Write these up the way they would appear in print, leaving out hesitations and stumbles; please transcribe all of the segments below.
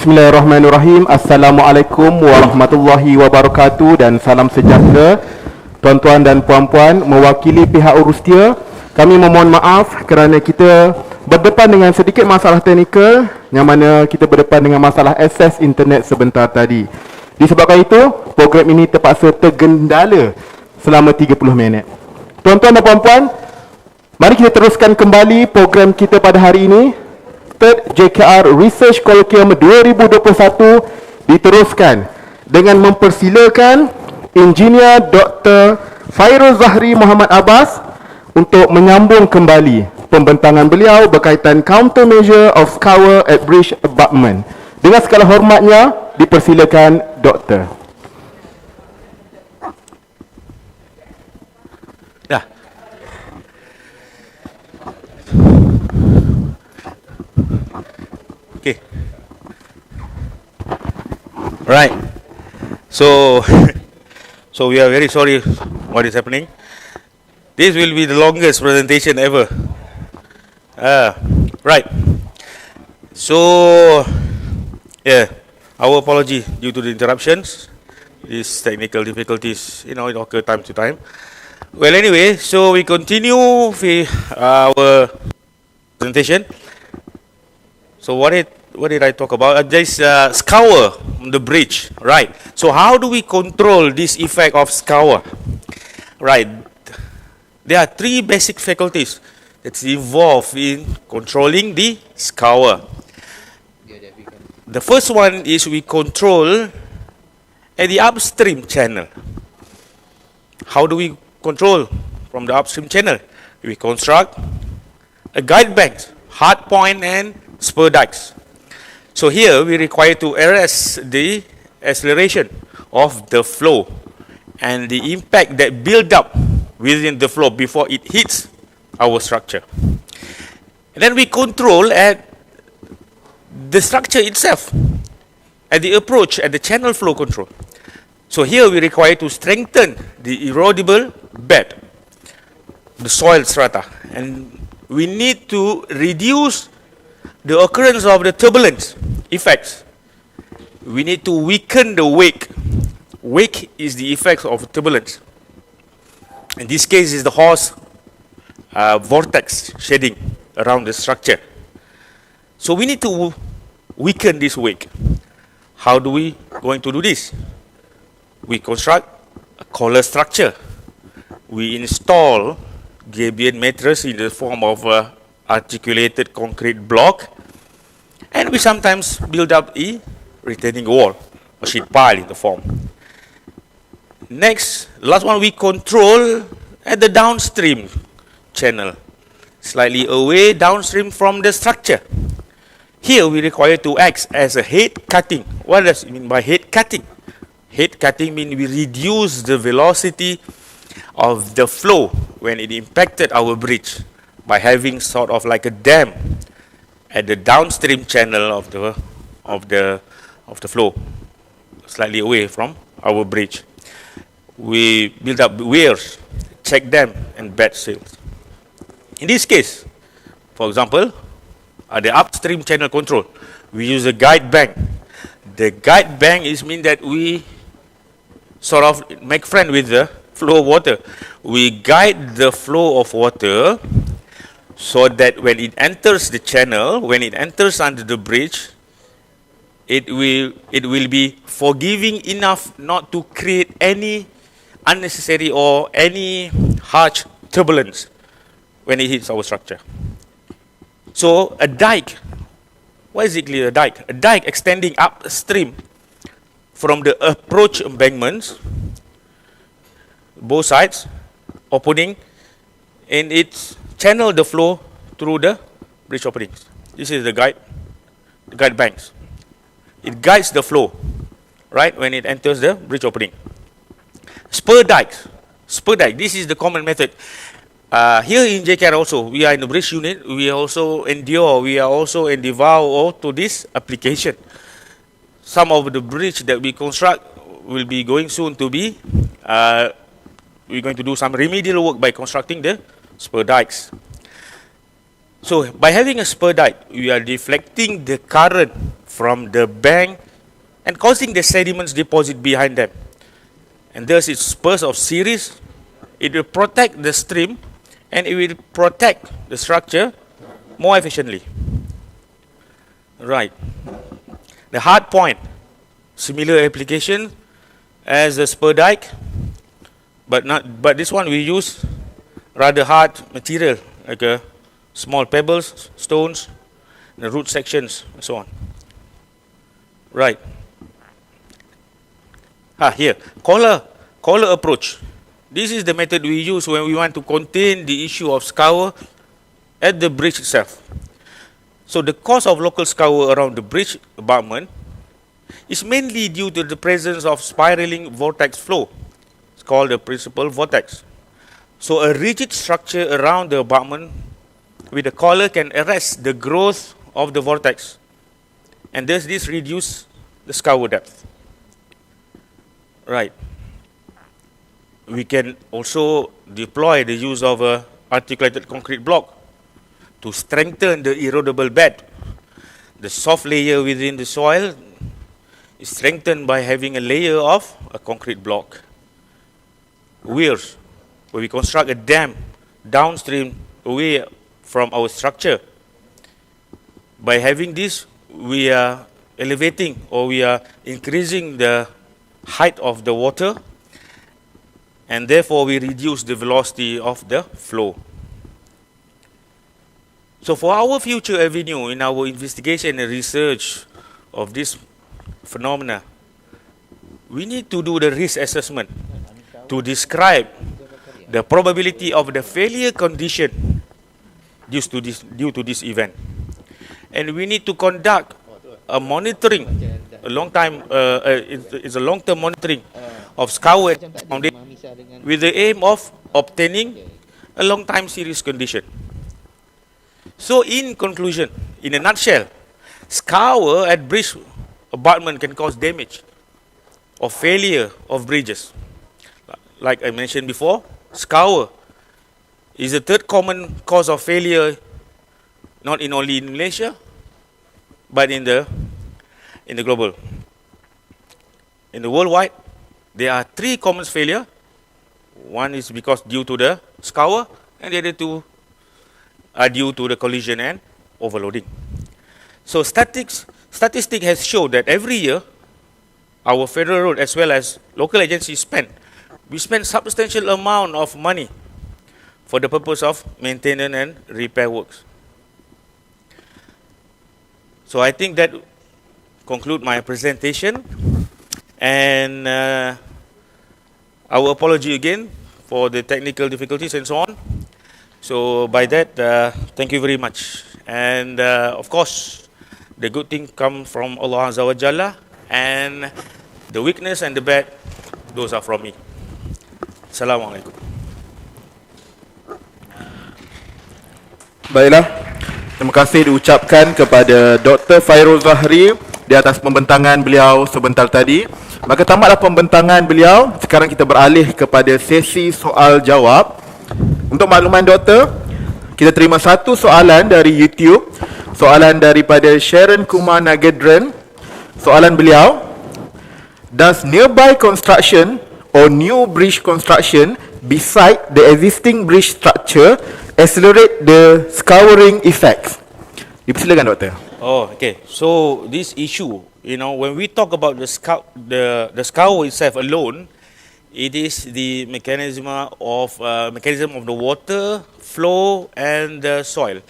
Bismillahirrahmanirrahim. Assalamualaikum warahmatullahi wabarakatuh dan salam sejahtera. Tuan-tuan dan puan-puan, mewakili pihak urustia, kami memohon maaf kerana kita berdepan dengan sedikit masalah teknikal, yang mana kita berdepan dengan masalah akses internet sebentar tadi. Disebabkan itu, program ini terpaksa tergendala selama 30 minit. Tuan-tuan dan puan-puan, mari kita teruskan kembali program kita pada hari ini. Third JKR Research Colloquium 2021 diteruskan dengan mempersilakan Engineer Dr. Fairul Zahri Muhammad Abbas untuk menyambung kembali pembentangan beliau berkaitan countermeasure of scour at bridge abutment. Dengan segala hormatnya, dipersilakan Doktor. Okay. Right. So we are very sorry what is happening. This will be the longest presentation ever. Right. So, yeah, our apology due to the interruptions. These technical difficulties, it occur time to time. Well, anyway, so we continue with our presentation. So what did I talk about? This scour on the bridge, right? So how do we control this effect of scour? Right. There are three basic faculties that's involved in controlling the scour. The first one is we control at the upstream channel. How do we control from the upstream channel? We construct a guide bank, hard point and spur dikes. So here we require to arrest the acceleration of the flow and the impact that build up within the flow before it hits our structure. And then we control at the structure itself, at the approach, at the channel flow control. So here we require to strengthen the erodible bed, the soil strata, and we need to reduce the occurrence of the turbulence effects. We need to weaken the wake. Wake is the effects of turbulence. In this case is the horse vortex shedding around the structure. So we need to weaken this wake. How do we going to do this? We construct a collar structure. We install gabion mattress in the form of a articulated concrete block, and we sometimes build up a retaining wall, a sheet pile in the form. Next, last one, we control at the downstream channel, slightly away downstream from the structure. Here we require to act as a head cutting. What does it mean by head cutting? Head cutting means we reduce the velocity of the flow when it impacted our bridge by having sort of like a dam at the downstream channel of the flow, slightly away from our bridge. We build up weirs, check dam, and bed sails. In this case, for example, the upstream channel control, we use a guide bank. The guide bank is mean that we sort of make friend with the flow of water. We guide the flow of water so that when it enters the channel, when it enters under the bridge, it will be forgiving enough not to create any unnecessary or any harsh turbulence when it hits our structure. So a dike, what is exactly a dike? A dike extending upstream from the approach embankments, both sides, opening, and it's channel the flow through the bridge openings. This is the guide banks. It guides the flow, right, when it enters the bridge opening. Spur dikes. This is the common method. Here in JKR also, we are in the bridge unit. We are also endeavor to this application. Some of the bridge that we construct will be going soon to be, we're going to do some remedial work by constructing the spur dikes. So by having a spur dike, we are deflecting the current from the bank and causing the sediments deposit behind them. And thus its spurs of series, it will protect the stream and it will protect the structure more efficiently. Right. The hard point, similar application as a spur dike, but this one we use rather hard material like small pebbles, stones, the root sections, and so on. Right. Here, collar approach. This is the method we use when we want to contain the issue of scour at the bridge itself. So the cause of local scour around the bridge abutment is mainly due to the presence of spiraling vortex flow. It's called the principal vortex. So a rigid structure around the abutment with a collar can arrest the growth of the vortex, and thus this reduces the scour depth. Right. We can also deploy the use of a articulated concrete block to strengthen the erodible bed. The soft layer within the soil is strengthened by having a layer of a concrete block. Weirs, where we construct a dam downstream away from our structure. By having this, we are elevating or we are increasing the height of the water, and therefore we reduce the velocity of the flow. So for our future avenue in our investigation and research of this phenomena, we need to do the risk assessment to describe the probability of the failure condition due to this event. And we need to conduct a monitoring, a it's a long-term monitoring of scour with the aim of obtaining a long-time series condition. So in conclusion, in a nutshell, scour at bridge abutment can cause damage or failure of bridges. Like I mentioned before, scour is the third common cause of failure, not only in Malaysia, but in the global. In the worldwide, there are three common failures. One is because due to the scour, and the other two are due to the collision and overloading. So statistics has shown that every year, our federal road as well as local agencies spend substantial amount of money for the purpose of maintenance and repair works. So I think that conclude my presentation, and our apology again for the technical difficulties and so on. So by that, thank you very much. And of course, the good thing come from Allah Azza wa Jalla, and the weakness and the bad, those are from me. Assalamualaikum. Baiklah, terima kasih diucapkan kepada Dr. Fairul Zahri di atas pembentangan beliau sebentar tadi. Maka tamatlah pembentangan beliau. Sekarang kita beralih kepada sesi soal jawab. Untuk makluman doktor, kita terima satu soalan dari YouTube. Soalan daripada Sharon Kumar Nagedran. Soalan beliau, does nearby construction or new bridge construction beside the existing bridge structure accelerate the scouring effects? Dipersilakan doktor. Oh, okay. So this issue, when we talk about the scour itself alone, it is the mechanism of the water flow and the soil.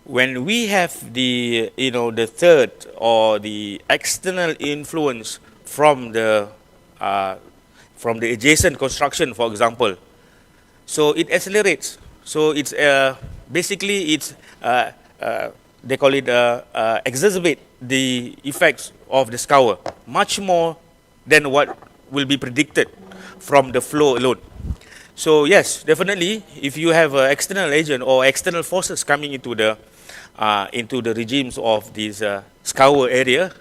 When we have the the third or the external influence from the adjacent construction, for example, so it accelerates. So it's basically it's they call it exacerbate the effects of the scour much more than what will be predicted from the flow alone. So yes, definitely, if you have an external agent or external forces coming into the regimes of this scour area,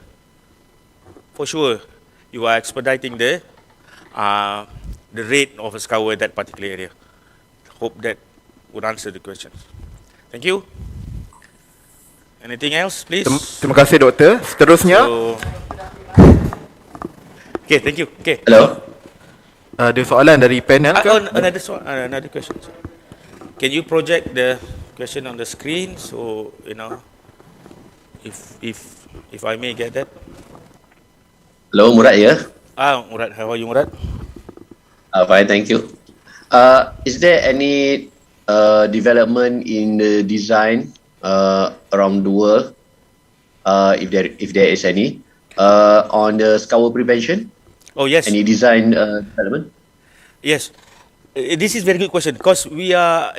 for sure you are expediting the rate of a scour in that particular area. Hope that would answer the question. Thank you. Anything else, please? Terima kasih Doktor. Seterusnya, okay, thank you. Okay. Hello. ada soalan dari panel ke? Another question. Can you project the question on the screen so you know if I may get that? Hello, Murad here. Murad, how are you, Murad? Fine, thank you. Is there any development in the design around the world, if there is any, on the scour prevention? Oh yes. Any design development? Yes. This is very good question because we are,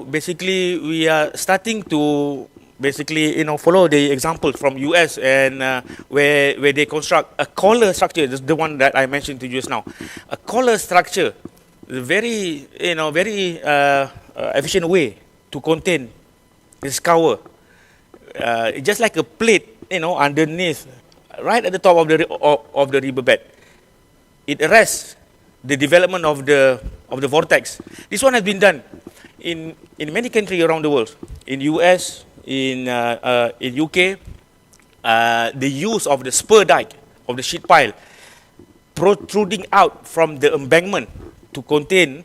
basically we are starting to basically, follow the example from US and where they construct a collar structure. This is the one that I mentioned to you just now. A collar structure, very, very efficient way to contain the scour. Just like a plate, underneath, right at the top of the riverbed. It arrests the development of the vortex. This one has been done in many countries around the world. In US, in UK, the use of the spur dike of the sheet pile protruding out from the embankment to contain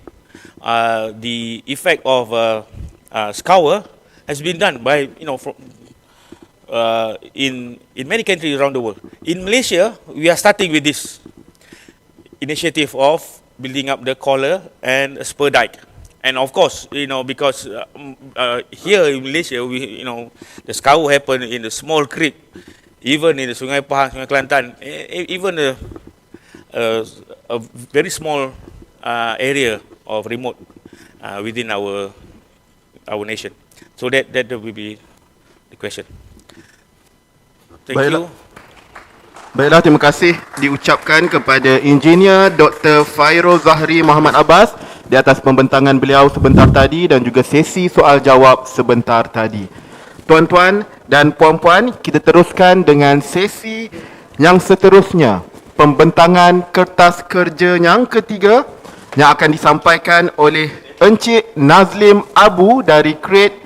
the effect of scour has been done by in many countries around the world. In Malaysia, we are starting with this initiative of building up the collar and a spur dike. And of course, because here in Malaysia, the scour happen in the small creek, even in the Sungai Pahang, Sungai Kelantan, even a very small area of remote within our nation. So that will be the question. Thank you. Baiklah, terima kasih diucapkan kepada Engineer Dr. Fairul Zahri Muhammad Abbas di atas pembentangan beliau sebentar tadi dan juga sesi soal jawab sebentar tadi. Tuan-tuan dan puan-puan, kita teruskan dengan sesi yang seterusnya, pembentangan kertas kerja yang ketiga yang akan disampaikan oleh Encik Nazlim Abu dari Create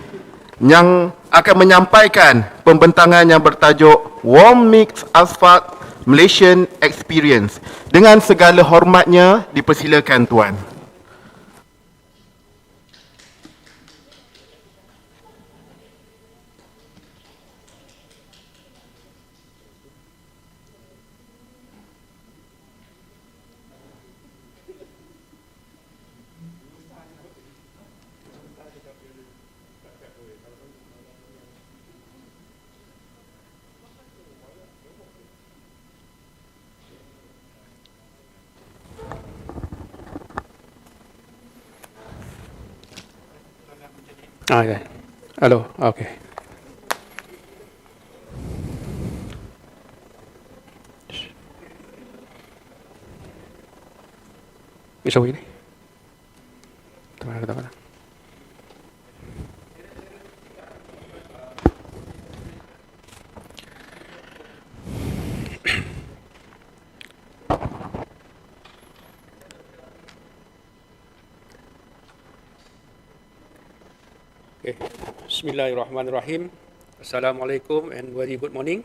yang akan menyampaikan pembentangan yang bertajuk Warm Mix Asphalt Malaysian Experience. Dengan segala hormatnya, dipersilakan Tuan. Okay. Hello. Okay. Bisa begini? Teman-teman. Okay. Bismillahirrahmanirrahim. Assalamualaikum and very good morning.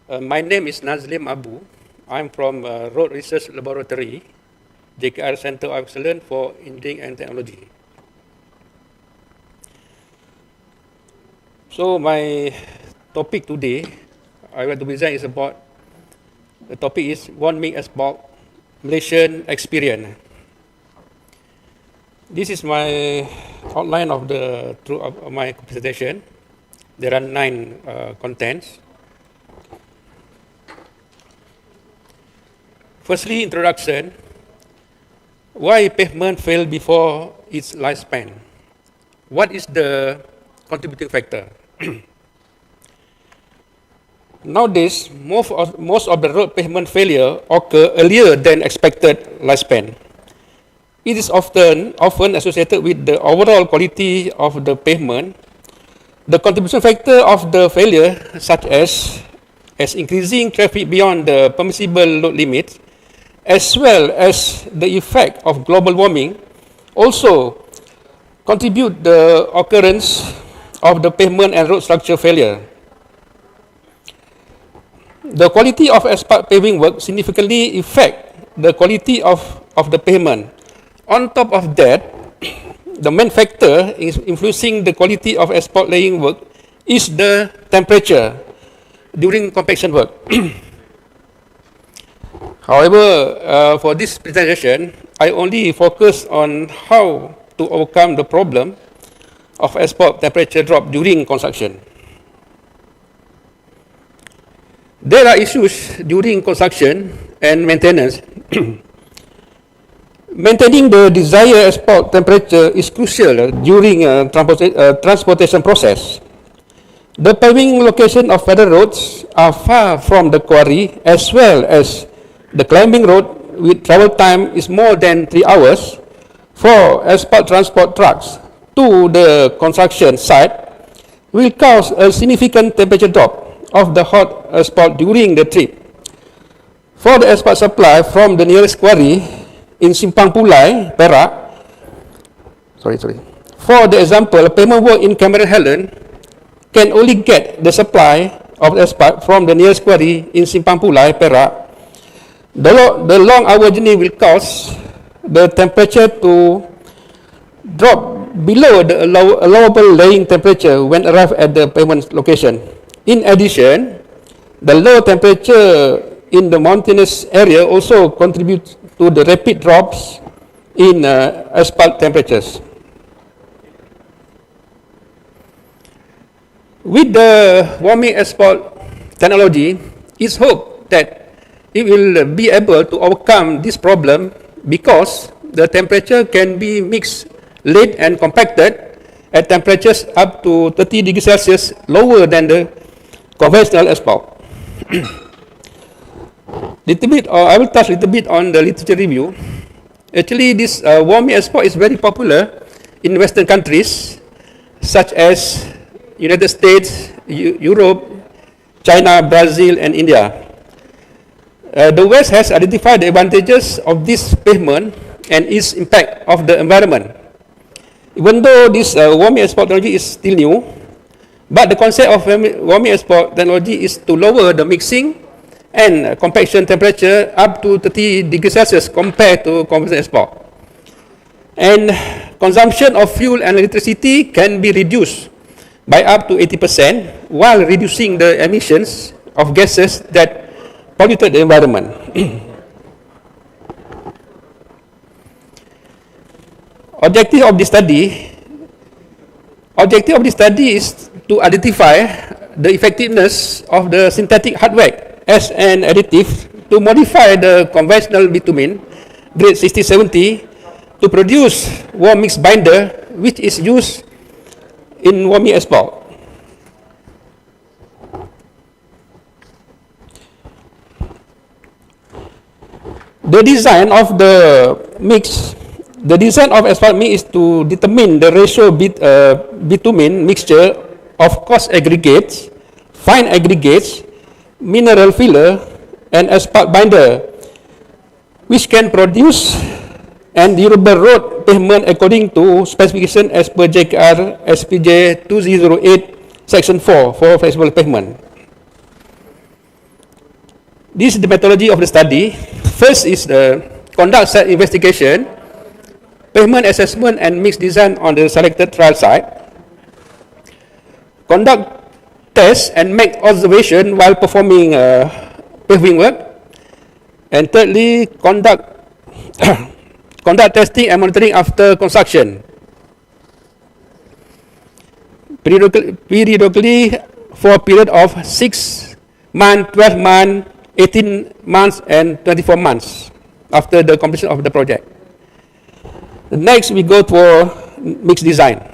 My name is Nazlim Abu. I'm from Road Research Laboratory, JKR Center of Excellence for Engineering and Technology. So my topic today, I want to present is about, the topic is One Make Asphalt Malaysian Experience. This is my outline of my presentation. There are 9 contents. Firstly, introduction. Why pavement fail before its lifespan? What is the contributing factor? Nowadays, most of the road pavement failure occur earlier than expected lifespan. It is often associated with the overall quality of the pavement. The contribution factor of the failure, such as increasing traffic beyond the permissible load limit, as well as the effect of global warming, also contribute the occurrence of the pavement and road structure failure. the quality of asphalt paving work significantly affect the quality of the pavement. On top of that, the main factor influencing the quality of asphalt laying work is the temperature during compaction work. However, for this presentation, I only focus on how to overcome the problem of asphalt temperature drop during construction. There are issues during construction and maintenance. Maintaining the desired asphalt temperature is crucial during transportation process. The paving location of federal roads are far from the quarry, as well as the climbing road with travel time is more than 3 hours for asphalt transport trucks to the construction site will cause a significant temperature drop of the hot asphalt during the trip. For the asphalt supply from the nearest quarry in Simpang Pulai, Perak, for the example, pavement work in Cameron Helen can only get the supply of asphalt from the nearest quarry in Simpang Pulai, Perak. The long hour journey will cause the temperature to drop below the allowable laying temperature when arrived at the pavement location. In addition, the low temperature in the mountainous area also contributes to the rapid drops in asphalt temperatures. With the warming asphalt technology, it's hoped that it will be able to overcome this problem because the temperature can be mixed, laid and compacted at temperatures up to 30 degrees Celsius lower than the conventional asphalt. I will touch a little bit on the literature review. Actually, this warming asphalt is very popular in Western countries such as United States, Europe, China, Brazil, and India. The West has identified the advantages of this pavement and its impact of the environment. Even though this warming asphalt technology is still new, but the concept of warming asphalt technology is to lower the mixing and compaction temperature up to 30 degrees Celsius compared to conventional asphalt. And consumption of fuel and electricity can be reduced by up to 80% while reducing the emissions of gases that polluted the environment. Objective of this study is to identify the effectiveness of the synthetic hardware as an additive to modify the conventional bitumen grade 6070 to produce warm mix binder, which is used in warming asphalt. The design of asphalt mix is to determine the ratio bitumen mixture of coarse aggregates, fine aggregates, mineral filler, and asphalt binder, which can produce and durable road pavement according to specification as per JKR SPJ 2008 Section 4 for flexible pavement. This is the methodology of the study. First is the conduct site investigation, pavement assessment and mix design on the selected trial site, conduct tests and make observation while performing paving work, and thirdly, conduct testing and monitoring after construction. Periodically for a period of 6 months, 12 months, 18 months, and 24 months after the completion of the project. Next, we go for mix design.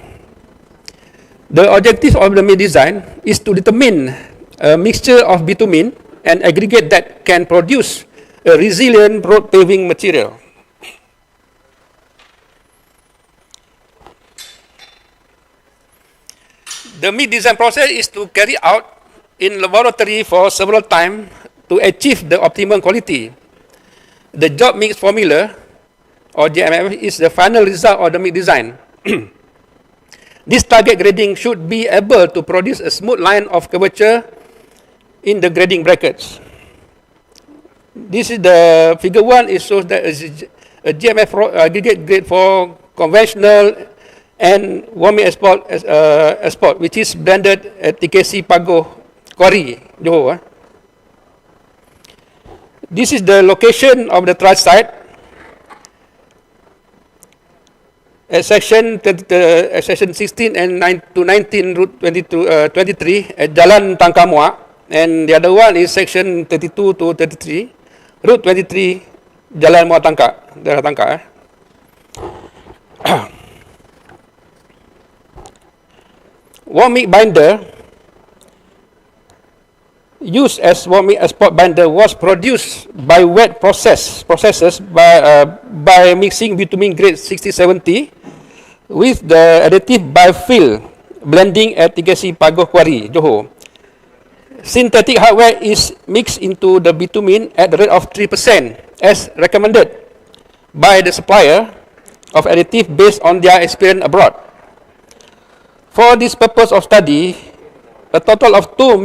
The objective of the mix design is to determine a mixture of bitumen and aggregate that can produce a resilient road paving material. The mix design process is to carry out in laboratory for several times to achieve the optimum quality. The job mix formula, or JMF, is the final result of the mix design. This target grading should be able to produce a smooth line of curvature in the grading brackets. This is the figure 1. It shows that a GMF aggregate grade for conventional and warming export, which is blended at TKC Pagoh Quarry, Johor. This is the location of the trial site at section 16 and 9 to 19 route 23 at Jalan Tangkamua, and the other one is section 32 to 33 route 23 Jalan Muar Tangkak, daerah Tangkak. Warming binder used as warming export binder was produced by wet processes by mixing bitumen grade 6070 with the additive by fill blending at TKC Pagoh Quarry, Johor. Synthetic hardware is mixed into the bitumen at the rate of 3% as recommended by the supplier of additive based on their experience abroad. For this purpose of study, a total of 2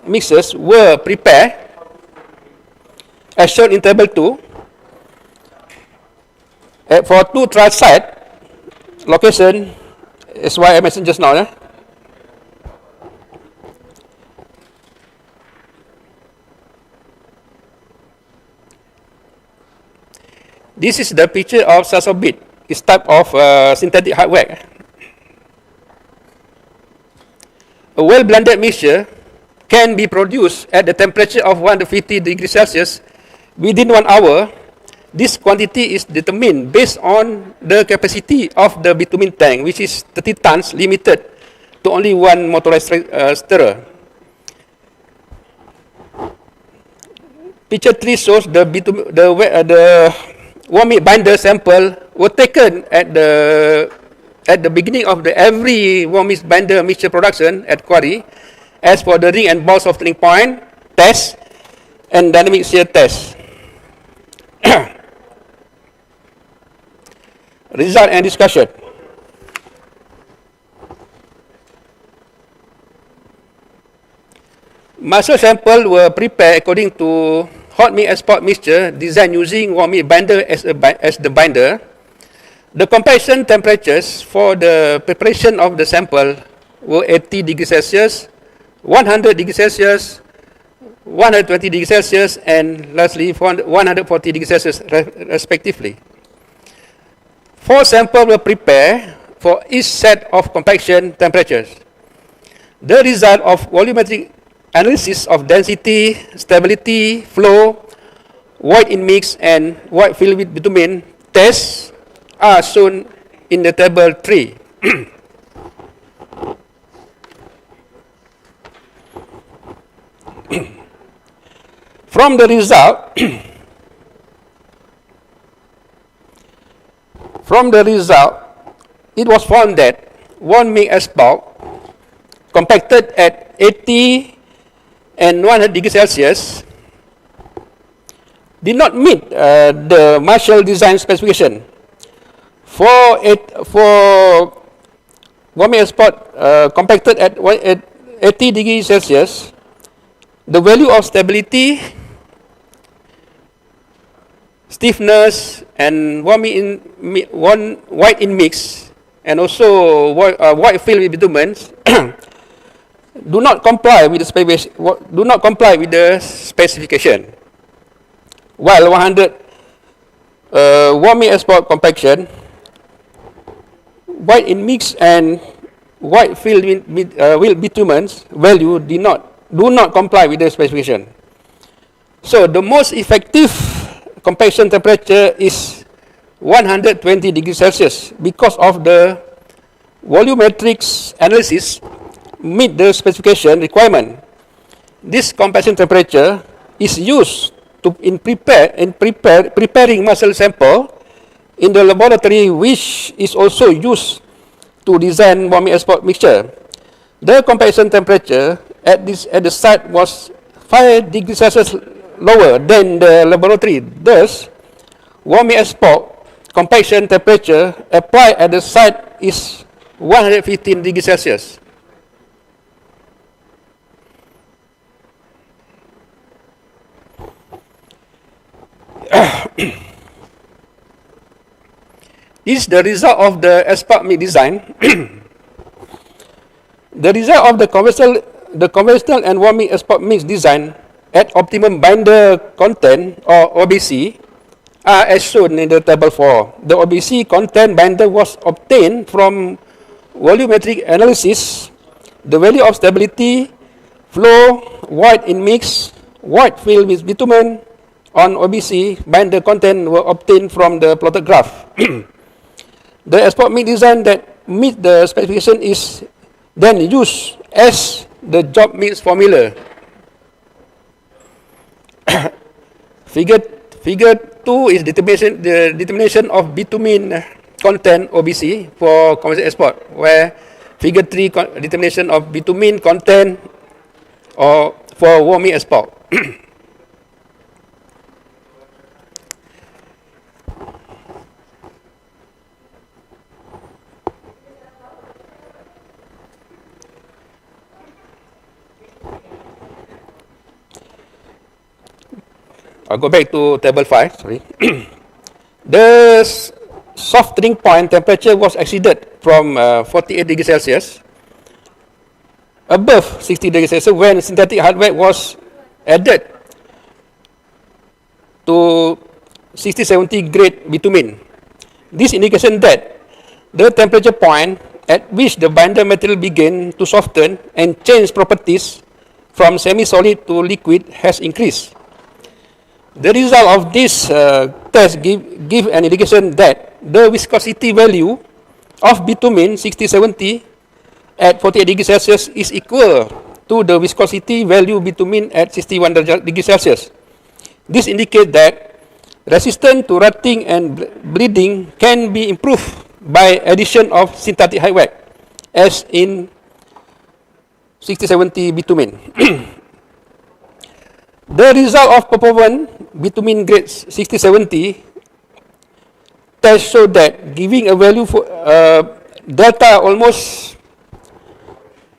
mixes were prepared as shown in table 2 for 2 trial site location is why I mentioned just now. This is the picture of Sasobit, this type of synthetic hardware. A well-blended mixture can be produced at the temperature of 150 degrees Celsius within 1 hour. This quantity is determined based on the capacity of the bitumen tank, which is 30 tons, limited to only 1 motorized stirrer. Picture 3 shows the warming binder sample were taken at the beginning of every warming binder mixture production at quarry, as for the ring and ball softening point test and dynamic shear test. Result and discussion. Muscle samples were prepared according to hot mix export mixture designed using warming binder as the binder. The comparison temperatures for the preparation of the sample were 80 degrees Celsius, 100 degrees Celsius, 120 degrees Celsius, and lastly 140 degrees Celsius respectively. 4 samples were prepared for each set of compaction temperatures. The result of volumetric analysis of density, stability, flow, void in mix, and void fill with bitumen tests are shown in the table 3. From the result, it was found that one mix asphalt compacted at 80 and 100 degrees Celsius did not meet the Marshall design specification. For warming asphalt compacted at 80 degrees Celsius, the value of stability, stiffness, and white in mix, and also white fill with bitumen do not comply with the specification. While 100 warming export compaction, white in mix and white fill with bitumen value do not comply with the specification. So the most effective compaction temperature is 120 degrees Celsius because of the volumetric analysis meet the specification requirement. This compaction temperature is used in preparing muscle sample in the laboratory, which is also used to design warming export mixture. The compaction temperature at the site was 5 degrees Celsius lower than the laboratory. Thus, warming export compaction temperature applied at the site is 115 degrees Celsius. This is the result of the export meat design. The result of the conventional and warm meat export mix design at optimum binder content or OBC are as shown in the table 4. The OBC content binder was obtained from volumetric analysis. The value of stability, flow, void in mix, void filled with bitumen on OBC binder content were obtained from the plotted graph. The export mix design that meet the specification is then used as the job mix formula. Figure 2 is the determination of bitumen content OBC for commercial export, where figure 3 determination of bitumen content or for warm meat export. I'll go back to table 5, sorry. The soft drink point temperature was exceeded from 48 degrees Celsius above 60 degrees Celsius when synthetic hardware was added to 60-70 grade bitumen. This indication that the temperature point at which the binder material began to soften and change properties from semi-solid to liquid has increased. The result of this test give an indication that the viscosity value of bitumen 60-70 at 48 degrees Celsius is equal to the viscosity value bitumen at 61 degrees Celsius. This indicates that resistance to rotting and bleeding can be improved by addition of synthetic high wax, as in 60-70 bitumen. The result of performance bitumen grades 60-70 test show that giving a value for delta almost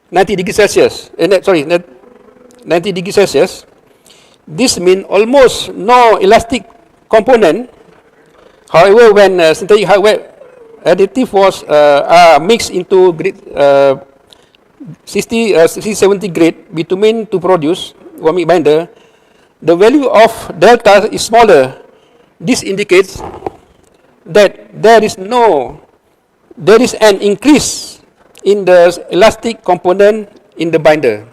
90 degrees Celsius, 90 degrees Celsius, this means almost no elastic component. However, when synthetic hardware additive was mixed into grade 60-70 grade bitumen to produce warm meat binder, the value of delta is smaller. This indicates that there is an increase in the elastic component in the binder.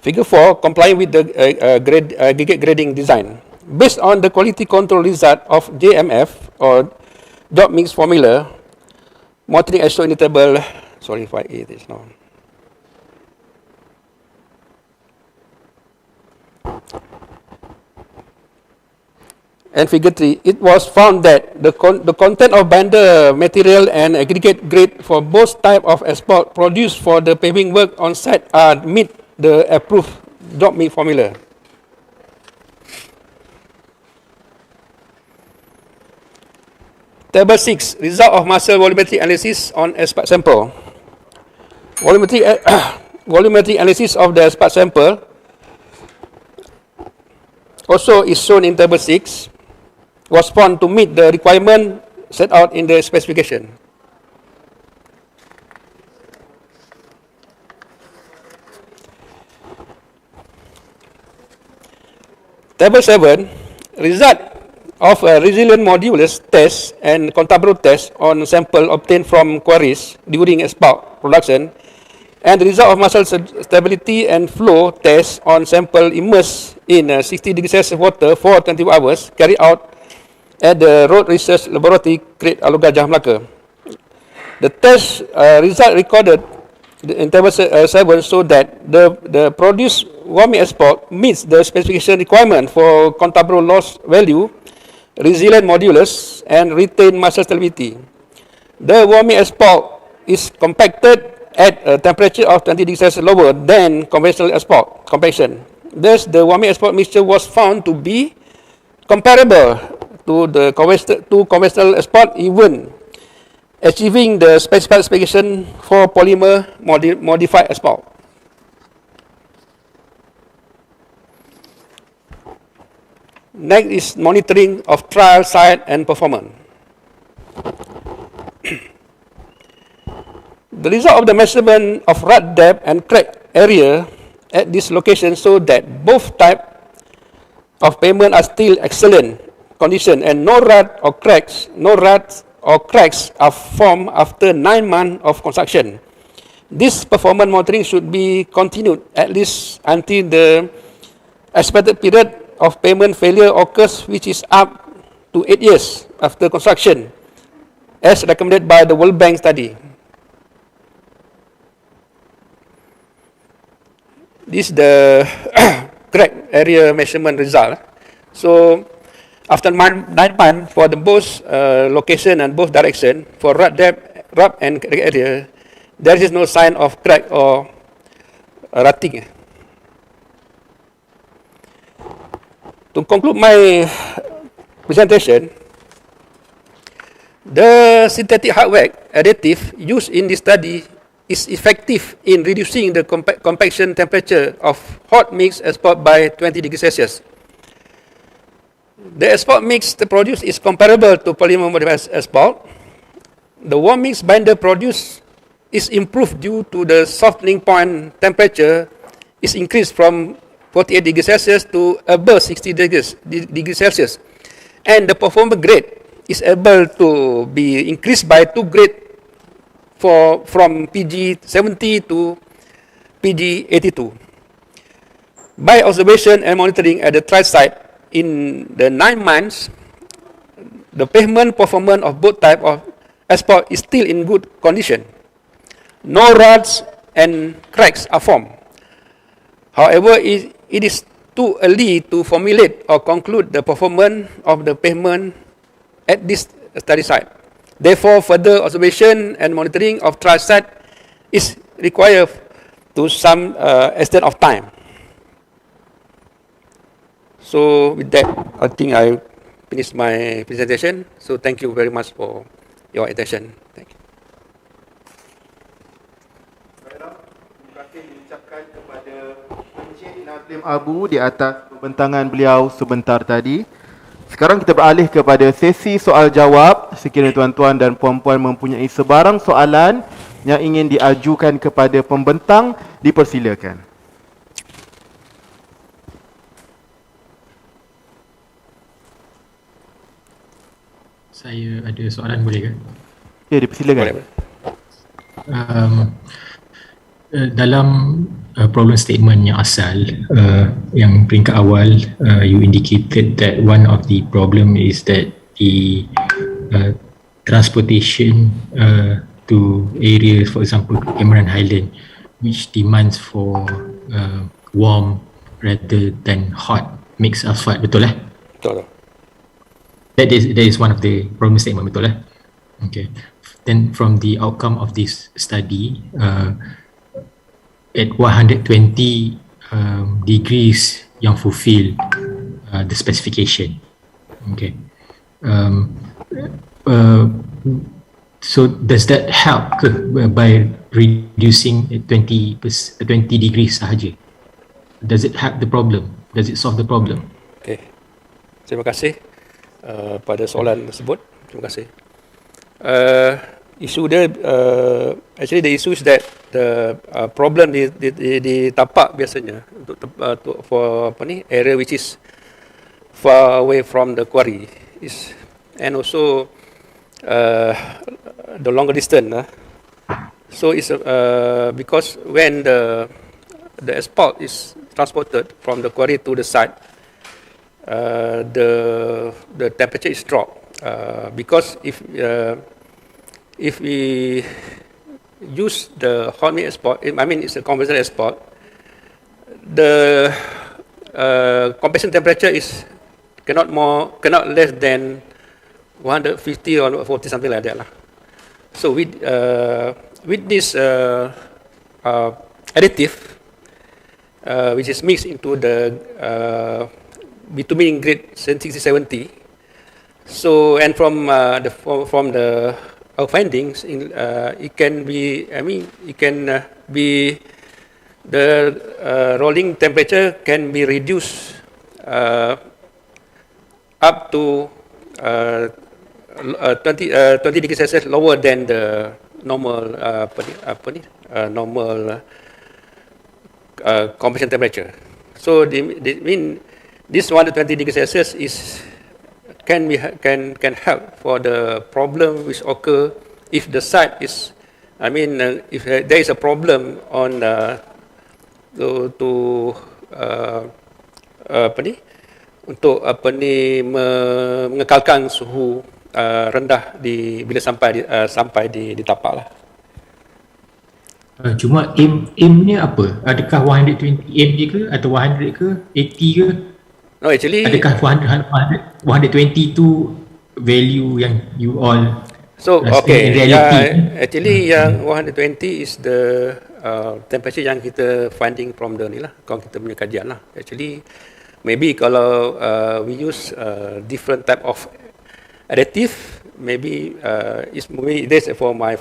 Figure 4, complying with the aggregate grading design. Based on the quality control result of JMF or job mix formula, modeling as shown in the table, sorry if I eat this now. And figure 3, it was found that the content of binder material and aggregate grade for both type of export produced for the paving work on site are meet the approved job mix formula. Table 6, result of muscle volumetric analysis on expert sample. Volumetric analysis of the expert sample also is shown in table 6, was found to meet the requirement set out in the specification. Table 7, result of a resilient modulus test and contabro test on sample obtained from quarries during export production, and the result of muscle stability and flow test on sample immersed in 60 degrees Celsius water for 24 hours carried out at the Road Research Laboratory, Kreta Alugajah, Melaka. The test result recorded in table 7 show that the produced warm meat export meets the specification requirement for contabro loss value, resilient modulus, and retained muscle stability. The warm meat export is compacted at a temperature of 20 degrees Celsius lower than conventional export compaction. Thus, the warm meat export mixture was found to be comparable to the conventional export, even achieving the specified specification for polymer modified export. Next is monitoring of trial site and performance. The result of the measurement of rut depth and crack area at this location show that both type of pavement are still excellent condition and no ruts or cracks are formed after 9 months of construction. This performance monitoring should be continued at least until the expected period of pavement failure occurs, which is up to 8 years after construction, as recommended by the World Bank study. This is the crack area measurement result. So, after 9 months for the both location and both direction, for rut depth, rut and crack area, there is no sign of crack or rutting. To conclude my presentation, the synthetic hardware additive used in this study is effective in reducing the compaction temperature of hot mix export by 20 degrees Celsius. The export mix produced is comparable to polymer modified export. The warm mix binder produced is improved due to the softening point temperature is increased from 48 degrees Celsius to above 60 degrees Celsius. And the performance grade is able to be increased by 2 grades from PG70 to PG82. By observation and monitoring at the trial site in the 9 months, the pavement performance of both types of export is still in good condition. No ruts and cracks are formed. However, it is too early to formulate or conclude the performance of the pavement at this study site. Therefore, further observation and monitoring of trial site is required to some extent of time. So, with that, I think I finished my presentation. So, thank you very much for your attention. Thank you. Terima kasih diucapkan kepada Encik Nazlim Abu di atas pembentangan beliau sebentar tadi. Sekarang kita beralih kepada sesi soal jawab. Sekiranya tuan-tuan dan puan-puan mempunyai sebarang soalan yang ingin diajukan kepada pembentang, dipersilakan. Saya ada soalan, boleh ke? Ya, dipersilakan. Dalam problem statement yang asal, yang peringkat awal, you indicated that one of the problem is that the transportation to areas, for example, Cameron Highland, which demands for warm rather than hot mixed asphalt, betul lah? Betul. That is one of the problem statement, betul lah? Okay. Then from the outcome of this study, at 120 degrees yang fulfill the specification. Okay. So does that help by reducing 20 degrees sahaja? Does it help the problem? Does it solve the problem? Okay. Terima kasih pada soalan tersebut. Terima kasih. Isu dia, actually the issue is that the problem di tapak biasanya untuk for apa ni, area which is far away from the quarry is, and also the longer distance. So it's because when the asphalt is transported from the quarry to the site, the temperature is dropped because if we use the hot mix export, I mean it's a conventional export, the compression temperature is cannot less than 150 or 40, something like that lah. So with this additive, which is mixed into the bitumen grade 6070, So, and from the our findings, it can be, it can be the rolling temperature can be reduced up to 20 degrees Celsius lower than the normal normal combustion temperature. So they mean this 120 degrees Celsius can help for the problem which occur if the site is, if there is a problem on untuk mengekalkan suhu rendah bila sampai di tapak lah. Cuma aimnya apa? Adakah 120 aim je ke atau 100 ke 80 ke? No, actually adakah 120 tu value yang you all okay, actually yang 120 is the temperature yang kita finding from the ni lah, kalau kita punya kajian lah. Actually maybe kalau we use different type of additive, maybe this for my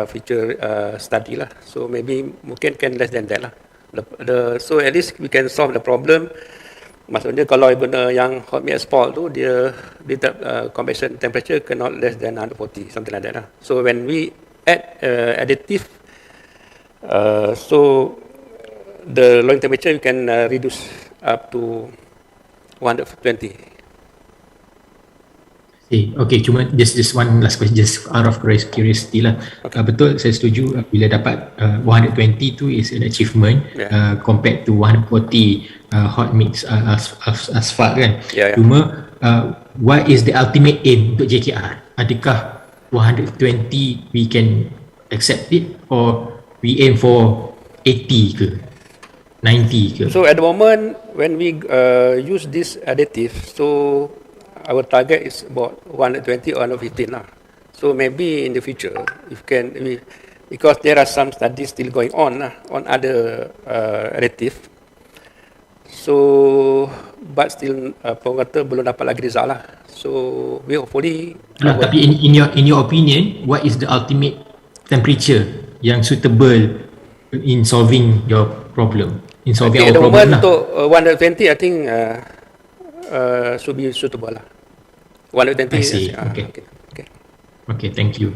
future study lah. So maybe mungkin can less than that lah. So at least we can solve the problem. Maksudnya kalau benda yang hot mix spot tu dia convection temperature cannot less than 140, something like that lah. So when we add additive, so the lowering temperature you can reduce up to 120. Okay, cuma just one last question, just out of curiosity lah. Okay. Betul, saya setuju bila dapat 120 tu is an achievement, compared to 140 hot mix asphalt kan. Cuma what is the ultimate aim untuk JKR? Adakah 120 we can accept it, or we aim for 80 ke 90 ke? So at the moment when we use this additive, so our target is about 120 or 115 lah. So maybe in the future, if because there are some studies still going on other additive. So, but still penggata belum dapat lagi result lah. So we hopefully. Tapi in your opinion, what is the ultimate temperature yang suitable in solving your problem? In solving our problem lah. Untuk 120, I think should be suitable lah. 120. I see. Okay, thank you.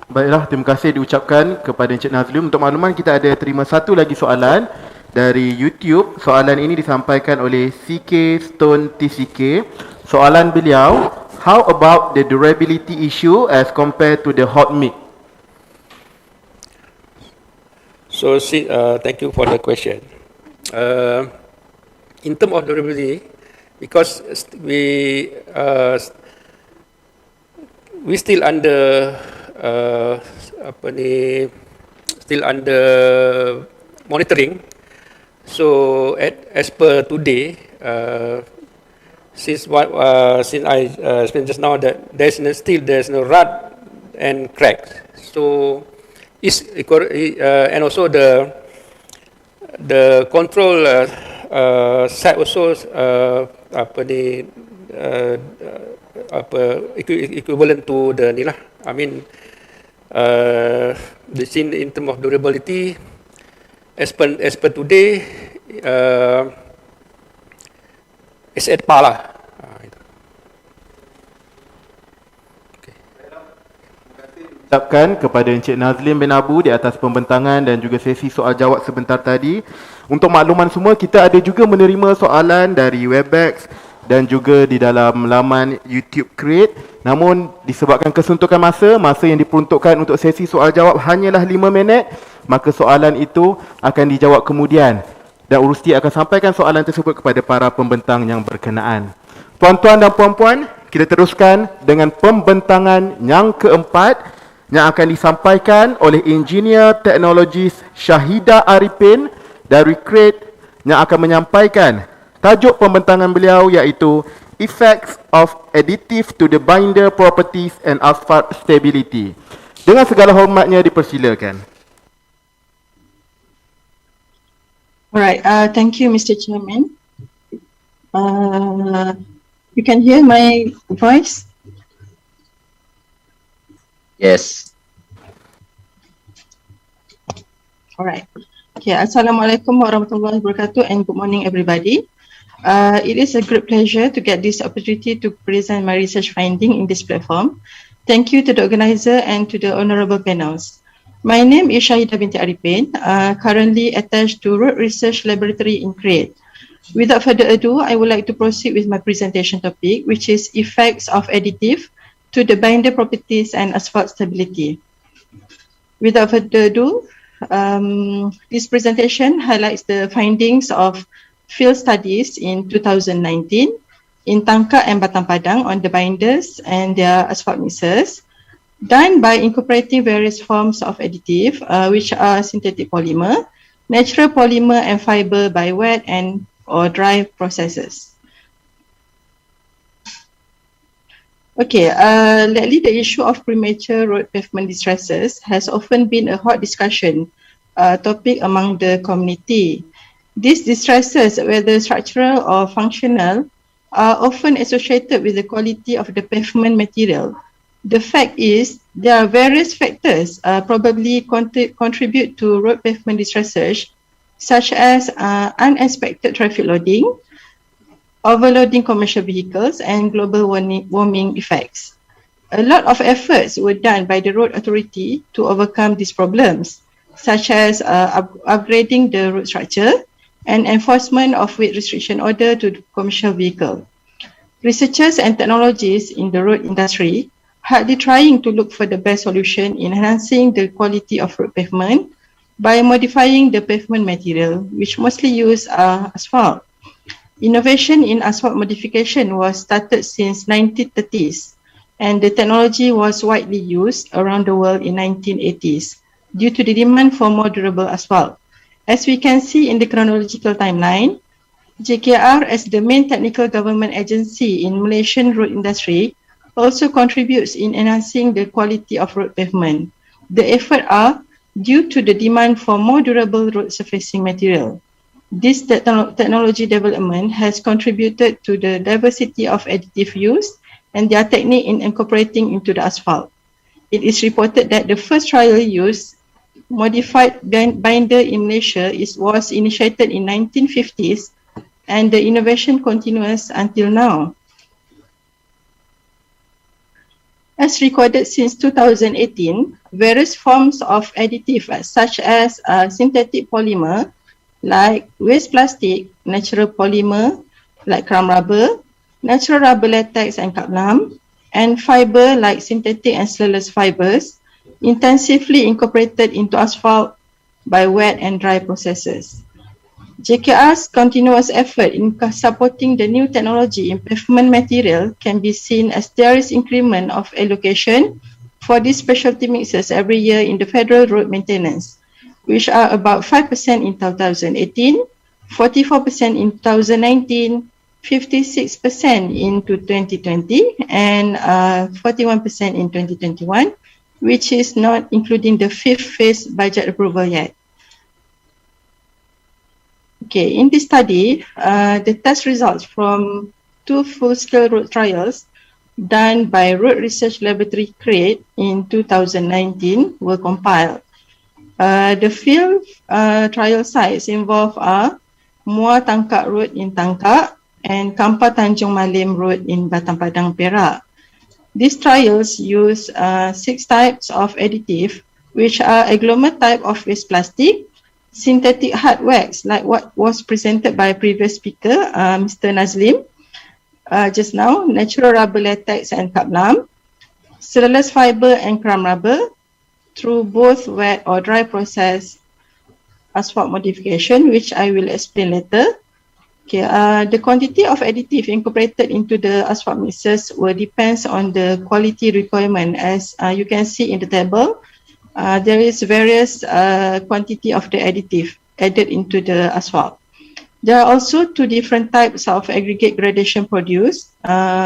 Baiklah, terima kasih diucapkan kepada Encik Nazlim. Untuk makluman, kita ada terima satu lagi soalan dari YouTube. Soalan ini disampaikan oleh CK Stone TCK. Soalan beliau, how about the durability issue as compared to the hot mix? So, thank you for the question. In terms of durability, because we still under still under monitoring. So as per today, since I explained just now that there's no rut and cracks. So and also the control site also equivalent to the ni lah. The scene in terms of durability, as per today, is at par lah. Ucapkan kepada Encik Nazlim bin Abu di atas pembentangan dan juga sesi soal jawab sebentar tadi. Untuk makluman semua, kita ada juga menerima soalan dari YBhg dan juga di dalam laman YouTube Create. Namun disebabkan kesuntukan masa yang diperuntukkan untuk sesi soal jawab hanyalah 5 minit, maka soalan itu akan dijawab kemudian dan Urusti akan sampaikan soalan tersebut kepada para pembentang yang berkenaan. Tuan-tuan dan puan-puan, kita teruskan dengan pembentangan yang keempat yang akan disampaikan oleh Engineer Teknologis Syahidah Arifin dari Create yang akan menyampaikan tajuk pembentangan beliau iaitu Effects of Additive to the Binder Properties and Asphalt Stability. Dengan segala hormatnya dipersilakan. Alright, thank you Mr. Chairman. You can hear my voice? Yes. All right. Okay. Assalamualaikum warahmatullahi wabarakatuh and good morning, everybody. It is a great pleasure to get this opportunity to present my research finding in this platform. Thank you to the organizer and to the honorable panels. My name is Syahidah binti Arifin, currently attached to Road Research Laboratory in Create. Without further ado, I would like to proceed with my presentation topic, which is effects of additive to the binder properties and asphalt stability. Without further ado, this presentation highlights the findings of field studies in 2019 in Tangkak and Batang Padang on the binders and their asphalt mixers, done by incorporating various forms of additive, which are synthetic polymer, natural polymer and fiber by wet and or dry processes. Okay, lately the issue of premature road pavement distresses has often been a hot discussion topic among the community. These distresses, whether structural or functional, are often associated with the quality of the pavement material. The fact is, there are various factors probably contribute to road pavement distresses, such as unexpected traffic loading, overloading commercial vehicles, and global warming effects. A lot of efforts were done by the road authority to overcome these problems, such as upgrading the road structure and enforcement of weight restriction order to the commercial vehicle. Researchers and technologists in the road industry hardly trying to look for the best solution in enhancing the quality of road pavement by modifying the pavement material, which mostly use asphalt. Innovation in asphalt modification was started since 1930s, and the technology was widely used around the world in 1980s due to the demand for more durable asphalt. As we can see in the chronological timeline, JKR, as the main technical government agency in Malaysian road industry, also contributes in enhancing the quality of road pavement. The efforts are due to the demand for more durable road surfacing material. This technology development has contributed to the diversity of additive used and their technique in incorporating into the asphalt. It is reported that the first trial use modified binder in Malaysia was initiated in 1950s, and the innovation continues until now. As recorded since 2018, various forms of additive such as synthetic polymer like waste plastic, natural polymer like crumb rubber, natural rubber latex and kaplam, and fiber like synthetic and cellulose fibers intensively incorporated into asphalt by wet and dry processes. JKR's continuous effort in supporting the new technology in pavement material can be seen as there is increment of allocation for these specialty mixes every year in the federal road maintenance, which are about 5% in 2018, 44% in 2019, 56% in 2020, and 41% in 2021, which is not including the fifth phase budget approval yet. Okay, in this study, the test results from 2 full-scale road trials done by Road Research Laboratory Create in 2019 were compiled. The field trial sites involved are Muar Tangkak Road in Tangkak and Kampar Tanjung Malim Road in Batang Padang, Perak. These trials use 6 types of additive, which are agglomerate type of waste plastic, synthetic hard wax, like what was presented by previous speaker, Mr. Nazlim, just now, natural rubber latex and kaplam, cellulose fiber and crumb rubber, through both wet or dry process asphalt modification, which I will explain later. Okay, the quantity of additive incorporated into the asphalt mixes will depends on the quality requirement. As you can see in the table, there is various quantity of the additive added into the asphalt. There are also 2 different types of aggregate gradation produced,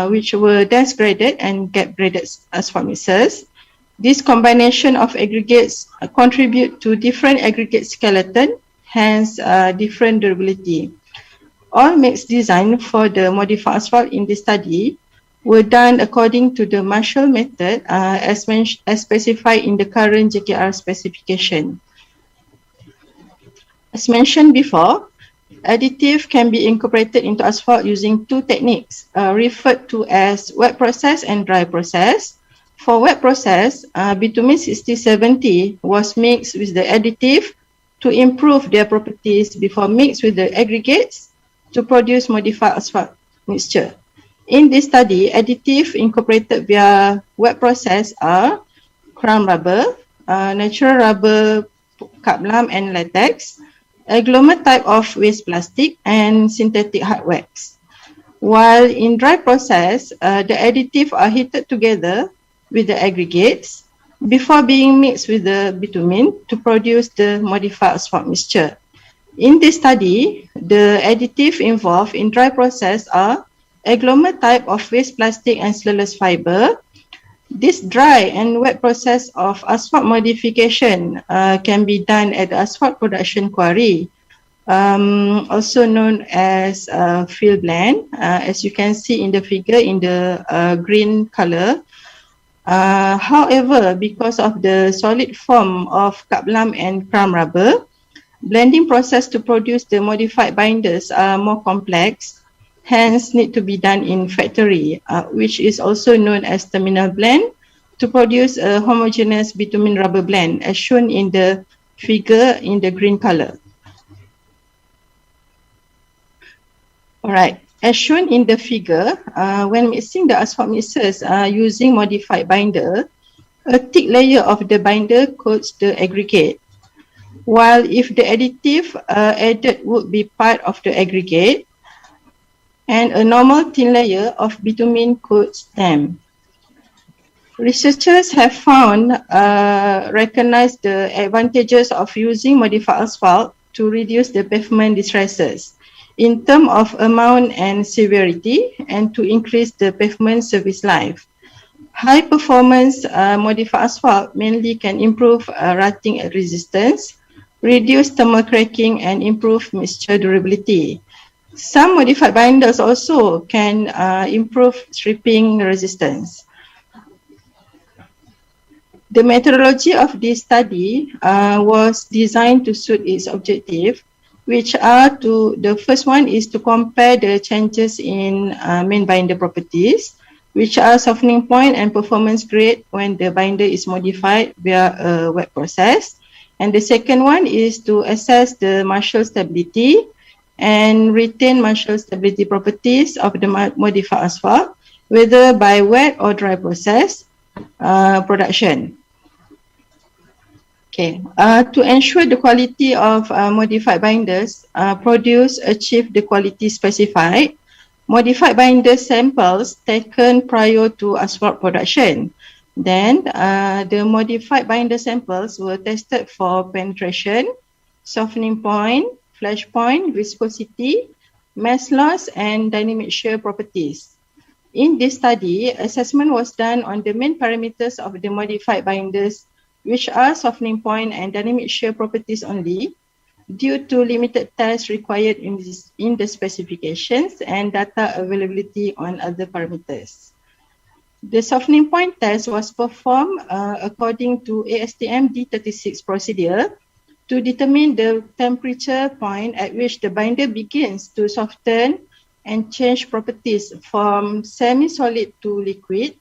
which were dense graded and gap graded asphalt mixes. This combination of aggregates contribute to different aggregate skeleton, hence different durability. All mix design for the modified asphalt in this study were done according to the Marshall method as specified in the current JKR specification. As mentioned before, additive can be incorporated into asphalt using two techniques referred to as wet process and dry process. For wet process, bitumen 6070 was mixed with the additive to improve their properties before mixed with the aggregates to produce modified asphalt mixture. In this study, additive incorporated via wet process are crown rubber, natural rubber, kaplam and latex, agglomerate type of waste plastic, and synthetic hard wax. While in dry process, the additive are heated together with the aggregates before being mixed with the bitumen to produce the modified asphalt mixture. In this study, the additive involved in dry process are agglomerate type of waste plastic and cellulose fiber. This dry and wet process of asphalt modification can be done at the asphalt production quarry, also known as field blend, as you can see in the figure in the green color. However, because of the solid form of kaplam and crown rubber, blending process to produce the modified binders are more complex, hence need to be done in factory, which is also known as terminal blend, to produce a homogeneous bitumen rubber blend as shown in the figure in the green color. Alright, as shown in the figure, when mixing the asphalt mixers using modified binder, a thick layer of the binder coats the aggregate, while if the additive added would be part of the aggregate, and a normal thin layer of bitumen coats them. Researchers have recognized the advantages of using modified asphalt to reduce the pavement distresses in terms of amount and severity, and to increase the pavement service life. High performance modified asphalt mainly can improve rutting resistance, reduce thermal cracking, and improve mixture durability. Some modified binders also can improve stripping resistance. The methodology of this study was designed to suit its objective, which are the first one is to compare the changes in main binder properties, which are softening point and performance grade when the binder is modified via a wet process. And the second one is to assess the Marshall stability and retain Marshall stability properties of the modified asphalt, whether by wet or dry process production. Okay. To ensure the quality of modified binders produced achieve the quality specified, modified binder samples taken prior to asphalt production. Then the modified binder samples were tested for penetration, softening point, flash point, viscosity, mass loss, and dynamic shear properties. In this study, assessment was done on the main parameters of the modified binders, which are softening point and dynamic shear properties only, due to limited tests required in the specifications and data availability on other parameters. The softening point test was performed according to ASTM D36 procedure to determine the temperature point at which the binder begins to soften and change properties from semi-solid to liquid,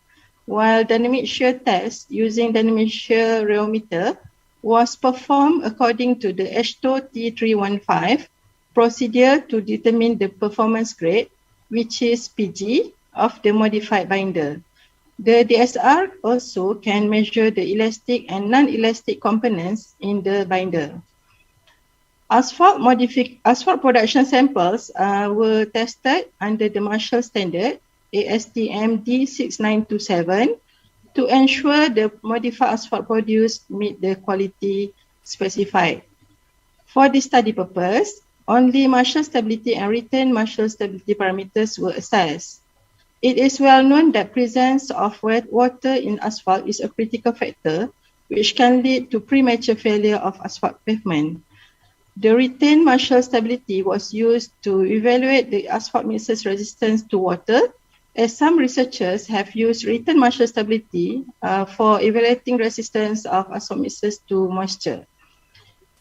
while dynamic shear test using dynamic shear rheometer was performed according to the H2 T315 procedure to determine the performance grade, which is PG, of the modified binder. The DSR also can measure the elastic and non-elastic components in the binder. Asphalt production samples were tested under the Marshall standard ASTM D6927 to ensure the modified asphalt produced meet the quality specified. For this study purpose, only Marshall stability and retained Marshall stability parameters were assessed. It is well known that presence of wet water in asphalt is a critical factor which can lead to premature failure of asphalt pavement. The retained Marshall stability was used to evaluate the asphalt mixer's resistance to water, as some researchers have used retained Marshall stability for evaluating resistance of asphalt mixers to moisture.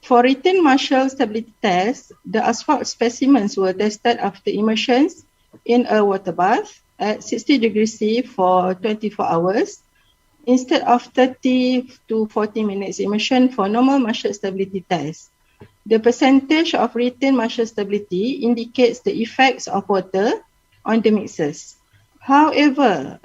For retained Marshall stability tests, the asphalt specimens were tested after immersions in a water bath at 60 degrees C for 24 hours, instead of 30 to 40 minutes immersion for normal Marshall stability tests. The percentage of retained Marshall stability indicates the effects of water on the mixers. However,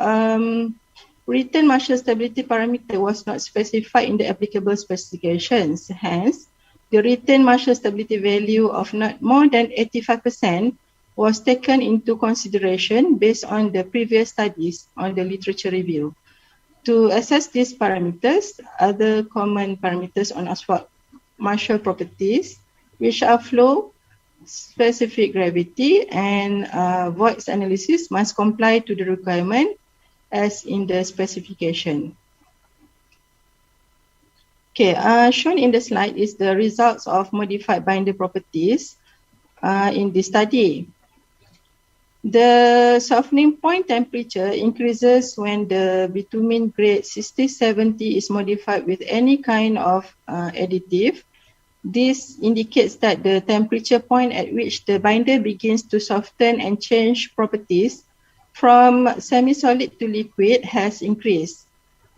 retained Marshall stability parameter was not specified in the applicable specifications. Hence, the retained Marshall stability value of not more than 85% was taken into consideration based on the previous studies on the literature review. To assess these parameters, other common parameters on asphalt Marshall properties, which are flow, specific gravity, and voids analysis, must comply to the requirement as in the specification. Okay, shown in the slide is the results of modified binder properties in this study. The softening point temperature increases when the bitumen grade 6070 is modified with any kind of additive. This indicates that the temperature point at which the binder begins to soften and change properties from semi-solid to liquid has increased.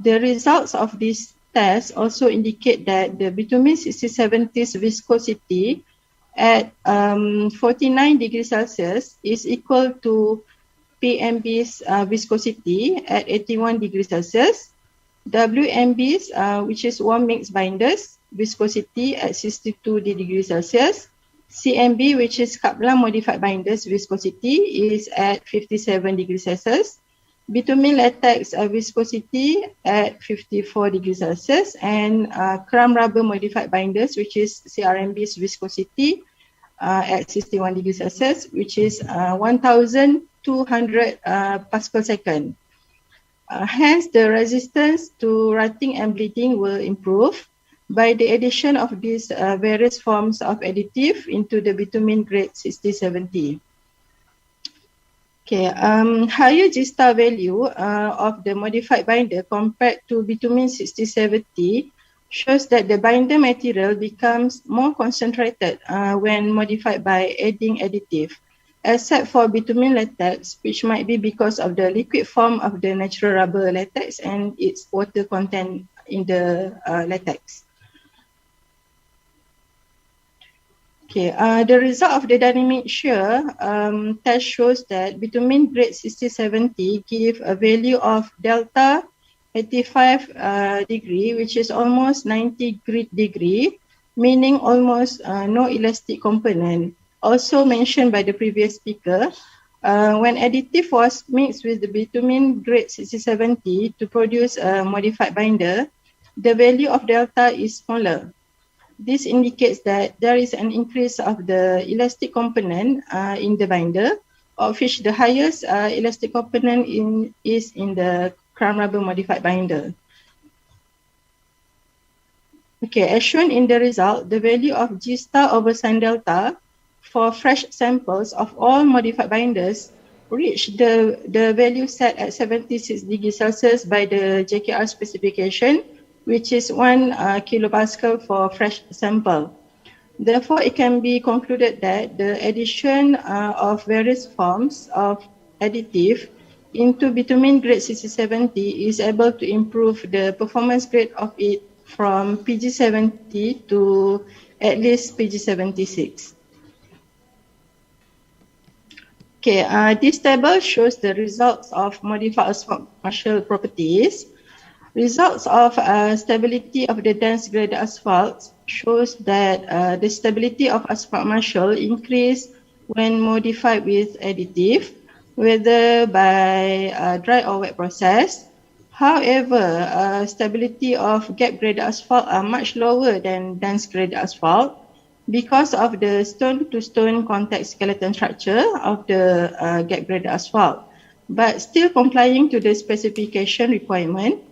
The results of this test also indicate that the bitumen 6070's viscosity at 49 degrees Celsius is equal to PMB's viscosity at 81 degrees Celsius, WMB's, which is warm mix binders, viscosity at 62 degrees Celsius, CMB, which is Kaplan modified binders, viscosity is at 57 degrees Celsius, bitumen latex viscosity at 54 degrees Celsius, and chrome rubber modified binders, which is CRMB's viscosity at 61 degrees Celsius, which is 1200 Pascal second. Hence, the resistance to rotting and bleeding will improve by the addition of these various forms of additive into the bitumen grade 6070. Okay, higher G-star value of the modified binder compared to bitumen 6070 shows that the binder material becomes more concentrated when modified by adding additive, except for bitumen latex, which might be because of the liquid form of the natural rubber latex and its water content in the latex. Okay, the result of the dynamic shear test shows that bitumen grade 6070 give a value of delta 85 degree, which is almost 90 degree, meaning almost no elastic component. Also mentioned by the previous speaker, when additive was mixed with the bitumen grade 6070 to produce a modified binder, the value of delta is smaller. This indicates that there is an increase of the elastic component in the binder, of which the highest elastic component is in the chrome rubber modified binder. Okay, as shown in the result, the value of G star over sin delta for fresh samples of all modified binders reached the value set at 76 degrees Celsius by the JKR specification, which is 1 kilopascal for fresh sample. Therefore, it can be concluded that the addition of various forms of additive into bitumen grade 6070 is able to improve the performance grade of it from PG70 to at least PG76. Okay, this table shows the results of modified asphalt Marshall properties. Results of stability of the dense grade asphalt shows that the stability of asphalt Marshall increased when modified with additive, whether by dry or wet process. However, stability of gap grade asphalt are much lower than dense grade asphalt because of the stone-to-stone contact skeleton structure of the gap grade asphalt, but still complying to the specification requirement.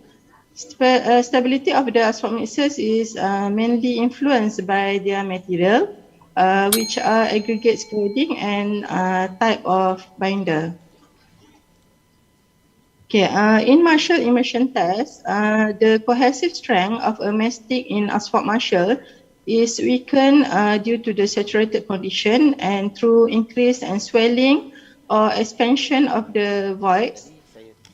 Stability of the asphalt mixers is mainly influenced by their material, which are aggregates grading and type of binder. Okay, in marshal immersion test, the cohesive strength of a mastic in asphalt marshal is weakened due to the saturated condition and through increase and swelling or expansion of the voids.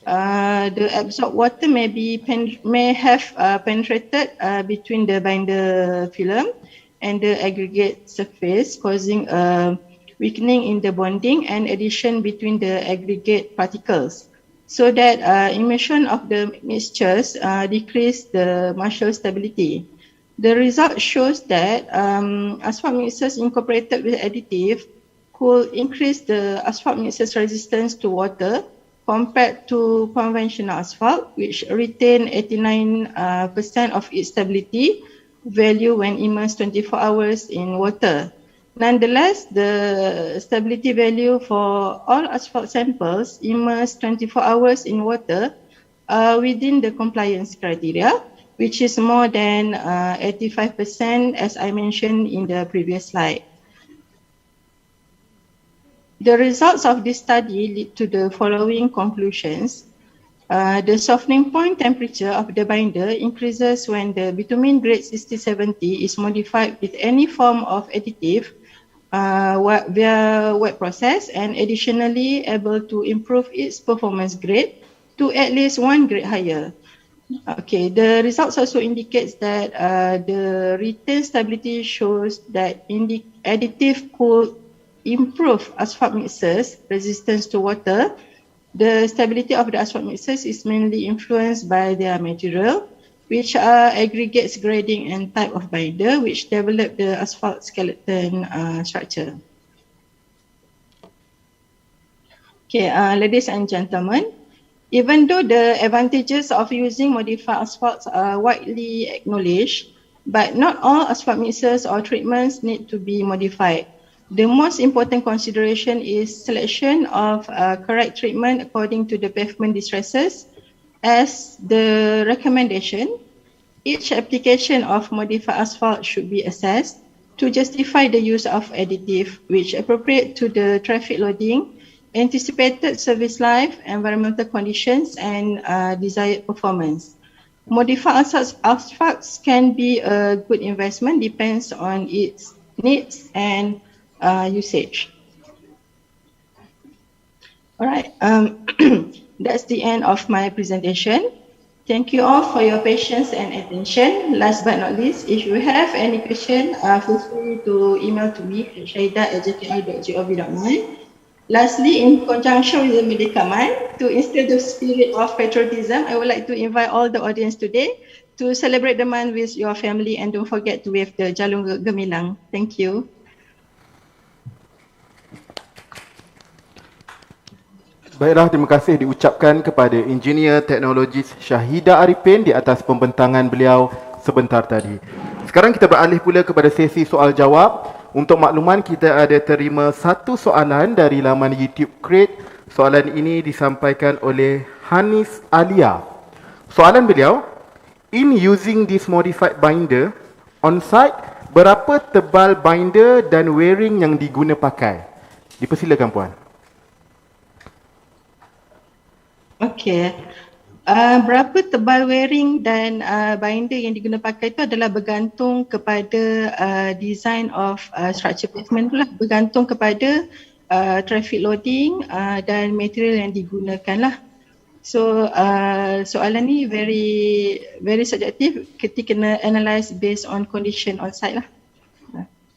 The absorbed water may have penetrated between the binder film and the aggregate surface, causing a weakening in the bonding and addition between the aggregate particles, so that immersion of the mixtures decrease the marshal stability. The result shows that asphalt mixers incorporated with additive could increase the asphalt mixer's resistance to water compared to conventional asphalt, which retain 89% of its stability value when immersed 24 hours in water. Nonetheless, the stability value for all asphalt samples immersed 24 hours in water are within the compliance criteria, which is more than 85%, as I mentioned in the previous slide. The results of this study lead to the following conclusions. The softening point temperature of the binder increases when the bitumen grade 6070 is modified with any form of additive via wet process, and additionally able to improve its performance grade to at least 1 grade higher. Okay, the results also indicates that the retained stability shows that additive could improve asphalt mixers' resistance to water. The stability of the asphalt mixers is mainly influenced by their material, which are aggregates grading and type of binder, which develop the asphalt skeleton structure. Okay, ladies and gentlemen, even though the advantages of using modified asphalts are widely acknowledged, but not all asphalt mixers or treatments need to be modified. The most important consideration is selection of correct treatment according to the pavement distresses. As the recommendation, each application of modified asphalt should be assessed to justify the use of additive, which appropriate to the traffic loading, anticipated service life, environmental conditions, and desired performance. Modified asphalts can be a good investment, depends on its needs and usage. All right, that's the end of my presentation. Thank you all for your patience and attention. Last but not least, if you have any question, feel free to email to me at shaida@jkr.gov.my. Lastly, in conjunction with the Medikaman, to instill the spirit of patriotism, I would like to invite all the audience today to celebrate the month with your family, and don't forget to wave the Jalung Gemilang. Thank you. Baiklah, terima kasih diucapkan kepada Engineer Teknologis Syahidah Arifin di atas pembentangan beliau sebentar tadi. Sekarang kita beralih pula kepada sesi soal jawab. Untuk makluman, kita ada terima satu soalan dari laman YouTube Crate. Soalan ini disampaikan oleh Hanis Alia. Soalan beliau, in using this modified binder on site, berapa tebal binder dan wearing yang diguna pakai? Dipersilakan Puan. Okay, berapa tebal wearing dan binder yang diguna pakai itu adalah bergantung kepada design of structure pavement tu lah, bergantung kepada traffic loading dan material yang digunakan lah. So soalan ni very subjective, kita kena analyse based on condition on site lah.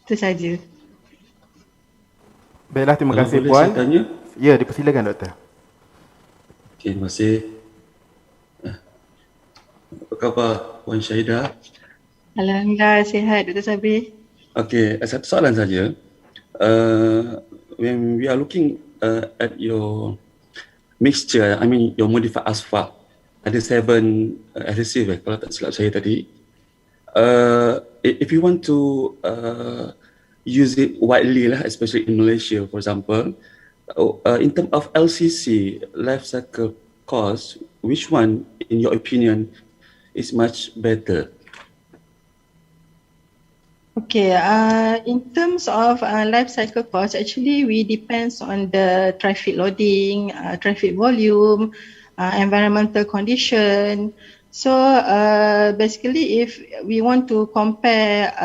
Itu saja. Baiklah, terima kasih boleh Puan. saya tanya? Ya, dipersilakan Doktor. Okay, terima kasih. Apa khabar Puan Syahidah? Alhamdulillah, sihat Dr. Sabri. Okay, satu soalan saja. When we are looking at your mixture, I mean your modified asphalt, ada 7 adhesive kalau tak silap saya tadi. If you want to use it widely lah, especially in Malaysia for example, in terms of LCC, life cycle cost, which one in your opinion is much better? Okay, in terms of life cycle cost, actually we depends on the traffic loading, traffic volume, environmental condition. So basically, if we want to compare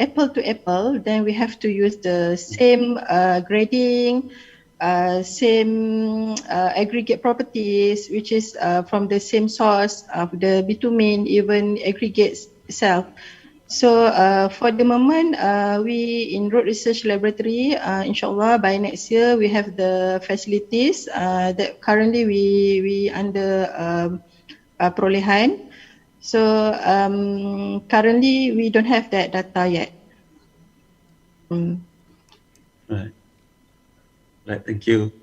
apple to apple, then we have to use the same grading, same aggregate properties, which is from the same source of the bitumen, even aggregates itself. So for the moment, we in Road Research Laboratory, inshallah by next year we have the facilities that currently we under perolehan. So currently we don't have that data yet. Right. Right. Thank you.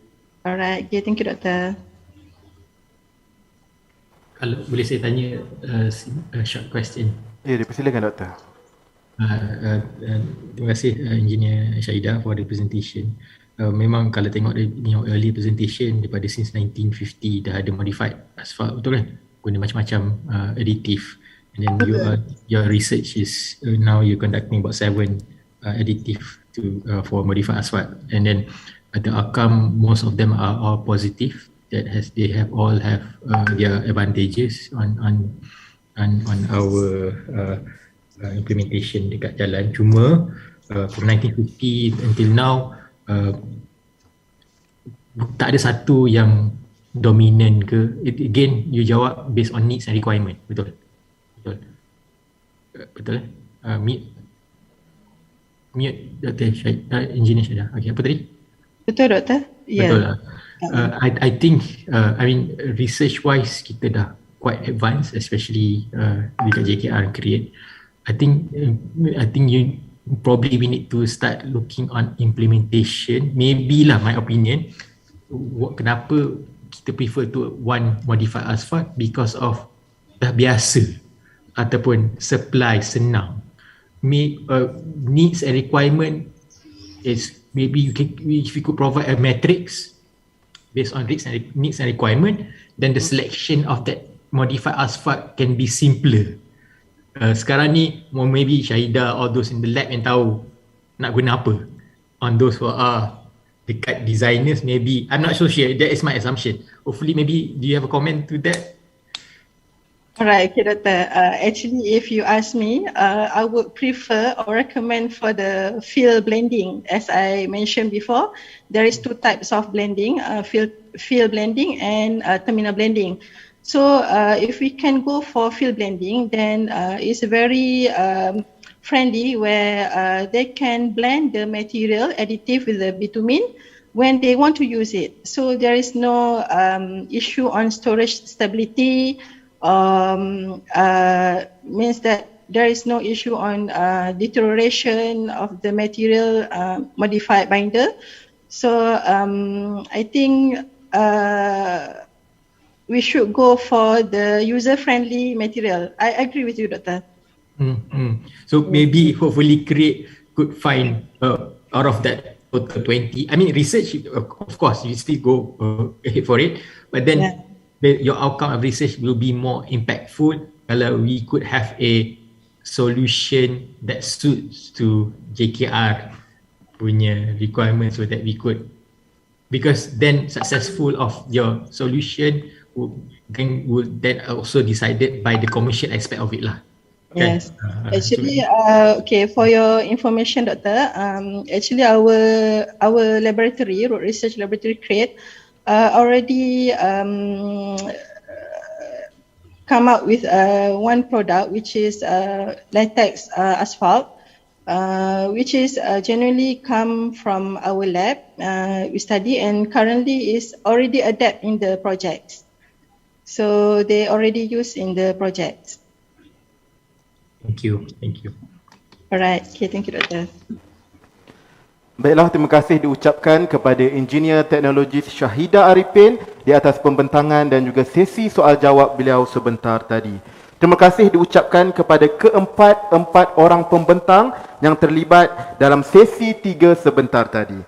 Alright. Okay. Thank you, Doctor. Kalau boleh saya tanya short question. Ya, dipersilakan Doktor. Terima kasih Engineer Syahidah for the presentation. Memang kalau tengok your early presentation daripada since 1950 dah ada modified asphalt, betul kan? Guna macam-macam additive. And then your research is now you're conducting about 7 additive for modified asphalt. And then the outcome, most of them are all positive. They all have their advantages on our implementation dekat jalan. Cuma from 1950 until now tak ada satu yang dominant ke. Again, you jawab based on needs and requirement. Betul? Betul? Mute Dr. Engineer Syahidah. Okay, apa tadi? Betul, Doktor? Yeah. Betul lah. I think research wise kita dah quite advanced, especially dekat JKR create. I think you probably we need to start looking on implementation. Maybe lah, my opinion. Kenapa kita prefer to one modified asphalt? Because of dah biasa ataupun supply senang. Needs and requirement is maybe if you could provide a matrix based on needs and requirement, then the selection of that modified asphalt can be simpler. Sekarang ni maybe Syahidah all those in the lab yang tahu nak guna apa. On those who are dekat designers, maybe I'm not so sure, that is my assumption. Hopefully maybe do you have a comment to that? Alright, okay, Doctor. Actually, if you ask me, I would prefer or recommend for the field blending. As I mentioned before, there is 2 types of blending, field blending and terminal blending. So if we can go for field blending, then it's very friendly where they can blend the material additive with the bitumen when they want to use it. So there is no issue on storage stability. Means that there is no issue on deterioration of the material modified binder. So I think we should go for the user-friendly material. I agree with you, Doctor. So maybe hopefully could find out of that total 20. I mean, research, of course, you still go ahead for it, but then your outcome of research will be more impactful kalau we could have a solution that suits to JKR punya requirements, so that we could, because then successful of your solution would then also decided by the commercial aspect of it lah. Yes. Actually, okay, for your information, Doctor, actually our laboratory, Road Research Laboratory create already come out with one product which is latex asphalt, which is generally come from our lab. We study and currently is already adapt in the projects. So they already use in the projects. Thank you. Alright, okay, thank you, Doctor. Baiklah, terima kasih diucapkan kepada Engineer Teknologis Syahidah Arifin di atas pembentangan dan juga sesi soal jawab beliau sebentar tadi. Terima kasih diucapkan kepada keempat orang pembentang yang terlibat dalam sesi 3 sebentar tadi.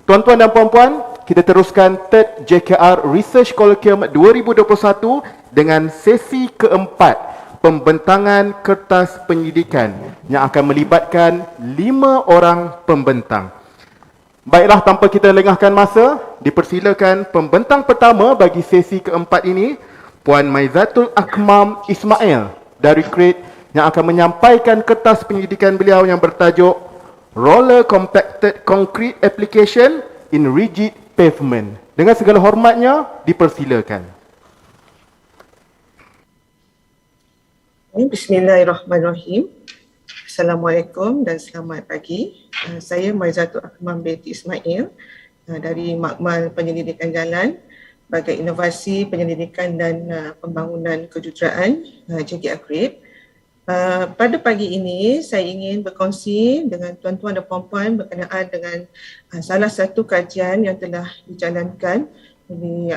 Tuan-tuan dan puan-puan, kita teruskan third JKR Research Colloquium 2021 dengan sesi keempat, pembentangan kertas penyelidikan yang akan melibatkan 5 orang pembentang. Baiklah, tanpa kita lengahkan masa, dipersilakan pembentang pertama bagi sesi keempat ini, Puan Maizatul Akmam Ismail dari Kret, yang akan menyampaikan kertas penyelidikan beliau yang bertajuk Roller Compacted Concrete Application in Rigid Pavement. Dengan segala hormatnya, dipersilakan. Bismillahirrahmanirrahim. Assalamualaikum dan selamat pagi. Saya Maizatul Akmam binti Ismail dari Makmal Penyelidikan Jalan, Bagai Inovasi Penyelidikan dan Pembangunan Kejuruteraan JKR Research. Pada pagi ini saya ingin berkongsi dengan tuan-tuan dan puan-puan berkenaan dengan salah satu kajian yang telah dijalankan oleh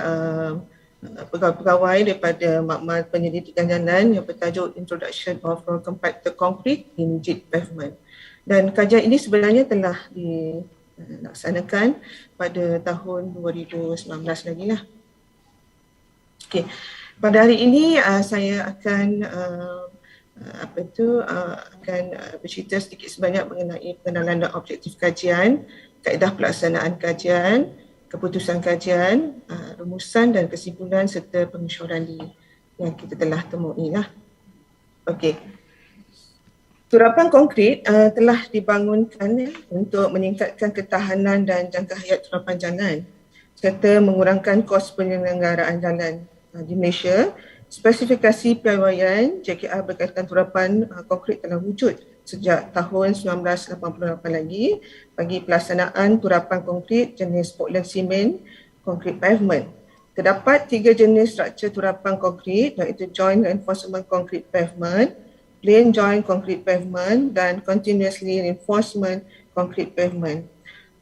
pegawai-pegawai daripada Makmal Penyelidikan Jalan yang bertajuk Introduction of Compacted Concrete in Rigid Pavement. Dan kajian ini sebenarnya telah dilaksanakan pada tahun 2019 lagi lah. Okey, pada hari ini saya akan akan bercerita sedikit sebanyak mengenai pengenalan dan objektif kajian, kaedah pelaksanaan kajian, keputusan kajian, rumusan dan kesimpulan serta pengesyuaran yang kita telah temui lah. Okey. Turapan konkrit telah dibangunkan untuk meningkatkan ketahanan dan jangka hayat turapan jalan serta mengurangkan kos penyelenggaraan jalan di Malaysia. Spesifikasi piawaian JKR berkaitan turapan konkrit telah wujud sejak tahun 1988 lagi bagi pelaksanaan turapan konkrit jenis Portland Cement Concrete Pavement. Terdapat 3 jenis struktur turapan konkrit, iaitu Joint Reinforcement Concrete Pavement, Plain Joint Concrete Pavement dan Continuously Reinforcement Concrete Pavement.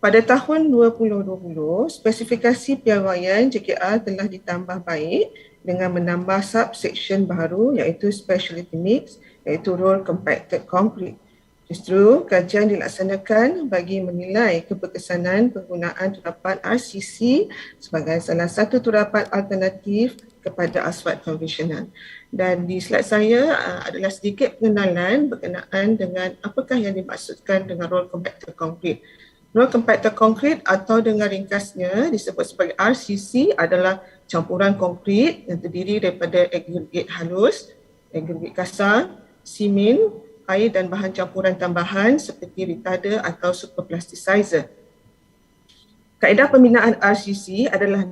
Pada tahun 2020, spesifikasi piawaian JKR telah ditambah baik dengan menambah subsection baru iaitu Specialty Mix, iaitu Roll Compacted Concrete. Justru kajian dilaksanakan bagi menilai keberkesanan penggunaan turapan RCC sebagai salah satu turapan alternatif kepada asfalt konvensional. Dan di slide saya adalah sedikit pengenalan berkenaan dengan apakah yang dimaksudkan dengan Roll Compacted Concrete. Roll Compacted Concrete atau dengan ringkasnya disebut sebagai RCC adalah campuran konkrit yang terdiri daripada agregat halus, agregat kasar, simen, air dan bahan campuran tambahan seperti retarder atau superplasticizer. Kaedah pembinaan RCC adalah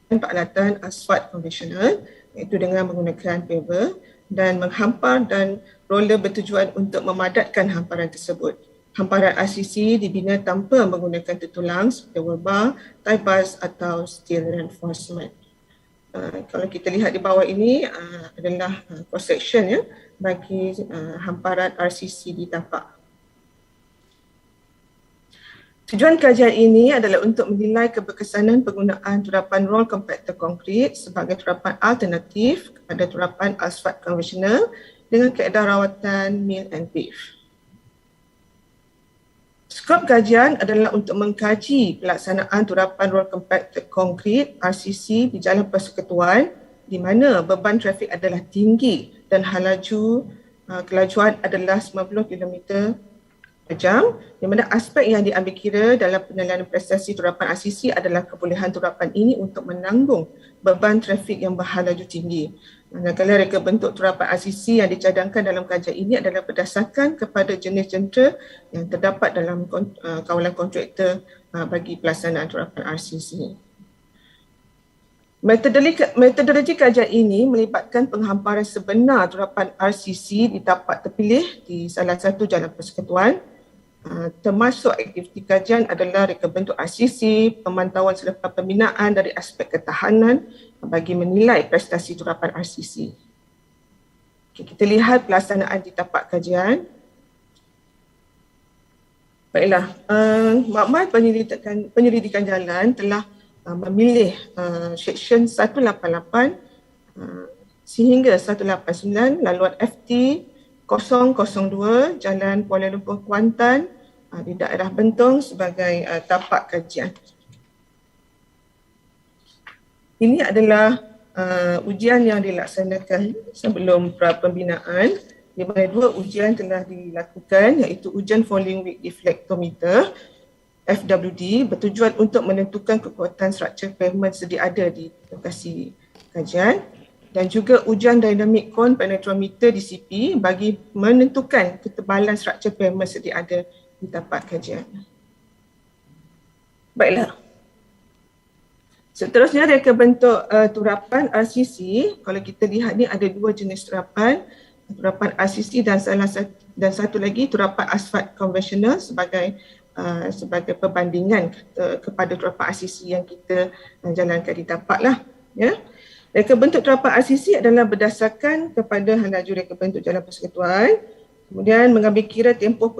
peralatan asfalt konvensional iaitu dengan menggunakan paver dan menghampar dan roller bertujuan untuk memadatkan hamparan tersebut. Hamparan RCC dibina tanpa menggunakan tertulang seperti wall bar, tie bars atau steel reinforcement. Kalau kita lihat di bawah ini adalah cross section ya bagi hamparan RCC di tapak. Tujuan kajian ini adalah untuk menilai keberkesanan penggunaan turapan roll compacted concrete sebagai turapan alternatif kepada turapan asfalt konvensional dengan kaedah rawatan mill and pave. Skop kajian adalah untuk mengkaji pelaksanaan turapan roll compacted concrete RCC di Jalan Persekutuan di mana beban trafik adalah tinggi dan kelajuan adalah 90 km per jam, di mana aspek yang diambil kira dalam penilaian prestasi turapan RCC adalah kebolehan turapan ini untuk menanggung beban trafik yang berhalaju tinggi. Manakala reka bentuk turapan RCC yang dicadangkan dalam kajian ini adalah berdasarkan kepada jenis jentera yang terdapat dalam kawalan kontraktor bagi pelaksanaan turapan RCC. Metodologi kajian ini melibatkan penghamparan sebenar turapan RCC di tapak terpilih di salah satu jalan persekutuan. Termasuk aktiviti kajian adalah reka bentuk RCC, pemantauan selepas pembinaan dari aspek ketahanan bagi menilai prestasi turapan RCC. Okay, kita lihat pelaksanaan di tapak kajian. Baiklah, Makmal Penyelidikan Jalan telah memilih seksyen 188 sehingga 189 laluan FT 002 Jalan Kuala Lumpur Kuantan di daerah Bentong sebagai tapak kajian. Ini adalah ujian yang dilaksanakan sebelum pra-pembinaan, di mana 2 ujian telah dilakukan, iaitu ujian falling weight deflectometer FWD bertujuan untuk menentukan kekuatan struktur pavement sedia ada di lokasi kajian, dan juga ujian dynamic cone penetrometer DCP bagi menentukan ketebalan struktur pavement sedia ada di tapak kajian. Baiklah. Seterusnya reka bentuk turapan RCC. Kalau kita lihat ni ada 2 jenis turapan RCC dan satu lagi turapan asfalt konvensional sebagai perbandingan kepada turapan RCC yang kita jalankan di tapak lah. Ya. Reka bentuk turapan RCC adalah berdasarkan kepada laju reka bentuk jalan persekutuan, kemudian mengambil kira tempoh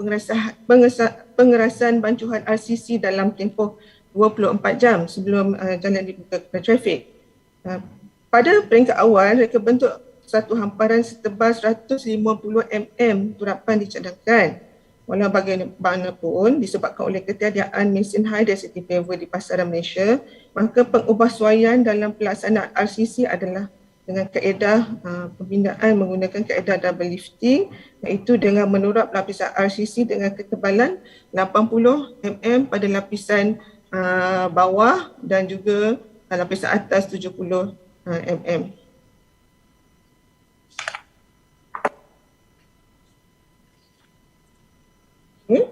pengerasan bancuhan RCC dalam tempoh 24 jam sebelum jalan dibuka kepada trafik. Pada peringkat awal, reka bentuk satu hamparan setebal 150 mm turapan dicadangkan. Walau bagaimanapun disebabkan oleh ketiadaan mesin high density paver di pasaran Malaysia, maka pengubahsuaian dalam pelaksanaan RCC adalah dengan kaedah pembinaan menggunakan kaedah double lifting, iaitu dengan menurap lapisan RCC dengan ketebalan 80 mm pada lapisan bawah dan juga lapisan atas 70 mm. Okay.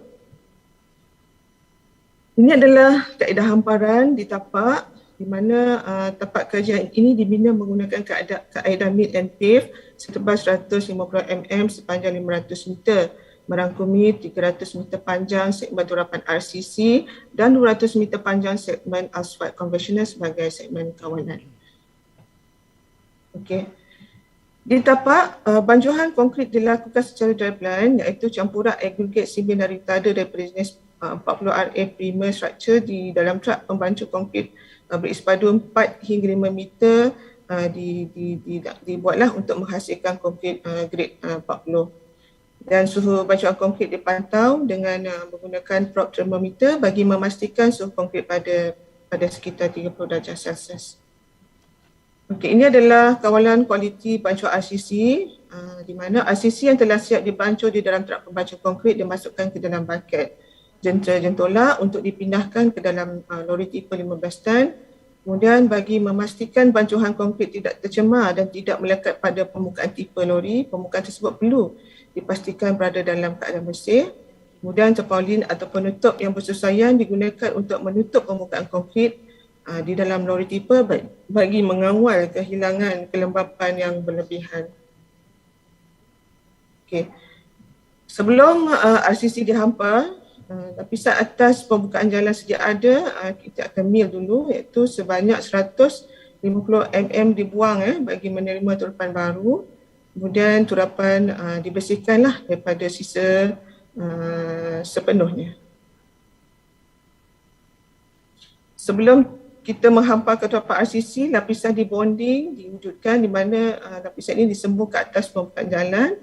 Ini adalah kaedah hamparan di tapak, di mana tapak kajian ini dibina menggunakan kaedah mid and pave setebal 150 mm sepanjang 500 meter, merangkumi 300 meter panjang segmen turapan RCC dan 200 meter panjang segmen asfalt konvensional sebagai segmen kawalan. Okey. Di tapak, banjuhan konkrit dilakukan secara dry plan, iaitu campuran agregat simen dan ritada daripada jenis 40RA primer structure di dalam trak pembancu konkrit berisi padu 4 hingga 5 meter dibuatlah untuk menghasilkan konkrit grade 40. Dan suhu bancuan konkrit dipantau dengan menggunakan probe thermometer bagi memastikan suhu konkrit pada sekitar 30 darjah Celsius. Okey, ini adalah kawalan kualiti bancuan RCC di mana RCC yang telah siap dibancur di dalam trak pembancu konkrit dimasukkan ke dalam buket jentera-jentola untuk dipindahkan ke dalam lori tipe 15 tan. Kemudian bagi memastikan bancuhan konkrit tidak tercemar dan tidak melekat pada permukaan tipe lori, permukaan tersebut perlu dipastikan berada dalam keadaan bersih. Kemudian terpaulin atau penutup yang bersesuaian digunakan untuk menutup permukaan konkrit di dalam lori tipe bagi mengawal kehilangan kelembapan yang berlebihan. Okey. Sebelum RCC dihampar, lapisan atas permukaan jalan sedia ada kita akan mill dulu, iaitu sebanyak 150 mm dibuang bagi menerima turapan baru. Kemudian turapan dibersihkanlah daripada sisa sepenuhnya. Sebelum kita menghampar ke turapan RCC, lapisan dibonding diwujudkan di mana lapisan ini disembur ke atas permukaan jalan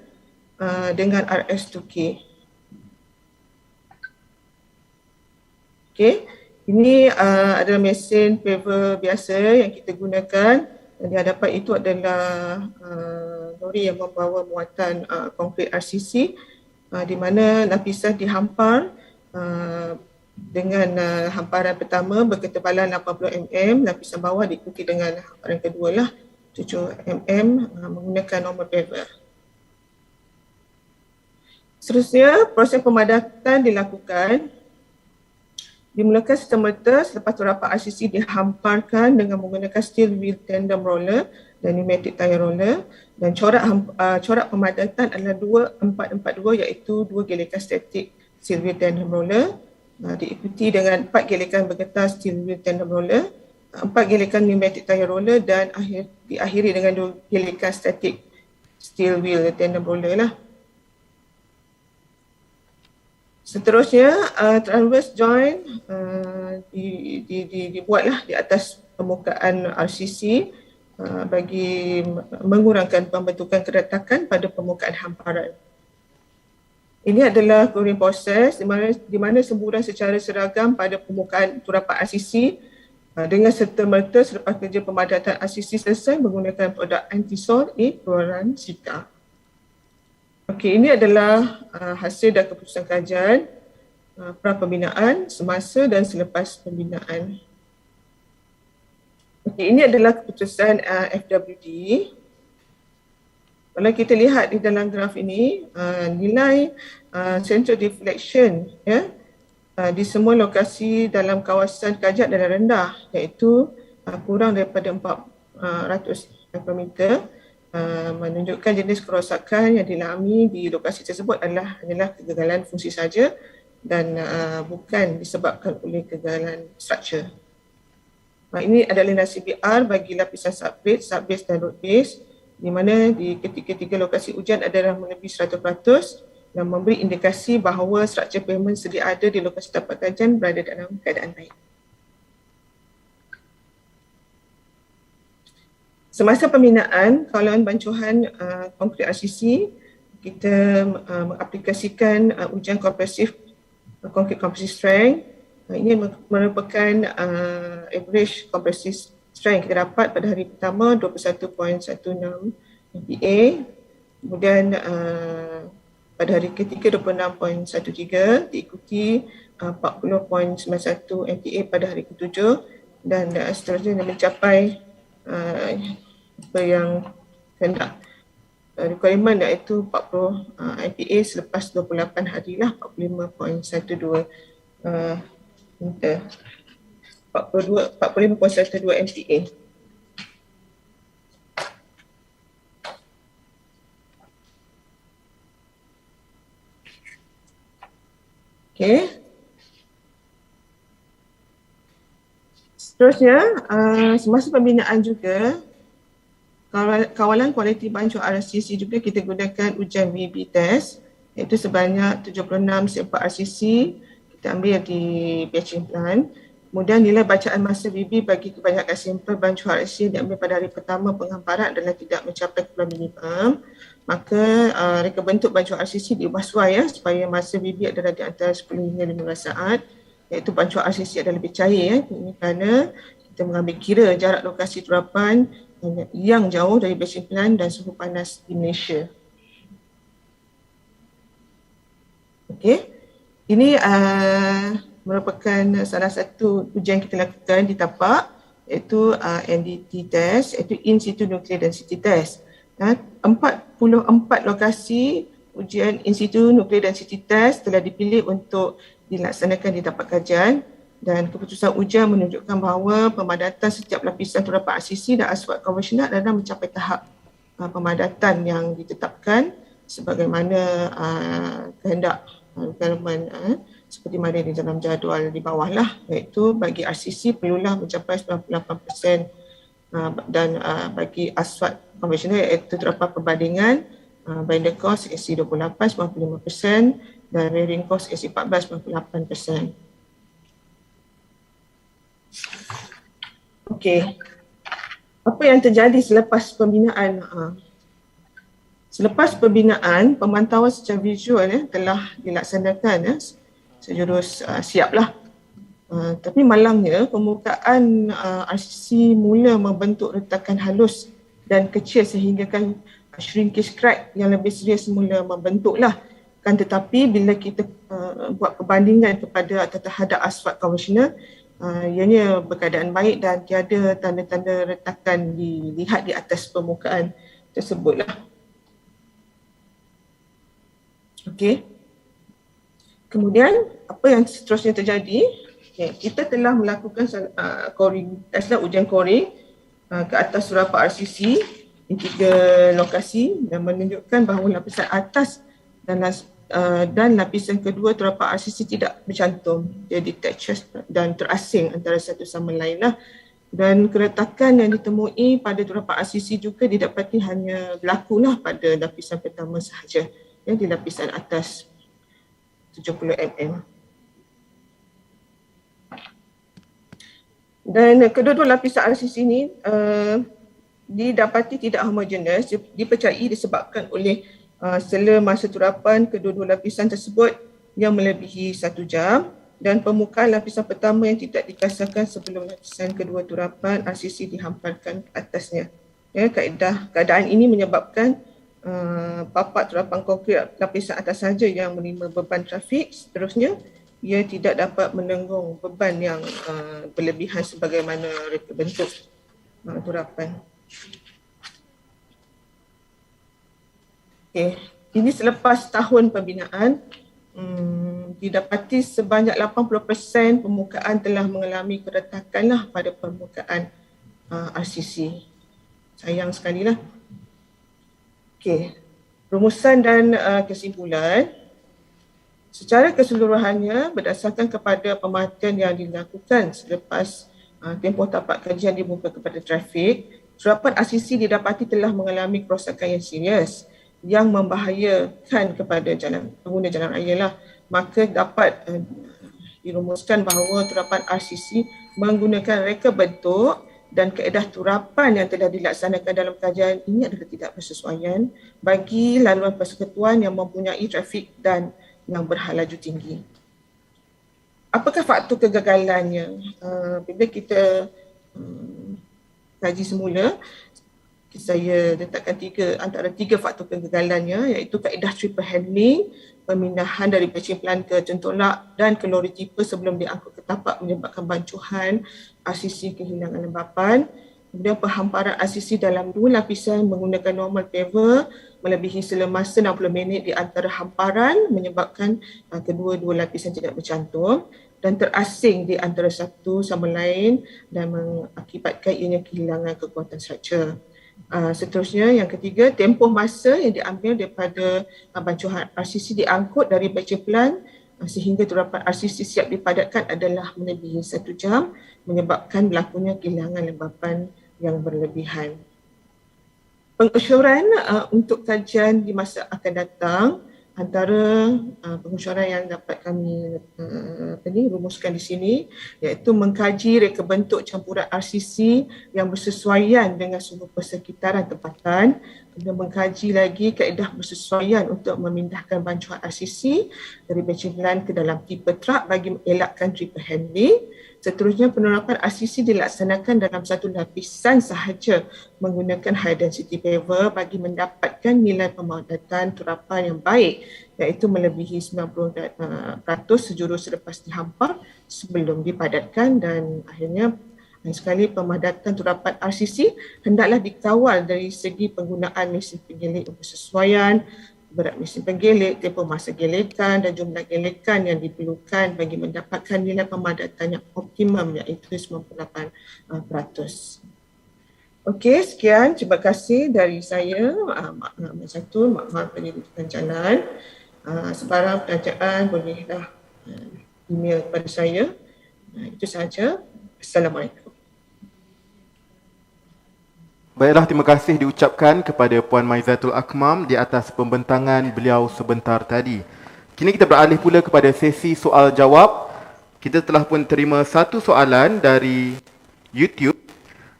dengan RS2K. Okey, ini adalah mesin paver biasa yang kita gunakan. Di hadapan itu adalah lori yang membawa muatan konkrit RCC di mana lapisan dihampar dengan hamparan pertama berketebalan 80 mm, lapisan bawah diikuti dengan hamparan kedua lah 7 mm menggunakan normal paver. Seterusnya, proses pemadatan dilakukan. Dimulakan serta-merta selepas turapan RCC dihamparkan dengan menggunakan steel wheel tandem roller dan pneumatic tire roller, dan corak pemadatan adalah 2442, iaitu 2 gelekan statik steel wheel tandem roller diikuti dengan 4 gelekan bergetar steel wheel tandem roller, 4 gelekan pneumatic tire roller dan diakhiri dengan 2 gelekan statik steel wheel tandem roller lah. Seterusnya, transverse joint dibuatlah di atas permukaan RCC bagi mengurangkan pembentukan keretakan pada permukaan hamparan. Ini adalah cooling proses di mana semburan secara seragam pada permukaan turapan RCC dengan serta-merta selepas kerja pemadatan RCC selesai menggunakan produk antisol keluaran SITA. Okey, ini adalah hasil dan keputusan kajian pra-pembinaan, semasa dan selepas pembinaan. Okey, ini adalah keputusan FWD. Kalau kita lihat di dalam graf ini, nilai central deflection di semua lokasi dalam kawasan kajian adalah rendah, iaitu kurang daripada 400 mikrometer, menunjukkan jenis kerosakan yang dialami di lokasi tersebut hanyalah kegagalan fungsi saja dan bukan disebabkan oleh kegagalan struktur. Ini adalah nilai CBR bagi lapisan subbase, subbase dan root base, di mana di ketiga-tiga lokasi ujian adalah melebihi 100% dan memberi indikasi bahawa struktur payment sedia ada di lokasi tempat kajian berada dalam keadaan baik. Semasa pembinaan kawalan bancuhan konkrit RCC, kita mengaplikasikan ujian kompresif konkrit compressive strength. Ini merupakan average compressive strength kita dapat pada hari pertama 21.16 MPa, kemudian pada hari ketiga 26.13, diikuti 40.91 MPa pada hari ketujuh dan seterusnya mencapai apa yang hendak requirement iaitu 40 MPa selepas 28 hari lah, 45.12 meter. 45.12 MPa. Okey. Seterusnya, semasa pembinaan juga, kawalan kualiti bancuh RCC juga kita gunakan ujian YB test, iaitu sebanyak 76 sampel RCC kita ambil di batching plan. Kemudian nilai bacaan masa BB bagi kebanyakan sampel bancuh RCC diambil pada hari pertama penghamparan adalah tidak mencapai kumpulan minimum. Maka reka bentuk bancuh RCC diubah sesuai supaya masa BB adalah di antara 10 hingga 15 saat, iaitu bancuh RCC adalah lebih cair. Ini kerana kita mengambil kira jarak lokasi turapan yang jauh dari batching plan dan suhu panas di Malaysia. Okey, ini merupakan salah satu ujian kita lakukan di tapak, iaitu NDT test, iaitu in situ nuclear density test. 44 lokasi ujian in situ nuclear density test telah dipilih untuk dilaksanakan di tapak kajian dan keputusan ujian menunjukkan bahawa pemadatan setiap lapisan turapan RCC dan asfalt konvensional adalah mencapai tahap pemadatan yang ditetapkan sebagaimana kehendak requirement seperti mana di dalam jadual di bawah lah, iaitu bagi RCC perlulah mencapai 98% dan bagi asfalt konvensional iaitu terapan perbandingan binder cost SC 28 95% dan rearing cost SC 14 98%. Okey. Apa yang terjadi selepas pembinaan? Selepas pembinaan, pemantauan secara visual telah dilaksanakan, sejurus siaplah. Tapi malangnya permukaan RCC mula membentuk retakan halus dan kecil sehingga kan shrinkage crack yang lebih serius mula membentuklah. Kan tetapi bila kita buat perbandingan kepada terhadap asfalt konvensional, ianya berkeadaan baik dan tiada tanda-tanda retakan dilihat di atas permukaan tersebutlah. Okey. Kemudian apa yang seterusnya terjadi? Kita telah melakukan coring test ujian coring ke atas turapan RCC di 3 lokasi dan menunjukkan bahawa lapisan atas dan lapisan kedua turapan RCC tidak bercantum, dia detached dan terasing antara satu sama lain lah. Dan keretakan yang ditemui pada turapan RCC juga didapati hanya berlakulah pada lapisan pertama sahaja, di lapisan atas 70 mm. Dan kedua-dua lapisan RCC ini didapati tidak homogeneous, dipercayai disebabkan oleh sela masa turapan kedua-dua lapisan tersebut yang melebihi 1 jam dan pembukaan lapisan pertama yang tidak dikasarkan sebelum lapisan kedua turapan RCC dihamparkan ke atasnya. Ya, keadaan ini menyebabkan papak turapan konkrit lapisan atas sahaja yang menerima beban trafik. Seterusnya, ia tidak dapat menanggung beban yang berlebihan sebagaimana reka bentuk turapan. Okay. Ini selepas tahun pembinaan, didapati sebanyak 80% permukaan telah mengalami keretakan pada permukaan RCC. Sayang sekali lah. Okay. Rumusan dan kesimpulan. Secara keseluruhannya, berdasarkan kepada pemerhatian yang dilakukan selepas tempoh tapak kajian dibuka kepada trafik, turapan RCC didapati telah mengalami kerosakan yang serius yang membahayakan kepada pengguna jalan raya lah. Maka dapat dirumuskan bahawa turapan RCC menggunakan reka bentuk dan kaedah turapan yang telah dilaksanakan dalam kajian ini adalah tidak bersesuaian bagi laluan persekutuan yang mempunyai trafik dan yang berhalaju tinggi. Apakah faktor kegagalannya? Bila kita kaji semula, saya letakkan antara tiga faktor kegagalannya, iaitu kaedah triple handling, pemindahan dari patching plan ke centolak dan ke lori tipe sebelum diangkut ke tapak menyebabkan bancuhan RCC kehilangan lembapan. Kemudian penghamparan RCC dalam dua lapisan menggunakan normal paver melebihi semasa 60 minit di antara hamparan menyebabkan kedua-dua lapisan tidak bercantum dan terasing di antara satu sama lain dan mengakibatkan ianya kehilangan kekuatan struktur. Seterusnya, yang ketiga, tempoh masa yang diambil daripada bancuhan RCC diangkut dari patching plan sehingga turapan RCC siap dipadatkan adalah melebihi 1 jam, menyebabkan berlakunya kehilangan lembapan yang berlebihan. Pengusyuran untuk kajian di masa akan datang, antara pengusyuran yang dapat kami rumuskan di sini, iaitu mengkaji reka bentuk campuran RCC yang bersesuaian dengan sumber persekitaran tempatan, kemudian mengkaji lagi kaedah bersesuaian untuk memindahkan bancuhan RCC dari batching plan ke dalam tipe truk bagi mengelakkan triple handling. Seterusnya, penerapan RCC dilaksanakan dalam satu lapisan sahaja menggunakan high density paver bagi mendapatkan nilai pemadatan turapan yang baik, iaitu melebihi 90% sejurus selepas dihampar sebelum dipadatkan, dan akhirnya sekali pemadatan turapan RCC hendaklah dikawal dari segi penggunaan mesin penggelik bersesuaian, berat mesin penggelik, tempoh masa gelekan dan jumlah gelekan yang diperlukan bagi mendapatkan nilai pemadatan yang optimum, iaitu 98%. Okey, sekian. Terima kasih dari saya, satu, Makmal Penyelidikan Jalan. Sebarang pertanyaan bolehlah email kepada saya. Itu sahaja. Assalamualaikum. Baiklah, terima kasih diucapkan kepada Puan Maizatul Akmam di atas pembentangan beliau sebentar tadi. Kini kita beralih pula kepada sesi soal jawab. Kita telah pun terima satu soalan dari YouTube.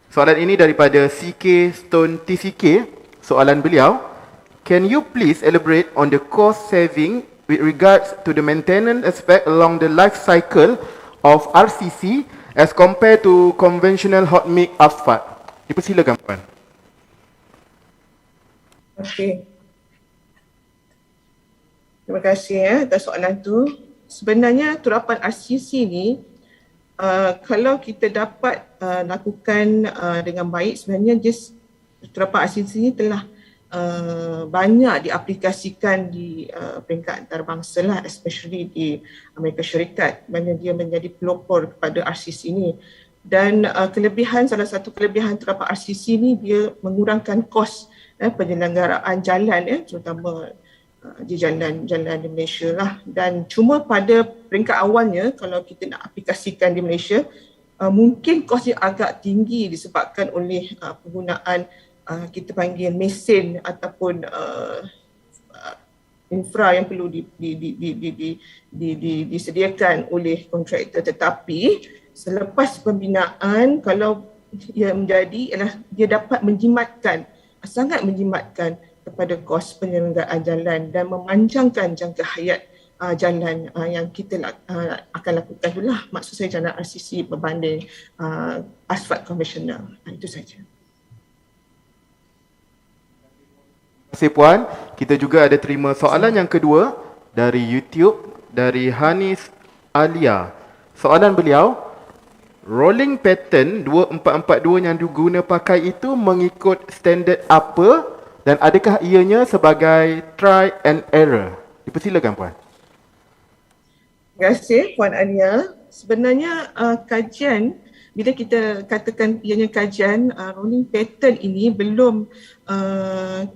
Soalan ini daripada CK Stone TCK. Soalan beliau, can you please elaborate on the cost saving with regards to the maintenance aspect along the life cycle of RCC as compared to conventional hot mix asphalt? Dipersilakan, Puan. Okey. Terima kasih atas soalan tu. Sebenarnya turapan RCC ni, kalau kita dapat lakukan dengan baik, sebenarnya turapan RCC ni telah banyak diaplikasikan di peringkat antarabangsa lah, especially di Amerika Syarikat, mana dia menjadi pelopor kepada RCC ni. Dan salah satu kelebihan turapan RCC ni, dia mengurangkan kos penyelenggaraan jalan, terutama di jalan-jalan di Malaysia lah. Dan cuma pada peringkat awalnya, kalau kita nak aplikasikan di Malaysia, mungkin kos dia agak tinggi disebabkan oleh penggunaan kita panggil mesin ataupun infra yang perlu disediakan oleh kontraktor. Tetapi selepas pembinaan, kalau ia menjadi ialah dia dapat sangat menjimatkan kepada kos penyelenggaraan jalan dan memanjangkan jangka hayat jalan yang kita akan lakukan itulah. Maksud saya jalan RCC berbanding asfalt konvensional. Itu saja. Terima kasih Puan. Kita juga ada terima soalan yang kedua dari YouTube dari Hanis Alia. Soalan beliau, rolling pattern 2442 yang diguna pakai itu mengikut standard apa dan adakah ianya sebagai try and error? Dipersilakan Puan. Terima kasih Puan Ania. Sebenarnya kajian, bila kita katakan ianya kajian, rolling pattern ini belum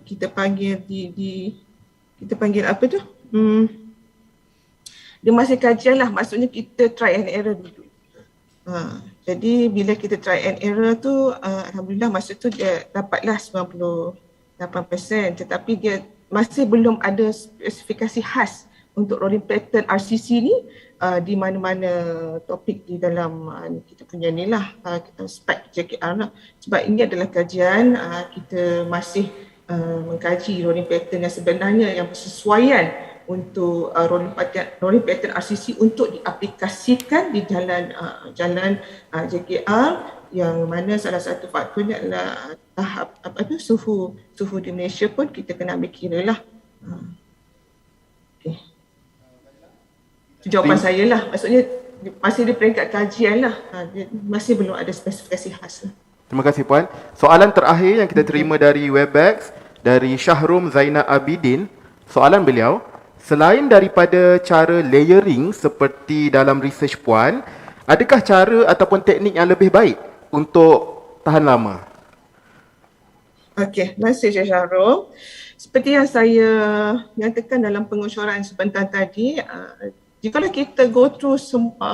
kita panggil kita panggil apa tu? Dia masih kajian lah, maksudnya kita try and error dulu. Jadi bila kita try and error tu, alhamdulillah masa tu dia dapatlah 98%, tetapi dia masih belum ada spesifikasi khas untuk rolling pattern RCC ni di mana-mana topik di dalam kita punya ni lah, kita spek JKR lah. Sebab ini adalah kajian, kita masih mengkaji rolling pattern yang sebenarnya yang bersesuaian untuk rolling pattern RCC untuk diaplikasikan di jalan JKR, yang mana salah satu faktornya adalah tahap suhu di Malaysia pun kita kena ambil kira lah. Okay. Itu jawapan saya lah, maksudnya masih di peringkat kajian lah, masih belum ada spesifikasi khas lah. Terima kasih Puan. Soalan terakhir yang kita terima dari Webex dari Syahrum Zainal Abidin. Soalan beliau, selain daripada cara layering seperti dalam research Puan, adakah cara ataupun teknik yang lebih baik untuk tahan lama? Okey, terima kasih Cik Syahrul. Seperti yang saya nyatakan dalam pengusuran sebentar tadi, jikalau kita go through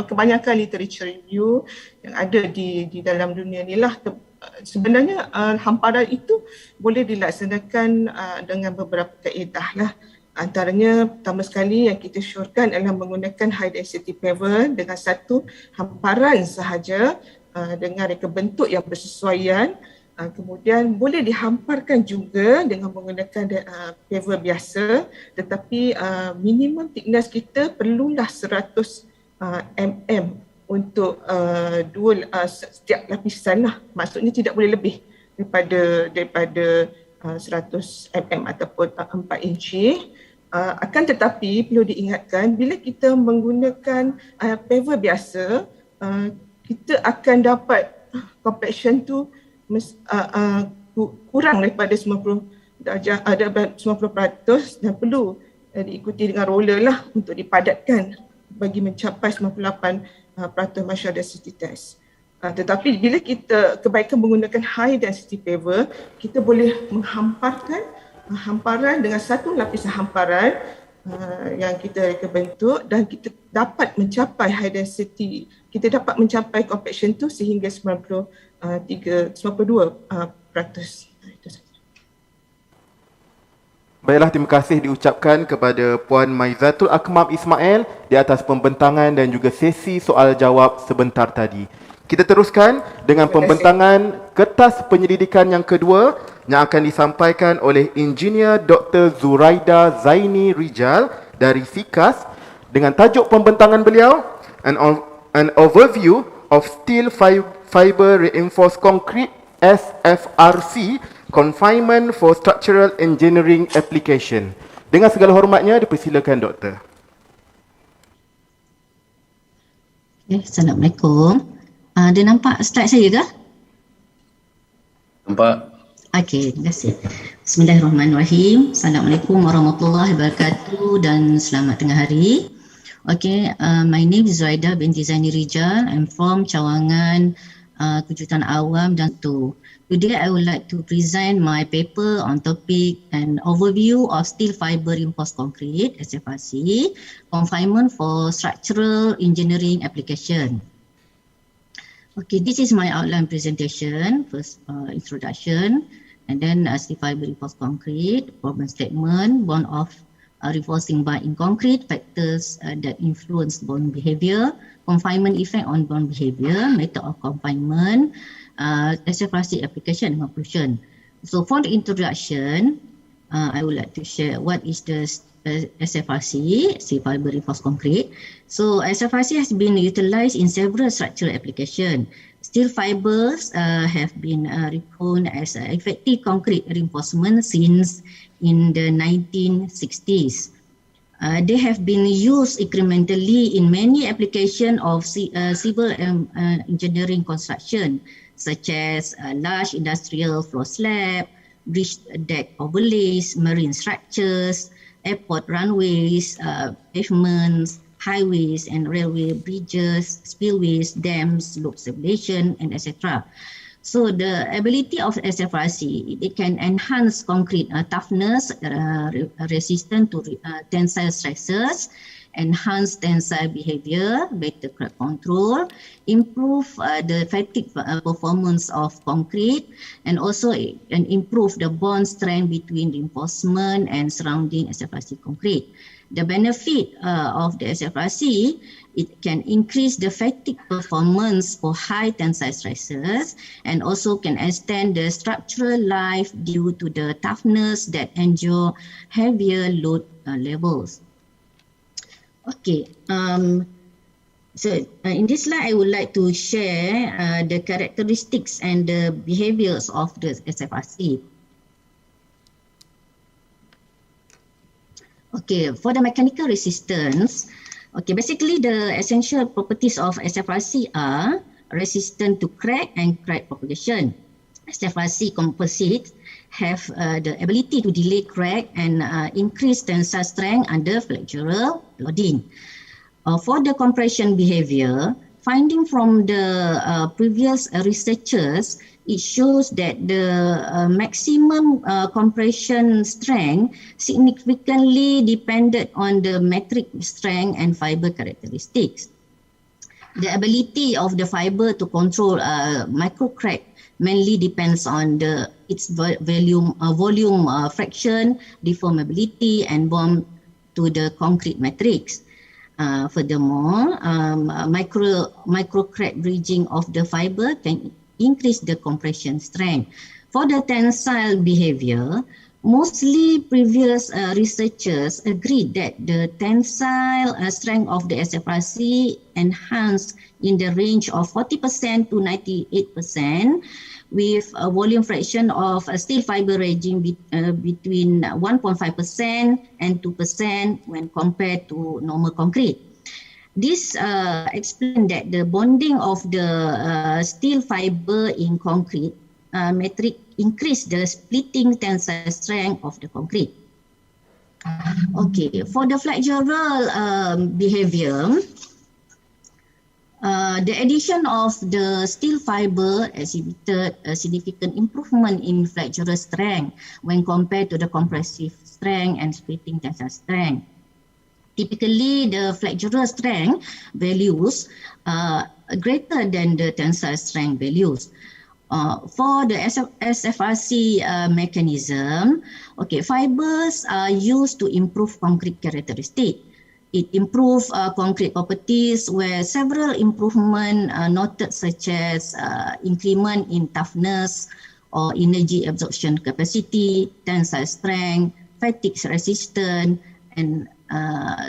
kebanyakan literature review yang ada di dalam dunia ni lah, sebenarnya hamparan itu boleh dilaksanakan dengan beberapa kaedah lah. Antaranya pertama sekali yang kita syorkan adalah menggunakan high density paver dengan satu hamparan sahaja dengan reka bentuk yang bersesuaian. Kemudian boleh dihamparkan juga dengan menggunakan paver biasa, tetapi minimum thickness kita perlulah 100 mm untuk setiap lapisan lah. Maksudnya tidak boleh lebih daripada 100 mm ataupun 4 inci. Akan tetapi perlu diingatkan, bila kita menggunakan paver biasa, kita akan dapat compaction tu kurang daripada 90 darjah, ada 90% dan perlu diikuti dengan roller lah untuk dipadatkan bagi mencapai 98% Marshall density test. Tetapi bila kita kebaikan menggunakan high density paver, kita boleh menghamparkan hamparan dengan satu lapisan hamparan yang kita reka bentuk, dan kita dapat mencapai high density, kita dapat mencapai compaction tu sehingga 92%. Baiklah, terima kasih diucapkan kepada Puan Maizatul Akmal Ismail di atas pembentangan dan juga sesi soal jawab sebentar tadi. Kita teruskan dengan pembentangan kertas penyelidikan yang kedua yang akan disampaikan oleh Engineer Dr. Zuraida Zaini Rijal dari SIKAS dengan tajuk pembentangan beliau an overview of steel fiber reinforced concrete SFRC confinement for structural engineering application. Dengan segala hormatnya, dipersilakan Doktor. Assalamualaikum. Dia nampak slide saya ke? Nampak. Okey, terima kasih. Bismillahirrahmanirrahim. Assalamualaikum warahmatullahi wabarakatuh dan selamat tengah hari. Okay, my name is Zuraida binti Zaini Rijal. I'm from Cawangan, Kejuruteraan Awam dan Dato. Today I would like to present my paper on topic an overview of steel fiber reinforced concrete SFRC confinement for structural engineering application. Okay, this is my outline presentation. First, introduction, and then steel fiber reinforced concrete, problem statement, bond of reinforcing bar in concrete, factors that influence bond behavior, confinement effect on bond behavior, method of confinement, SFRC application and conclusion. So for the introduction, I would like to share what is the SFRC, steel fiber reinforced concrete. So SFRC has been utilized in several structural applications. Steel fibers have been reckoned as effective concrete reinforcement since in the 1960s. They have been used incrementally in many applications of civil engineering construction, such as large industrial floor slab, bridge deck overlays, marine structures, airport runways, pavements, highways and railway bridges, spillways, dams, slope stabilization, and etc. So the ability of SFRC, it can enhance concrete toughness, resistant to tensile stresses, enhance tensile behavior, better crack control, improve the fatigue performance of concrete, and also improve the bond strength between reinforcement and surrounding SFRC concrete. The benefit of the SFRC, it can increase the fatigue performance for high tensile stresses and also can extend the structural life due to the toughness that endure heavier load levels. Okay, so in this slide, I would like to share the characteristics and the behaviors of the SFRC. Okay, for the mechanical resistance, okay, basically the essential properties of SFRC are resistant to crack and crack propagation. SFRC composites have the ability to delay crack and increase tensile strength under flexural loading. For the compression behavior, finding from the previous researchers, it shows that the maximum compression strength significantly depended on the metric strength and fiber characteristics. The ability of the fiber to control micro crack mainly depends on its volume fraction, deformability, and bond to the concrete matrix. Furthermore, micro crack bridging of the fiber can increase the compression strength. For the tensile behavior, mostly previous researchers agreed that the tensile strength of the SFRC enhanced in the range of 40% to 98%, with a volume fraction of steel fiber ranging between 1.5% and 2% when compared to normal concrete. This explains that the bonding of the steel fiber in concrete matrix increase the splitting tensile strength of the concrete. Okay, for the flexural behavior, the addition of the steel fiber exhibited a significant improvement in flexural strength when compared to the compressive strength and splitting tensile strength. Typically, the flexural strength values are greater than the tensile strength values. For the SFRC mechanism, okay, fibers are used to improve concrete characteristics. It improves concrete properties where several improvements are noted, such as increment in toughness or energy absorption capacity, tensile strength, fatigue resistance, and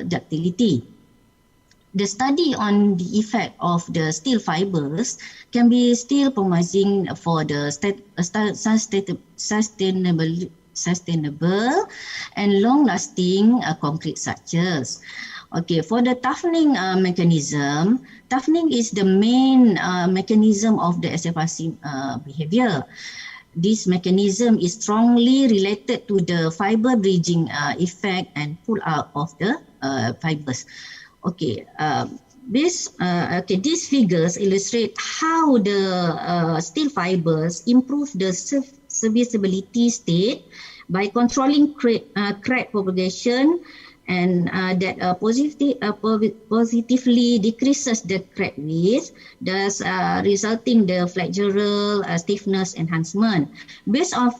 ductility. The study on the effect of the steel fibers can be still promising for the sustainable and long-lasting concrete structures. Okay, for the toughening mechanism, toughening is the main mechanism of the SFRC behavior. This mechanism is strongly related to the fiber bridging effect and pull out of the fibers. Okay, these figures illustrate how the steel fibers improve the serviceability state by controlling crack propagation, and that positively decreases the crack width, thus resulting the flexural stiffness enhancement. Based on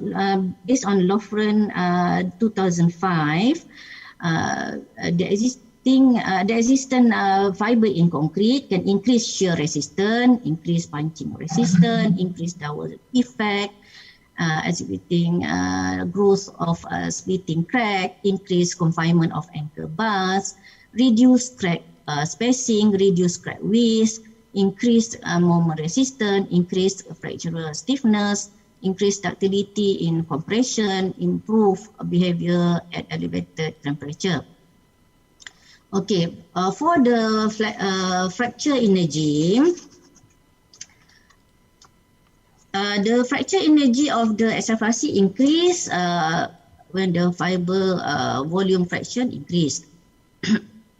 Lofren 2005, the existing fiber in concrete can increase shear resistance, increase punching resistance, increase Dowell effect, exhibiting growth of splitting crack, increased confinement of anchor bars, reduced crack spacing, reduced crack width, increased moment resistance, increased fractural stiffness, increased ductility in compression, improve behavior at elevated temperature. Okay, for the fracture energy, the fracture energy of the SFRC increased when the fiber volume fraction increased.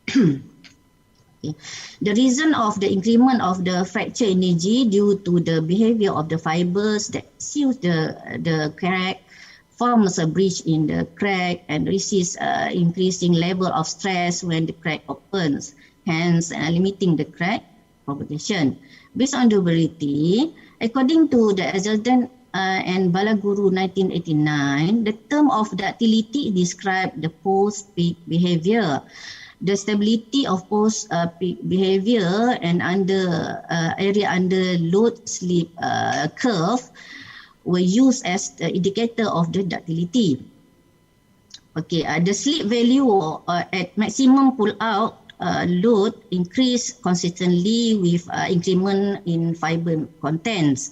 Okay. The reason of the increment of the fracture energy due to the behavior of the fibers that seals the crack, forms a breach in the crack and resist increasing level of stress when the crack opens, hence limiting the crack propagation. Based on durability, according to the Azaldan and Balaguru 1989, the term of ductility describes the post-peak behavior. The stability of post-peak behavior and area under load slip curve were used as the indicator of the ductility. Okay, the slip value at maximum pull-out load increased consistently with increment in fiber contents.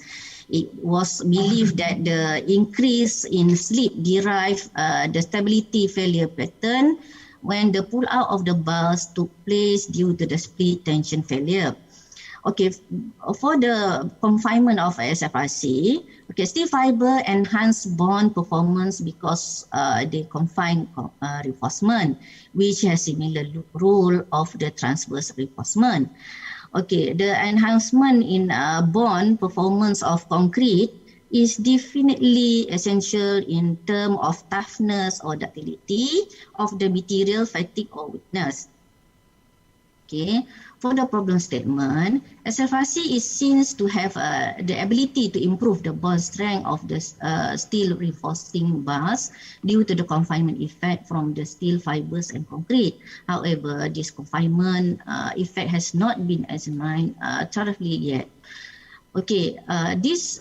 It was believed that the increase in slip derived the stability failure pattern when the pull-out of the bars took place due to the split tension failure. Okay, for the confinement of SFRC, okay, steel fiber enhance bond performance because they confine reinforcement, which has similar role of the transverse reinforcement. Okay, the enhancement in bond performance of concrete is definitely essential in terms of toughness or ductility of the material, fatigue or weakness. Okay, for the problem statement, SFRC is seen to have the ability to improve the bond strength of the steel reinforcing bars due to the confinement effect from the steel fibers and concrete. However, this confinement effect has not been examined thoroughly yet. Okay, this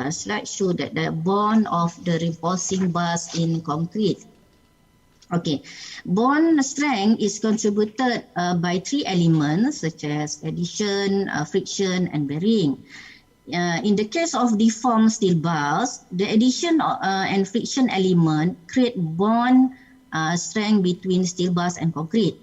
slide show that the bond of the reinforcing bars in concrete. Okay, bond strength is contributed by three elements such as adhesion, friction, and bearing. In the case of deformed steel bars, the adhesion and friction element create bond strength between steel bars and concrete.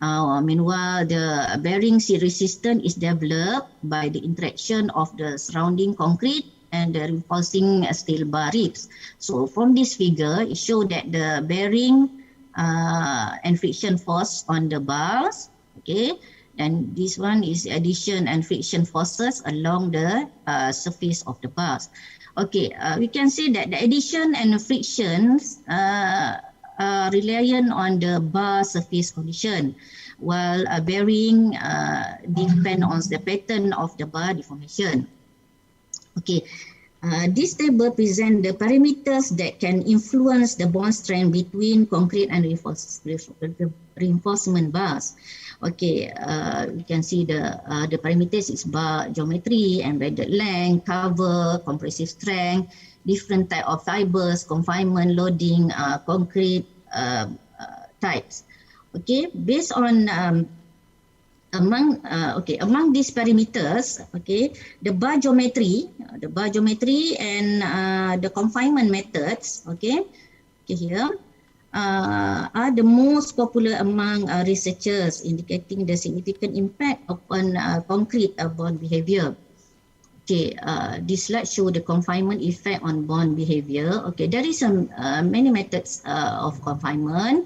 Meanwhile, the bearing shear resistance is developed by the interaction of the surrounding concrete and the reinforcing steel bar ribs. So from this figure, it shows that the bearing and friction force on the bars, okay, and this one is adhesion and friction forces along the surface of the bars. Okay, we can see that the adhesion and frictions are reliant on the bar surface condition, while bearing depend on the pattern of the bar deformation. Okay, this table presents the parameters that can influence the bond strength between concrete and reinforcement bars. Okay, you can see the parameters is bar geometry, embedded length, cover, compressive strength, different type of fibers, confinement, loading, concrete types. Okay, based on among these parameters, okay, the bar geometry and the confinement methods, okay here are the most popular among researchers, indicating the significant impact upon concrete bond behavior. Okay, this slide show the confinement effect on bond behavior. Okay, there is many methods of confinement.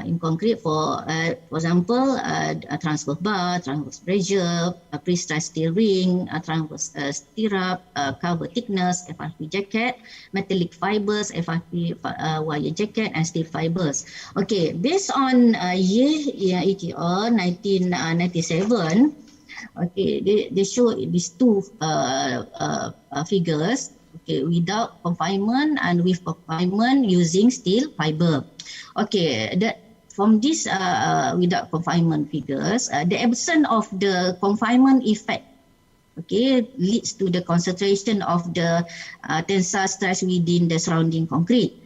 In concrete, for example, a transverse bar, transverse pressure, a pre-stressed steel ring, a transverse stirrup, cover thickness, FRP jacket, metallic fibers, FRP wire jacket, and steel fibers. Okay, based on YBhg 1997, okay, they show these two figures. Okay, without confinement and with confinement using steel fiber. Okay, from this without confinement figures, the absence of the confinement effect okay, leads to the concentration of the tensile stress within the surrounding concrete.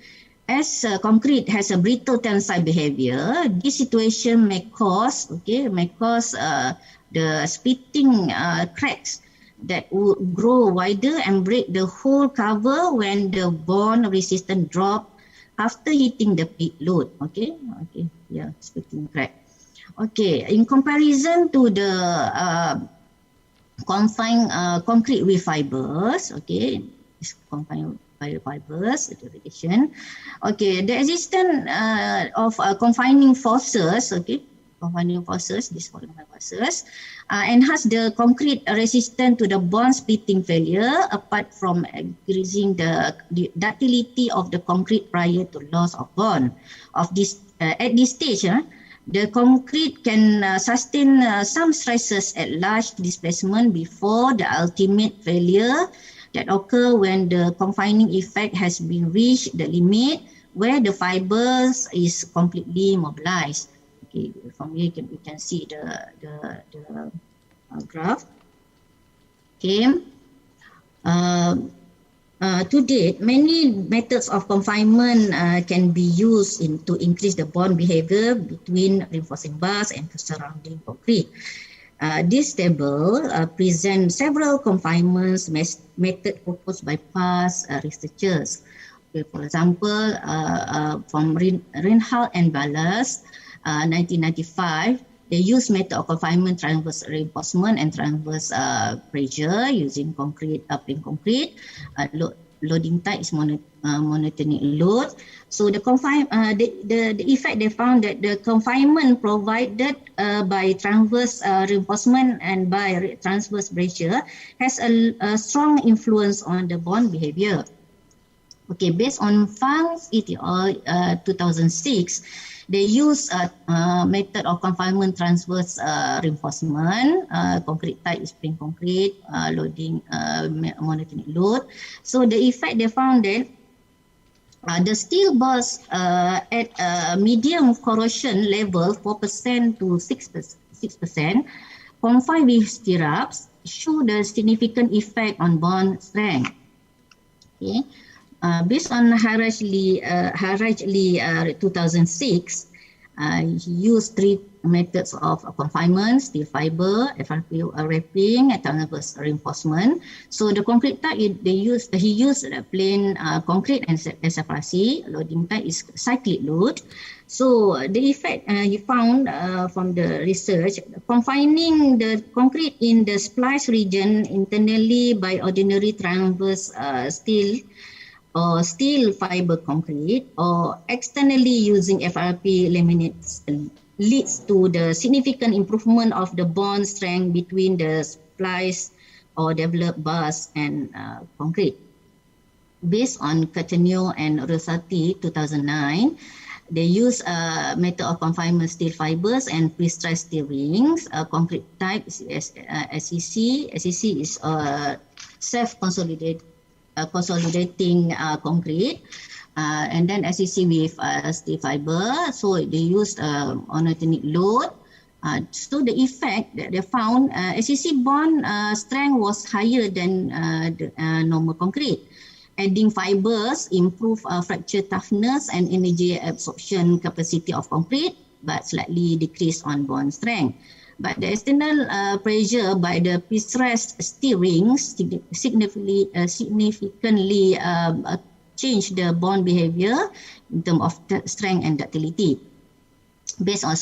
As concrete has a brittle tensile behavior, this situation may cause the splitting cracks that would grow wider and break the whole cover when the bond resistance drop after hitting the peak load. Splitting crack. In comparison to the confined concrete with fibers, it's confined by fibers, the radiation. The existence of confining forces, enhance the concrete resistance to the bond splitting failure, apart from increasing the ductility of the concrete prior to loss of bond. At this stage, the concrete can sustain some stresses at large displacement before the ultimate failure that occur when the confining effect has been reached the limit where the fibers is completely mobilized. From here we can see the graph. To date, many methods of confinement can be used to increase the bond behavior between reinforcing bars and surrounding concrete. This table presents several confinement methods proposed by past researchers. For example, from Reinhardt and Ballas, 1995, they use method of confinement, transverse reinforcement and transverse pressure using concrete, plain concrete. Loading type is monotonic load. So the effect they found that the confinement provided by transverse reinforcement and by transverse pressure has a strong influence on the bond behavior. Based on Fang's et al. 2006, they use a method of confinement transverse reinforcement. Concrete type is plain concrete, loading monotonic load. So the effect they found that the steel bars at medium corrosion level 4% to 6%, confined with stirrups, show the significant effect on bond strength. Based on Harajli 2006, he used three methods of confinement: steel fiber, FRP wrapping, and transverse reinforcement. So the concrete type he used plain concrete and SFRC. Loading type is cyclic load. So the effect he found from the research, confining the concrete in the splice region internally by ordinary transverse steel or steel fiber concrete, or externally using FRP laminates, leads to the significant improvement of the bond strength between the splice or developed bars and concrete. Based on Cattaneo and Rosati 2009, they use a method of confinement steel fibers and pre-stressed steel rings. Concrete type is SEC. SEC is consolidating concrete, and then SEC with steel fiber. So they used monotonic load. So the effect that they found, SEC bond strength was higher than the normal concrete. Adding fibers improve fracture toughness and energy absorption capacity of concrete, but slightly decrease on bond strength. But the external pressure by the pre-stressed steel rings significantly change the bond behavior in terms of strength and ductility. Based on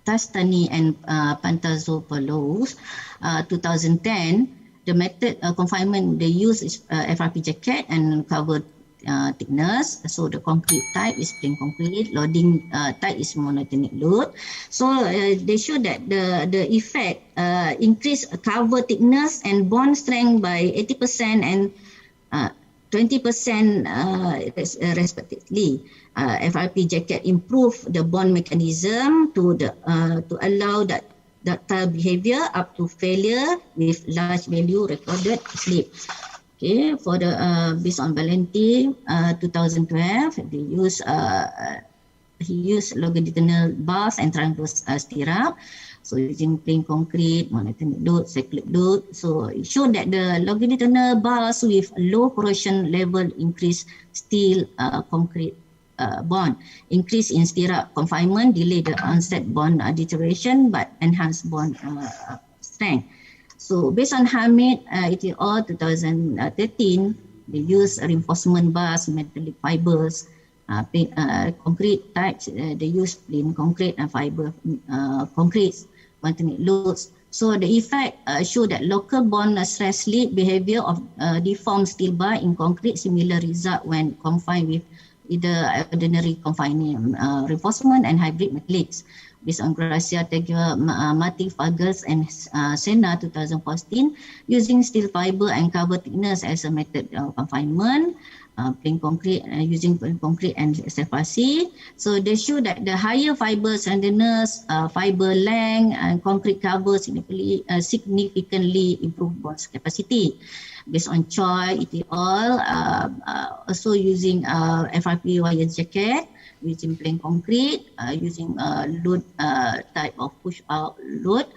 Tastani and Pantazopoulos 2010, the method confinement they use is FRP jacket and cover thickness. So the concrete type is plain concrete. Loading type is monotonic load. So they show that the effect increase cover thickness and bond strength by 80% and 20% respectively. FRP jacket improve the bond mechanism to allow that ductile behavior up to failure with large value recorded slip. For the based on Valenti 2012, they use he used longitudinal bars and transverse stirrup. So using plain concrete, monotonic load, cyclic load. So it showed that the longitudinal bars with low corrosion level increase steel concrete bond, increase in stirrup confinement, delay the onset bond deterioration, but enhance bond strength. So based on Hamid et al. 2013, they use reinforcement bars, metallic fibers, concrete types. They use plain concrete and fiber concrete, monotonic loads. So the effect show that local bond stress slip behavior of deformed steel bar in concrete similar result when confined with either ordinary confining reinforcement and hybrid metallics. Based on Gracia, Tegia, Mati, Fagus and Sena 2014, using steel fiber and cover thickness as a method of confinement, plain concrete, using plain concrete and SFRC. So they show that the higher fiber slenderness, fiber length and concrete cover significantly improve bond capacity. Based on Choi et al., also using FRP wire jacket, using plain concrete, using load type of push out load.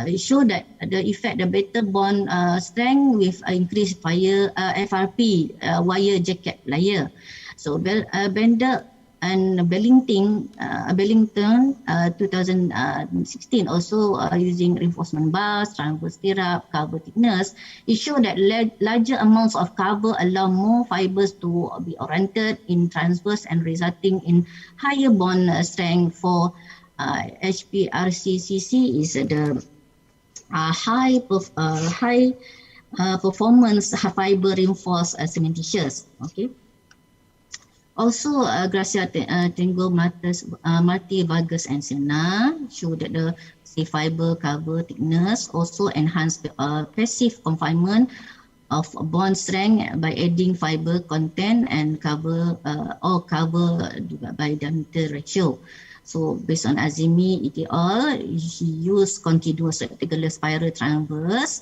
It show that the effect, the better bond strength with increased FRP wire jacket layer. So Bender and Bellington 2016 also using reinforcement bars, transverse stirrup, cover thickness. It showed that larger amounts of cover allow more fibers to be oriented in transverse and resulting in higher bond strength for ʻPenyelidikan is the high performance fiber reinforced cementitious. Okay. Also, Gracia, Tengo, Marti, Vargas and Sena show that the steel fiber cover thickness also enhance the passive confinement of bond strength by adding fiber content and cover by diameter ratio. So based on Azimi et al., he used continuous rectangular spiral transverse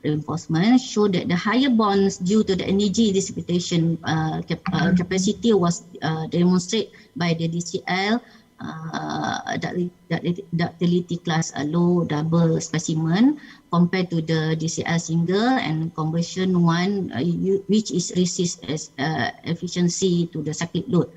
reinforcement show that the higher bonds due to the energy dissipation capacity was demonstrated by the DCL ductility class low double specimen compared to the DCL single and conversion one which is resist as efficiency to the cyclic load.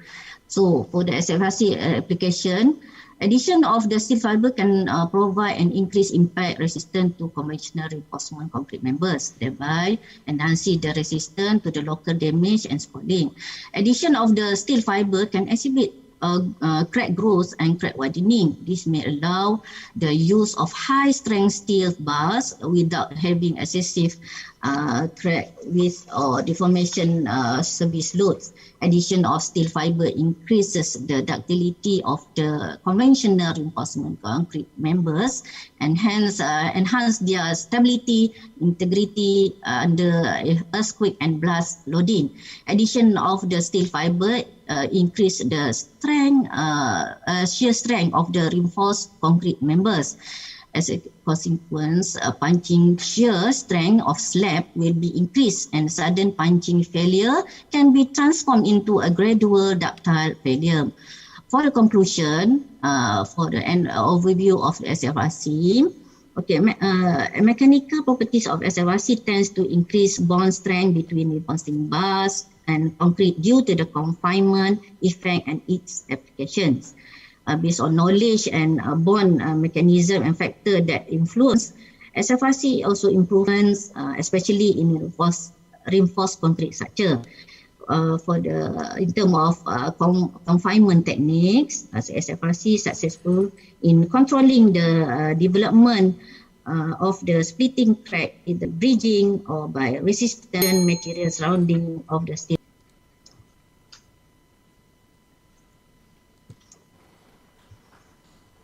So for the SFRC application, addition of the steel fiber can provide an increased impact resistant to conventional reinforcement concrete members, thereby enhancing the resistance to the local damage and spalling. Addition of the steel fiber can exhibit crack growth and crack widening. This may allow the use of high strength steel bars without having excessive crack width or deformation service loads. Addition of steel fiber increases the ductility of the conventional reinforcement concrete members and hence enhance their stability, integrity under earthquake and blast loading. Addition of the steel fiber increase the strength, shear strength of the reinforced concrete members. As a consequence, punching shear strength of slab will be increased and sudden punching failure can be transformed into a gradual ductile failure. For the conclusion, for the overview of the SFRC, okay, mechanical properties of SFRC tends to increase bond strength between reinforcing bars and concrete due to the confinement effect and its applications. Based on knowledge and bond mechanism and factor that influence, SFRC also improves, especially in reinforced concrete structure. In terms of confinement techniques, SFRC successful in controlling the development of the splitting crack, either bridging or by resistant material surrounding of the steel.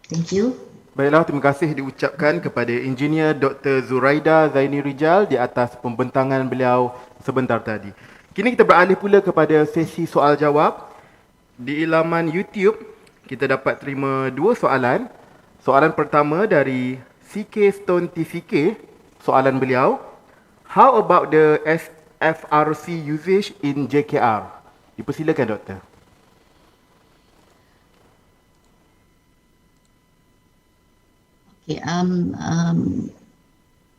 Thank you. Baiklah, terima kasih diucapkan kepada Engineer Dr. Zuraida Zaini Rijal di atas pembentangan beliau sebentar tadi. Kini kita beralih pula kepada sesi soal jawab. Di laman YouTube, kita dapat terima dua soalan. Soalan pertama dari CK Stone TCK, soalan beliau, how about the SFRC usage in JKR? Dipersilakan, Doktor. Okay,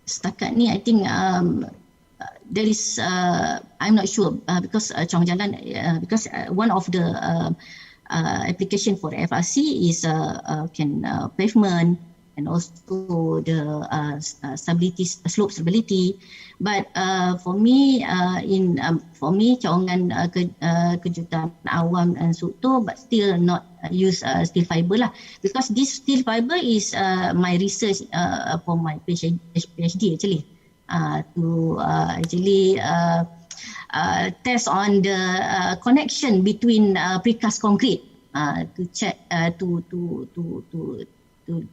setakat ni I think there is I'm not sure because Chong Jalan because one of the application for the FRC is pavement and also the stability, slope stability. But for me, cawangan kejuruteraan awam dan satu, but still not use steel fiber lah, because this steel fiber is my research for my PhD actually, to actually test on the connection between precast concrete to check to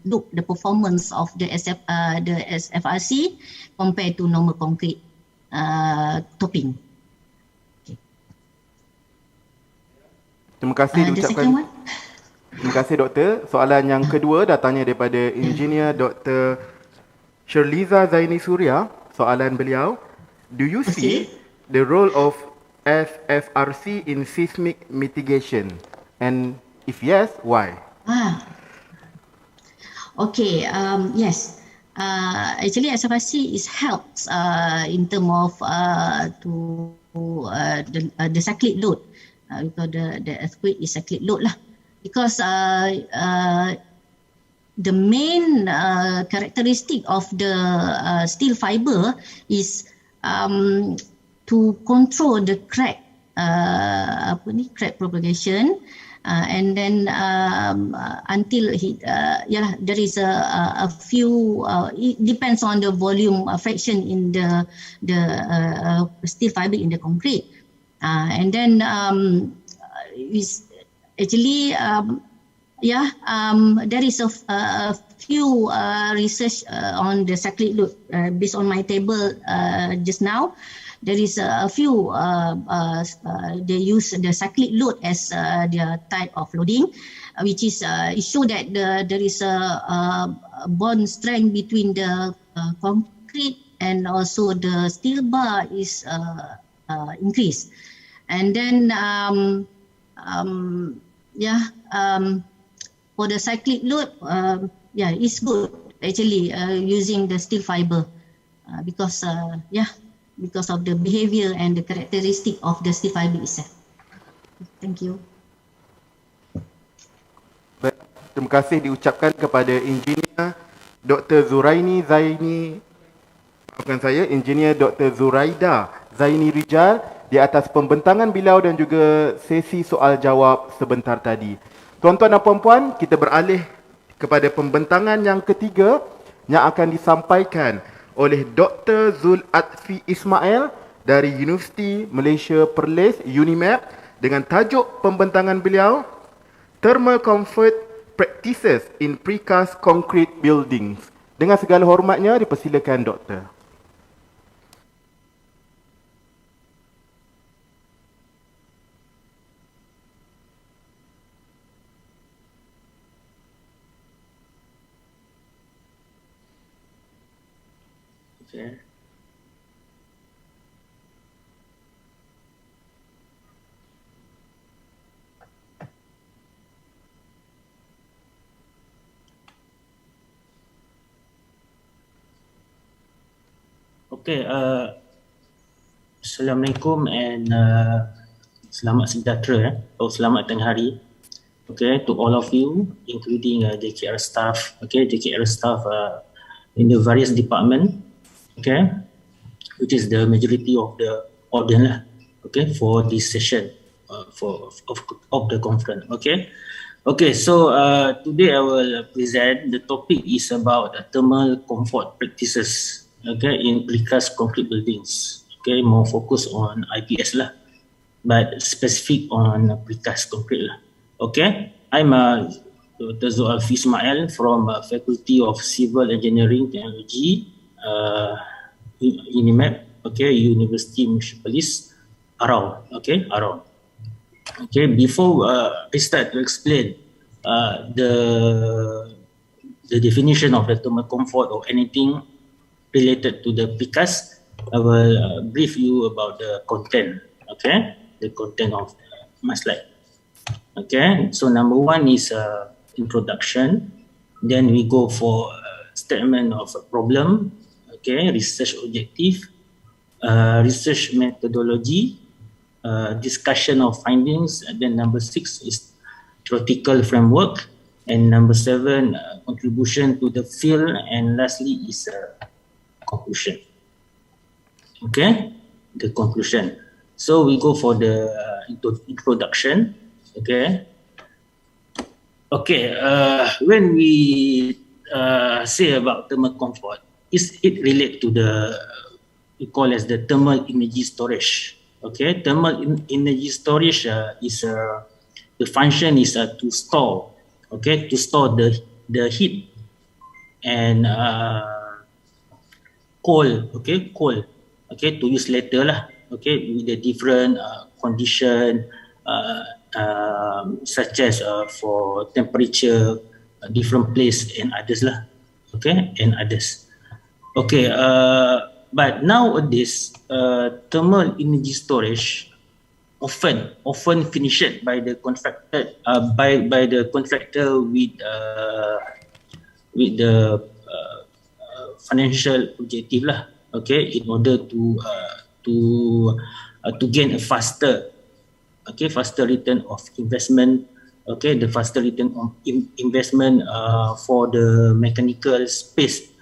look the performance of the SFRC compared to normal concrete topping. Okay. Terima kasih diucapkan. Terima kasih Doktor. Soalan yang kedua datangnya daripada Engineer Dr. Sherliza Zaini Surya. Soalan beliau, do you see the role of SFRC in seismic mitigation? And if yes, why? Okay, yes. Actually, SFRC is helps in terms of the cyclic load, because the earthquake is cyclic load lah. Because the main characteristic of the steel fiber is to control the crack propagation, and then until there is a few it depends on the volume fraction in the steel fiber in the concrete, and then is actually there is a few research on the cyclic load based on my table just now. There is a few they use the cyclic load as their type of loading, which is it show that there is a bond strength between the concrete and also the steel bar is increased, and then for the cyclic load, it's good actually using the steel fiber because of the behavior and the characteristic of the steel fiber itself. Thank you. Terima kasih diucapkan kepada Engineer Dr. Engineer Dr. Zuraida Zaini Rijal di atas pembentangan beliau dan juga sesi soal jawab sebentar tadi. Tuan-tuan dan puan-puan, kita beralih kepada pembentangan yang ketiga yang akan disampaikan oleh Dr. Zul Atfi Ismail dari Universiti Malaysia Perlis UNIMAP dengan tajuk pembentangan beliau Thermal Comfort Practices in Precast Concrete Buildings. Dengan segala hormatnya dipersilakan Doktor. Okay. Okay, Assalamualaikum and selamat sejahtera atau selamat tengah hari. Okay, to all of you, including JKR staff, JKR staff in the various department, okay, which is the majority of the audience lah, okay, for this session of the conference, okay. Okay, so today I will present, the topic is about thermal comfort practices, okay, in precast concrete buildings, okay, more focus on IPS lah, but specific on precast concrete lah, okay. I'm Dr. Zul Atfi Ismail from Faculty of Civil Engineering Technology, UNIMAP, okay, University Malaysia Perlis, Arau, okay, Arau. Okay, before I start to explain the definition of the thermal comfort or anything related to the precast, I will brief you about the content, okay, the content of my slide. Okay, so number one is introduction, then we go for statement of a problem, okay, research objective, research methodology, discussion of findings, and then number 6 is theoretical framework, and number 7 contribution to the field, and lastly is conclusion. Okay, the conclusion. So we go for the introduction. Okay. Okay, when we say about thermal comfort, it relates to the we call as the thermal energy storage. Okay, thermal energy storage is the function is to store, okay, to store the heat and coal, okay, to use later lah, okay, with the different condition. Such as for temperature, different place and others lah, okay, and others. Okay, but nowadays thermal energy storage often finished by the contractor by the contractor with the financial objective lah, okay, in order to gain a faster return of investment, okay, the faster return of investment for the mechanical space,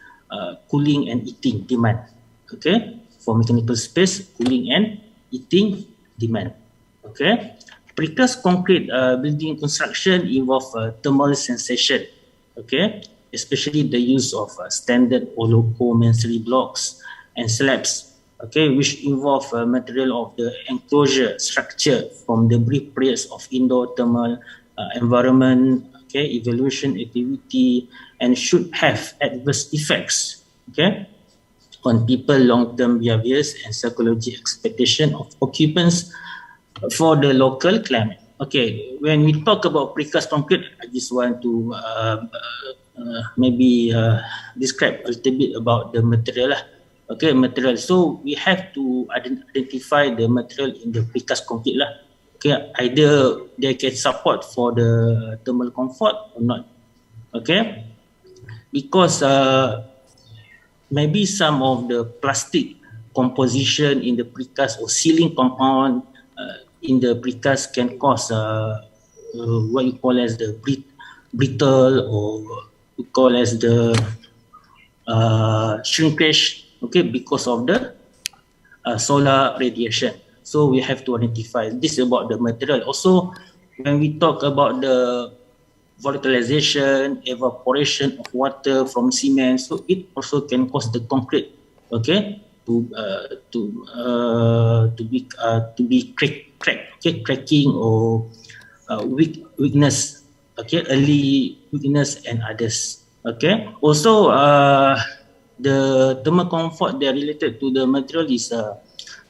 cooling and heating demand, okay, for mechanical space, cooling and heating demand, okay. Precast concrete building construction involve thermal sensation, okay, especially the use of standard hollow-core masonry blocks and slabs, okay, which involve material of the enclosure structure from the brief periods of indoor thermal environment, okay, evaluation activity, and should have adverse effects, okay, on people long-term behaviors and psychology expectation of occupants for the local climate. Okay, when we talk about precast concrete, I just want to maybe describe a little bit about the material lah. Okay, material. So we have to identify the material in the precast concrete lah. Okay, either they can support for the thermal comfort or not. Okay, because maybe some of the plastic composition in the precast or sealing compound in the precast can cause what you call as the brittle, or we call as the shrinkage. Okay, because of the solar radiation. So we have to identify this about the material. Also, when we talk about the volatilization, evaporation of water from cement, so it also can cause the concrete, okay, to be cracking or weakness, okay, early weakness and others. Okay. Also, the thermal comfort they are related to the material is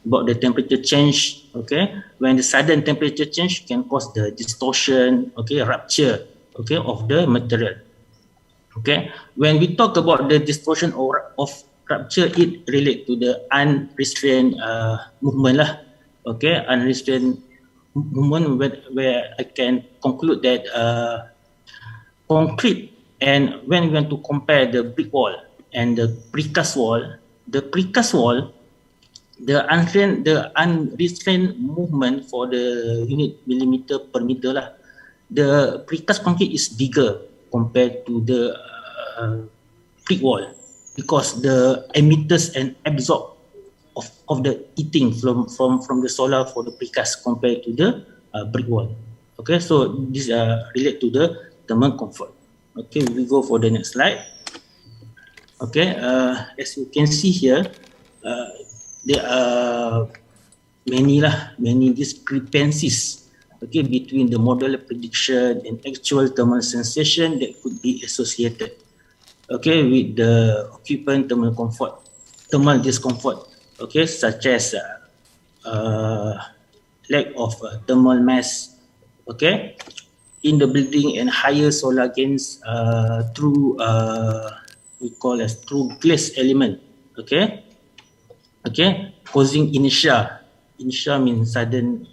about the temperature change. Okay, when the sudden temperature change can cause the distortion, okay, rupture, okay, of the material. Okay, when we talk about the distortion or of rupture, it relate to the unrestrained movement lah. Okay, unrestrained movement where I can conclude that concrete, and when we want to compare the brick wall and the precast wall, the unrestrained movement for the unit millimeter per meter lah, the precast concrete is bigger compared to the brick wall, because the emitters and absorb of the heating from the solar for the precast compared to the brick wall. Okay, so this relate to the thermal comfort. Okay, we go for the next slide. Okay, as you can see here, there are many discrepancies, okay, between the model prediction and actual thermal sensation that could be associated, okay, with the occupant thermal discomfort, okay, such as lack of thermal mass, okay, in the building, and higher solar gains through we call as through glaze element, okay, causing inertia. Inertia means sudden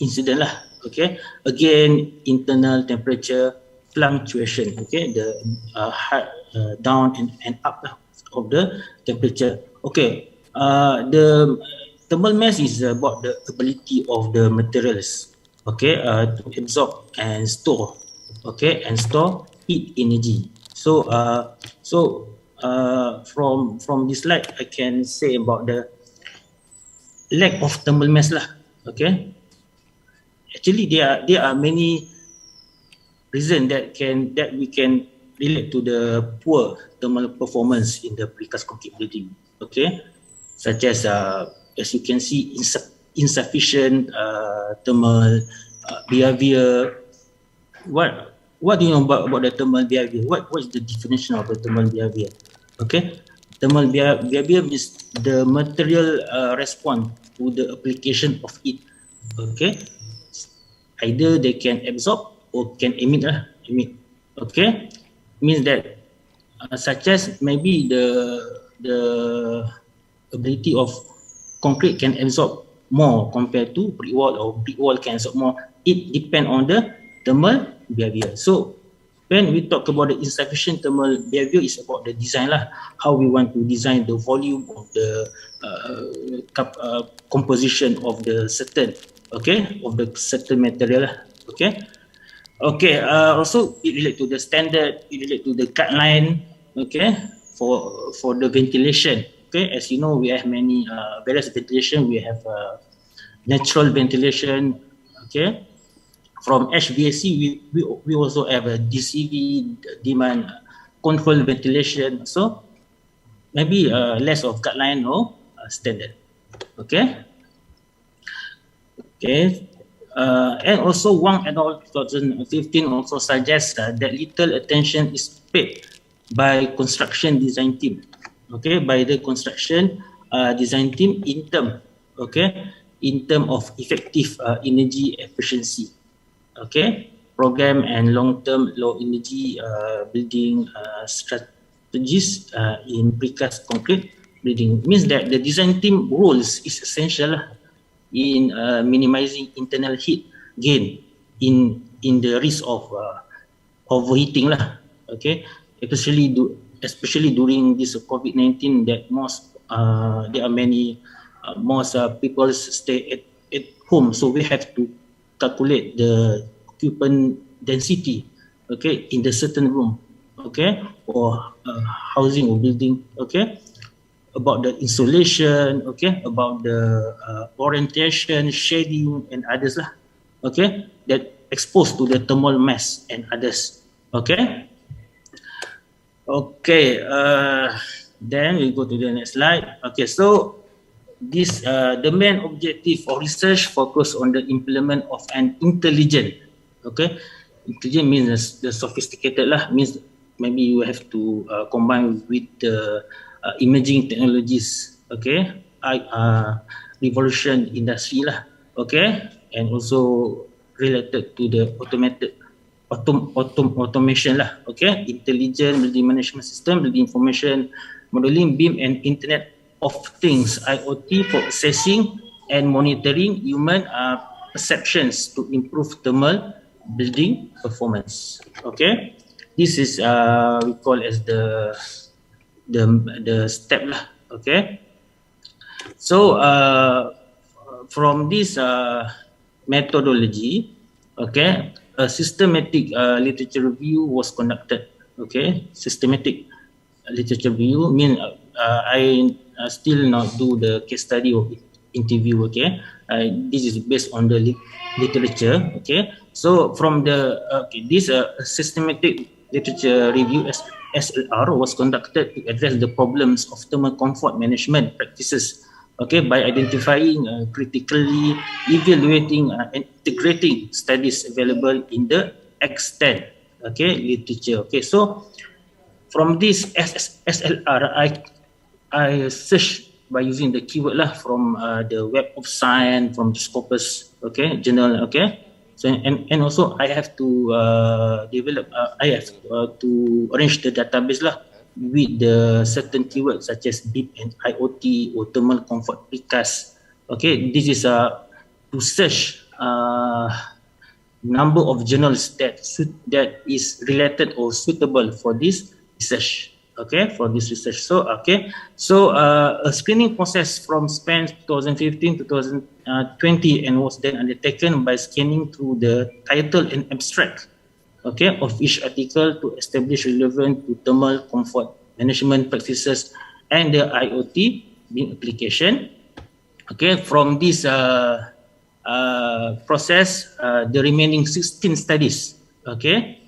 incident lah, okay. Again, internal temperature fluctuation, okay, the down and up of the temperature. Okay, the thermal mass is about the ability of the materials, okay, to absorb and store, okay, and store heat energy. So, from this slide, I can say about the lack of thermal mass lah. Okay, actually there are many reasons that we can relate to the poor thermal performance in the precast concrete building. Okay, such as you can see, insufficient thermal behavior. What do you know about the thermal behavior? What is the definition of the thermal behavior? Okay, thermal behavior means the material respond to the application of heat. Okay, either they can absorb or can emit. Okay, means that such as maybe the ability of concrete can absorb more compared to brick wall, or brick wall can absorb more. It depends on the thermal behavior. So when we talk about the insufficient thermal behavior, is about the design lah, how we want to design the volume of the composition of the certain, okay, of the certain material lah. Okay, also it relate to the standard, it relate to the guideline, okay, for the ventilation. Okay, as you know, we have many various ventilation. We have natural ventilation, okay. From HVAC, we also have a DCV, demand control ventilation. So maybe less of guideline or standard. Okay. Okay. And also Wang et al. 2015 also suggests that little attention is paid by construction design team. Okay, by the construction design team in term of effective energy efficiency. Okay, program and long-term low energy building strategies in precast concrete building. Means that the design team roles is essential in minimizing internal heat gain in the risk of overheating lah. Okay, especially during this COVID-19, that there are many most people stay at home, so we have to calculate the occupant density, okay, in the certain room, okay, or housing or building, okay, about the insulation, okay, about the orientation, shading and others lah, okay, that exposed to the thermal mass and others, okay. Okay, then we go to the next slide. Okay, so this the main objective of research focus on the implement of an intelligent, okay, intelligent means the sophisticated lah, means maybe you have to combine with the emerging technologies, okay, revolution industry lah, okay, and also related to the automation lah, okay, intelligent building management system, building information modeling, BIM and Internet of Things, IoT, for assessing and monitoring human perceptions to improve thermal building performance. Okay, this is we call as the step lah. Okay, so from this methodology, okay, a systematic literature review was conducted. Okay, systematic literature review mean I still not do the case study or interview. Okay, this is based on the literature. Okay, so from the this systematic literature review SLR was conducted to address the problems of thermal comfort management practices. Okay, by identifying, critically evaluating and integrating studies available in the extant, okay, literature. Okay, so from this SLR, I search by using the keyword lah from the Web of Science, from the Scopus, okay, journal, okay. So and also I have to develop, I have to arrange the database lah with the certain keywords such as BIP and IoT or thermal comfort precast. Okay, this is to search number of journals that is related or suitable for this research. Okay, for this research. So a screening process from span 2015 to 2020 and was then undertaken by scanning through the title and abstract, okay, of each article to establish relevant to thermal comfort management practices and the IoT being application. Okay, from this process, the remaining 16 studies. Okay,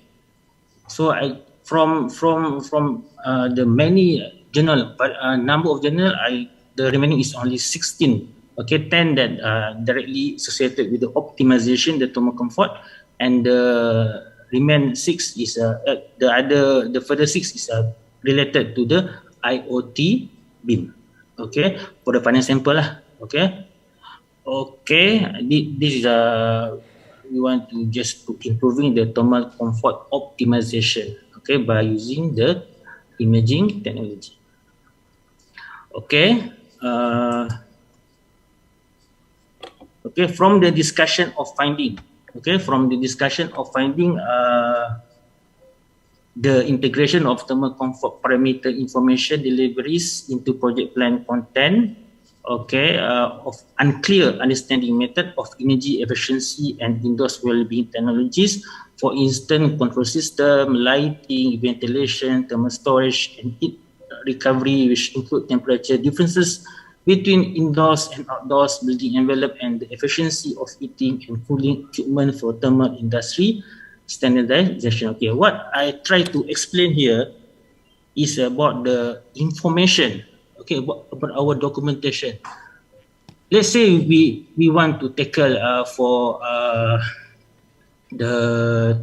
so from the many journal, but number of journal, the remaining is only 16. Okay, 10 that directly associated with the optimization, the thermal comfort, and the remain 6 is the further 6 is related to the IoT beam. Okay, for the final sample lah. Okay, this is we want to just to improving the thermal comfort optimization. Okay, by using the imaging technology. Okay, from the discussion of finding. Okay, from the discussion of finding the integration of thermal comfort parameter information deliveries into project plan content. Okay, of unclear understanding method of energy efficiency and indoor well-being technologies. For instance, control system, lighting, ventilation, thermal storage, and heat recovery, which include temperature differences between indoors and outdoors building envelope, and the efficiency of heating and cooling equipment for thermal industry standardization. Okay, what I try to explain here is about the information. Okay, about our documentation. Let's say we want to tackle for the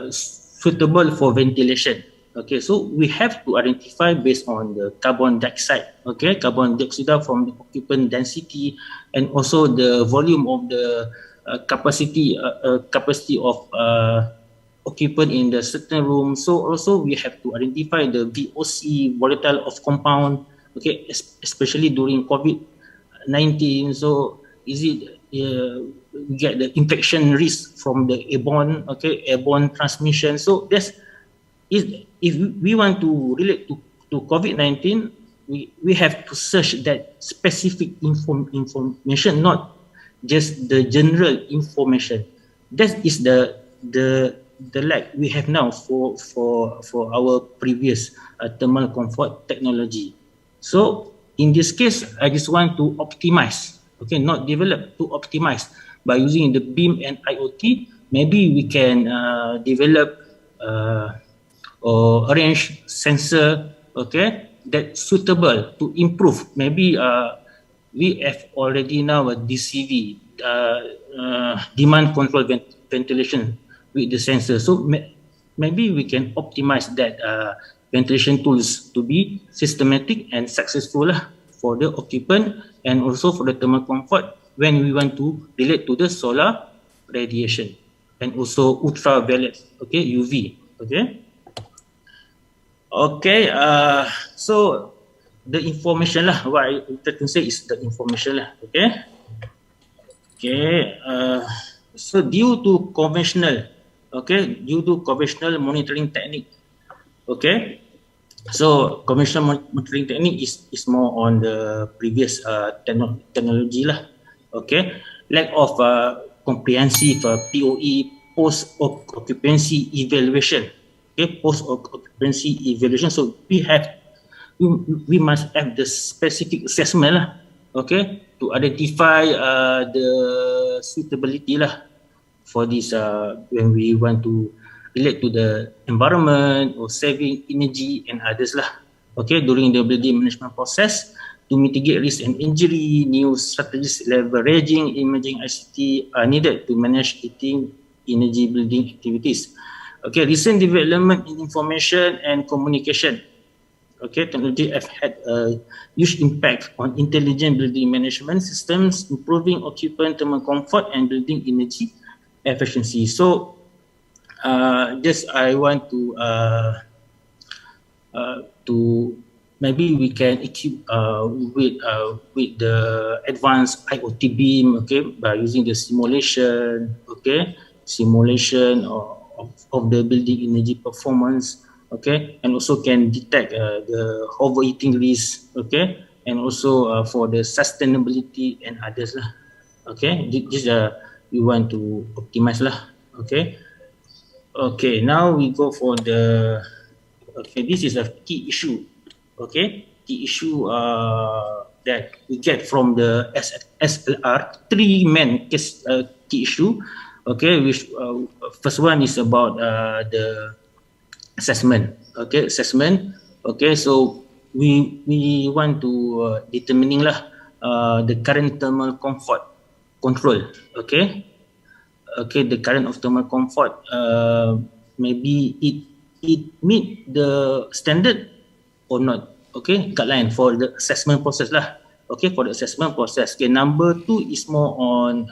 suitable for ventilation. Okay, so we have to identify based on the carbon dioxide. Okay, carbon dioxide from the occupant density and also the volume of the capacity of occupant in the certain room. So also we have to identify the VOC, volatile of compound. Okay, especially during COVID-19. So is it get the infection risk from the airborne, okay, airborne transmission. So that's if we want to relate to COVID-19, we have to search that specific information, not just the general information. That is the lack we have now for our previous thermal comfort technology. So in this case, I just want to optimize, okay, not develop, to optimize by using the BIM and IoT. Maybe we can develop or arrange sensor, okay, that's suitable to improve. Maybe we have already now a DCV, demand control ventilation with the sensor. So maybe we can optimize that ventilation tools to be systematic and successful for the occupant and also for the thermal comfort when we want to relate to the solar radiation and also ultraviolet, okay, UV, okay. Okay, so the information lah, what I try to say is the information lah, okay. Okay, so due to conventional monitoring technique, okay. So conventional monitoring technique is more on the previous technology lah, okay. Lack of comprehensive POE, post-occupancy evaluation. Okay, post-occupancy evaluation. So we must have the specific assessment lah, okay, to identify the suitability lah for this when we want to relate to the environment or saving energy and others lah, okay, during the building management process to mitigate risk and injury. New strategies leveraging imaging ICT are needed to manage heating energy building activities. Okay, recent development in information and communication, okay, technology have had a huge impact on intelligent building management systems, improving occupant thermal comfort and building energy efficiency. So just I want to maybe we can equip with the advanced IoT beam, okay, by using the simulation, okay, simulation of the building energy performance, okay, and also can detect the overheating risk, okay, and also for the sustainability and others lah. Okay, this we want to optimize lah. Okay, okay. Now we go for the. Okay, this is a key issue. Okay, key issue that we get from the SLR. Three main case key issue. Okay, which first one is about the assessment. Okay, assessment. Okay, so we want to determining lah the current thermal comfort control. Okay, okay, the current of thermal comfort. Maybe it meet the standard or not. Okay, guideline for the assessment process lah. Okay, for the assessment process. Okay, number 2 is more on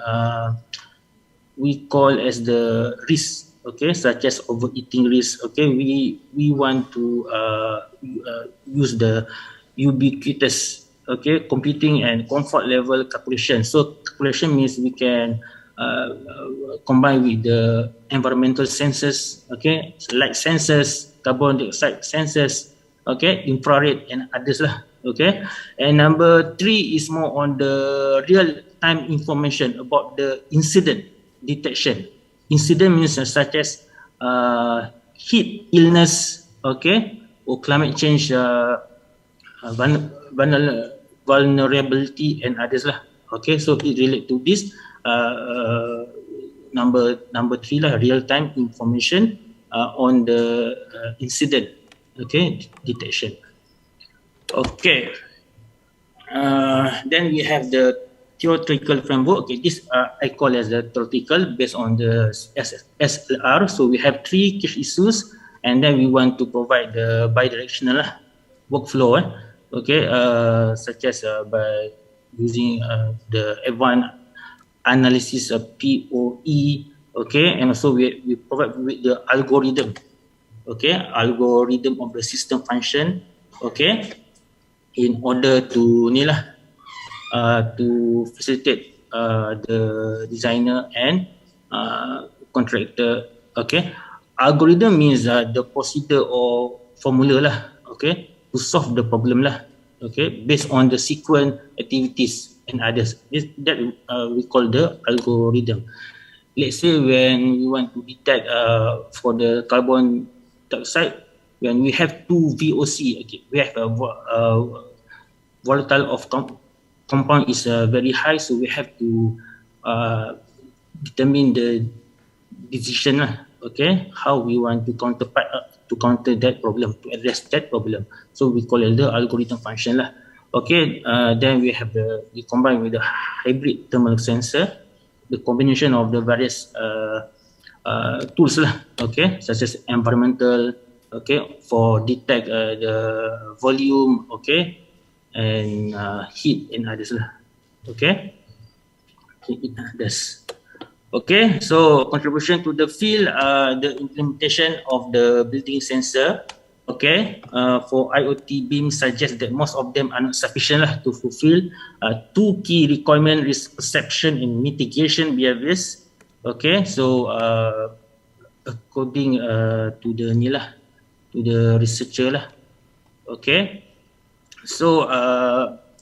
we call as the risk. Okay, such as overeating risk. Okay, we want to use the ubiquitous, okay, computing and comfort level calculation. So calculation means we can combine with the environmental sensors, okay, light sensors, carbon dioxide sensors, okay, infrared and others lah. Okay, and number 3 is more on the real time information about the incident detection. Incident means such as heat illness, okay, or climate change vulnerability and others lah. Okay, so it relate to this number 3 lah, real time information on the incident, okay, detection. Okay, then we have the theoretical framework. Okay, this I call as the theoretical based on the SLR. So we have 3 key issues, and then we want to provide the bidirectional workflow. Okay, such as by using the advanced analysis of POE. Okay, and also we provide with the algorithm. Okay, algorithm of the system function. Okay, in order to to facilitate the designer and contractor. Okay, algorithm means the procedure or formula lah. Okay, to solve the problem lah. Okay, based on the sequence activities and others. That we call the algorithm. Let's say when we want to detect for the carbon dioxide, when we have 2 VOC, okay, we have a volatile of compound is very high, so we have to determine the decision lah. Okay, how we want to counter that problem, to address that problem. So we call it the algorithm function lah. Okay, then we have we combine with the hybrid thermal sensor, the combination of the various tools lah. Okay, such as environmental, okay, for detect the volume, okay, and heat and others lah. Okay, others. Okay, so contribution to the field, the implementation of the building sensor, okay, for IoT beam suggests that most of them are not sufficient lah to fulfill 2 key requirement: risk perception and mitigation behaviors. Okay, so according to the to the researcher lah. Okay, so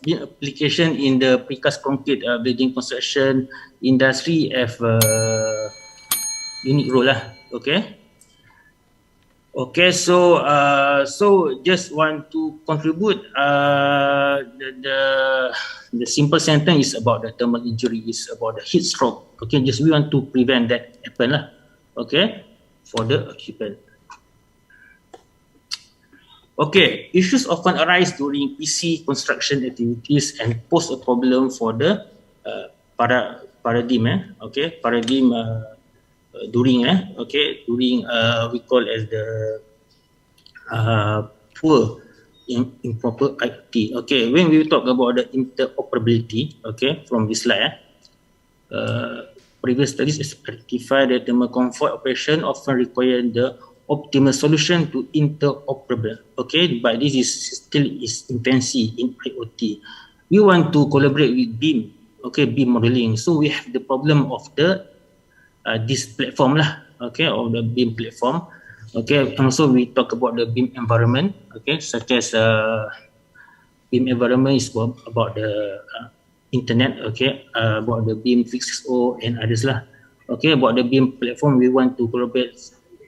the application in the precast concrete building construction industry have unique role lah. Okay. Okay, so just want to contribute the simple sentence is about the thermal injury, is about the heat stroke. Okay, just we want to prevent that happen lah. Okay, for the occupant. Okay, issues often arise during PC construction activities and pose a problem for the paradigm. Okay, paradigm during we call as the poor improper IT. Okay, when we talk about the interoperability, okay, from this slide, previous studies identify that thermal comfort operation often require the optimal solution to interoperable. Okay, but this is still is infancy in IoT. We want to collaborate with BIM. Okay, BIM modeling. So we have the problem of the this platform lah, okay, of the BIM platform. Okay, and also we talk about the BIM environment, okay, such as BIM environment is about the internet, okay, about the BIM 6.0 and others lah. Okay, about the BIM platform, we want to collaborate.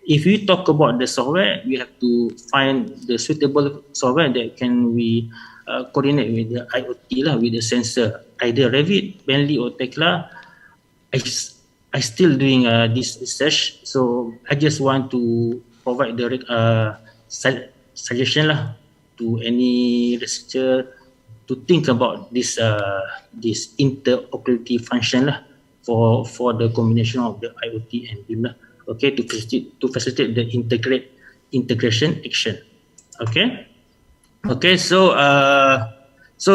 If we talk about the software, we have to find the suitable software that can we coordinate with the IoT lah, with the sensor, either Revit, Bentley or Tekla. I still doing this research, so I just want to provide the suggestion lah to any researcher to think about this interoperability function lah for the combination of the IoT and BIM lah. Okay, to facilitate the integration action. Okay. Okay, so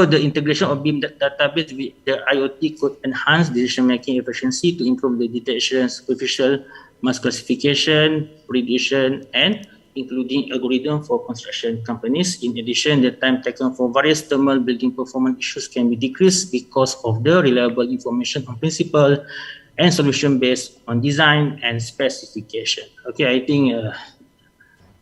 the integration of BIM database with the IoT could enhance decision-making efficiency to improve the detection, superficial mass classification, prediction, and including algorithm for construction companies. In addition, the time taken for various thermal building performance issues can be decreased because of the reliable information on principle and solution based on design and specification. Okay, I think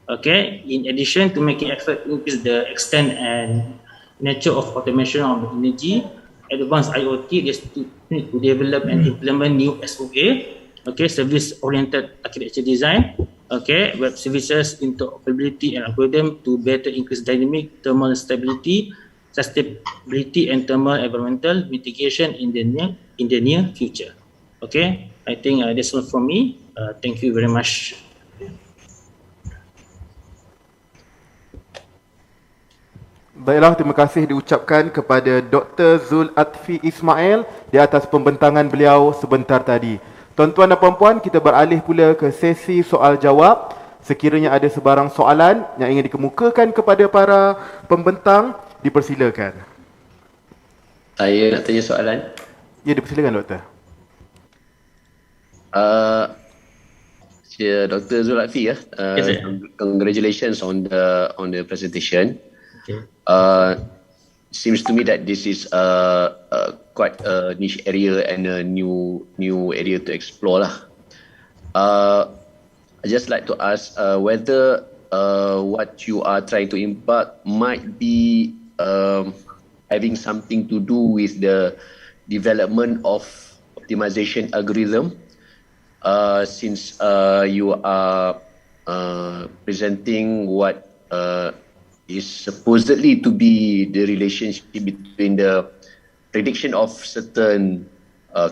okay, in addition to making effort to increase the extent and nature of automation of the energy, advanced IoT is to need to develop and implement new SOA, okay, service-oriented architecture design, okay, web services, interoperability and algorithm to better increase dynamic thermal stability, sustainability and thermal environmental mitigation in the near future. Okay, I think that's all from me. Thank you very much. Baiklah, terima kasih diucapkan kepada Dr. Zul Atfi Ismail di atas pembentangan beliau sebentar tadi. Tuan-tuan dan puan-puan, kita beralih pula ke sesi soal jawab. Sekiranya ada sebarang soalan yang ingin dikemukakan kepada para pembentang, dipersilakan. Saya nak tanya soalan. Ya, dipersilakan Doktor. Dr. Zul Atfi, congratulations on the presentation. Okay. Seems to me that this is quite a niche area and a new area to explore lah. I just like to ask whether what you are trying to impart might be having something to do with the development of optimization algorithm, since you are presenting what is supposedly to be the relationship between the prediction of certain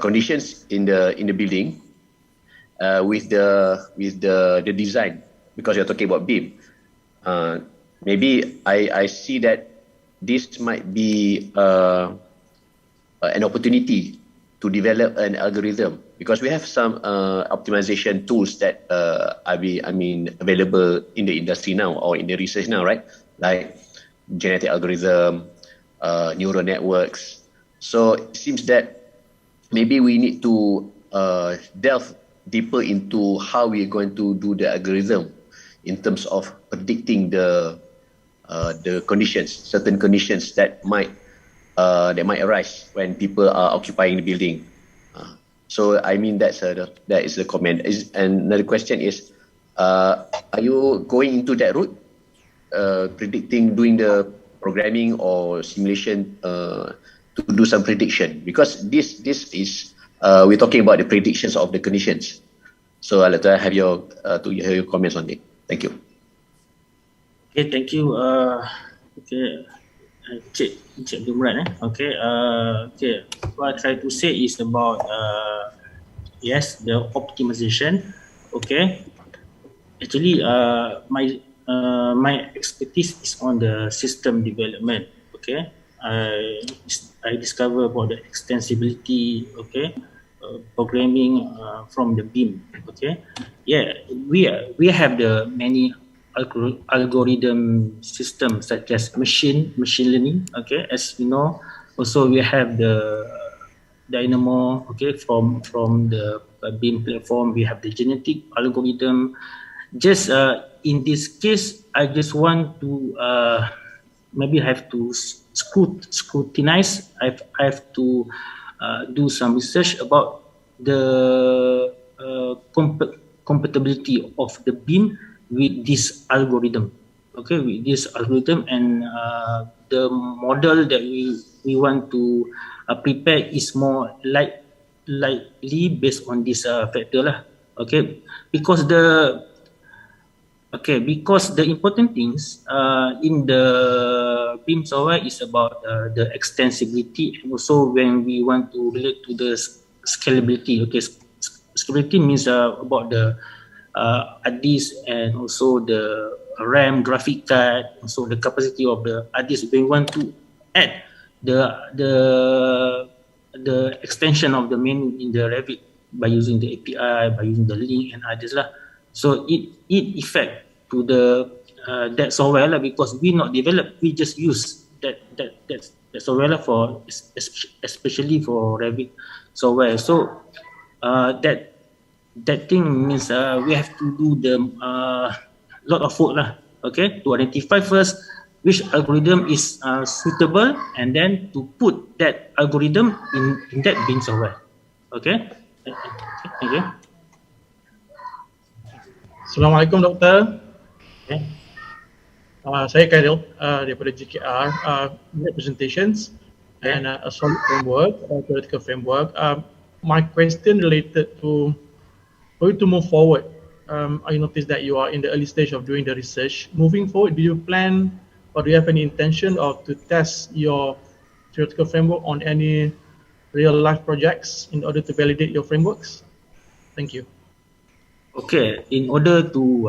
conditions in the building with the design, because you're talking about BIM. Maybe I see that this might be an opportunity to develop an algorithm, because we have some optimization tools that are available in the industry now or in the research now, right? Like genetic algorithm, neural networks. So it seems that maybe we need to delve deeper into how we're going to do the algorithm in terms of predicting the conditions, certain conditions that might arise when people are occupying the building. So I mean that is the comment. And another question is, are you going into that route? Doing the programming or simulation to do some prediction, because this is we're talking about the predictions of the conditions. So I'd like to have your comments on it. Thank you. Okay, thank you. Okay, Cik Dumran. Okay, okay. What I try to say is about yes, the optimization. Okay, actually, my expertise is on the system development. Okay, I discover about the extensibility. Okay, programming from the BIM. Okay, yeah, we have the many algorithm systems such as machine learning. Okay, as you know, also we have the Dynamo. Okay, from the BIM platform, we have the genetic algorithm. Just in this case, I just want to maybe have to scrutinize. I have to do some research about the compatibility of the BIM with this algorithm. Okay, with this algorithm, and the model that we want to prepare is more likely based on this factor lah. Okay, because the important things in the BIM software is about the extensibility, and also when we want to relate to the scalability. Okay, scalability means about the disk and also the RAM, graphic card, also the capacity of the disk. We want to add the extension of the menu in the Revit by using the API, by using the link and others lah. So it affect to the that software lah, because we not develop, we just use that software lah for especially for Revit software. So that thing means we have to do the lot of work lah, okay, to identify first which algorithm is suitable, and then to put that algorithm in that BIM software. Okay, thank you. Assalamualaikum Doktor. Okay. Saya Khairil daripada JKR presentations and a solid framework, theoretical framework. My question related to for you to move forward. I noticed that you are in the early stage of doing the research. Moving forward, do you plan or do you have any intention of to test your theoretical framework on any real life projects in order to validate your frameworks? Thank you. Okay, in order to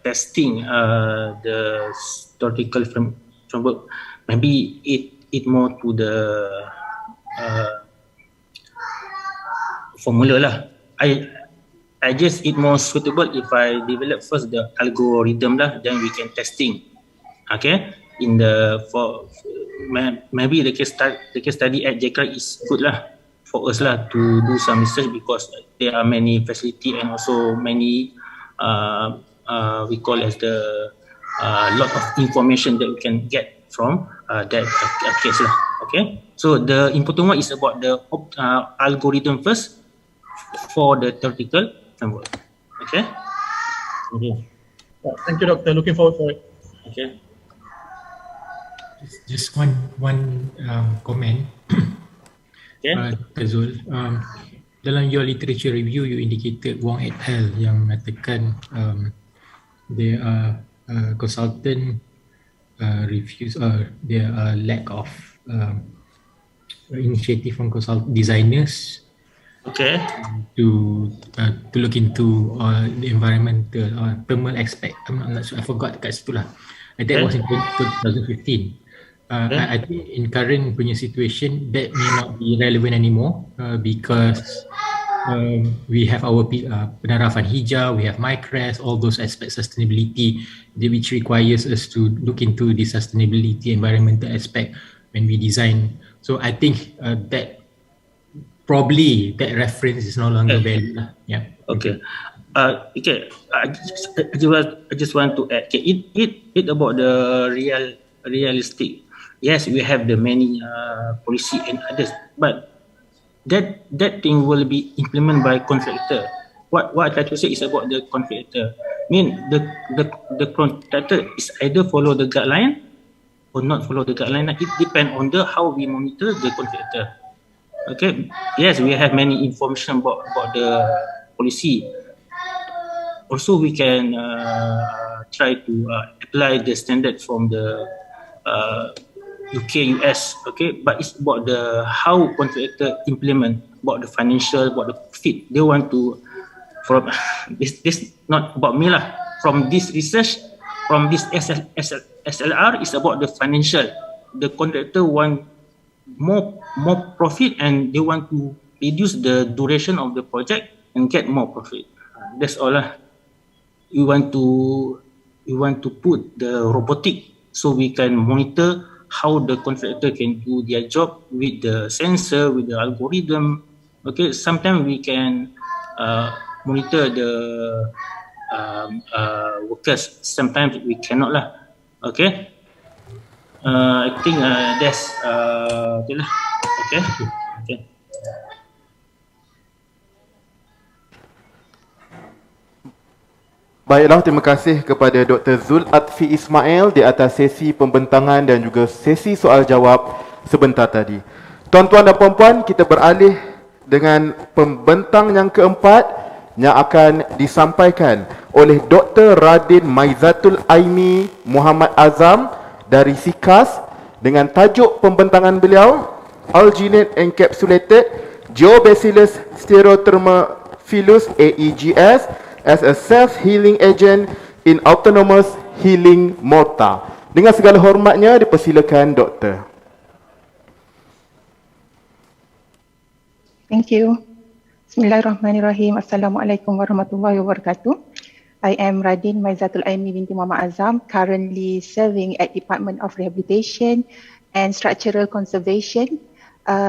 testing the theoretical framework, maybe it more to the formula lah. I guess it more suitable if I develop first the algorithm lah, then we can testing. Okay, in the maybe the case study at JKR is good lah for us lah to do some research, because there are many facility and also many we call as the lot of information that we can get from that case lah. Okay, so the important one is about the algorithm first for the theoretical framework. Okay. Okay. Thank you, Doctor. Looking forward for it. Okay. Just one comment. Okay. Dr. Zul, dalam your literature review, you indicated Wong et al. Yang mengatakan there are consultant refuse there are lack of initiative from designers. Okay. To look into the environmental thermal aspect. I'm not sure. I forgot kat situ lah. That was in 2015. I think in current punya situation that may not be relevant anymore because we have our penarafan hijau, we have MICRES, all those aspects sustainability which requires us to look into the sustainability environmental aspect when we design. So I think that probably that reference is no longer valid lah. Yeah. Okay. Okay. I just want to add. Okay. It about the realistic. Yes, we have the many policy and others, but that thing will be implemented by contractor. What I try to say is about the contractor. I mean the contractor is either follow the guideline or not follow the guideline. It depends on how we monitor the contractor. Okay. Yes, we have many information about the policy. Also, we can try to apply the standard from the UK, US. Okay, but it's about the how contractor implement, about the financial, about the fit. They want to from this not about me lah. From this research, from this SLR is about the financial. The contractor want more profit, and they want to reduce the duration of the project and get more profit. That's all lah. We want to put the robotic so we can monitor how the contractor can do their job with the sensor, with the algorithm. Okay, sometimes we can monitor the workers. Sometimes we cannot lah. Okay. I think that's okay lah. Okay. Okay. Baiklah, terima kasih kepada Dr. Zul Atfi Ismail di atas sesi pembentangan dan juga sesi soal jawab sebentar tadi. Tuan-tuan dan puan-puan, kita beralih dengan pembentang yang keempat yang akan disampaikan oleh Dr. Radin Maizatul Aimi Muhammad Azam dari SIKAS dengan tajuk pembentangan beliau Alginate Encapsulated Geobacillus Stereothermophilus AEGS as a self-healing agent in autonomous healing mortar. Dengan segala hormatnya, dipersilakan Doktor. Thank you. Bismillahirrahmanirrahim. Assalamualaikum warahmatullahi wabarakatuh. I am Radin Maizatul Aimi binti Muhammad Azam, currently serving at Department of Rehabilitation and Structural Conservation,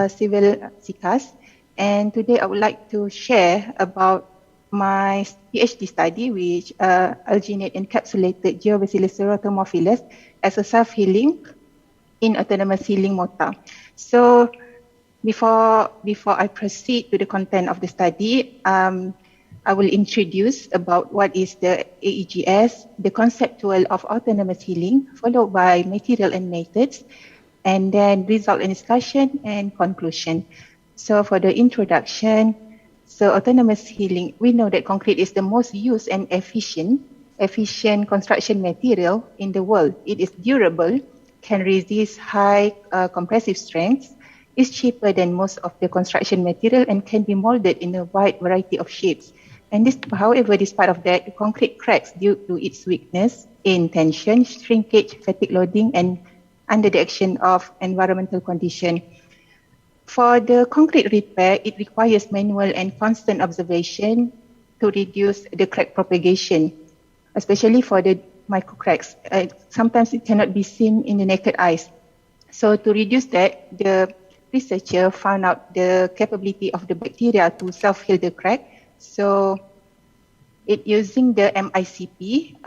Civil SIKAS. And today I would like to share about my PhD study, which alginate encapsulated Geobacillus stereothermophilus as a self-healing in autonomous healing mortar. So before I proceed to the content of the study, I will introduce about what is the AEGS, the conceptual of autonomous healing, followed by material and methods, and then result and discussion and conclusion. So for the introduction, so autonomous healing, we know that concrete is the most used and efficient construction material in the world. It is durable, can resist high compressive strengths, is cheaper than most of the construction material, and can be molded in a wide variety of shapes. And this, however, despite of that, concrete cracks due to its weakness in tension, shrinkage, fatigue loading, and under the action of environmental condition. For the concrete repair, it requires manual and constant observation to reduce the crack propagation, especially for the micro cracks. Sometimes it cannot be seen in the naked eyes. So to reduce that, the researcher found out the capability of the bacteria to self-heal the crack. So it using the MICP,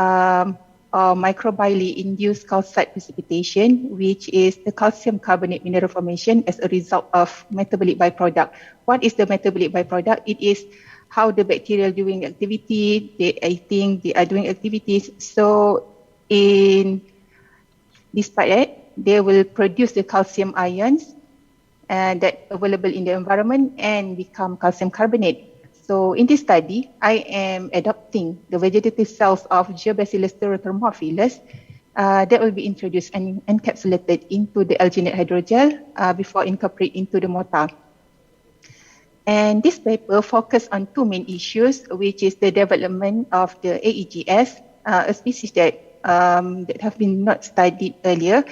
or microbially induced calcite precipitation, which is the calcium carbonate mineral formation as a result of metabolic byproduct. What is the metabolic byproduct? It is how the bacteria doing activity, they are doing activities. So despite that, they will produce the calcium ions that available in the environment and become calcium carbonate. So in this study, I am adopting the vegetative cells of Geobacillus stereothermophilus that will be introduced and encapsulated into the alginate hydrogel before incorporate into the mortar. And this paper focused on two main issues, which is the development of the AEGS, a species that have been not studied earlier.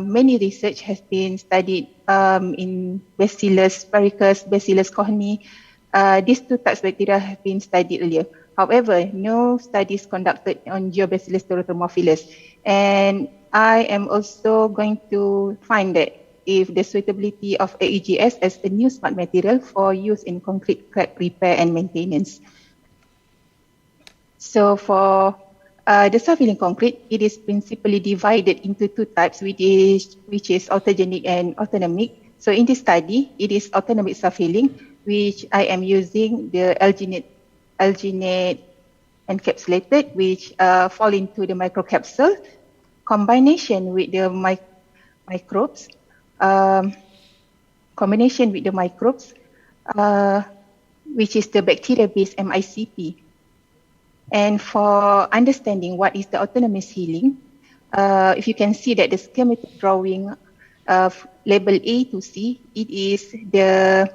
Many research has been studied in Bacillus sphaericus, Bacillus cohni. These two types of bacteria have been studied earlier. However, no studies conducted on Geobacillus stereothermophilus. And I am also going to find that if the suitability of AEGS as a new smart material for use in concrete crack repair and maintenance. So for the self-healing concrete, it is principally divided into two types, which is autogenic and autonomic. So in this study, it is autonomic self-healing, which I am using the alginate encapsulated, which fall into the microcapsule, combination with the microbes, which is the bacteria-based MICP. And for understanding what is the autonomous healing, if you can see that the schematic drawing of label A to C, it is the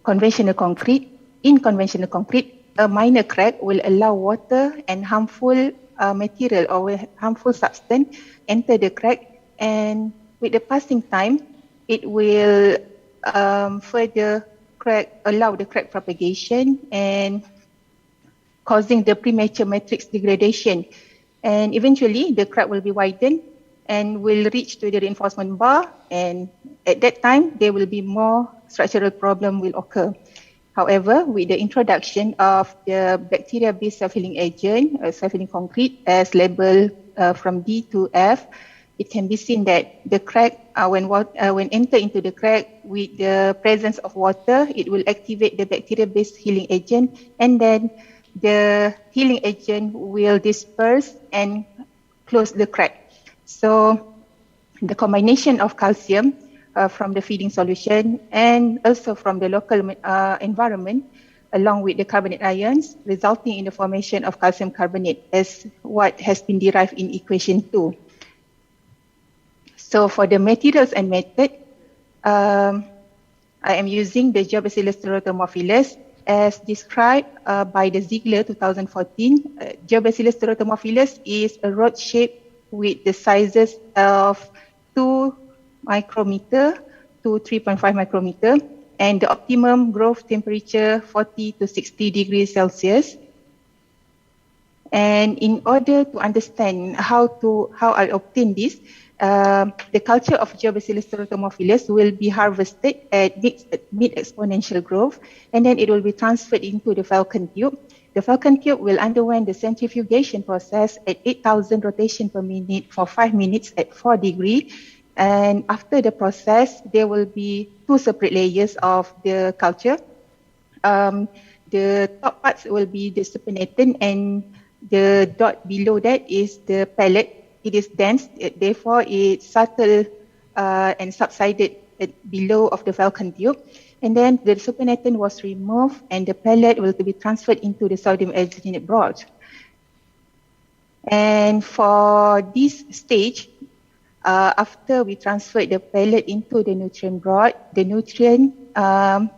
conventional concrete. In conventional concrete, a minor crack will allow water and harmful material or harmful substance enter the crack, and with the passing time, it will further allow the crack propagation and causing the premature matrix degradation. And eventually, the crack will be widened and will reach to the reinforcement bar, and at that time, there will be more structural problem will occur. However, with the introduction of the bacteria-based self-healing agent, self-healing concrete, as labeled from D to F, it can be seen that the crack, when enter into the crack with the presence of water, it will activate the bacteria-based healing agent, and then the healing agent will disperse and close the crack. So the combination of calcium from the feeding solution and also from the local environment along with the carbonate ions resulting in the formation of calcium carbonate as what has been derived in equation 2. So for the materials and method, I am using the Geobacillus thermophilus as described by the Ziegler 2014. Geobacillus thermophilus is a rod shape with the sizes of 2 micrometer to 3.5 micrometer and the optimum growth temperature 40 to 60 degrees Celsius. And in order to understand how I obtain this, the culture of Geobacillus thermophilus will be harvested at mid-exponential growth, and then it will be transferred into the falcon tube. The falcon tube will undergo the centrifugation process at 8,000 rotations per minute for 5 minutes at 4 degrees. And after the process, there will be 2 separate layers of the culture. The top parts will be the supernatant, and the dot below that is the pellet. It is dense, therefore it's subtle and subsided below of the falcon tube. And then the supernatant was removed and the pellet will be transferred into the sodium alginate broth. And for this stage, after we transfer the pellet into the nutrient broth, the nutrient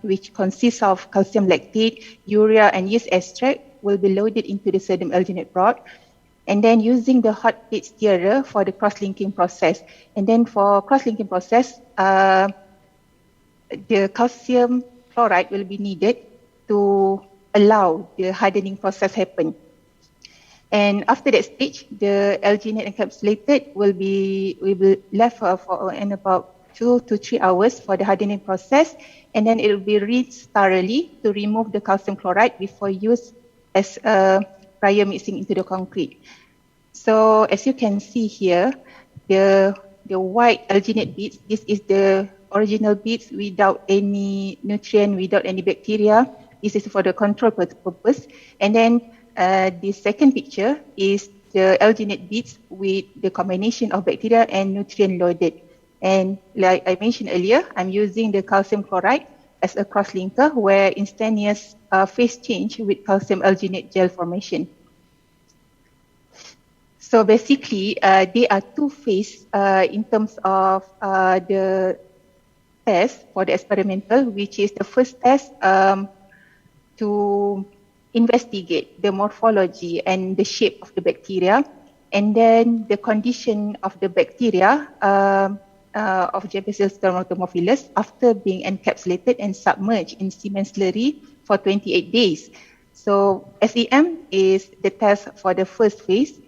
which consists of calcium lactate, urea and yeast extract will be loaded into the sodium alginate broth. And then using the hot plate stirrer for the cross-linking process. And then for cross-linking process, the calcium chloride will be needed to allow the hardening process happen. And after that stage, the alginate encapsulated will be left for in about 2 to 3 hours for the hardening process, and then it will be rinsed thoroughly to remove the calcium chloride before use as prior mixing into the concrete. So as you can see here, the white alginate beads, this is the original beads without any nutrient, without any bacteria. This is for the control purpose. And then the second picture is the alginate beads with the combination of bacteria and nutrient loaded. And like I mentioned earlier, I'm using the calcium chloride as a cross-linker where instantaneous phase change with calcium alginate gel formation. So basically, there are 2 phases in terms of the test for the experimental, which is the first test to investigate the morphology and the shape of the bacteria, and then the condition of the bacteria of Geobacillus thermophilus after being encapsulated and submerged in cement slurry for 28 days. So SEM is the test for the first phase,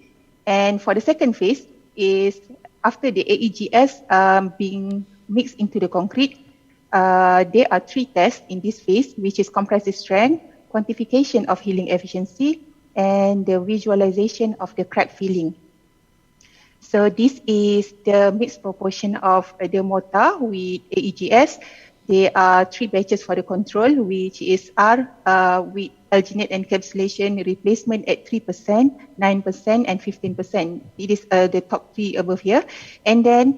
and for the second phase is after the AEGS being mixed into the concrete. There are 3 tests in this phase, which is compressive strength, quantification of healing efficiency, and the visualization of the crack filling. So this is the mixed proportion of the mortar with AEGS. There are 3 batches for the control, which is R with alginate encapsulation replacement at 3%, 9%, and 15%. It is the top 3 above here. And then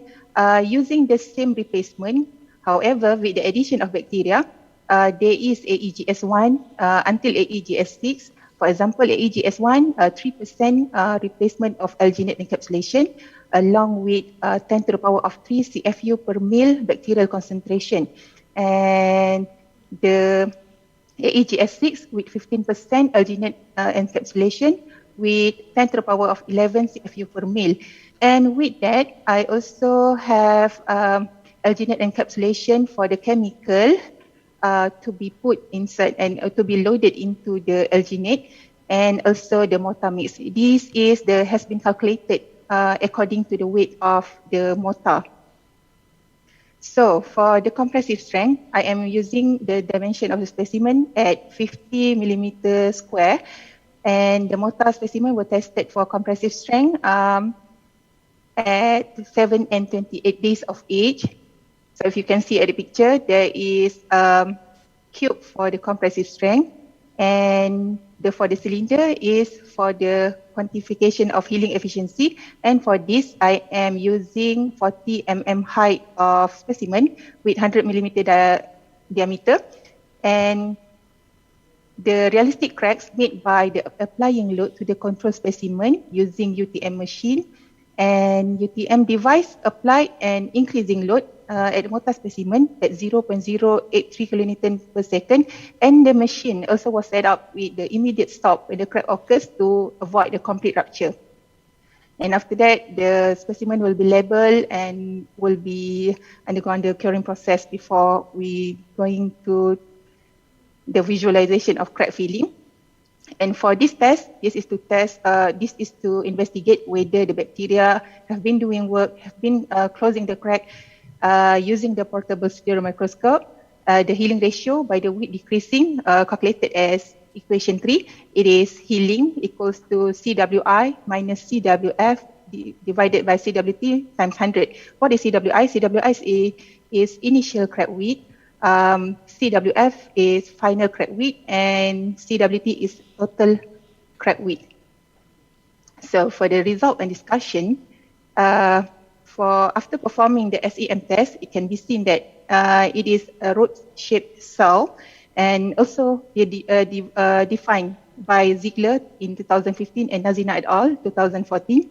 using the same replacement, however, with the addition of bacteria, there is AEGS1 until AEGS6. For example, AEGS1, 3% replacement of alginate encapsulation along with 10 to the power of 3 CFU per mil bacterial concentration. And the AEGS6 with 15% alginate encapsulation with 10 to the power of 11 CFU per mil. And with that, I also have alginate encapsulation for the chemical to be put inside and to be loaded into the alginate, and also the mortar mix. This has been calculated according to the weight of the mortar. So for the compressive strength, I am using the dimension of the specimen at 50 millimeters square, and the mortar specimen was tested for compressive strength at 7 and 28 days of age. So if you can see at the picture, there is cube for the compressive strength, and for the cylinder is for the quantification of healing efficiency, and for this I am using 40 mm height of specimen with 100 mm diameter, and the realistic cracks made by the applying load to the control specimen using UTM machine, and UTM device applied an increasing load at the mortar specimen at 0.083 kilonewton per second, and the machine also was set up with the immediate stop when the crack occurs to avoid the complete rupture. And after that, the specimen will be labelled and will be undergone the curing process before we going to the visualization of crack filling. And for this test, this is to investigate whether the bacteria have been doing work, have been closing the crack using the portable spheral microscope. The healing ratio by the width decreasing calculated as equation 3. It is healing equals to CWI minus CWF divided by CWT times 100. What is CWI? CWI is initial crack width. CWF is final crack width, and CWT is total crack width. So for the result and discussion, after performing the SEM test, it can be seen that it is a rod-shaped cell, and also defined by Ziegler in 2015 and Nazina et al. 2014.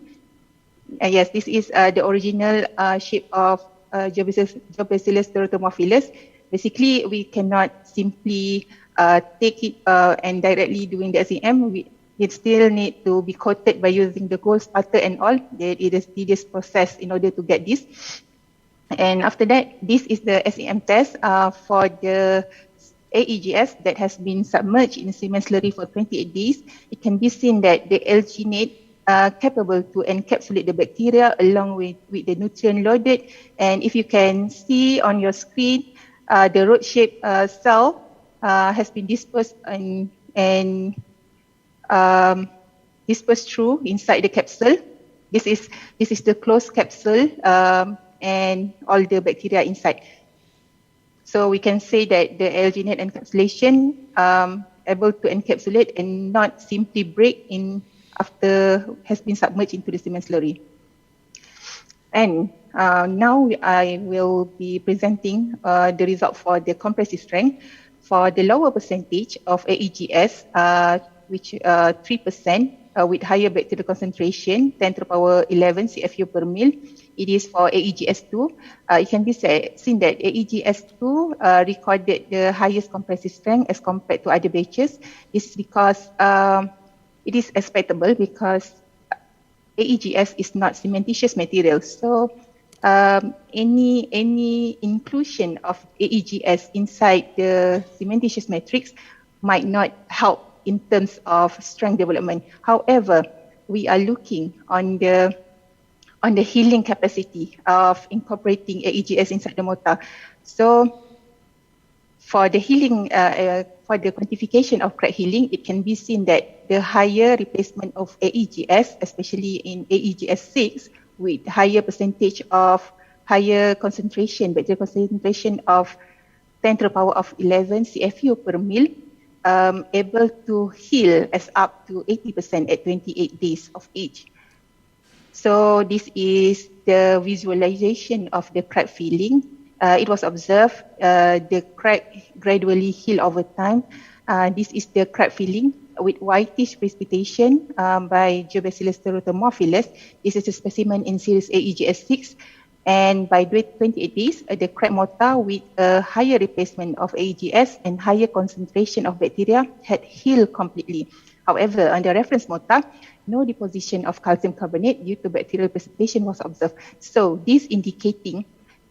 Yes, this is the original shape of Geobacillus theratomophilus. Basically, we cannot simply take it and directly doing the SEM. It still need to be coated by using the gold spatter and all. It is tedious process in order to get this. And after that, this is the SEM test for the AEGS that has been submerged in cement slurry for 28 days. It can be seen that the alginate capable to encapsulate the bacteria along with the nutrient loaded. And if you can see on your screen, the rod-shaped cell has been dispersed and dispersed through inside the capsule. This is the closed capsule and all the bacteria inside. So we can say that the alginate encapsulation able to encapsulate and not simply break in after has been submerged into the cement slurry. And now I will be presenting the result for the compressive strength. For the lower percentage of AEGS, which 3% with higher bacterial concentration, 10 to the power 11 CFU per mil, it is for AEGS2. It can be seen that AEGS2 recorded the highest compressive strength as compared to other batches. This is because it is expectable because AEGS is not cementitious material. So any inclusion of AEGS inside the cementitious matrix might not help in terms of strength development. However, we are looking on the healing capacity of incorporating AEGS inside the mortar. So for the healing, for the quantification of crack healing, it can be seen that the higher replacement of AEGS, especially in AEGS6, with higher percentage of higher concentration, bacterial concentration of 10 to the power of 11 CFU per mil, able to heal as up to 80% at 28 days of age. So this is the visualization of the crack filling. It was observed the crack gradually heal over time. This is the crack filling with whitish precipitation by Geobacillus theratomophilus. This is a specimen in series AEGS6. And by 28 days, the crack mortar with a higher replacement of AEGS and higher concentration of bacteria had healed completely. However, on the reference mortar, no deposition of calcium carbonate due to bacterial precipitation was observed. So this indicating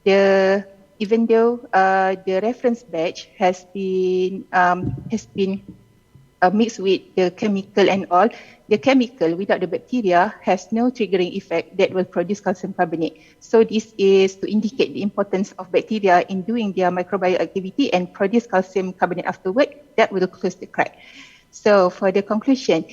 even though the reference batch has been mixed with the chemical and all, the chemical without the bacteria has no triggering effect that will produce calcium carbonate. So this is to indicate the importance of bacteria in doing their microbial activity and produce calcium carbonate afterward that will close the crack. So for the conclusion,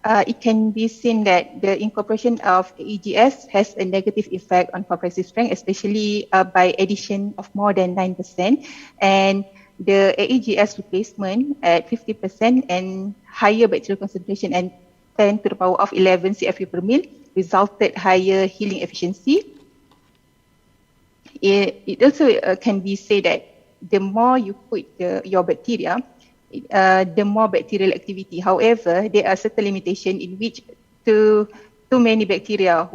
it can be seen that the incorporation of AEGS has a negative effect on compressive strength, especially by addition of more than 9%. And the AEGS replacement at 50% and higher bacterial concentration and 10 to the power of 11 CFU per mil resulted higher healing efficiency. It also can be said that the more you put your bacteria, the more bacterial activity. However, there are certain limitations in which too many bacteria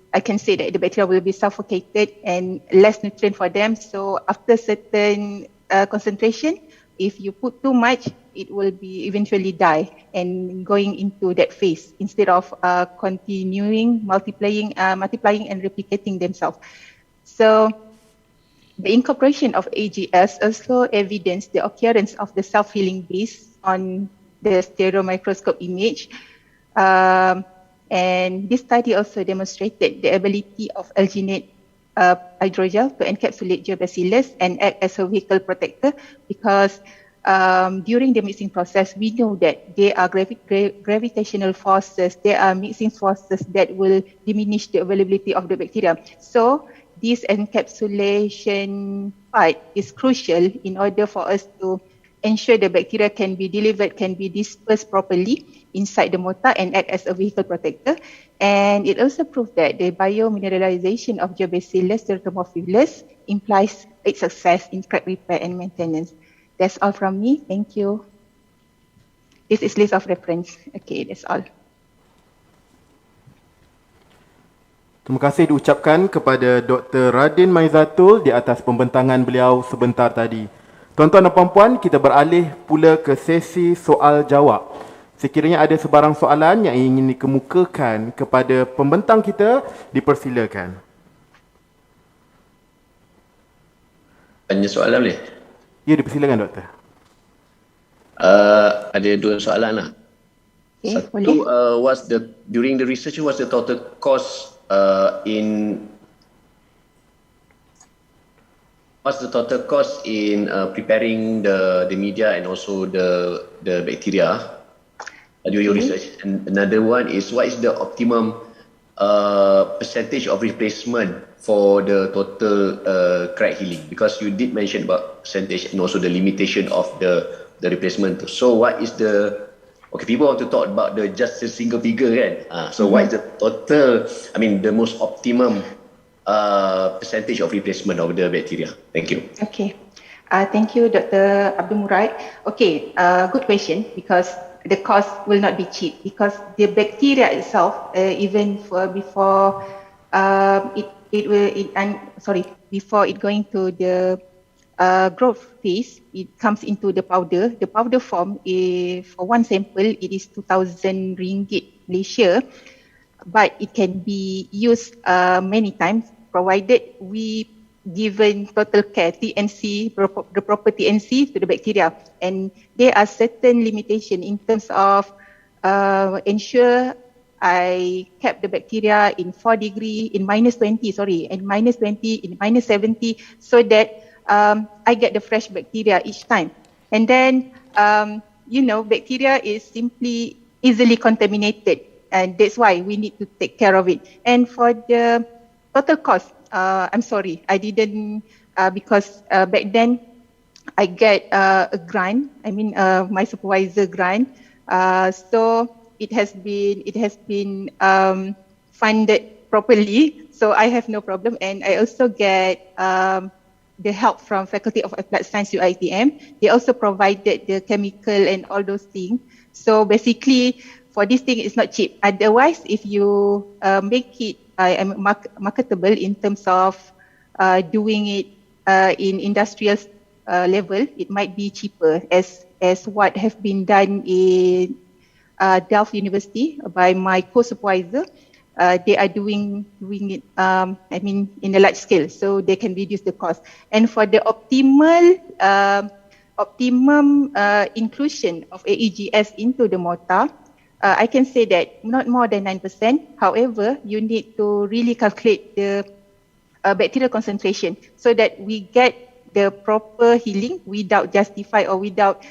I can say that the bacteria will be suffocated and less nutrient for them. So after certain concentration, if you put too much, it will be eventually die and going into that phase instead of continuing multiplying and replicating themselves. So the incorporation of AGS also evidenced the occurrence of the self-healing based on the stereo microscope image. And this study also demonstrated the ability of alginate hydrogel to encapsulate geobacillus and act as a vehicle protector, because during the mixing process, we know that there are gravitational forces, there are mixing forces that will diminish the availability of the bacteria. So this encapsulation part is crucial in order for us to ensure the bacteria can be delivered, can be dispersed properly inside the mortar and act as a vehicle protector. And it also proved that the biomineralization of Geobacillus teratomophilus implies its success in crack repair and maintenance. That's all from me. Thank you. This is list of reference. Okay, that's all. Terima kasih diucapkan kepada Dr. Radin Maizatul di atas pembentangan beliau sebentar tadi. Tuan-tuan dan puan-puan, kita beralih pula ke sesi soal-jawab. Sekiranya ada sebarang soalan yang ingin dikemukakan kepada pembentang kita, dipersilakan. Tanya soalan boleh? Ya, dipersilakan Doktor. Ada dua soalan lah. Okay, Satu, during the research, what's the total cost in preparing the media and also the bacteria during your research? And another one is, what is the optimum percentage of replacement for the total crack healing? Because you did mention about percentage and also the limitation of the replacement. So what is people want to talk about just a single figure, kan? So what is the total, the most optimum percentage of replacement of the bacteria? Thank you. Okay. Thank you, Dr. Abdul Murad. Okay, good question, because the cost will not be cheap, because the bacteria itself, even before before it going to the growth phase, it comes into the powder. The powder form, for one sample, it is 2,000 ringgit Malaysia, but it can be used many times, provided we given total care, TNC, the proper TNC to the bacteria. And there are certain limitations in terms of ensure I kept the bacteria in 4 degree, in -20, in -20, in -70, so that I get the fresh bacteria each time. And then, bacteria is simply easily contaminated, and that's why we need to take care of it. And for the total cost, I'm sorry, I didn't, because back then I get a grant, my supervisor grant, so it has been funded properly, so I have no problem. And I also get the help from Faculty of Applied Science UiTM. They also provided the chemical and all those things. So basically, for this thing, it's not cheap. Otherwise, if you make it marketable in terms of doing it in industrial level, it might be cheaper, as what have been done in Delft University by my co-supervisor. They are doing it, in a large scale, so they can reduce the cost. And for the optimum inclusion of AEGS into the mortar, I can say that not more than 9%. However, you need to really calculate the bacterial concentration so that we get the proper healing without justify or without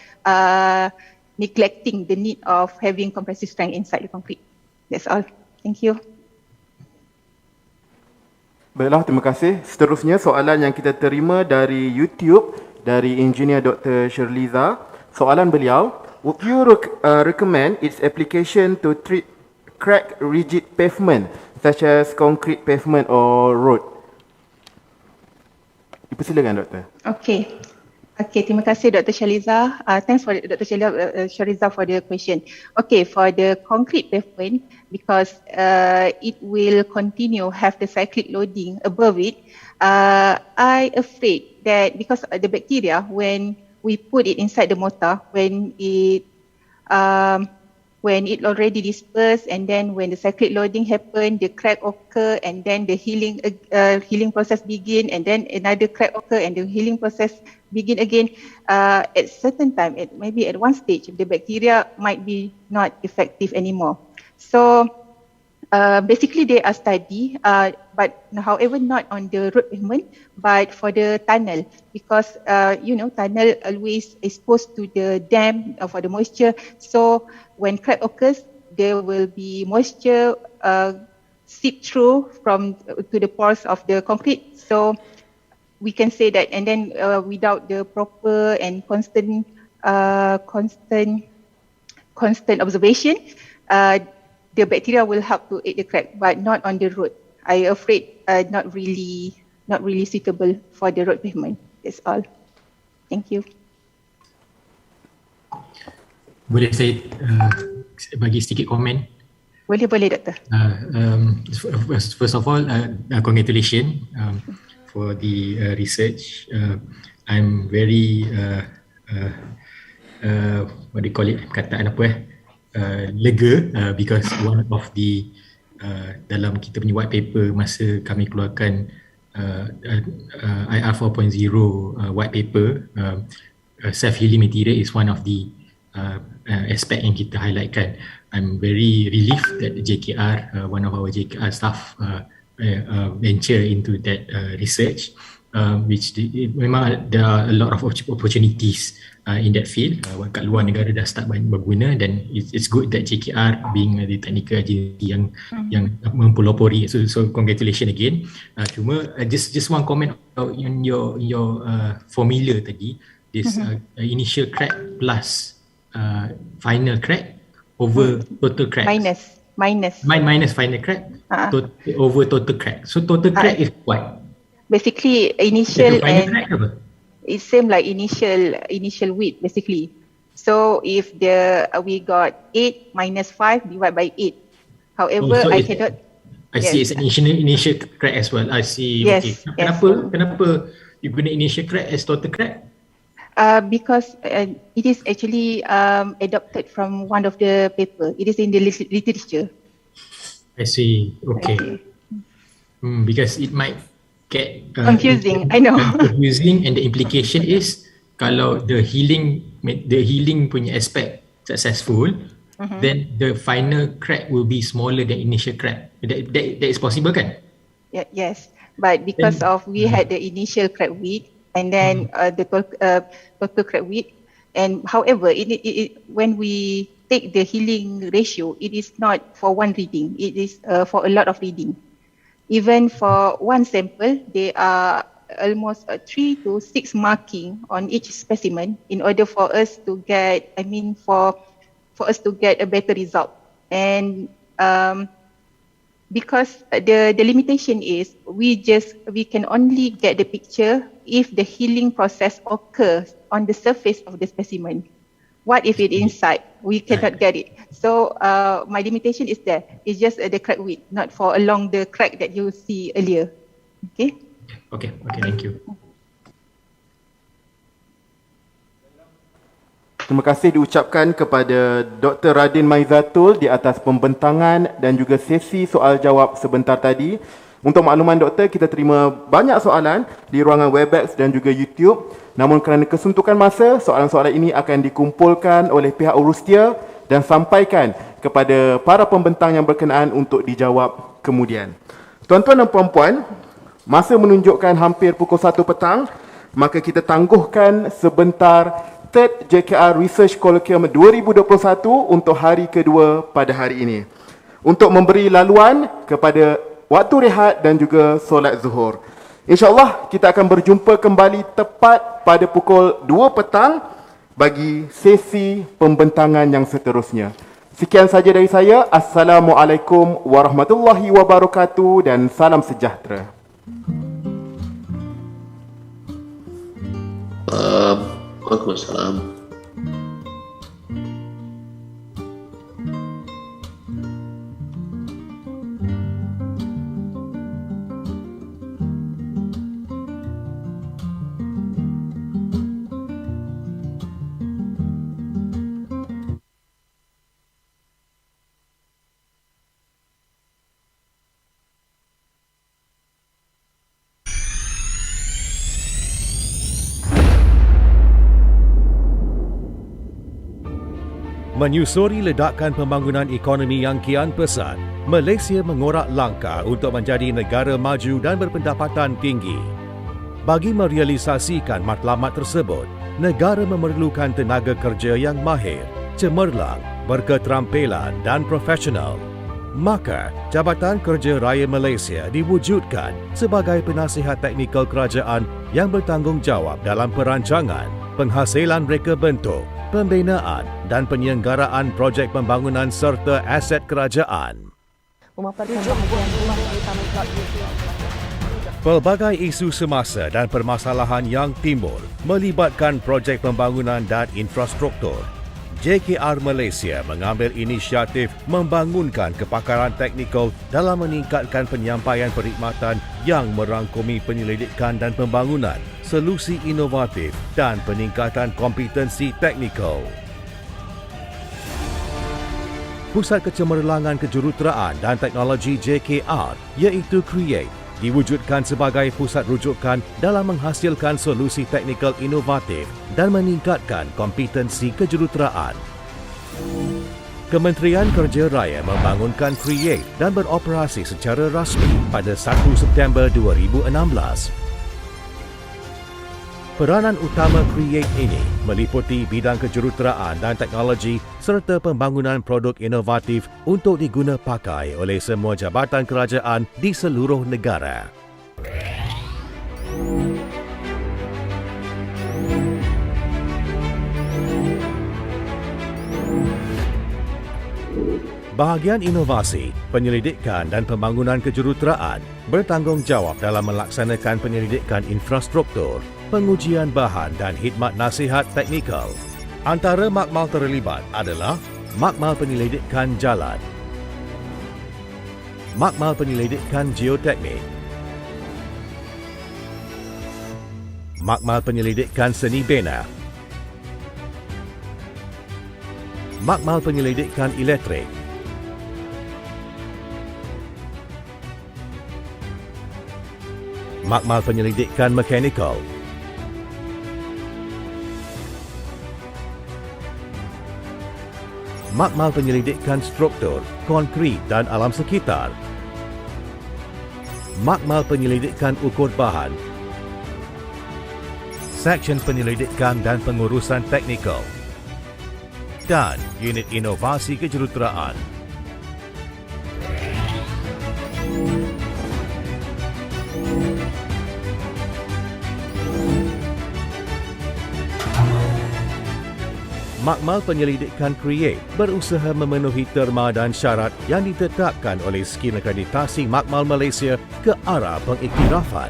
neglecting the need of having compressive strength inside the concrete. That's all. Thank you. Baiklah, terima kasih. Seterusnya soalan yang kita terima dari YouTube dari Engineer Dr. Shirliza. Soalan beliau, would you recommend its application to treat cracked rigid pavement such as concrete pavement or road? Silakan, Doktor. Okay, terima kasih Dr. Shirliza. Thanks for Dr. Shirliza for the question. Okay, for the concrete pavement, because it will continue have the cyclic loading above it, I afraid that because the bacteria, when we put it inside the mortar, when it already dispersed, and then when the cyclic loading happen, the crack occur, and then the healing process begin, and then another crack occur, and the healing process begin again. At certain time, maybe at one stage, the bacteria might be not effective anymore. So basically, they are studied, but however not on the road pavement, but for the tunnel, because tunnel always exposed to the damp for the moisture. So when crack occurs, there will be moisture seep through to the pores of the concrete. So we can say that, and then without the proper and constant observation, the bacteria will help to aid the crack, but not on the road. I afraid not really suitable for the road pavement. That's all. Thank you. Boleh saya bagi sedikit komen? Boleh, Doktor. First of all, congratulations for the research. I'm very what do you call it? Perkataan apa? Lega because one of the dalam kita punya white paper masa kami keluarkan IR 4.0 white paper, self-healing material is one of the aspect yang kita highlightkan. I'm very relieved that JKR, one of our JKR staff venture into that research, which memang there are a lot of opportunities in that field. Kat luar negara dah start berguna, dan it's good that JKR being the technical agency yang mempelopori. So congratulations again. Cuma just one comment on your formula tadi, this initial crack plus final crack over total crack. Minus final crack over total crack. So total crack is what? Basically initial and crack apa? It's same like initial width basically. So if we got 8 minus 5 divided by 8. However, so I cannot. I see it's an initial crack as well. I see. Yes, okay. Kenapa you guna initial crack as total crack? Because it is actually adopted from one of the paper. It is in the literature. I see. Okay. Because it might get confusing. I know. Confusing, and the implication is kalau the healing punya aspect successful, then the final crack will be smaller than initial crack. That is possible, kan? Yes, but because we had the initial crack width and then the total crack width, and however, when we take the healing ratio, it is not for one reading. It is for a lot of reading. Even for one sample, there are almost 3 to 6 marking on each specimen in order for us to get, for us to get a better result. And because the limitation is we can only get the picture if the healing process occurs on the surface of the specimen. What if it inside? We cannot get it. So my limitation is there. It's just the crack width, not for along the crack that you see earlier. Okay. Okay. Thank you. Terima kasih diucapkan kepada Dr. Radin Maizatul di atas pembentangan dan juga sesi soal jawab sebentar tadi. Untuk makluman doktor, kita terima banyak soalan di ruangan Webex dan juga YouTube. Namun kerana kesuntukan masa, soalan-soalan ini akan dikumpulkan oleh pihak urustia dan sampaikan kepada para pembentang yang berkenaan untuk dijawab kemudian. Tuan-tuan dan puan-puan, masa menunjukkan hampir pukul 1 petang, maka kita tangguhkan sebentar Third JKR Research Colloquium 2021 untuk hari kedua pada hari ini. Untuk memberi laluan kepada waktu rehat dan juga solat zuhur. InsyaAllah kita akan berjumpa kembali tepat pada pukul 2 petang bagi sesi pembentangan yang seterusnya. Sekian saja dari saya. Assalamualaikum warahmatullahi wabarakatuh dan salam sejahtera. Waalaikumsalam. Menyusuri ledakan pembangunan ekonomi yang kian pesat, Malaysia mengorak langkah untuk menjadi negara maju dan berpendapatan tinggi. Bagi merealisasikan matlamat tersebut, negara memerlukan tenaga kerja yang mahir, cemerlang, berketerampilan dan profesional. Maka, Jabatan Kerja Raya Malaysia diwujudkan sebagai penasihat teknikal kerajaan yang bertanggungjawab dalam perancangan, penghasilan reka bentuk, pembinaan dan penyelenggaraan projek pembangunan serta aset kerajaan. Pelbagai isu semasa dan permasalahan yang timbul melibatkan projek pembangunan dan infrastruktur. JKR Malaysia mengambil inisiatif membangunkan kepakaran teknikal dalam meningkatkan penyampaian perkhidmatan yang merangkumi penyelidikan dan pembangunan, solusi inovatif dan peningkatan kompetensi teknikal. Pusat Kecemerlangan Kejuruteraan dan Teknologi JKR iaitu Create diwujudkan sebagai pusat rujukan dalam menghasilkan solusi teknikal inovatif dan meningkatkan kompetensi kejuruteraan. Kementerian Kerja Raya membangunkan Create dan beroperasi secara rasmi pada 1 September 2016. Peranan utama Create ini meliputi bidang kejuruteraan dan teknologi serta pembangunan produk inovatif untuk diguna pakai oleh semua jabatan kerajaan di seluruh negara. Bahagian inovasi, penyelidikan dan pembangunan kejuruteraan bertanggungjawab dalam melaksanakan penyelidikan infrastruktur, pengujian bahan dan khidmat nasihat teknikal. Antara makmal terlibat adalah makmal penyelidikan jalan, makmal penyelidikan geoteknik, makmal penyelidikan seni bina, makmal penyelidikan elektrik, makmal penyelidikan mekanikal, makmal penyelidikan struktur, konkrit dan alam sekitar, makmal penyelidikan ukur bahan, seksyen penyelidikan dan pengurusan teknikal, dan unit inovasi kejuruteraan. Makmal penyelidikan Create berusaha memenuhi terma dan syarat yang ditetapkan oleh Skim Akreditasi Makmal Malaysia ke arah pengiktirafan.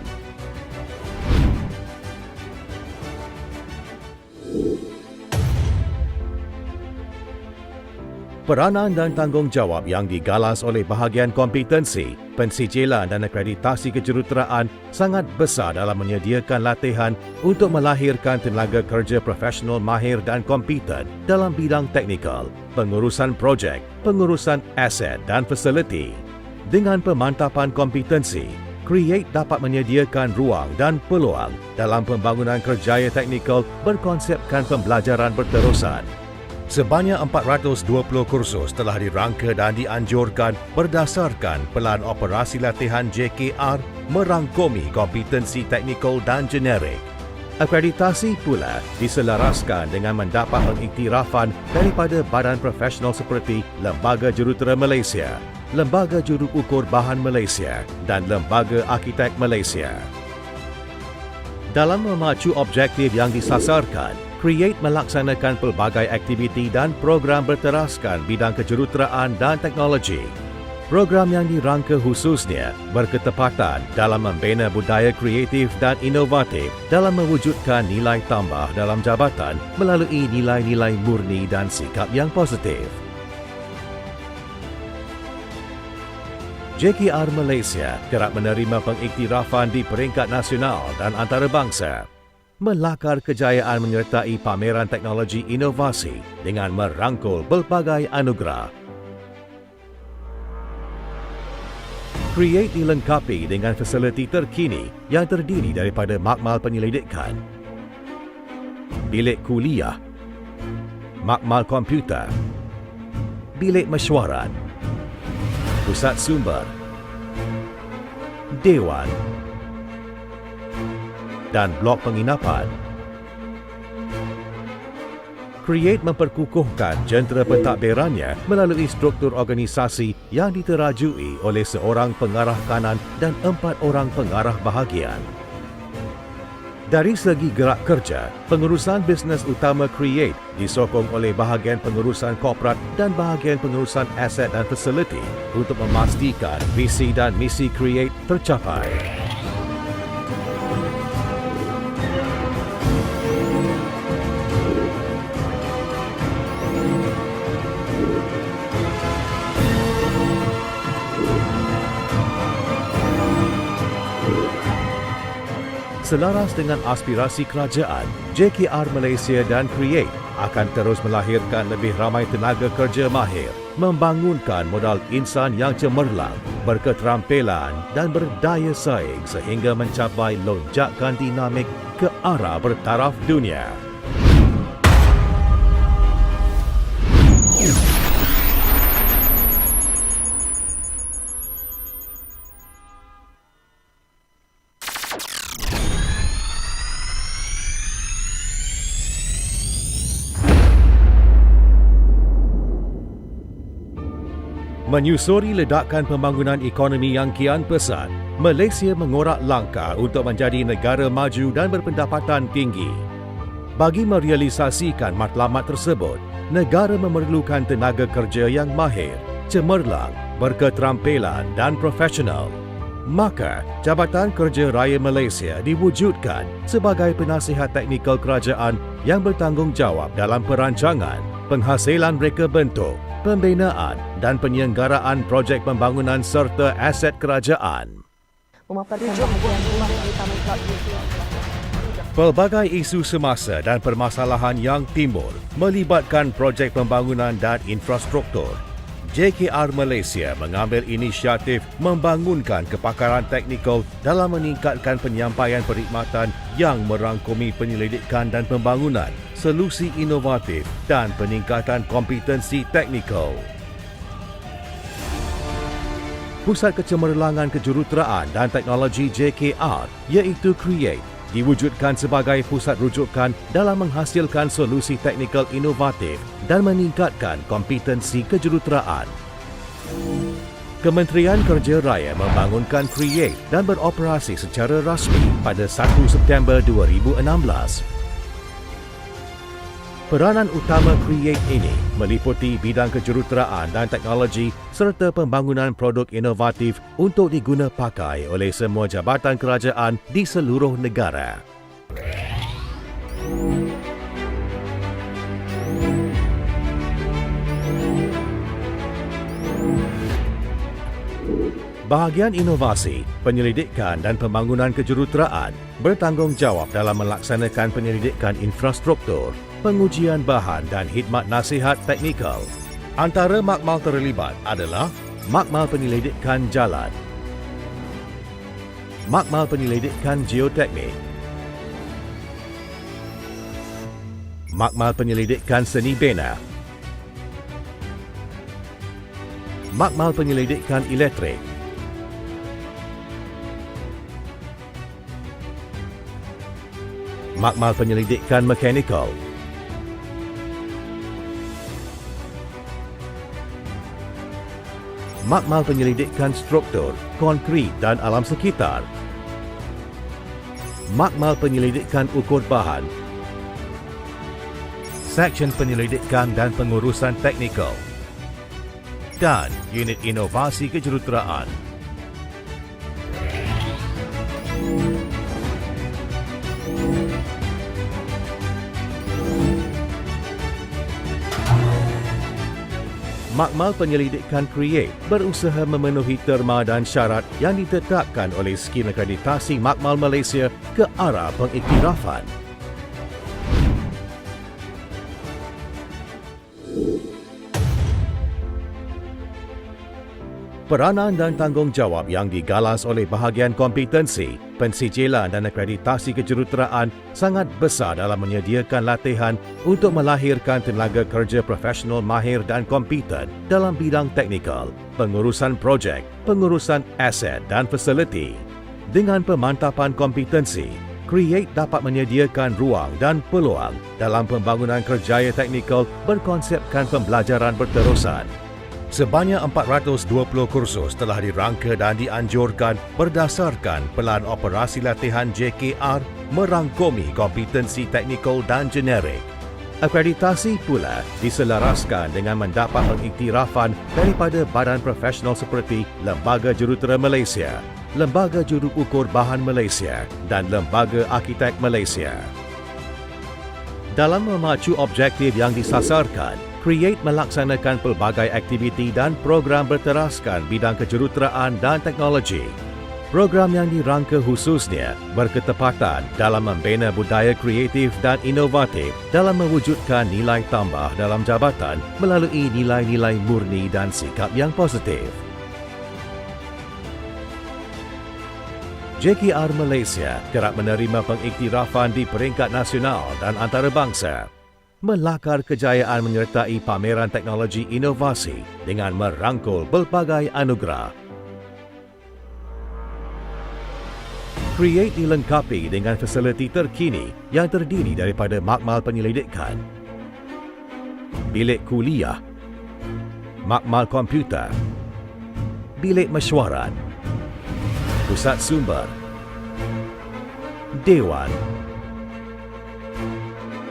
Peranan dan tanggungjawab yang digalas oleh bahagian kompetensi, pensijilan dan akreditasi kejuruteraan sangat besar dalam menyediakan latihan untuk melahirkan tenaga kerja profesional mahir dan kompeten dalam bidang teknikal, pengurusan projek, pengurusan aset dan fasiliti. Dengan pemantapan kompetensi, Create dapat menyediakan ruang dan peluang dalam pembangunan kerjaya teknikal berkonsepkan pembelajaran berterusan. Sebanyak 420 kursus telah dirangka dan dianjurkan berdasarkan pelan operasi latihan JKR merangkumi kompetensi teknikal dan generik. Akreditasi pula diselaraskan dengan mendapat pengiktirafan daripada badan profesional seperti Lembaga Jurutera Malaysia, Lembaga Juruukur Bahan Malaysia dan Lembaga Arkitek Malaysia. Dalam memacu objektif yang disasarkan, Create melaksanakan pelbagai aktiviti dan program berteraskan bidang kejuruteraan dan teknologi. Program yang dirangka khususnya berketepatan dalam membina budaya kreatif dan inovatif dalam mewujudkan nilai tambah dalam jabatan melalui nilai-nilai murni dan sikap yang positif. JKR Malaysia kerap menerima pengiktirafan di peringkat nasional dan antarabangsa. Melakar kejayaan menyertai pameran teknologi inovasi dengan merangkul pelbagai anugerah. Create dilengkapi dengan fasiliti terkini yang terdiri daripada makmal penyelidikan, bilik kuliah, makmal komputer, bilik mesyuarat, pusat sumber, dewan dan blok penginapan. Create memperkukuhkan jentera pentadbirannya melalui struktur organisasi yang diterajui oleh seorang pengarah kanan dan 4 orang pengarah bahagian. Dari segi gerak kerja, pengurusan bisnes utama Create disokong oleh bahagian pengurusan korporat dan bahagian pengurusan aset dan fasiliti untuk memastikan visi dan misi Create tercapai. Selaras dengan aspirasi kerajaan, JKR Malaysia dan Create akan terus melahirkan lebih ramai tenaga kerja mahir, membangunkan modal insan yang cemerlang, berketerampilan dan berdaya saing sehingga mencapai lonjakan dinamik ke arah bertaraf dunia. Menyusuri ledakan pembangunan ekonomi yang kian pesat, Malaysia mengorak langkah untuk menjadi negara maju dan berpendapatan tinggi. Bagi merealisasikan matlamat tersebut, negara memerlukan tenaga kerja yang mahir, cemerlang, berketerampilan dan profesional. Maka, Jabatan Kerja Raya Malaysia diwujudkan sebagai penasihat teknikal kerajaan yang bertanggungjawab dalam perancangan, penghasilan reka bentuk, pembinaan dan penyelenggaraan projek pembangunan serta aset kerajaan. Pelbagai isu semasa dan permasalahan yang timbul melibatkan projek pembangunan dan infrastruktur. JKR Malaysia mengambil inisiatif membangunkan kepakaran teknikal dalam meningkatkan penyampaian perkhidmatan yang merangkumi penyelidikan dan pembangunan, solusi inovatif dan peningkatan kompetensi teknikal. Pusat Kecemerlangan Kejuruteraan dan Teknologi JKR iaitu Create diwujudkan sebagai pusat rujukan dalam menghasilkan solusi teknikal inovatif dan meningkatkan kompetensi kejuruteraan. Kementerian Kerja Raya membangunkan Create dan beroperasi secara rasmi pada 1 September 2016. Peranan utama Create ini meliputi bidang kejuruteraan dan teknologi serta pembangunan produk inovatif untuk diguna pakai oleh semua jabatan kerajaan di seluruh negara. Bahagian inovasi, penyelidikan dan pembangunan kejuruteraan bertanggungjawab dalam melaksanakan penyelidikan infrastruktur, pengujian bahan dan khidmat nasihat teknikal. Antara makmal terlibat adalah makmal penyelidikan jalan, makmal penyelidikan geoteknik, makmal penyelidikan seni bina, makmal penyelidikan elektrik, makmal penyelidikan mekanikal, makmal penyelidikan struktur, konkrit dan alam sekitar, makmal penyelidikan ukur bahan, seksyen penyelidikan dan pengurusan teknikal, dan unit inovasi kejuruteraan. Makmal penyelidikan Create berusaha memenuhi terma dan syarat yang ditetapkan oleh Skim Akreditasi Makmal Malaysia ke arah pengiktirafan. Peranan dan tanggungjawab yang digalas oleh bahagian kompetensi, pensijilan dan akreditasi kejuruteraan sangat besar dalam menyediakan latihan untuk melahirkan tenaga kerja profesional mahir dan kompeten dalam bidang teknikal, pengurusan projek, pengurusan aset dan fasiliti. Dengan pemantapan kompetensi, Create dapat menyediakan ruang dan peluang dalam pembangunan kerjaya teknikal berkonsepkan pembelajaran berterusan. Sebanyak 420 kursus telah dirangka dan dianjurkan berdasarkan pelan operasi latihan JKR merangkumi kompetensi teknikal dan generik. Akreditasi pula diselaraskan dengan mendapat pengiktirafan daripada badan profesional seperti Lembaga Jurutera Malaysia, Lembaga Juru Ukur Bahan Malaysia dan Lembaga Arkitek Malaysia. Dalam memacu objektif yang disasarkan, Create melaksanakan pelbagai aktiviti dan program berteraskan bidang kejuruteraan dan teknologi. Program yang dirangka khususnya berketepatan dalam membina budaya kreatif dan inovatif dalam mewujudkan nilai tambah dalam jabatan melalui nilai-nilai murni dan sikap yang positif. JKR Malaysia kerap menerima pengiktirafan di peringkat nasional dan antarabangsa. Melakar kejayaan menyertai pameran teknologi inovasi dengan merangkul pelbagai anugerah. Create dilengkapi dengan fasiliti terkini yang terdiri daripada makmal penyelidikan, bilik kuliah, makmal komputer, bilik mesyuarat, pusat sumber, dewan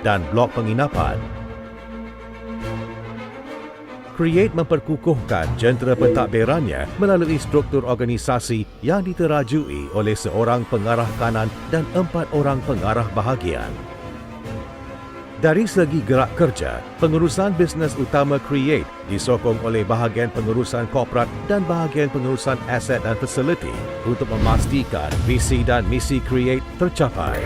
dan blok penginapan. Create memperkukuhkan jentera pentadbirannya melalui struktur organisasi yang diterajui oleh seorang pengarah kanan dan 4 orang pengarah bahagian. Dari segi gerak kerja, pengurusan bisnes utama Create disokong oleh bahagian pengurusan korporat dan bahagian pengurusan aset dan fasiliti untuk memastikan visi dan misi Create tercapai.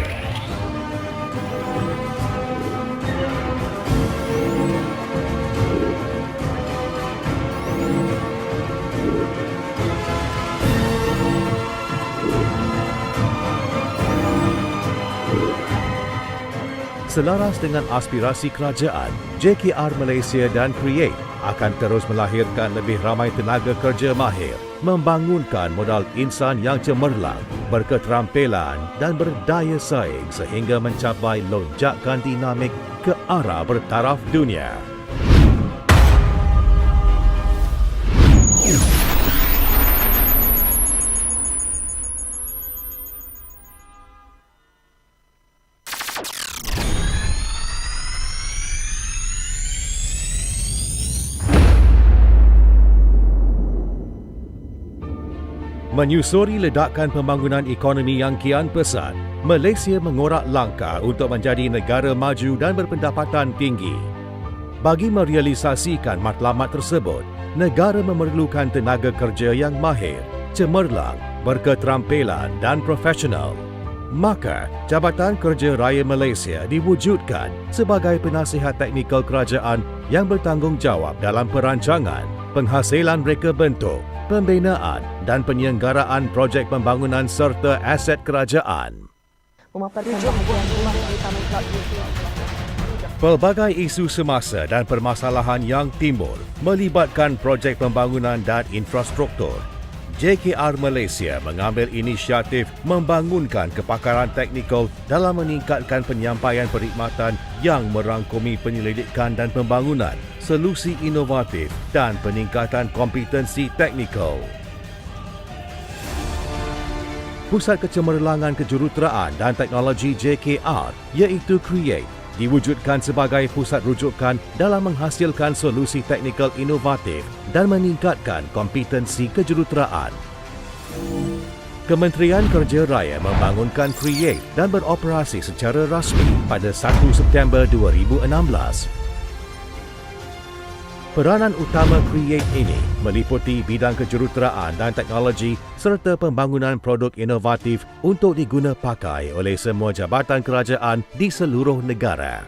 Selaras dengan aspirasi kerajaan, JKR Malaysia dan Create akan terus melahirkan lebih ramai tenaga kerja mahir, membangunkan modal insan yang cemerlang, berketerampilan dan berdaya saing sehingga mencapai lonjakan dinamik ke arah bertaraf dunia. Menyusuri ledakan pembangunan ekonomi yang kian pesat, Malaysia mengorak langkah untuk menjadi negara maju dan berpendapatan tinggi. Bagi merealisasikan matlamat tersebut, negara memerlukan tenaga kerja yang mahir, cemerlang, berketerampilan dan profesional. Maka, Jabatan Kerja Raya Malaysia diwujudkan sebagai penasihat teknikal kerajaan yang bertanggungjawab dalam perancangan, penghasilan reka bentuk, pembinaan dan penyelenggaraan projek pembangunan serta aset kerajaan. Pelbagai isu semasa dan permasalahan yang timbul melibatkan projek pembangunan dan infrastruktur. JKR Malaysia mengambil inisiatif membangunkan kepakaran teknikal dalam meningkatkan penyampaian perkhidmatan yang merangkumi penyelidikan dan pembangunan, solusi inovatif dan peningkatan kompetensi teknikal. Pusat Kecemerlangan Kejuruteraan dan Teknologi JKR iaitu Create diwujudkan sebagai pusat rujukan dalam menghasilkan solusi teknikal inovatif dan meningkatkan kompetensi kejuruteraan. Kementerian Kerja Raya membangunkan Create dan beroperasi secara rasmi pada 1 September 2016. Peranan utama Create ini meliputi bidang kejuruteraan dan teknologi serta pembangunan produk inovatif untuk diguna pakai oleh semua jabatan kerajaan di seluruh negara.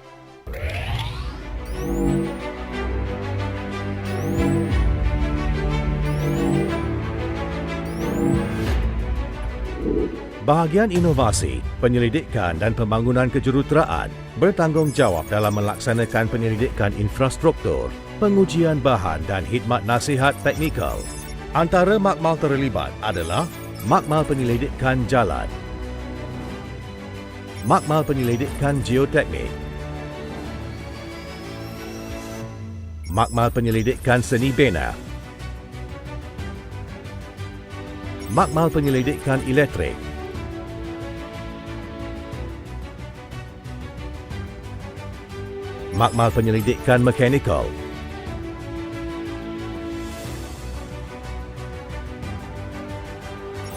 Bahagian inovasi, penyelidikan dan pembangunan kejuruteraan bertanggungjawab dalam melaksanakan penyelidikan infrastruktur, pengujian bahan dan khidmat nasihat teknikal. Antara makmal terlibat adalah makmal penyelidikan jalan, makmal penyelidikan geoteknik, makmal penyelidikan seni bina, makmal penyelidikan elektrik, makmal penyelidikan mekanikal,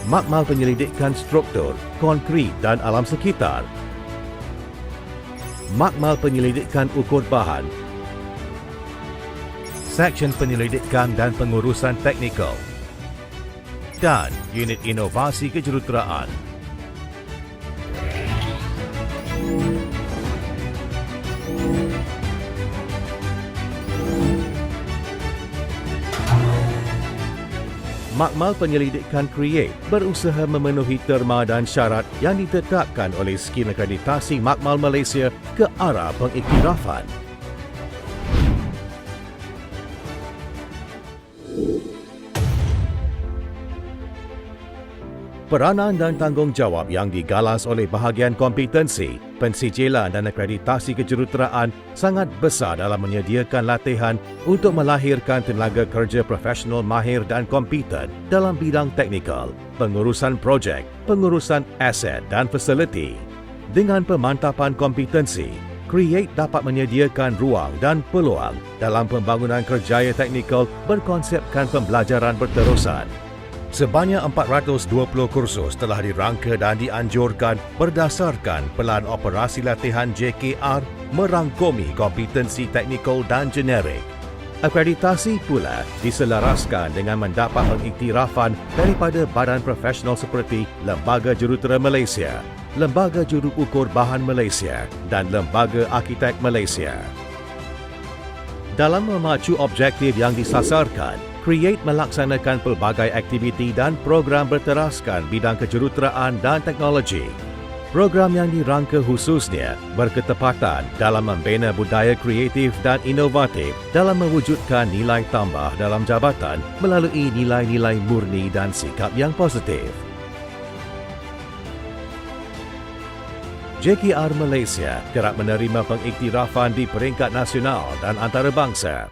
makmal penyelidikan struktur, konkrit dan alam sekitar, makmal penyelidikan ukur bahan, seksyen penyelidikan dan pengurusan teknikal, dan unit inovasi kejuruteraan. Makmal penyelidikan Create berusaha memenuhi terma dan syarat yang ditetapkan oleh Skim Akreditasi Makmal Malaysia ke arah pengiktirafan. Peranan dan tanggungjawab yang digalas oleh bahagian kompetensi, pensijilan dan akreditasi kejuruteraan sangat besar dalam menyediakan latihan untuk melahirkan tenaga kerja profesional mahir dan kompeten dalam bidang teknikal, pengurusan projek, pengurusan aset dan fasiliti. Dengan pemantapan kompetensi, Create dapat menyediakan ruang dan peluang dalam pembangunan kerjaya teknikal berkonsepkan pembelajaran berterusan. Sebanyak 420 kursus telah dirangka dan dianjurkan berdasarkan pelan operasi latihan JKR merangkumi kompetensi teknikal dan generik. Akreditasi pula diselaraskan dengan mendapat pengiktirafan daripada badan profesional seperti Lembaga Jurutera Malaysia, Lembaga Juru Ukur Bahan Malaysia dan Lembaga Arkitek Malaysia. Dalam memacu objektif yang disasarkan, Create melaksanakan pelbagai aktiviti dan program berteraskan bidang kejuruteraan dan teknologi. Program yang dirangka khususnya berketepatan dalam membina budaya kreatif dan inovatif dalam mewujudkan nilai tambah dalam jabatan melalui nilai-nilai murni dan sikap yang positif. JKR Malaysia kerap menerima pengiktirafan di peringkat nasional dan antarabangsa.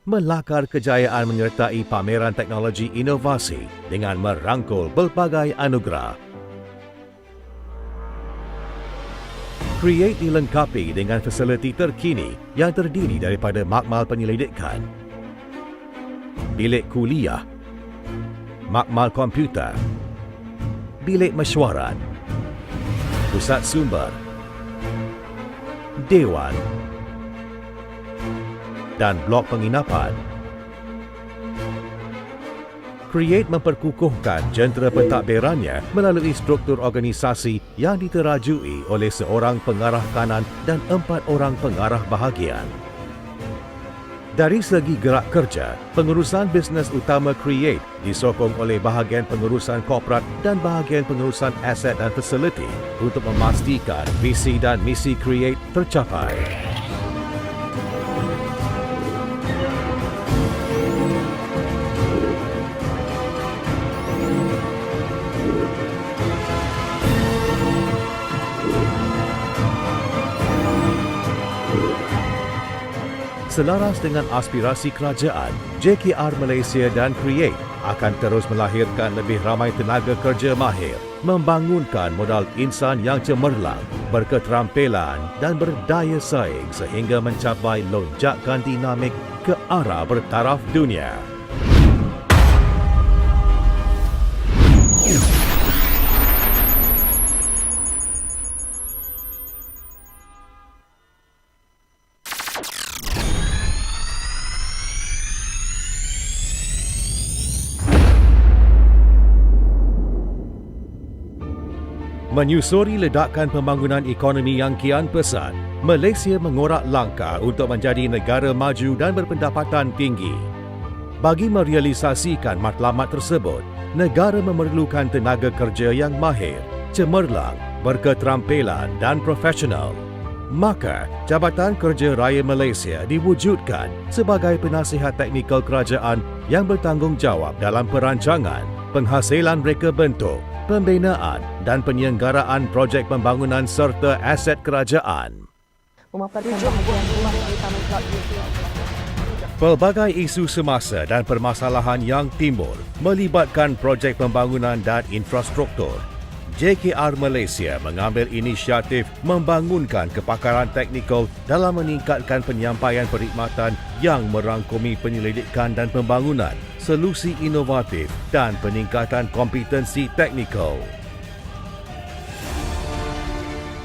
Melakar kejayaan menyertai pameran teknologi inovasi dengan merangkul pelbagai anugerah. Create dilengkapi dengan fasiliti terkini yang terdiri daripada makmal penyelidikan, bilik kuliah, makmal komputer, bilik mesyuarat, pusat sumber, dewan dan blok penginapan. Create memperkukuhkan jentera pentadbirannya melalui struktur organisasi yang diterajui oleh seorang pengarah kanan dan 4 orang pengarah bahagian. Dari segi gerak kerja, pengurusan bisnes utama Create disokong oleh bahagian pengurusan korporat dan bahagian pengurusan aset dan fasiliti untuk memastikan visi dan misi Create tercapai. Selaras dengan aspirasi kerajaan, JKR Malaysia dan Create akan terus melahirkan lebih ramai tenaga kerja mahir, membangunkan modal insan yang cemerlang, berketerampilan dan berdaya saing sehingga mencapai lonjakan dinamik ke arah bertaraf dunia. Menyusuri ledakan pembangunan ekonomi yang kian pesat, Malaysia mengorak langkah untuk menjadi negara maju dan berpendapatan tinggi. Bagi merealisasikan matlamat tersebut, negara memerlukan tenaga kerja yang mahir, cemerlang, berketerampilan dan profesional. Maka, Jabatan Kerja Raya Malaysia diwujudkan sebagai penasihat teknikal kerajaan yang bertanggungjawab dalam perancangan, penghasilan reka bentuk, pembinaan dan penyelenggaraan projek pembangunan serta aset kerajaan. Pelbagai isu semasa dan permasalahan yang timbul melibatkan projek pembangunan dan infrastruktur. JKR Malaysia mengambil inisiatif membangunkan kepakaran teknikal dalam meningkatkan penyampaian perkhidmatan yang merangkumi penyelidikan dan pembangunan, solusi inovatif dan peningkatan kompetensi teknikal.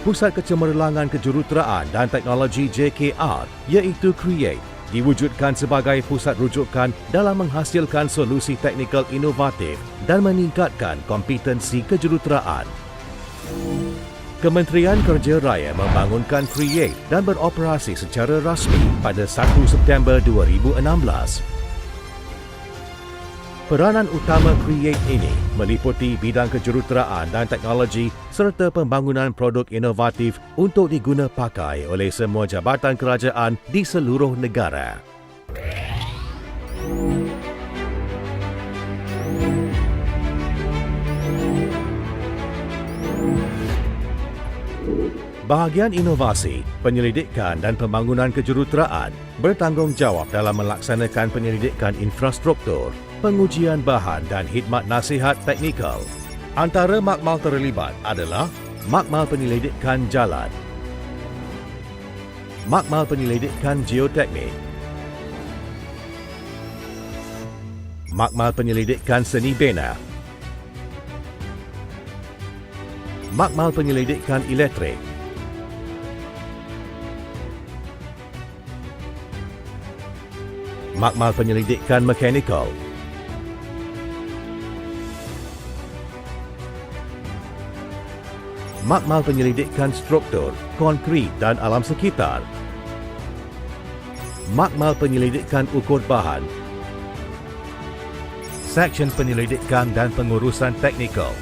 Pusat Kecemerlangan Kejuruteraan dan Teknologi JKR iaitu Create diwujudkan sebagai pusat rujukan dalam menghasilkan solusi teknikal inovatif dan meningkatkan kompetensi kejuruteraan. Kementerian Kerja Raya membangunkan Create dan beroperasi secara rasmi pada 1 September 2016. Peranan utama Create ini meliputi bidang kejuruteraan dan teknologi serta pembangunan produk inovatif untuk diguna pakai oleh semua jabatan kerajaan di seluruh negara. Bahagian inovasi, penyelidikan dan pembangunan kejuruteraan bertanggungjawab dalam melaksanakan penyelidikan infrastruktur, pengujian bahan dan khidmat nasihat teknikal. Antara makmal terlibat adalah makmal penyelidikan jalan, makmal penyelidikan geoteknik, makmal penyelidikan seni bina, makmal penyelidikan elektrik, makmal penyelidikan mekanikal, makmal penyelidikan struktur, konkrit dan alam sekitar, makmal penyelidikan ukur bahan, seksyen penyelidikan dan pengurusan teknikal,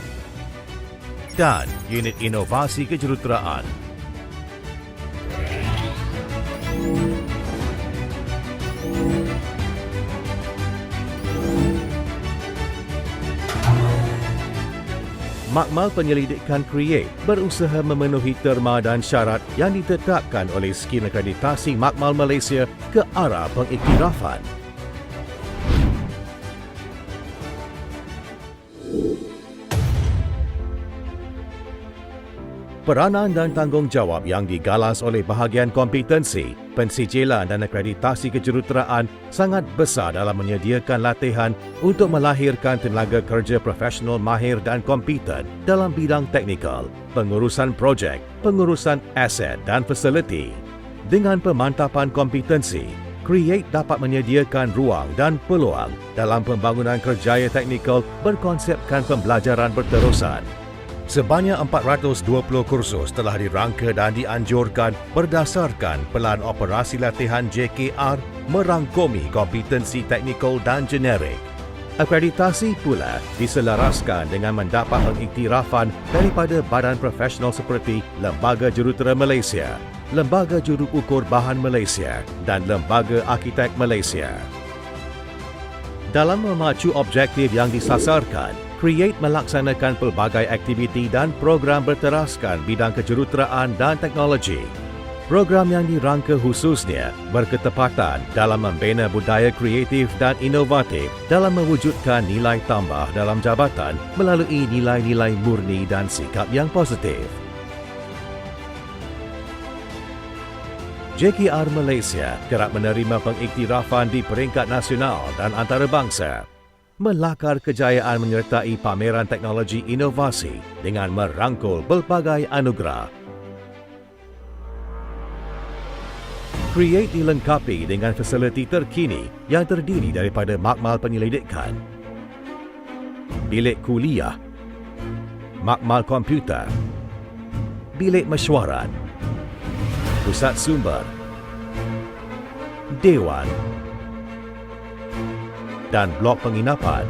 dan unit inovasi kejuruteraan. Makmal penyelidikan Create berusaha memenuhi terma dan syarat yang ditetapkan oleh Skim Akreditasi Makmal Malaysia ke arah pengiktirafan. Peranan dan tanggungjawab yang digalas oleh bahagian kompetensi, pensijilan dan akreditasi kejuruteraan sangat besar dalam menyediakan latihan untuk melahirkan tenaga kerja profesional mahir dan kompeten dalam bidang teknikal, pengurusan projek, pengurusan aset dan fasiliti. Dengan pemantapan kompetensi, Create dapat menyediakan ruang dan peluang dalam pembangunan kerjaya teknikal berkonsepkan pembelajaran berterusan. Sebanyak 420 kursus telah dirangka dan dianjurkan berdasarkan pelan operasi latihan JKR merangkumi kompetensi teknikal dan generik. Akreditasi pula diselaraskan dengan mendapat pengiktirafan daripada badan profesional seperti Lembaga Jurutera Malaysia, Lembaga Juru Ukur Bahan Malaysia dan Lembaga Arkitek Malaysia. Dalam memacu objektif yang disasarkan, Create melaksanakan pelbagai aktiviti dan program berteraskan bidang kejuruteraan dan teknologi. Program yang dirangka khususnya berketepatan dalam membina budaya kreatif dan inovatif dalam mewujudkan nilai tambah dalam jabatan melalui nilai-nilai murni dan sikap yang positif. JKR Malaysia kerap menerima pengiktirafan di peringkat nasional dan antarabangsa. Melakar kejayaan menyertai pameran teknologi inovasi dengan merangkul pelbagai anugerah. Create dilengkapi dengan fasiliti terkini yang terdiri daripada makmal penyelidikan, bilik kuliah, makmal komputer, bilik mesyuarat, pusat sumber, dewan dan blok penginapan.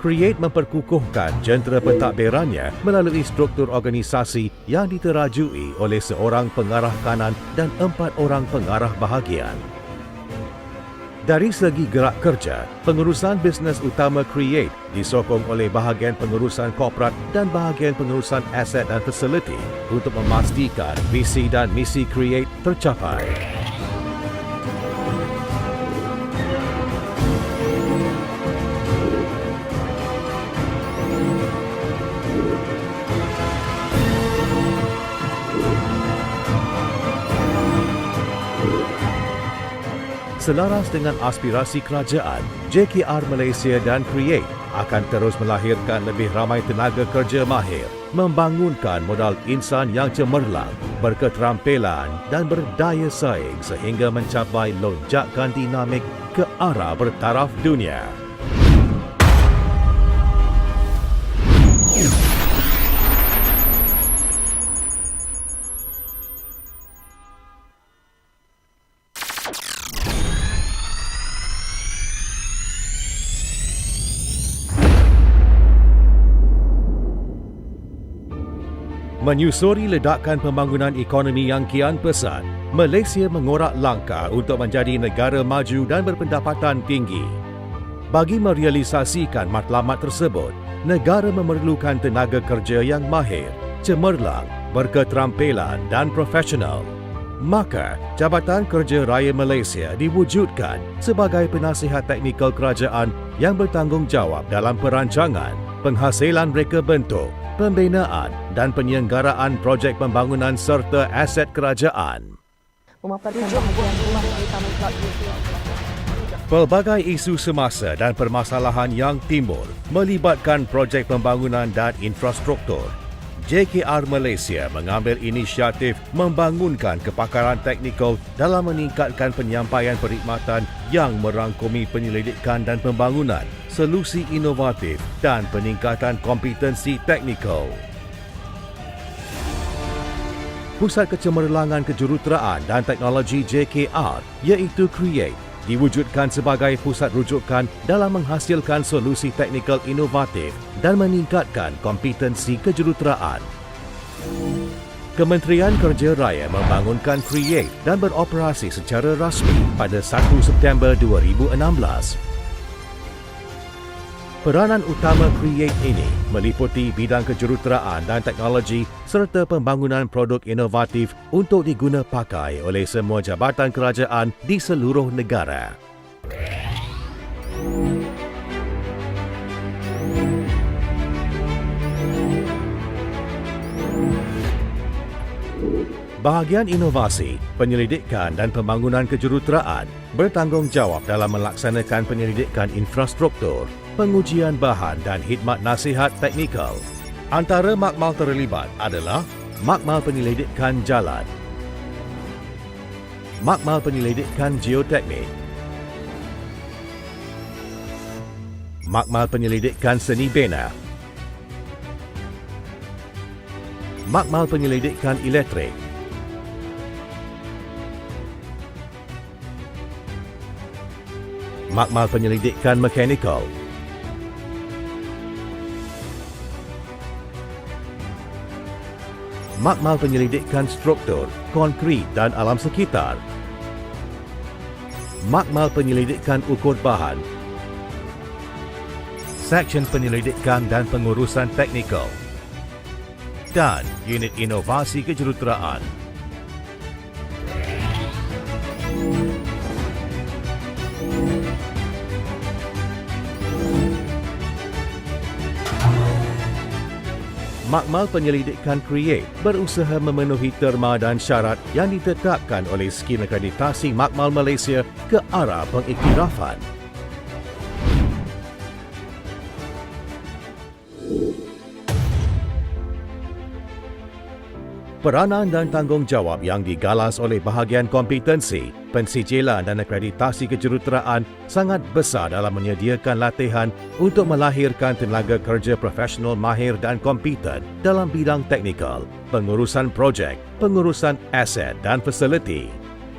Create memperkukuhkan jentera pentadbirannya melalui struktur organisasi yang diterajui oleh seorang pengarah kanan dan 4 orang pengarah bahagian. Dari segi gerak kerja, pengurusan bisnes utama Create disokong oleh bahagian pengurusan korporat dan bahagian pengurusan aset dan fasiliti untuk memastikan visi dan misi Create tercapai. Selaras dengan aspirasi kerajaan, JKR Malaysia dan Create akan terus melahirkan lebih ramai tenaga kerja mahir, membangunkan modal insan yang cemerlang, berketerampilan dan berdaya saing sehingga mencapai lonjakan dinamik ke arah bertaraf dunia. Menyusuri ledakan pembangunan ekonomi yang kian pesat, Malaysia mengorak langkah untuk menjadi negara maju dan berpendapatan tinggi. Bagi merealisasikan matlamat tersebut, negara memerlukan tenaga kerja yang mahir, cemerlang, berketerampilan dan profesional. Maka, Jabatan Kerja Raya Malaysia diwujudkan sebagai penasihat teknikal kerajaan yang bertanggungjawab dalam perancangan, penghasilan reka bentuk, pembinaan dan penyelenggaraan projek pembangunan serta aset kerajaan. Pelbagai isu semasa dan permasalahan yang timbul melibatkan projek pembangunan dan infrastruktur. JKR Malaysia mengambil inisiatif membangunkan kepakaran teknikal dalam meningkatkan penyampaian perkhidmatan yang merangkumi penyelidikan dan pembangunan, solusi inovatif dan peningkatan kompetensi teknikal. Pusat Kecemerlangan Kejuruteraan dan Teknologi JKR iaitu Create diwujudkan sebagai pusat rujukan dalam menghasilkan solusi teknikal inovatif dan meningkatkan kompetensi kejuruteraan. Kementerian Kerja Raya membangunkan Create dan beroperasi secara rasmi pada 1 September 2016. Peranan utama Create ini meliputi bidang kejuruteraan dan teknologi serta pembangunan produk inovatif untuk diguna pakai oleh semua jabatan kerajaan di seluruh negara. Bahagian inovasi, penyelidikan dan pembangunan kejuruteraan bertanggungjawab dalam melaksanakan penyelidikan infrastruktur, pengujian bahan dan khidmat nasihat teknikal. Antara makmal terlibat adalah makmal penyelidikan jalan, makmal penyelidikan geoteknik, makmal penyelidikan seni bina, makmal penyelidikan elektrik, makmal penyelidikan mekanikal, makmal penyelidikan struktur, konkrit dan alam sekitar, makmal penyelidikan ukur bahan, seksyen penyelidikan dan pengurusan teknikal, dan Unit Inovasi Kejuruteraan. Makmal Penyelidikan Create berusaha memenuhi terma dan syarat yang ditetapkan oleh Skim Akreditasi Makmal Malaysia ke arah pengiktirafan. Peranan dan tanggungjawab yang digalas oleh bahagian kompetensi, pensijilan dan akreditasi kejuruteraan sangat besar dalam menyediakan latihan untuk melahirkan tenaga kerja profesional mahir dan kompeten dalam bidang teknikal, pengurusan projek, pengurusan aset dan fasiliti.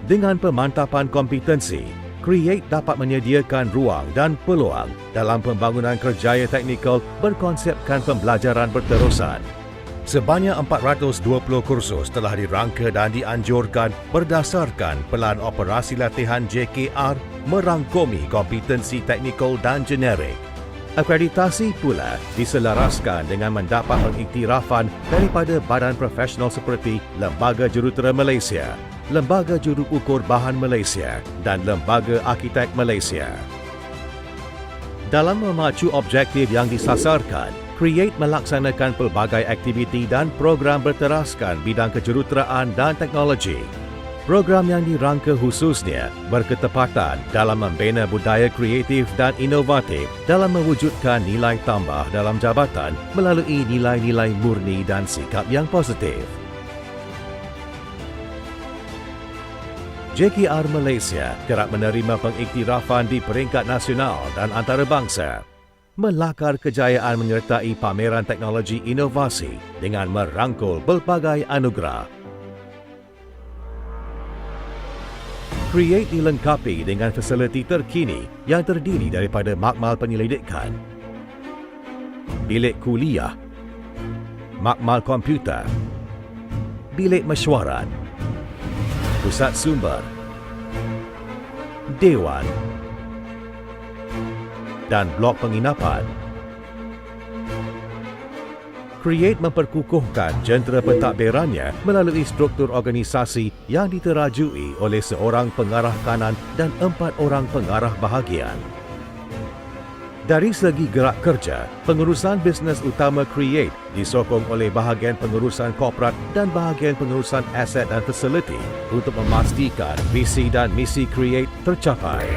Dengan pemantapan kompetensi, Create dapat menyediakan ruang dan peluang dalam pembangunan kerjaya teknikal berkonsepkan pembelajaran berterusan. Sebanyak 420 kursus telah dirangka dan dianjurkan berdasarkan Pelan Operasi Latihan JKR merangkumi kompetensi teknikal dan generik. Akreditasi pula diselaraskan dengan mendapat pengiktirafan daripada badan profesional seperti Lembaga Jurutera Malaysia, Lembaga Juru Ukur Bahan Malaysia dan Lembaga Arkitek Malaysia. Dalam memacu objektif yang disasarkan, Create melaksanakan pelbagai aktiviti dan program berteraskan bidang kejuruteraan dan teknologi. Program yang dirangka khususnya berketepatan dalam membina budaya kreatif dan inovatif dalam mewujudkan nilai tambah dalam jabatan melalui nilai-nilai murni dan sikap yang positif. JKR Malaysia kerap menerima pengiktirafan di peringkat nasional dan antarabangsa. Melakar kejayaan menyertai pameran teknologi inovasi dengan merangkul pelbagai anugerah. Create dilengkapi dengan fasiliti terkini yang terdiri daripada makmal penyelidikan, bilik kuliah, makmal komputer, bilik mesyuarat, pusat sumber, dewan dan blok penginapan. Create memperkukuhkan jentera pentadbirannya melalui struktur organisasi yang diterajui oleh seorang pengarah kanan dan 4 orang pengarah bahagian. Dari segi gerak kerja, pengurusan bisnes utama Create disokong oleh bahagian pengurusan korporat dan bahagian pengurusan aset dan fasiliti untuk memastikan visi dan misi Create tercapai.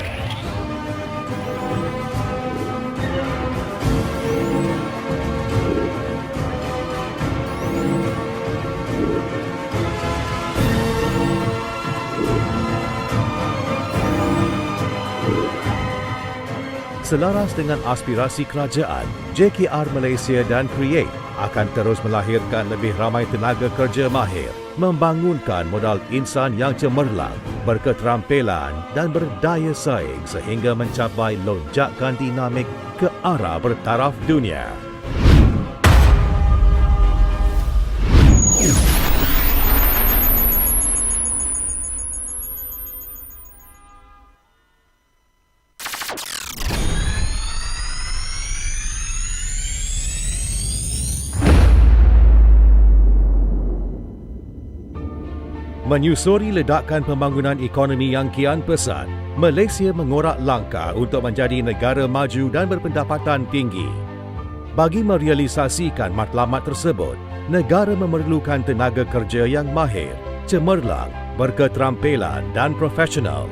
Selaras dengan aspirasi kerajaan, JKR Malaysia dan Create akan terus melahirkan lebih ramai tenaga kerja mahir, membangunkan modal insan yang cemerlang, berketerampilan dan berdaya saing sehingga mencapai lonjakan dinamik ke arah bertaraf dunia. Menyusuri ledakan pembangunan ekonomi yang kian pesat, Malaysia mengorak langkah untuk menjadi negara maju dan berpendapatan tinggi. Bagi merealisasikan matlamat tersebut, negara memerlukan tenaga kerja yang mahir, cemerlang, berketerampilan dan profesional.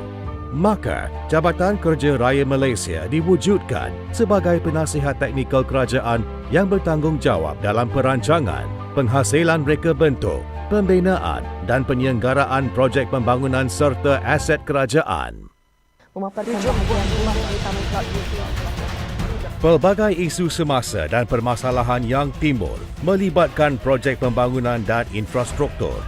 Maka, Jabatan Kerja Raya Malaysia diwujudkan sebagai penasihat teknikal kerajaan yang bertanggungjawab dalam perancangan, penghasilan reka bentuk, pembinaan dan penyelenggaraan projek pembangunan serta aset kerajaan. Pelbagai isu semasa dan permasalahan yang timbul melibatkan projek pembangunan dan infrastruktur.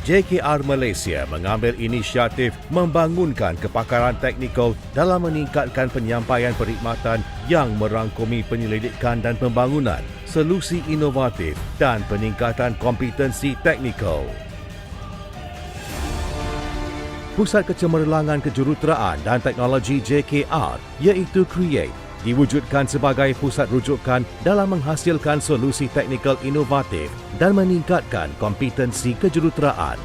JKR Malaysia mengambil inisiatif membangunkan kepakaran teknikal dalam meningkatkan penyampaian perkhidmatan yang merangkumi penyelidikan dan pembangunan, solusi inovatif dan peningkatan kompetensi teknikal. Pusat Kecemerlangan Kejuruteraan dan Teknologi JKR iaitu Create diwujudkan sebagai pusat rujukan dalam menghasilkan solusi teknikal inovatif dan meningkatkan kompetensi kejuruteraan.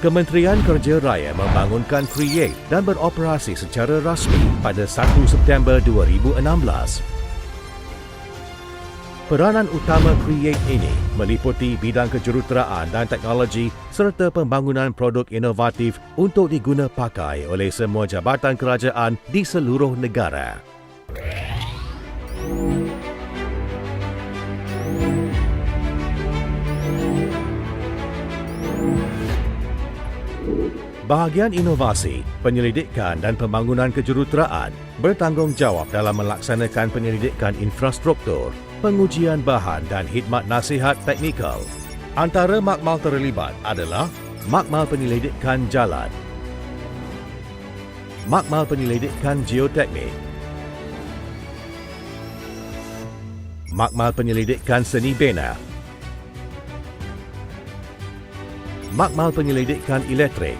Kementerian Kerja Raya membangunkan Create dan beroperasi secara rasmi pada 1 September 2016. Peranan utama Create ini meliputi bidang kejuruteraan dan teknologi serta pembangunan produk inovatif untuk diguna pakai oleh semua jabatan kerajaan di seluruh negara. Bahagian inovasi, penyelidikan dan pembangunan kejuruteraan bertanggungjawab dalam melaksanakan penyelidikan infrastruktur, pengujian bahan dan khidmat nasihat teknikal. Antara makmal terlibat adalah makmal penyelidikan jalan, makmal penyelidikan geoteknik, makmal penyelidikan seni bina, makmal penyelidikan elektrik,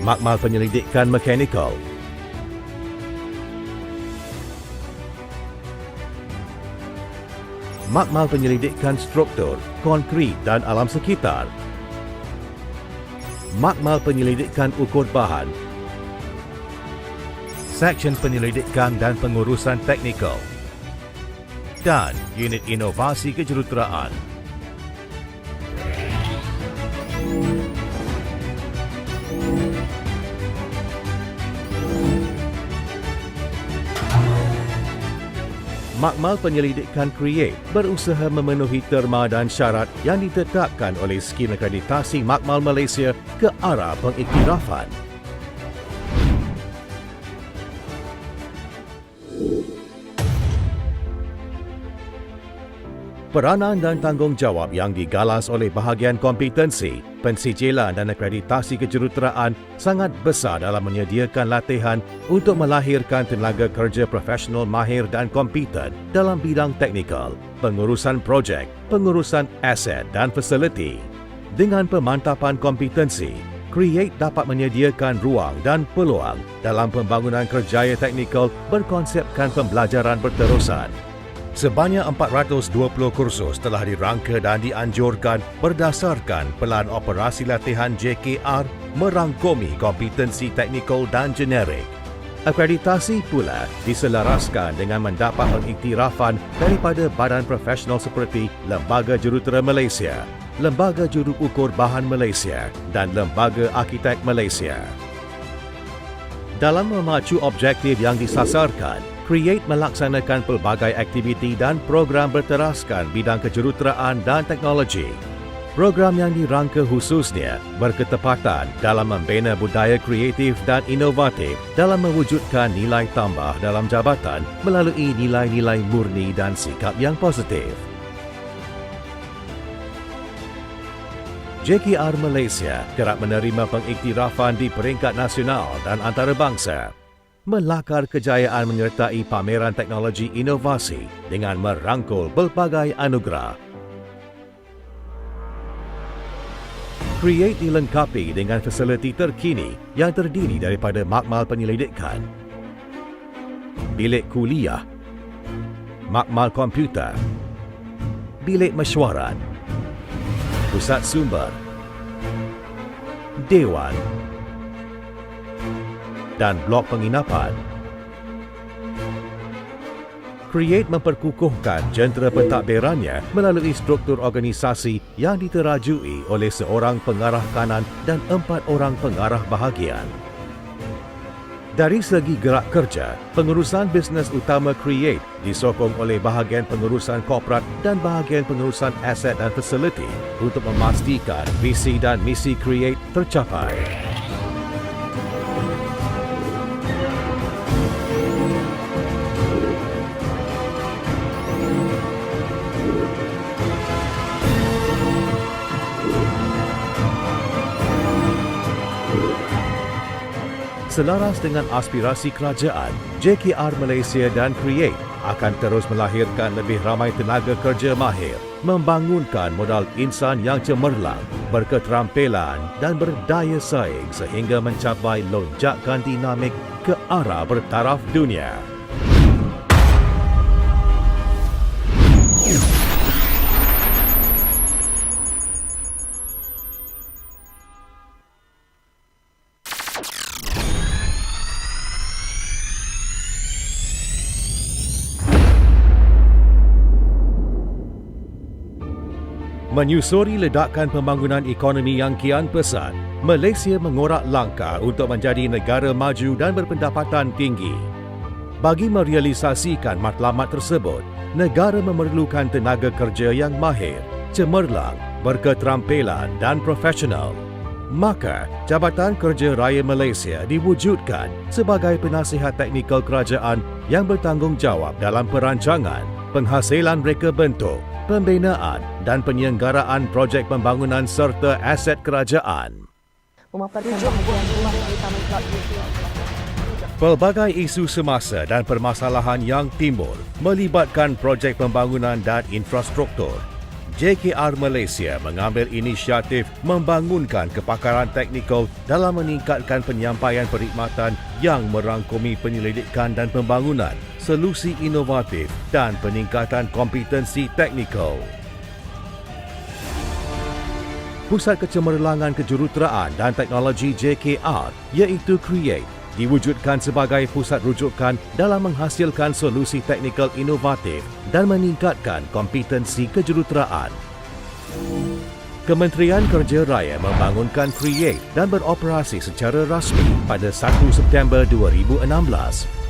makmal penyelidikan mekanikal, makmal penyelidikan struktur, konkrit dan alam sekitar, makmal penyelidikan ukur bahan, seksyen penyelidikan dan pengurusan teknikal, dan unit inovasi kejuruteraan. Makmal penyelidikan Create berusaha memenuhi terma dan syarat yang ditetapkan oleh Skim Akreditasi Makmal Malaysia ke arah pengiktirafan. Peranan dan tanggungjawab yang digalas oleh bahagian kompetensi, pensijilan dan akreditasi kejuruteraan sangat besar dalam menyediakan latihan untuk melahirkan tenaga kerja profesional mahir dan kompeten dalam bidang teknikal, pengurusan projek, pengurusan aset dan fasiliti. Dengan pemantapan kompetensi, Create dapat menyediakan ruang dan peluang dalam pembangunan kerjaya teknikal berkonsepkan pembelajaran berterusan. Sebanyak 420 kursus telah dirangka dan dianjurkan berdasarkan pelan operasi latihan JKR merangkumi kompetensi teknikal dan generik. Akreditasi pula diselaraskan dengan mendapat pengiktirafan daripada badan profesional seperti Lembaga Jurutera Malaysia, Lembaga Juru Ukur Bahan Malaysia dan Lembaga Arkitek Malaysia. Dalam memacu objektif yang disasarkan, Create melaksanakan pelbagai aktiviti dan program berteraskan bidang kejuruteraan dan teknologi. Program yang dirangka khususnya berketepatan dalam membina budaya kreatif dan inovatif dalam mewujudkan nilai tambah dalam jabatan melalui nilai-nilai murni dan sikap yang positif. JKR Malaysia kerap menerima pengiktirafan di peringkat nasional dan antarabangsa. Melakar kejayaan menyertai pameran teknologi inovasi dengan merangkul pelbagai anugerah. Create dilengkapi dengan fasiliti terkini yang terdiri daripada makmal penyelidikan, bilik kuliah, makmal komputer, bilik mesyuarat, pusat sumber, dewan dan blok penginapan. Create memperkukuhkan jentera pentadbirannya melalui struktur organisasi yang diterajui oleh seorang pengarah kanan dan 4 orang pengarah bahagian. Dari segi gerak kerja, pengurusan bisnes utama Create disokong oleh bahagian pengurusan korporat dan bahagian pengurusan aset dan fasiliti untuk memastikan visi dan misi Create tercapai. Selaras dengan aspirasi kerajaan, JKR Malaysia dan Create akan terus melahirkan lebih ramai tenaga kerja mahir membangunkan modal insan yang cemerlang, berketerampilan dan berdaya saing sehingga mencapai lonjakan dinamik ke arah bertaraf dunia. Menyusuri ledakan pembangunan ekonomi yang kian pesat, Malaysia mengorak langkah untuk menjadi negara maju dan berpendapatan tinggi. Bagi merealisasikan matlamat tersebut, negara memerlukan tenaga kerja yang mahir, cemerlang, berketerampilan dan profesional. Maka, Jabatan Kerja Raya Malaysia diwujudkan sebagai penasihat teknikal kerajaan yang bertanggungjawab dalam perancangan, penghasilan reka bentuk, pembinaan dan penyelenggaraan projek pembangunan serta aset kerajaan. Pelbagai isu semasa dan permasalahan yang timbul melibatkan projek pembangunan dan infrastruktur. JKR Malaysia mengambil inisiatif membangunkan kepakaran teknikal dalam meningkatkan penyampaian perkhidmatan yang merangkumi penyelidikan dan pembangunan, solusi inovatif dan peningkatan kompetensi teknikal. Pusat Kecemerlangan Kejuruteraan dan Teknologi JKR iaitu Create diwujudkan sebagai pusat rujukan dalam menghasilkan solusi teknikal inovatif dan meningkatkan kompetensi kejuruteraan. Kementerian Kerja Raya membangunkan Create dan beroperasi secara rasmi pada 1 September 2016.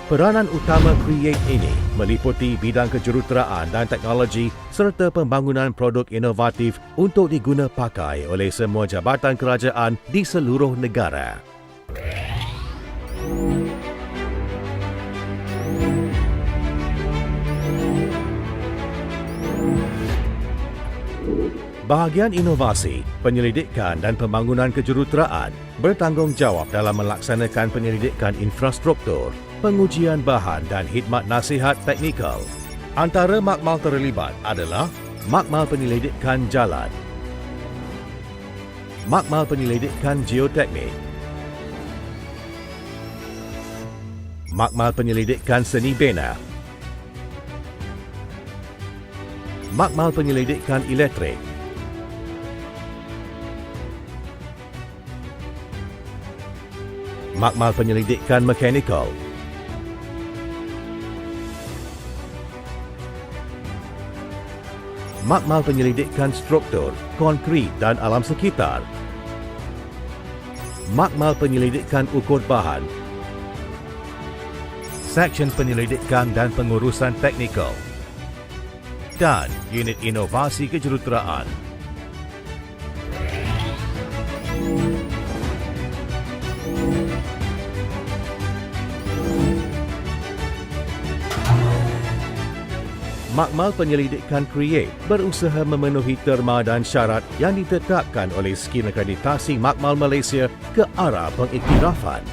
Peranan utama Create ini meliputi bidang kejuruteraan dan teknologi serta pembangunan produk inovatif untuk diguna pakai oleh semua jabatan kerajaan di seluruh negara. Bahagian inovasi, penyelidikan dan pembangunan kejuruteraan bertanggungjawab dalam melaksanakan penyelidikan infrastruktur, pengujian bahan dan khidmat nasihat teknikal. Antara makmal terlibat adalah makmal penyelidikan jalan, makmal penyelidikan geoteknik, makmal penyelidikan seni bina, makmal penyelidikan elektrik, makmal penyelidikan mekanikal, makmal penyelidikan struktur, konkrit dan alam sekitar, makmal penyelidikan ukur bahan, seksyen penyelidikan dan pengurusan teknikal, dan unit inovasi kejuruteraan. Makmal penyelidikan Create berusaha memenuhi terma dan syarat yang ditetapkan oleh Skim Akreditasi Makmal Malaysia ke arah pengiktirafan.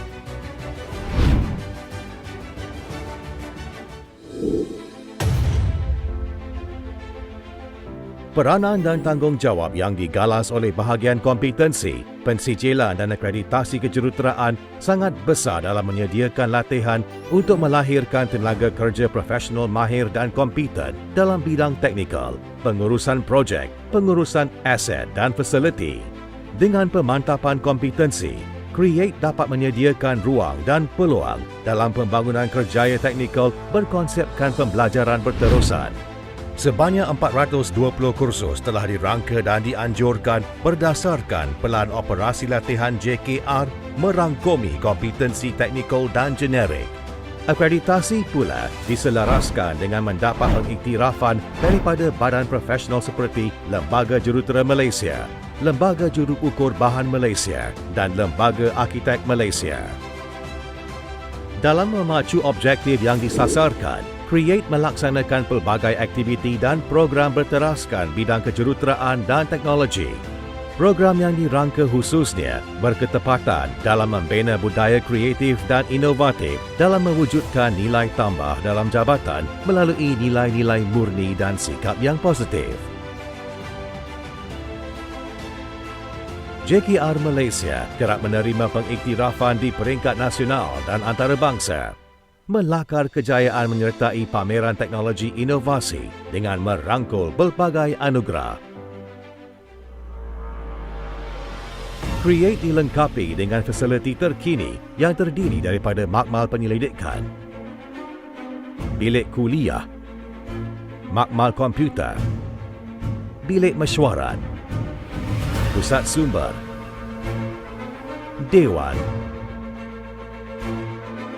Peranan dan tanggungjawab yang digalas oleh bahagian kompetensi, pensijilan dan akreditasi kejuruteraan sangat besar dalam menyediakan latihan untuk melahirkan tenaga kerja profesional mahir dan kompeten dalam bidang teknikal, pengurusan projek, pengurusan aset dan fasiliti. Dengan pemantapan kompetensi, Create dapat menyediakan ruang dan peluang dalam pembangunan kerjaya teknikal berkonsepkan pembelajaran berterusan. Sebanyak 420 kursus telah dirangka dan dianjurkan berdasarkan pelan operasi latihan JKR merangkumi kompetensi teknikal dan generik. Akreditasi pula diselaraskan dengan mendapat pengiktirafan daripada badan profesional seperti Lembaga Jurutera Malaysia, Lembaga Juru Ukur Bahan Malaysia dan Lembaga Arkitek Malaysia. Dalam memacu objektif yang disasarkan, Create melaksanakan pelbagai aktiviti dan program berteraskan bidang kejuruteraan dan teknologi. Program yang dirangka khususnya berketepatan dalam membina budaya kreatif dan inovatif dalam mewujudkan nilai tambah dalam jabatan melalui nilai-nilai murni dan sikap yang positif. JKR Malaysia kerap menerima pengiktirafan di peringkat nasional dan antarabangsa. Melakar kejayaan menyertai pameran teknologi inovasi dengan merangkul pelbagai anugerah. Create dilengkapi dengan fasiliti terkini yang terdiri daripada makmal penyelidikan, bilik kuliah, makmal komputer, bilik mesyuarat, pusat sumber, dewan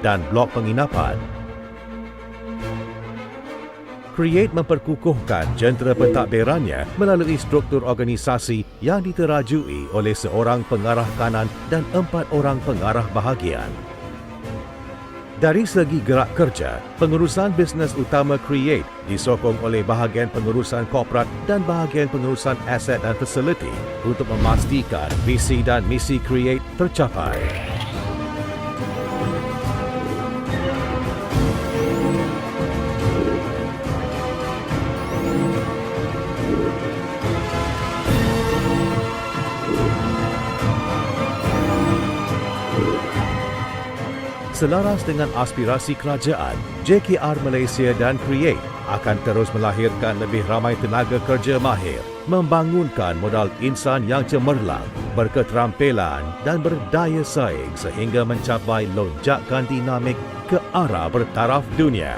dan blok penginapan. Create memperkukuhkan jentera pentadbirannya melalui struktur organisasi yang diterajui oleh seorang pengarah kanan dan 4 orang pengarah bahagian. Dari segi gerak kerja, pengurusan bisnes utama Create disokong oleh bahagian pengurusan korporat dan bahagian pengurusan aset dan fasiliti untuk memastikan visi dan misi Create tercapai. Selaras dengan aspirasi kerajaan, JKR Malaysia dan Create akan terus melahirkan lebih ramai tenaga kerja mahir, membangunkan modal insan yang cemerlang, berketerampilan dan berdaya saing sehingga mencapai lonjakan dinamik ke arah bertaraf dunia.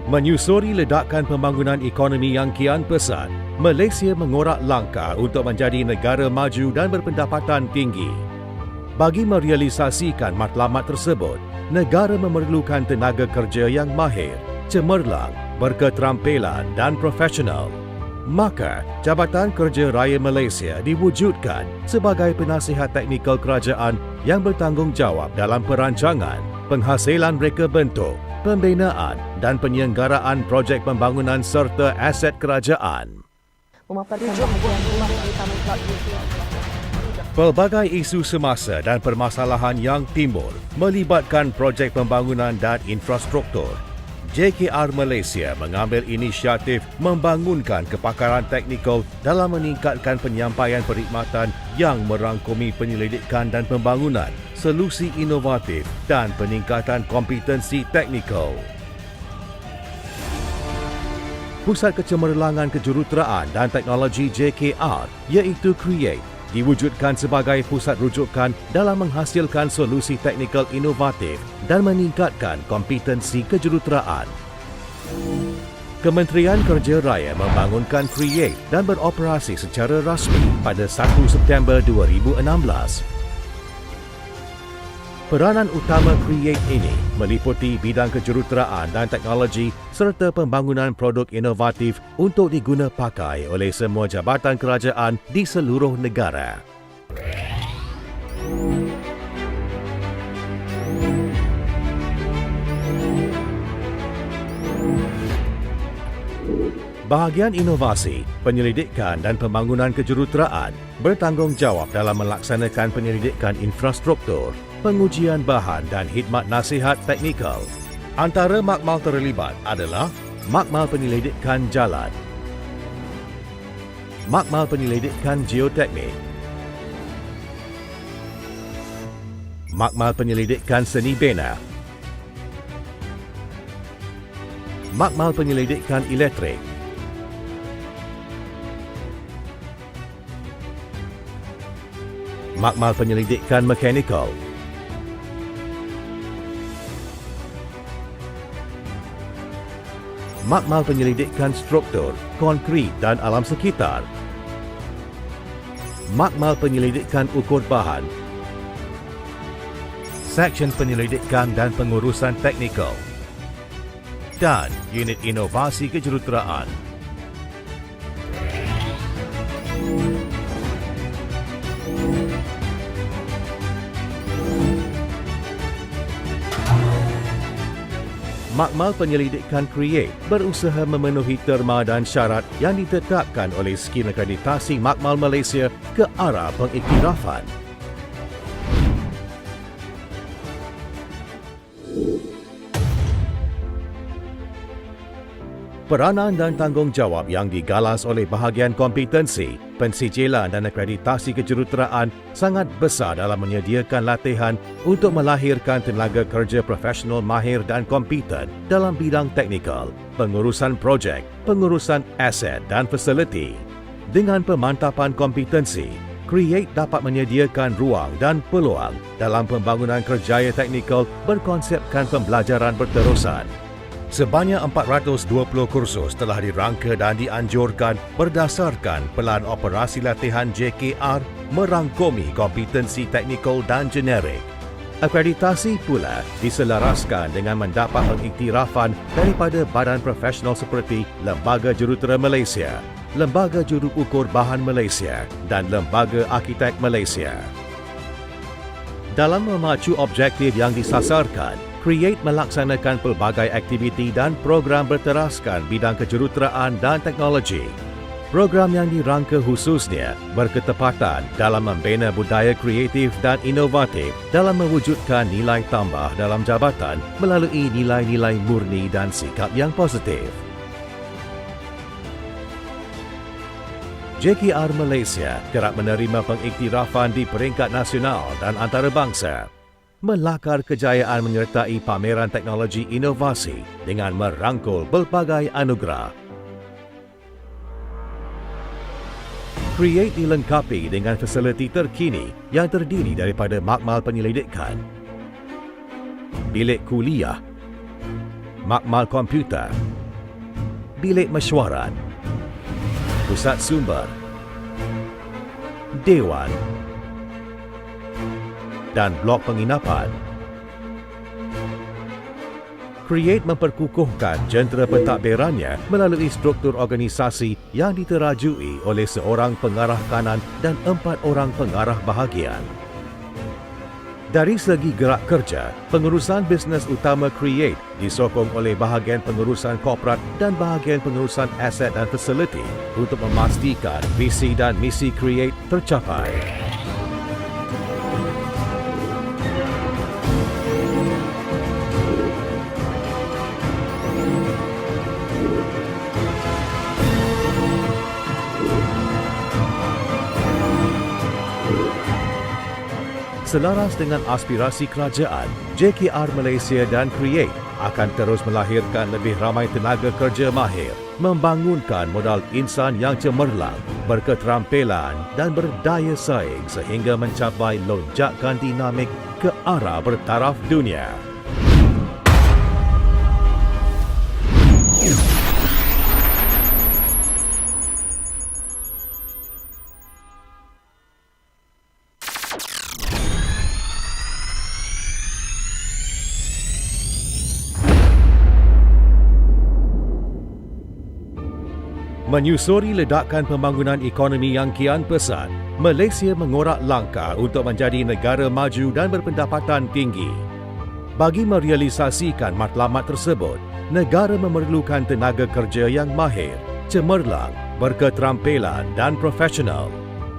Menyusuri ledakan pembangunan ekonomi yang kian pesat, Malaysia mengorak langkah untuk menjadi negara maju dan berpendapatan tinggi. Bagi merealisasikan matlamat tersebut, negara memerlukan tenaga kerja yang mahir, cemerlang, berketerampilan dan profesional. Maka, Jabatan Kerja Raya Malaysia diwujudkan sebagai penasihat teknikal kerajaan yang bertanggungjawab dalam perancangan, penghasilan reka bentuk, pembinaan dan penyelenggaraan projek pembangunan serta aset kerajaan. Pelbagai isu semasa dan permasalahan yang timbul melibatkan projek pembangunan dan infrastruktur. JKR Malaysia mengambil inisiatif membangunkan kepakaran teknikal dalam meningkatkan penyampaian perkhidmatan yang merangkumi penyelidikan dan pembangunan, solusi inovatif dan peningkatan kompetensi teknikal. Pusat Kecemerlangan Kejuruteraan dan Teknologi JKR iaitu Create diwujudkan sebagai pusat rujukan dalam menghasilkan solusi teknikal inovatif dan meningkatkan kompetensi kejuruteraan. Kementerian Kerja Raya membangunkan Create dan beroperasi secara rasmi pada 1 September 2016. Peranan utama Create ini meliputi bidang kejuruteraan dan teknologi serta pembangunan produk inovatif untuk diguna pakai oleh semua jabatan kerajaan di seluruh negara. Bahagian inovasi, penyelidikan dan pembangunan kejuruteraan bertanggungjawab dalam melaksanakan penyelidikan infrastruktur, pengujian bahan dan khidmat nasihat teknikal. Antara makmal terlibat adalah makmal penyelidikan jalan, makmal penyelidikan geoteknik, makmal penyelidikan seni bina, makmal penyelidikan elektrik, makmal penyelidikan mekanikal, makmal penyelidikan struktur, konkrit dan alam sekitar, makmal penyelidikan ukur bahan, seksyen penyelidikan dan pengurusan teknikal, dan Unit Inovasi Kejuruteraan. Makmal Penyelidikan Create berusaha memenuhi terma dan syarat yang ditetapkan oleh Skim Akreditasi Makmal Malaysia ke arah pengiktirafan. Peranan dan tanggungjawab yang digalas oleh bahagian kompetensi, pensijilan dan akreditasi kejuruteraan sangat besar dalam menyediakan latihan untuk melahirkan tenaga kerja profesional mahir dan kompeten dalam bidang teknikal, pengurusan projek, pengurusan aset dan fasiliti. Dengan pemantapan kompetensi, Create dapat menyediakan ruang dan peluang dalam pembangunan kerjaya teknikal berkonsepkan pembelajaran berterusan. Sebanyak 420 kursus telah dirangka dan dianjurkan berdasarkan Pelan Operasi Latihan JKR merangkumi kompetensi teknikal dan generik. Akreditasi pula diselaraskan dengan mendapat pengiktirafan daripada badan profesional seperti Lembaga Jurutera Malaysia, Lembaga Juruukur Bahan Malaysia dan Lembaga Arkitek Malaysia. Dalam memacu objektif yang disasarkan, Create melaksanakan pelbagai aktiviti dan program berteraskan bidang kejuruteraan dan teknologi. Program yang dirangka khususnya berketepatan dalam membina budaya kreatif dan inovatif dalam mewujudkan nilai tambah dalam jabatan melalui nilai-nilai murni dan sikap yang positif. JKR Malaysia kerap menerima pengiktirafan di peringkat nasional dan antarabangsa. Melakar kejayaan menyertai pameran teknologi inovasi dengan merangkul pelbagai anugerah. Create dilengkapi dengan fasiliti terkini yang terdiri daripada makmal penyelidikan, bilik kuliah, makmal komputer, bilik mesyuarat, pusat sumber, dewan dan blok penginapan. Create memperkukuhkan jentera pentadbirannya melalui struktur organisasi yang diterajui oleh seorang pengarah kanan dan 4 orang pengarah bahagian. Dari segi gerak kerja, pengurusan bisnes utama Create disokong oleh bahagian pengurusan korporat dan bahagian pengurusan aset dan fasiliti untuk memastikan visi dan misi Create tercapai. Selaras dengan aspirasi kerajaan, JKR Malaysia dan Create akan terus melahirkan lebih ramai tenaga kerja mahir, membangunkan modal insan yang cemerlang, berketerampilan dan berdaya saing sehingga mencapai lonjakan dinamik ke arah bertaraf dunia. Menyusuri ledakan pembangunan ekonomi yang kian pesat, Malaysia mengorak langkah untuk menjadi negara maju dan berpendapatan tinggi. Bagi merealisasikan matlamat tersebut, negara memerlukan tenaga kerja yang mahir, cemerlang, berketerampilan dan profesional.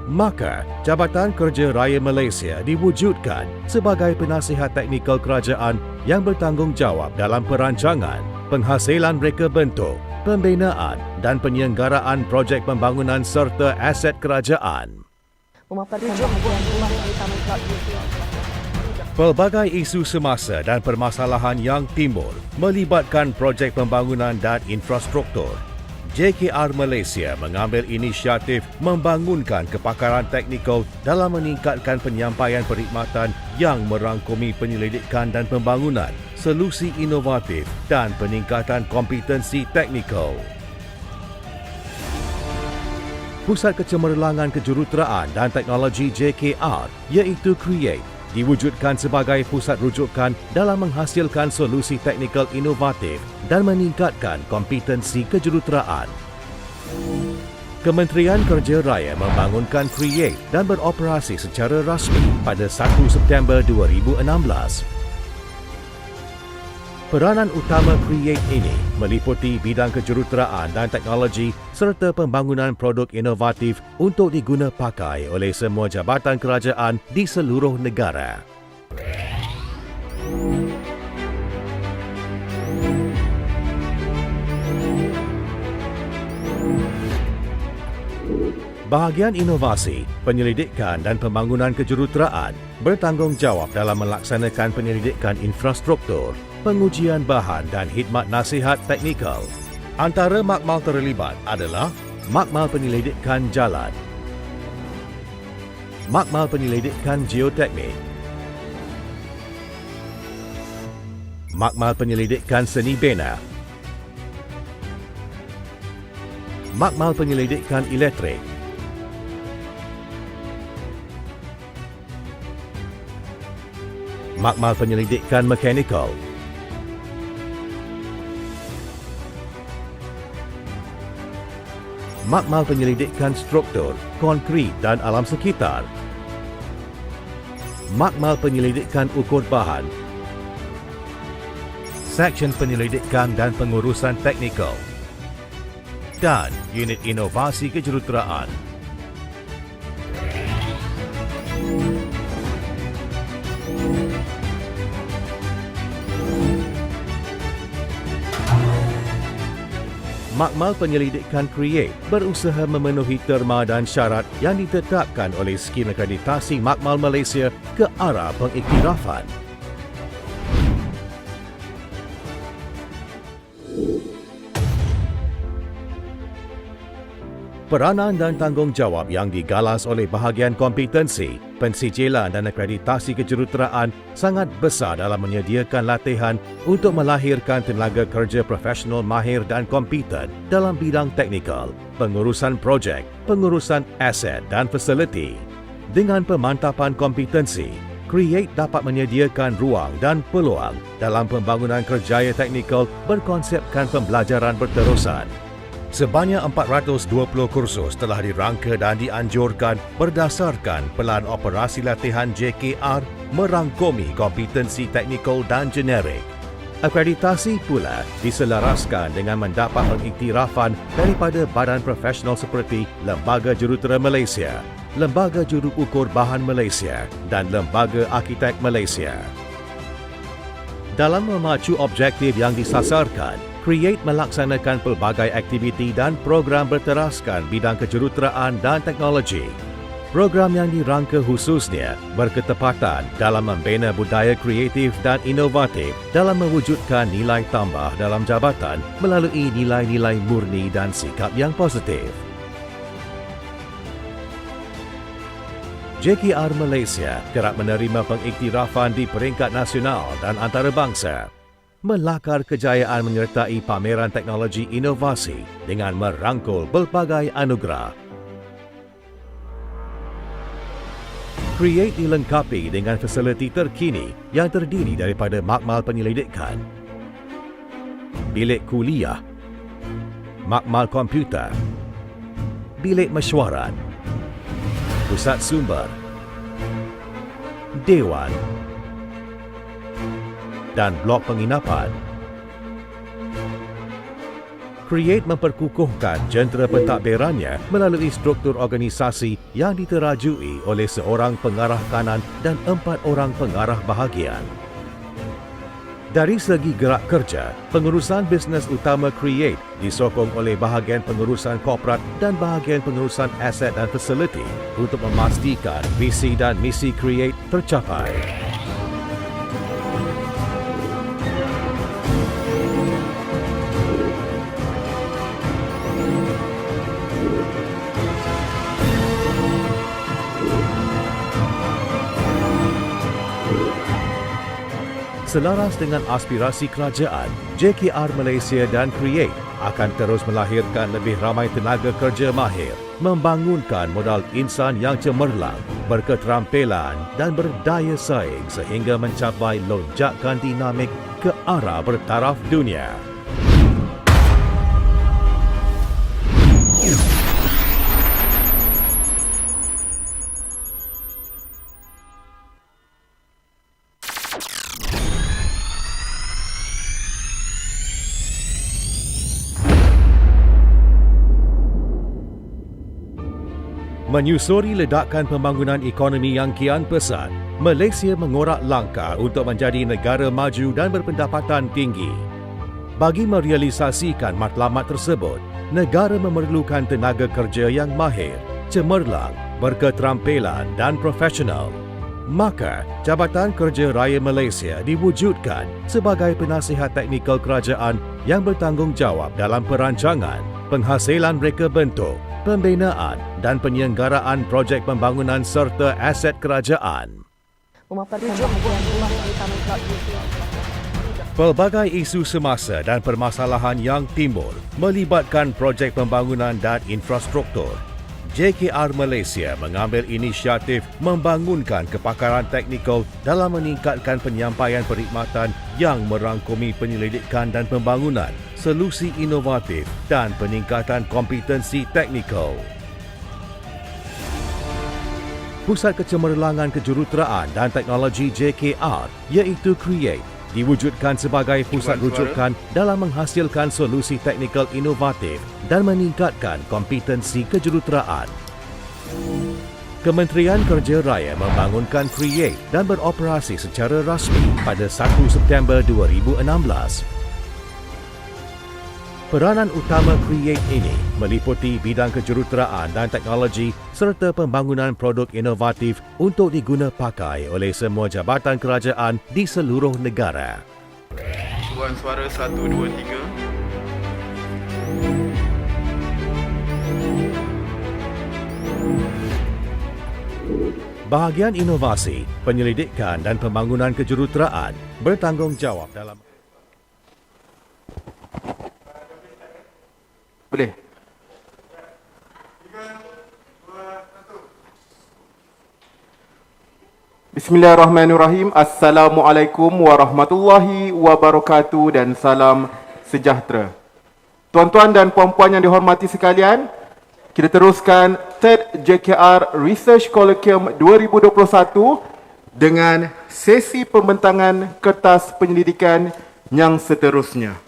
Maka, Jabatan Kerja Raya Malaysia diwujudkan sebagai penasihat teknikal kerajaan yang bertanggungjawab dalam perancangan, penghasilan reka bentuk, pembinaan dan penyelenggaraan projek pembangunan serta aset kerajaan. Pelbagai isu semasa dan permasalahan yang timbul melibatkan projek pembangunan dan infrastruktur. JKR Malaysia mengambil inisiatif membangunkan kepakaran teknikal dalam meningkatkan penyampaian perkhidmatan yang merangkumi penyelidikan dan pembangunan, solusi inovatif dan peningkatan kompetensi teknikal. Pusat Kecemerlangan Kejuruteraan dan Teknologi JKR iaitu Create diwujudkan sebagai pusat rujukan dalam menghasilkan solusi teknikal inovatif dan meningkatkan kompetensi kejuruteraan. Kementerian Kerja Raya membangunkan Create dan beroperasi secara rasmi pada 1 September 2016. Peranan utama Create ini meliputi bidang kejuruteraan dan teknologi serta pembangunan produk inovatif untuk diguna pakai oleh semua jabatan kerajaan di seluruh negara. Bahagian inovasi, penyelidikan dan pembangunan kejuruteraan bertanggungjawab dalam melaksanakan penyelidikan infrastruktur, pengujian bahan dan khidmat nasihat teknikal. Antara makmal terlibat adalah makmal penyelidikan jalan, makmal penyelidikan geoteknik, makmal penyelidikan seni bina, makmal penyelidikan elektrik, makmal penyelidikan mekanikal, makmal penyelidikan struktur, konkrit dan alam sekitar, makmal penyelidikan ukur bahan, seksyen penyelidikan dan pengurusan teknikal, dan unit inovasi kejuruteraan. Makmal penyelidikan Create berusaha memenuhi terma dan syarat yang ditetapkan oleh Skim Akreditasi Makmal Malaysia ke arah pengiktirafan. Peranan dan tanggungjawab yang digalas oleh bahagian kompetensi, pensijilan dan akreditasi kejuruteraan sangat besar dalam menyediakan latihan untuk melahirkan tenaga kerja profesional mahir dan kompeten dalam bidang teknikal, pengurusan projek, pengurusan aset dan fasiliti. Dengan pemantapan kompetensi, Create dapat menyediakan ruang dan peluang dalam pembangunan kerjaya teknikal berkonsepkan pembelajaran berterusan. Sebanyak 420 kursus telah dirangka dan dianjurkan berdasarkan pelan operasi latihan JKR merangkumi kompetensi teknikal dan generik. Akreditasi pula diselaraskan dengan mendapat pengiktirafan daripada badan profesional seperti Lembaga Jurutera Malaysia, Lembaga Juru Ukur Bahan Malaysia dan Lembaga Arkitek Malaysia. Dalam memacu objektif yang disasarkan, Create melaksanakan pelbagai aktiviti dan program berteraskan bidang kejuruteraan dan teknologi. Program yang dirangka khususnya berketepatan dalam membina budaya kreatif dan inovatif dalam mewujudkan nilai tambah dalam jabatan melalui nilai-nilai murni dan sikap yang positif. JKR Malaysia kerap menerima pengiktirafan di peringkat nasional dan antarabangsa. Melakar kejayaan menyertai pameran teknologi inovasi dengan merangkul pelbagai anugerah. Create dilengkapi dengan fasiliti terkini yang terdiri daripada makmal penyelidikan, bilik kuliah, makmal komputer, bilik mesyuarat, pusat sumber, dewan dan blok penginapan. Create memperkukuhkan jentera pentadbirannya melalui struktur organisasi yang diterajui oleh seorang pengarah kanan dan 4 orang pengarah bahagian. Dari segi gerak kerja, pengurusan bisnes utama Create disokong oleh bahagian pengurusan korporat dan bahagian pengurusan aset dan fasiliti untuk memastikan visi dan misi Create tercapai. Selaras dengan aspirasi kerajaan, JKR Malaysia dan Create akan terus melahirkan lebih ramai tenaga kerja mahir, membangunkan modal insan yang cemerlang, berketerampilan dan berdaya saing sehingga mencapai lonjakan dinamik ke arah bertaraf dunia. Menyusuri ledakan pembangunan ekonomi yang kian pesat, Malaysia mengorak langkah untuk menjadi negara maju dan berpendapatan tinggi. Bagi merealisasikan matlamat tersebut, negara memerlukan tenaga kerja yang mahir, cemerlang, berketerampilan dan profesional. Maka, Jabatan Kerja Raya Malaysia diwujudkan sebagai penasihat teknikal kerajaan yang bertanggungjawab dalam perancangan, penghasilan reka bentuk, pembinaan dan penyelenggaraan projek pembangunan serta aset kerajaan. Pelbagai isu semasa dan permasalahan yang timbul melibatkan projek pembangunan dan infrastruktur. JKR Malaysia mengambil inisiatif membangunkan kepakaran teknikal dalam meningkatkan penyampaian perkhidmatan yang merangkumi penyelidikan dan pembangunan, solusi inovatif dan peningkatan kompetensi teknikal. Pusat Kecemerlangan Kejuruteraan dan Teknologi JKR iaitu Create diwujudkan sebagai pusat rujukan dalam menghasilkan solusi teknikal inovatif dan meningkatkan kompetensi kejuruteraan. Kementerian Kerja Raya membangunkan Create dan beroperasi secara rasmi pada 1 September 2016. Peranan utama Create ini meliputi bidang kejuruteraan dan teknologi serta pembangunan produk inovatif untuk diguna pakai oleh semua jabatan kerajaan di seluruh negara. Tuan suara 1, 2, 3. Bahagian inovasi, penyelidikan dan pembangunan kejuruteraan bertanggungjawab dalam Boleh. Bismillahirrahmanirrahim. Assalamualaikum warahmatullahi wabarakatuh dan salam sejahtera. Tuan-tuan dan puan-puan yang dihormati sekalian, kita teruskan Third JKR Research Colloquium 2021 dengan sesi pembentangan kertas penyelidikan yang seterusnya.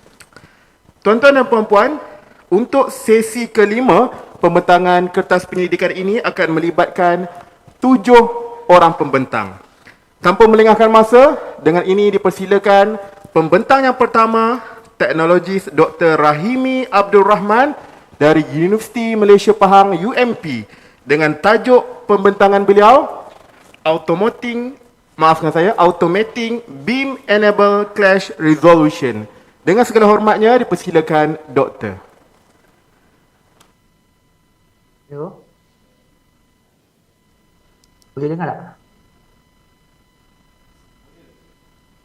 Tuan-tuan dan puan-puan, untuk sesi kelima, pembentangan kertas penyelidikan ini akan melibatkan 7 orang pembentang. Tanpa melengahkan masa, dengan ini dipersilakan pembentang yang pertama, Teknologis Dr. Rahimi Abdul Rahman dari Universiti Malaysia Pahang UMP dengan tajuk pembentangan beliau Automating Beam Enable Clash Resolution. Dengan segala hormatnya dipersilakan Doktor. Hello? Boleh dengar tak?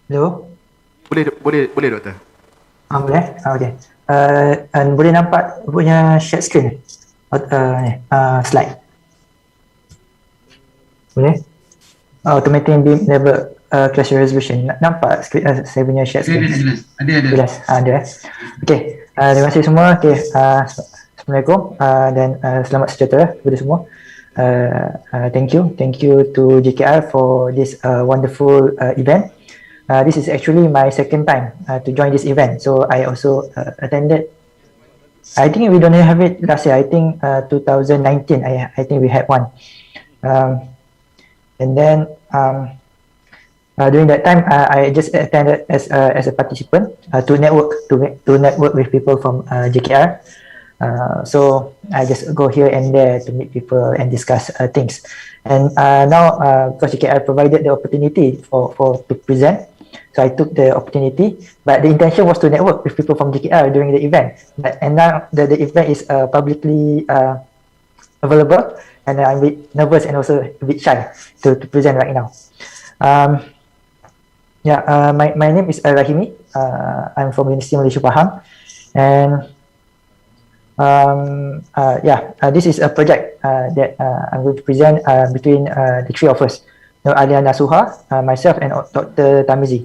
Hello? Boleh Doktor. Boleh? Okey. Boleh nampak punya share screen? Slide. Boleh? Automatic Beam Level Clash Resolution. Nampak saya punya share screen? Ada. Ada. Okey. Terima kasih semua. Okey. Assalamualaikum dan selamat sejahtera kepada semua. Thank you to JKR for this wonderful event. This is actually my second time to join this event, so I also attended. I think we don't have it last year. I think 2019. I think we had one, and then during that time I just attended as a participant to network with people from JKR. So I just go here and there to meet people and discuss things. And now, because JKR provided the opportunity for to present, so I took the opportunity. But the intention was to network with people from JKR during the event. And now the event is publicly available, and I'm a bit nervous and also a bit shy to present right now. My name is Rahimi. I'm from University Malaysia Pahang, and this is a project that I'm going to present between the three of us. Alia Nasuha, myself, and Dr. Tamizi,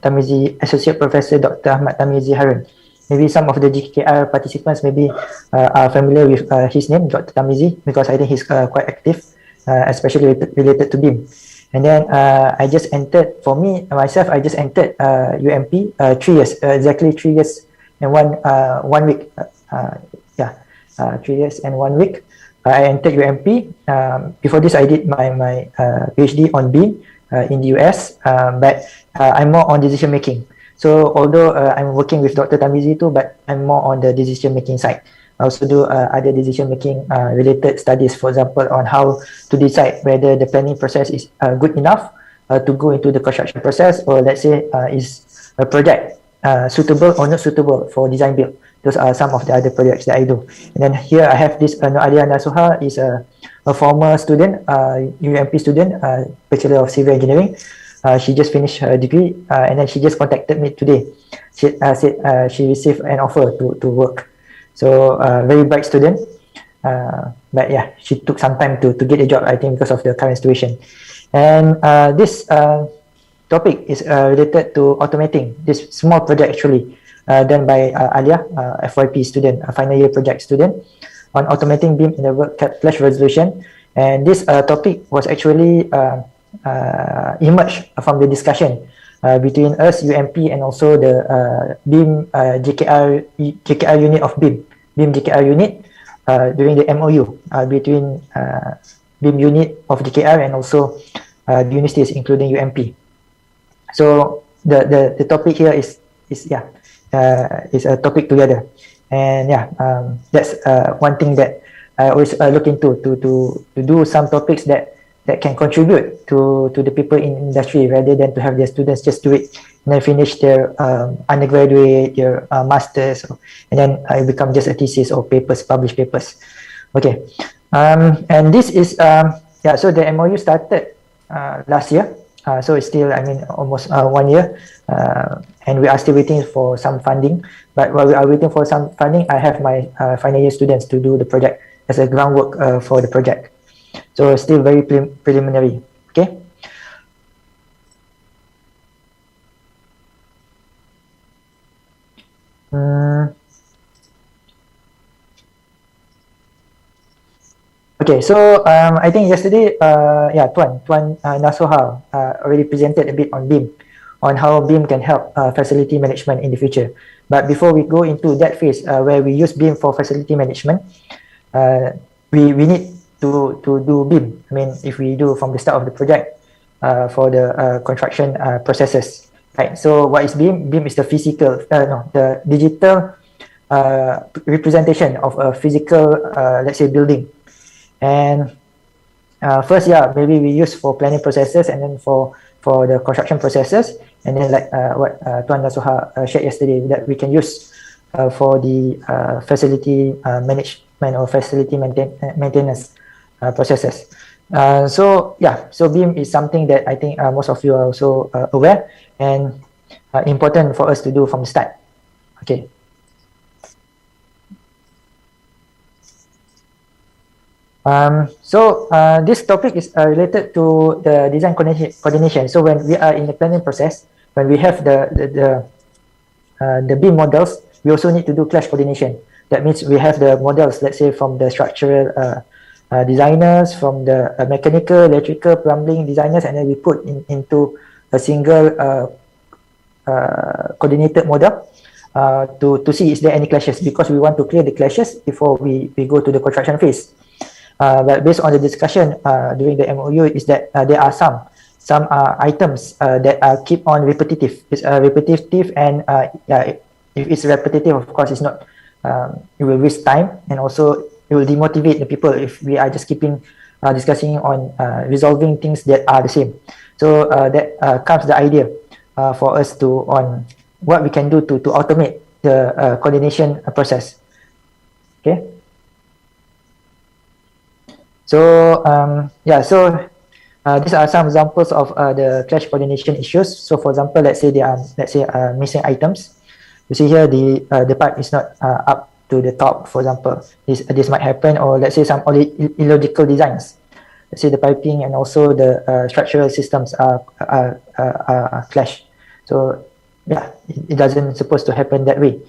Tamizi, Associate Professor Dr. Ahmad Tamizi Harun. Maybe some of the JKR participants maybe are familiar with his name, Dr. Tamizi, because I think he's quite active, especially related to BIM. And then I just entered, for me, myself, I just entered UMP 3 years, exactly 3 years and 1 week. 3 years and 1 week. I entered UMP. Before this, I did my PhD on BIM in the US, but I'm more on decision making. So although I'm working with Dr. Tamizi too, but I'm more on the decision making side. I also do other decision making related studies, for example, on how to decide whether the planning process is good enough to go into the construction process, or let's say is a project suitable or not suitable for design build. Those are some of the other projects that I do. And then here I have this Alia Nasuha is a former student, UMP student, Bachelor of Civil Engineering. She just finished her degree, and then she just contacted me today. She said she received an offer to work. So very bright student, but yeah, she took some time to get a job, I think, because of the current situation. And this topic is related to automating this small project actually done by Alia, FYP student, a final year project student, on automating BIM in the work clash resolution. And this topic was actually emerged from the discussion between us, UMP, and also the BIM JKR unit of BIM JKR unit during the MOU between BIM unit of JKR and also the universities, including UMP. So the topic here is a topic together, and that's one thing that I always look into to do some topics that can contribute to the people in industry, rather than to have their students just do it and then finish their undergraduate, their masters, and then I become just a thesis or papers, published papers. Okay, and this is so the MOU started last year, so it's still, I mean, almost 1 year, and we are still waiting for some funding. But while we are waiting for some funding, I have my final year students to do the project as a groundwork for the project. So still very preliminary. Okay. Okay, so I think yesterday, Tuan Nasuha already presented a bit on BIM, on how BIM can help facility management in the future. But before we go into that phase where we use BIM for facility management, we need to do BIM. I mean, if we do from the start of the project for the construction processes, right? So what is BIM? BIM is the the digital representation of a physical, let's say, building. And first, maybe we use for planning processes, and then for the construction processes, and then like what Tuan Nasuha shared yesterday, that we can use for the facility management or facility maintenance processes. So BIM is something that I think most of you are also aware, and important for us to do from the start. Okay. This topic is related to the design coordination. So when we are in the planning process, when we have the BIM models, we also need to do clash coordination. That means we have the models, let's say, from the structural designers, from the mechanical, electrical, plumbing designers, and then we put into a single coordinated model to see is there any clashes, because we want to clear the clashes before we go to the construction phase. But based on the discussion during the MOU is that there are some items that keep on repetitive. It's repetitive, and if it's repetitive, of course, it's not. It will waste time, and also it will demotivate the people if we are just keeping discussing on resolving things that are the same. So that comes the idea for us on what we can do to automate the coordination process. Okay. So These are some examples of the clash coordination issues. So for example, let's say missing items. You see here the pipe is not up to the top, for example. This might happen, or let's say some illogical designs. Let's say the piping and also the structural systems are clash. So yeah, it doesn't supposed to happen that way.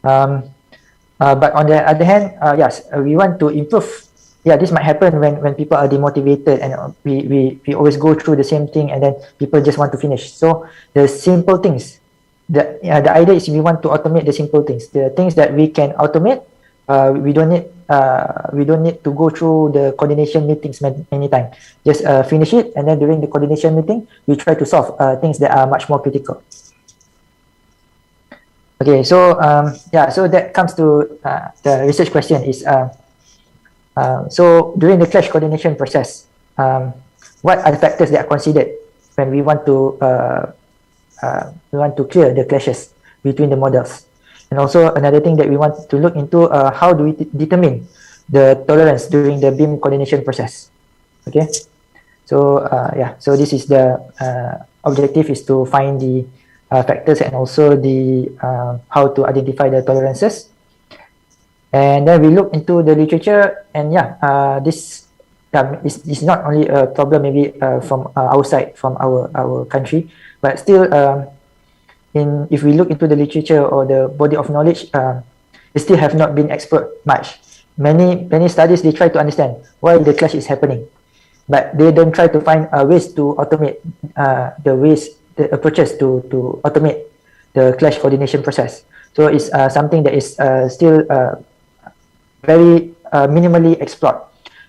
But on the other hand, yes, we want to improve. Yeah, this might happen when people are demotivated and we always go through the same thing and then people just want to finish. So the simple things, the idea is we want to automate the simple things. The things that we can automate, we don't need to go through the coordination meetings many times. Just finish it, and then during the coordination meeting, we try to solve things that are much more critical. Okay, so so that comes to the research question is, so during the clash coordination process, what are the factors that are considered when we want to clear the clashes between the models? And also another thing that we want to look into, how do we determine the tolerance during the beam coordination process? Okay, so so this is the objective, is to find the factors and also the how to identify the tolerances. And then we look into the literature, and this is not only a problem maybe from outside, from our country, but still if we look into the literature or the body of knowledge, it still have not been explored much. Many studies, they try to understand why the clash is happening, but they don't try to find ways to automate the approaches to automate the clash coordination process. So it's something that is still very minimally explored.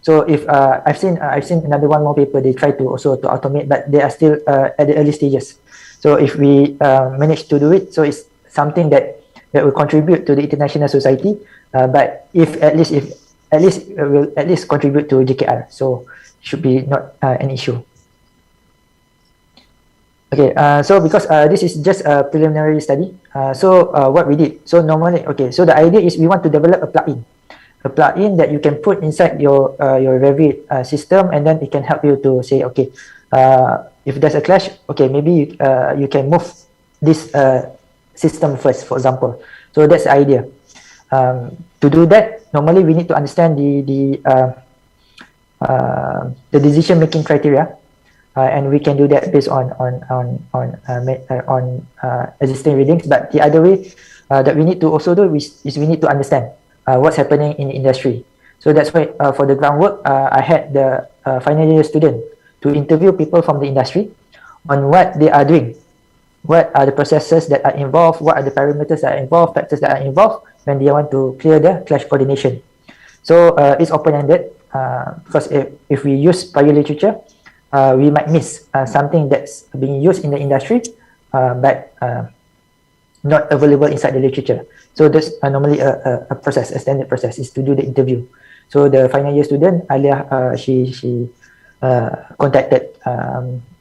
So if I've seen another one more paper, they try to also to automate, but they are still at the early stages. So if we manage to do it, so it's something that will contribute to the international society. But if at least will at least contribute to JKR, so should be not an issue. Okay, so because this is just a preliminary study, so what we did, so normally, okay, so the idea is we want to develop a plugin that you can put inside your Revit system, and then it can help you to say, okay, if there's a clash, okay, maybe you can move this system first, for example. So that's the idea. To do that, normally we need to understand the decision-making criteria, and we can do that based on existing readings. But the other way that we need to also do is we need to understand what's happening in the industry. So that's why for the groundwork, I had the final year student to interview people from the industry on what they are doing, what are the processes that are involved, what are the parameters that are involved, factors that are involved when they want to clear the clash coordination. So it's open-ended, because if we use prior literature, we might miss something that's being used in the industry, but not available inside the literature. So that's normally a process, a standard process, is to do the interview. So the final year student, Alia, she contacted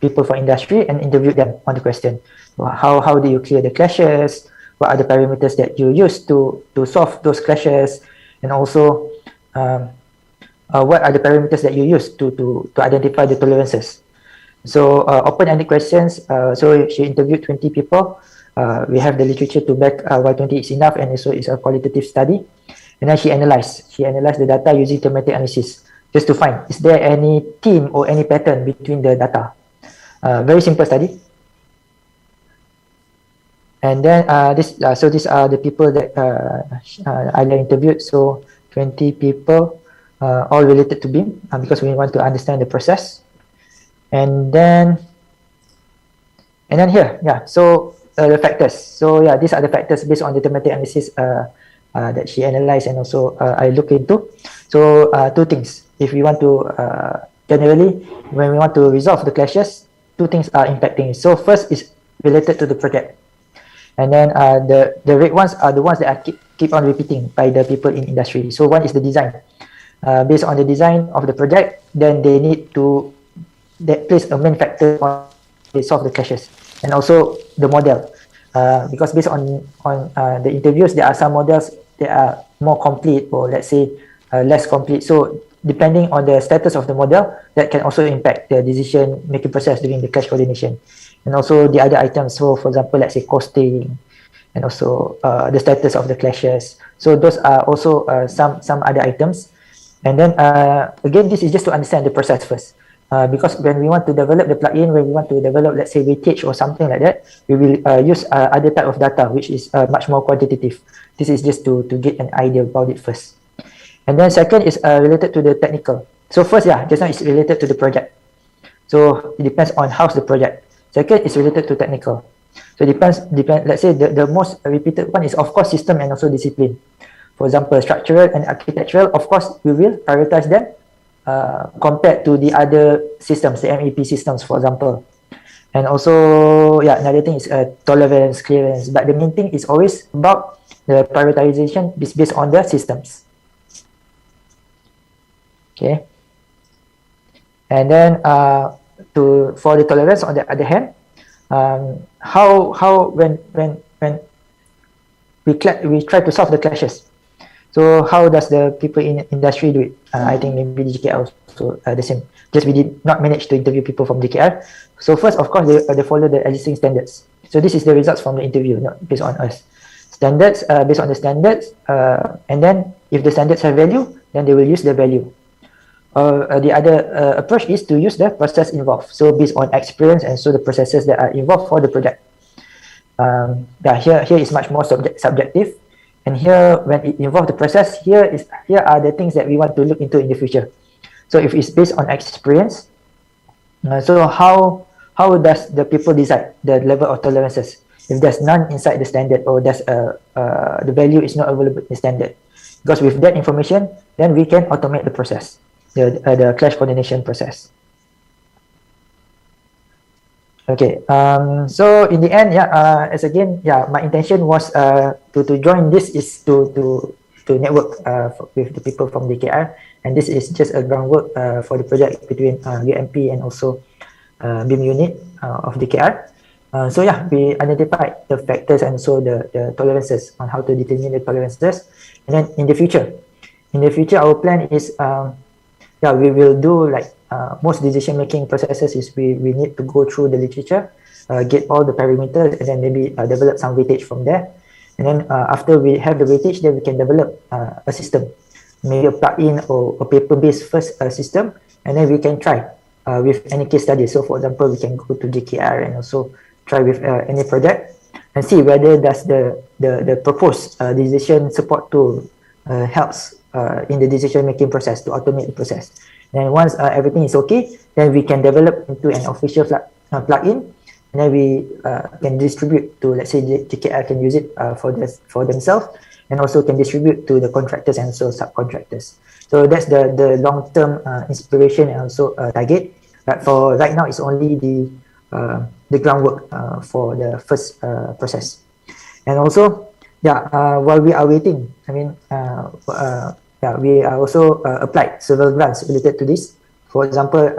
people from industry and interviewed them on the question. How do you clear the clashes? What are the parameters that you use to solve those clashes? And also, what are the parameters that you use to identify the tolerances? So open-ended questions. So she interviewed 20 people. We have the literature to back why 20 is enough, and also it's a qualitative study. And then she analyzed the data using thematic analysis, just to find, is there any theme or any pattern between the data? Very simple study. And then so these are the people that I interviewed. So 20 people, all related to BIM, because we want to understand the process. And then here, so the factors. So these are the factors based on the thematic analysis that she analyzed, and also I look into. So two things. If we want to generally, when we want to resolve the clashes, two things are impacting. So first is related to the project, and then the red ones are the ones that are keep on repeating by the people in industry. So one is the design. Based on the design of the project, then they need to place a main factor on they solve the clashes, and also the model. Because based on the interviews, there are some models that are more complete, or let's say less complete. So depending on the status of the model, that can also impact the decision making process during the clash coordination. And also the other items, so for example, let's say costing, and also the status of the clashes. So those are also some other items. And then again, this is just to understand the process first. Because when we want to develop the plugin, when we want to develop, let's say, weightage or something like that, we will use other type of data, which is much more quantitative. This is just to get an idea about it first. And then second is related to the technical. So first, just now it's related to the project. So it depends on how's the project. Second is related to technical. So depends. Let's say the most repeated one is, of course, system and also discipline. For example, structural and architectural, of course, we will prioritize them compared to the other systems, the MEP systems, for example. And also, another thing is tolerance, clearance. But the main thing is always about the prioritization is based on the systems. Okay. And then for the tolerance, on the other hand, when we try to solve the clashes. So how does the people in industry do it? I think maybe JKR also the same. Just we did not manage to interview people from JKR. So first, of course, they follow the existing standards. So this is the results from the interview, not based on us. Standards, based on the standards, and then if the standards have value, then they will use the value. The other approach is to use the process involved. So based on experience and so the processes that are involved for the project. Here is much more subjective. And here, when it involves the process, here are the things that we want to look into in the future. So if it's based on experience, so how does the people decide the level of tolerances? If there's none inside the standard, or there's the value is not available in the standard, because with that information, then we can automate the process, the clash coordination process. Okay, so in the end, as again, my intention was to join this is to network with the people from JKR, and this is just a groundwork for the project between UMP and also BIM unit of JKR. So we identified the factors and so the tolerances on how to determine the tolerances, and then in the future, our plan is we will do like most decision-making processes is we need to go through the literature, get all the parameters, and then maybe develop some weightage from there. And then after we have the weightage, then we can develop a system, maybe a plug-in or a paper-based first system, and then we can try with any case study. So for example, we can go to JKR and also try with any project and see whether does the proposed decision support tool helps in the decision-making process to automate the process. Then once everything is okay, then we can develop into an official plugin, and then we can distribute to, let's say, JKR can use it for themselves, and also can distribute to the contractors and also subcontractors. So that's the long-term inspiration and also target. But for right now, it's only the groundwork for the first process. And also, while we are waiting, I mean, we are also applied several grants related to this. For example,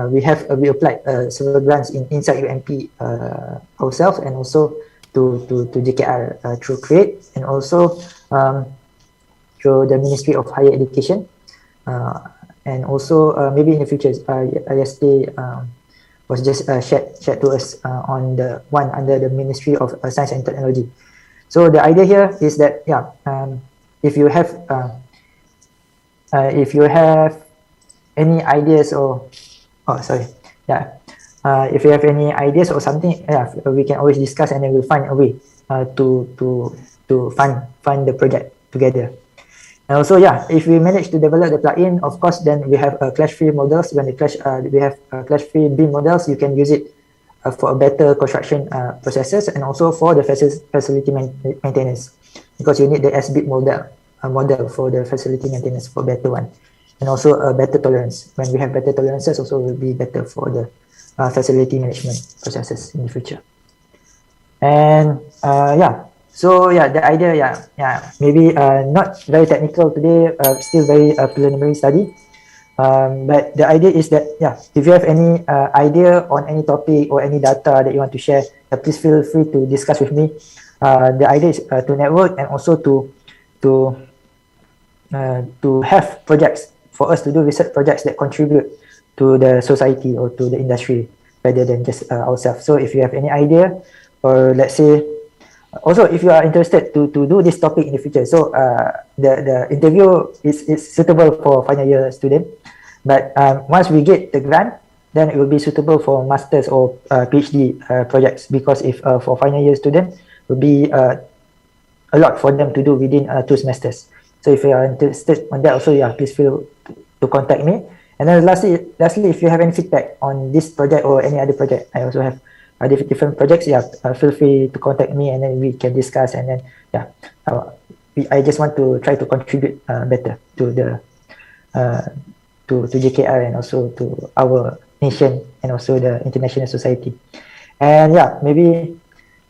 we applied several grants inside UMP ourselves, and also to JKR through CREATE, and also through the Ministry of Higher Education, and also maybe in the future. Yesterday was just shared to us on the one under the Ministry of Science and Technology. So the idea here is that if you have any ideas or if you have any ideas or something, we can always discuss, and then we'll find a way to fund the project together. And also, if we manage to develop the plugin, of course, then we have clash-free models. When we have clash-free BIM models, you can use it for a better construction processes, and also for the facility maintenance, because you need the SBIT model for the facility maintenance for better one, and also a better tolerance. When we have better tolerances, also will be better for the facility management processes in the future. And the idea, maybe not very technical today, still very preliminary study. But the idea is that, if you have any idea on any topic or any data that you want to share, please feel free to discuss with me. The idea is to network, and also to to have projects, for us to do research projects that contribute to the society or to the industry rather than just ourselves. So if you have any idea, or let's say, also if you are interested to do this topic in the future, so the interview is suitable for final year student, but once we get the grant, then it will be suitable for masters or PhD projects, because if for final year student, it will be a lot for them to do within 2 semesters. So if you are interested on that also, yeah, please feel to contact me. And then lastly, if you have any feedback on this project or any other project, I also have different projects, yeah, feel free to contact me, and then we can discuss. And then, yeah, I just want to try to contribute better to the to JKR and also to our nation and also the international society. And yeah, maybe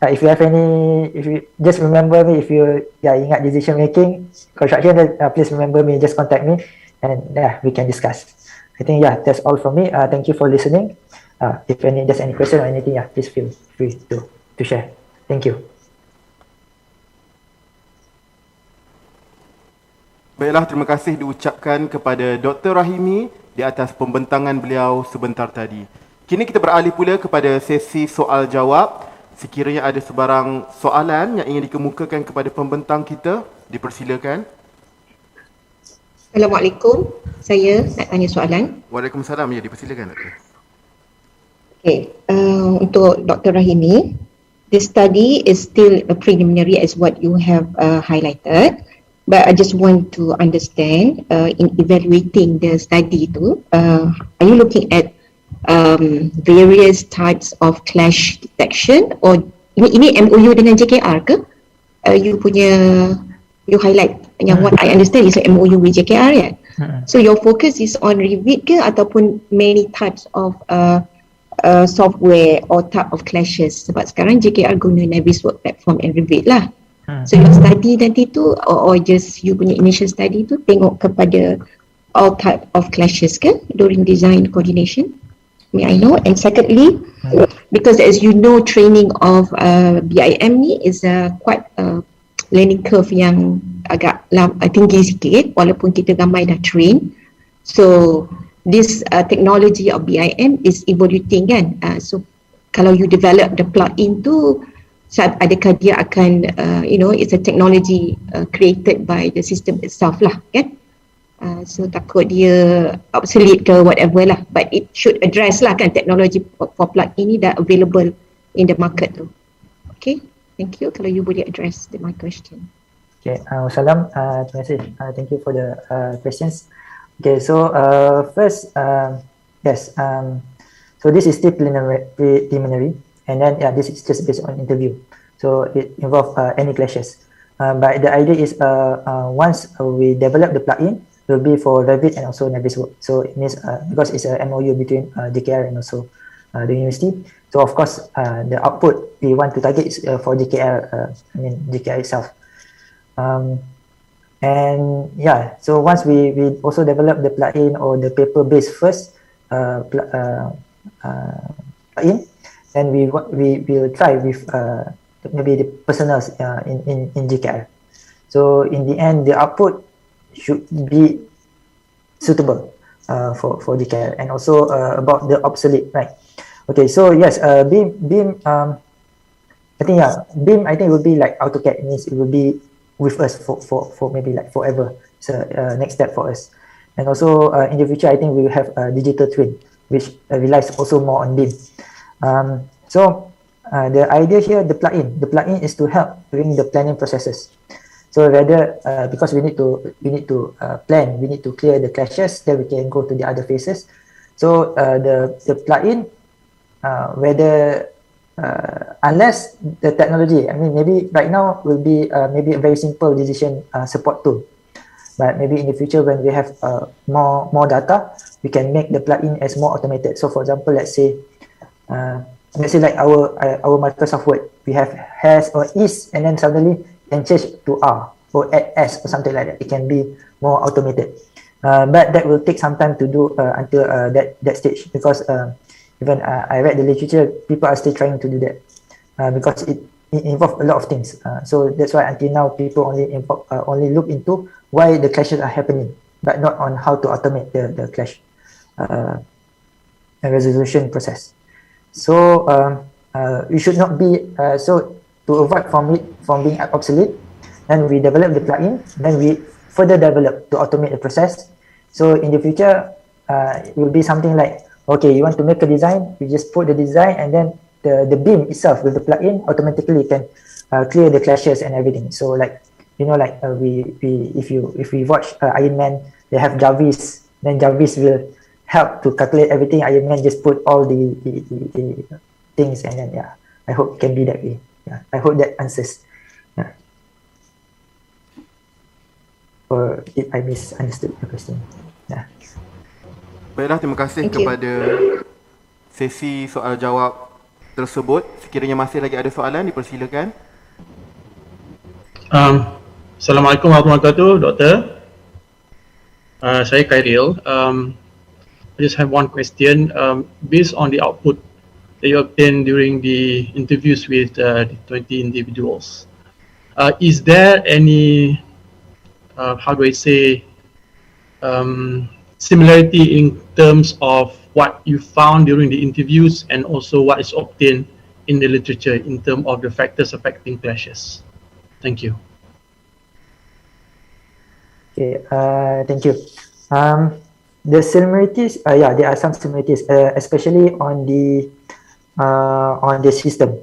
if you have any, if you just remember me, if you ingat decision making construction, then please remember me, just contact me, and yeah, we can discuss. I think that's all from me. Thank you for listening. If there's any question or anything, please feel free to share. Thank you. Baiklah, terima kasih diucapkan kepada Dr. Rahimi di atas pembentangan beliau sebentar tadi. Kini kita beralih pula kepada sesi soal jawab. Sekiranya ada sebarang soalan yang ingin dikemukakan kepada pembentang kita, dipersilakan. Assalamualaikum, saya nak tanya soalan. Waalaikumsalam, ya, dipersilakan Datuk. Okay, untuk Dr. Rahimi, this study is still a preliminary as what you have highlighted, but I just want to understand in evaluating the study tu, are you looking at various types of clash detection, or ini MOU dengan JKR ke? You highlight yang what I understand is a MOU with JKR, ya? So your focus is on Revit ke ataupun many types of software or type of clashes? Sebab sekarang JKR guna Navisworks platform and Revit lah. So your study nanti tu, or just you punya initial study tu tengok kepada all type of clashes ke during design coordination? May I know? And secondly, because as you know, training of BIM ni is quite learning curve yang agak tinggi sikit, walaupun kita ramai dah train. So this technology of BIM is evolving kan. So kalau you develop the plugin tu, adakah dia akan it's a technology created by the system itself lah kan. So takut dia obsolete ke whatever lah, but it should address lah kan, technology for plugin ni dah available in the market tu. Okay, thank you. Kalau you boleh address my question. Okay, Salam, terima kasih. Thank you for the questions. Okay, so first, yes, so this is still preliminary, and then this is just based on interview. So it involves any clashes. But the idea is once we develop the plugin, it will be for Revit and also Navisworks. So it means because it's a MOU between JKR and also the university. So of course, the output we want to target is for JKR, JKR itself. And yeah, so once we also develop the plugin or the paper-based first plugin, then we will try with maybe the personals in JKR. So in the end, the output should be suitable for JKR, and also about the obsolete, right? Okay, so yes, BIM, I think BIM will be like AutoCAD. It means it will be with us for maybe like forever. So next step for us. And also in the future, I think we will have a digital twin, which relies also more on BIM. So the idea here, the plugin is to help during the planning processes. So rather, because we need to plan, we need to clear the clashes, then we can go to the other phases. So the plugin, whether unless the technology, maybe right now will be maybe a very simple decision support tool, but maybe in the future when we have more data, we can make the plugin as more automated. So for example, let's say like our Microsoft Word, we have has or is, and then suddenly can change to R or add S or something like that. It can be more automated, but that will take some time to do until that stage, because even I read the literature, people are still trying to do that because it involves a lot of things. So that's why until now people only look into why the clashes are happening, but not on how to automate the clash resolution process. So we should not be so to avoid from being obsolete. Then we develop the plugin. Then we further develop to automate the process. So in the future, it will be something like, okay, you want to make a design, you just put the design, and then the beam itself with the plugin automatically can clear the clashes and everything. So like, you know, like if we watch Iron Man, they have Jarvis. Then Jarvis will help to calculate everything. Iron Man just put all the things, and then yeah, I hope it can be that way. Yeah, I hope that answers. Yeah. Or if I misunderstood the question. Yeah. Baiklah, terima kasih kepada sesi soal jawab tersebut. Sekiranya masih lagi ada soalan, dipersilakan. Assalamualaikum warahmatullahi wabarakatuh, Doktor. Saya Khairil. I just have one question. Based on the output that you obtained during the interviews with the 20 individuals, is there any, how do I say, similarity in terms of what you found during the interviews and also what is obtained in the literature in terms of the factors affecting clashes? Thank you. Okay, thank you. The similarities, yeah, there are some similarities, especially on the system.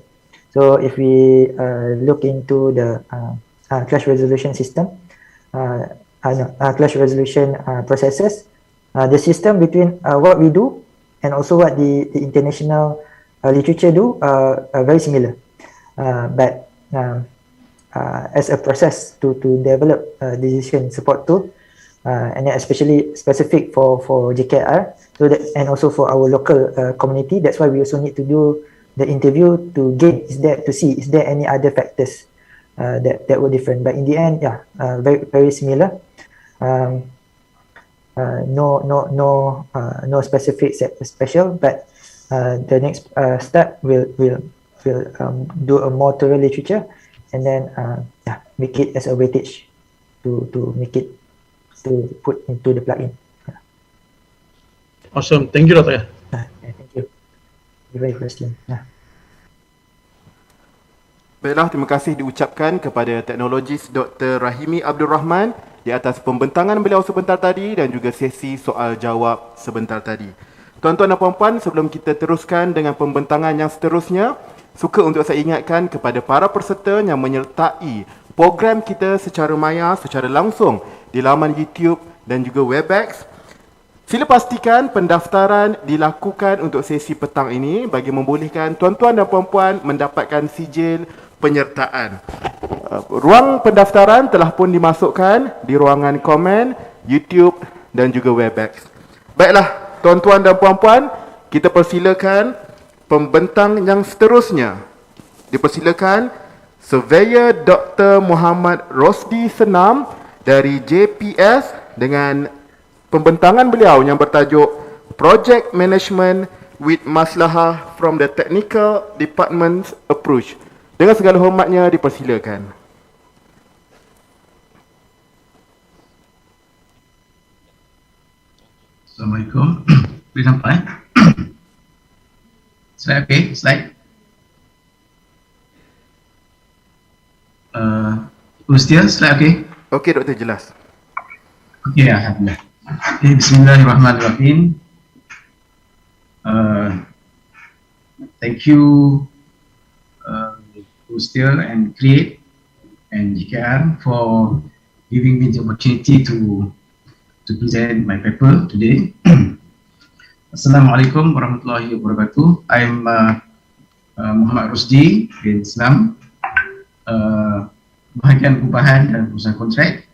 So if we look into the clash resolution system, clash resolution processes, the system between what we do and also what the international literature do are very similar. But as a process to develop decision support tool, and then especially specific for JKR, so that, and also for our local community, that's why we also need to do the interview to gain is there any other factors that were different. But in the end, yeah, very similar. No specific special, but the next step will do a more thorough literature, and then yeah, make it as a weightage to make it to put into the plugin. Yeah. Awesome, thank you, Doctor. Thank you. Very question. Yeah. Baiklah, terima kasih diucapkan kepada teknologis Dr. Rahimi Abdul Rahman di atas pembentangan beliau sebentar tadi dan juga sesi soal jawab sebentar tadi. Tuan-tuan dan puan-puan, sebelum kita teruskan dengan pembentangan yang seterusnya, suka untuk saya ingatkan kepada para peserta yang menyertai program kita secara maya, secara langsung di laman YouTube dan juga WebEx, sila pastikan pendaftaran dilakukan untuk sesi petang ini bagi membolehkan tuan-tuan dan puan-puan mendapatkan sijil penyertaan. Ruang pendaftaran telah pun dimasukkan di ruangan komen YouTube dan juga WebEx. Baiklah, tuan-tuan dan puan-puan, kita persilakan pembentang yang seterusnya. Dipersilakan Surveyor Dr. Muhammad Rosdi Senam dari JPS dengan pembentangan beliau yang bertajuk Project Management with Maslahah from the Technical Department's Approach. Dengan segala hormatnya, dipersilakan. Assalamualaikum. Boleh nampak Slide okay, slide. Ustia, slide okay. Okey, Doktor, jelas. Okey, alhamdulillah. Okay, bismillahirrahmanirrahim. Thank you Ustia and Create and JKR for giving me the opportunity to present my paper today. Assalamualaikum warahmatullahi wabarakatuh. I'm Muhammad Rosdi bin Islam, Bahagian Perubahan dan Urusan Kontrak,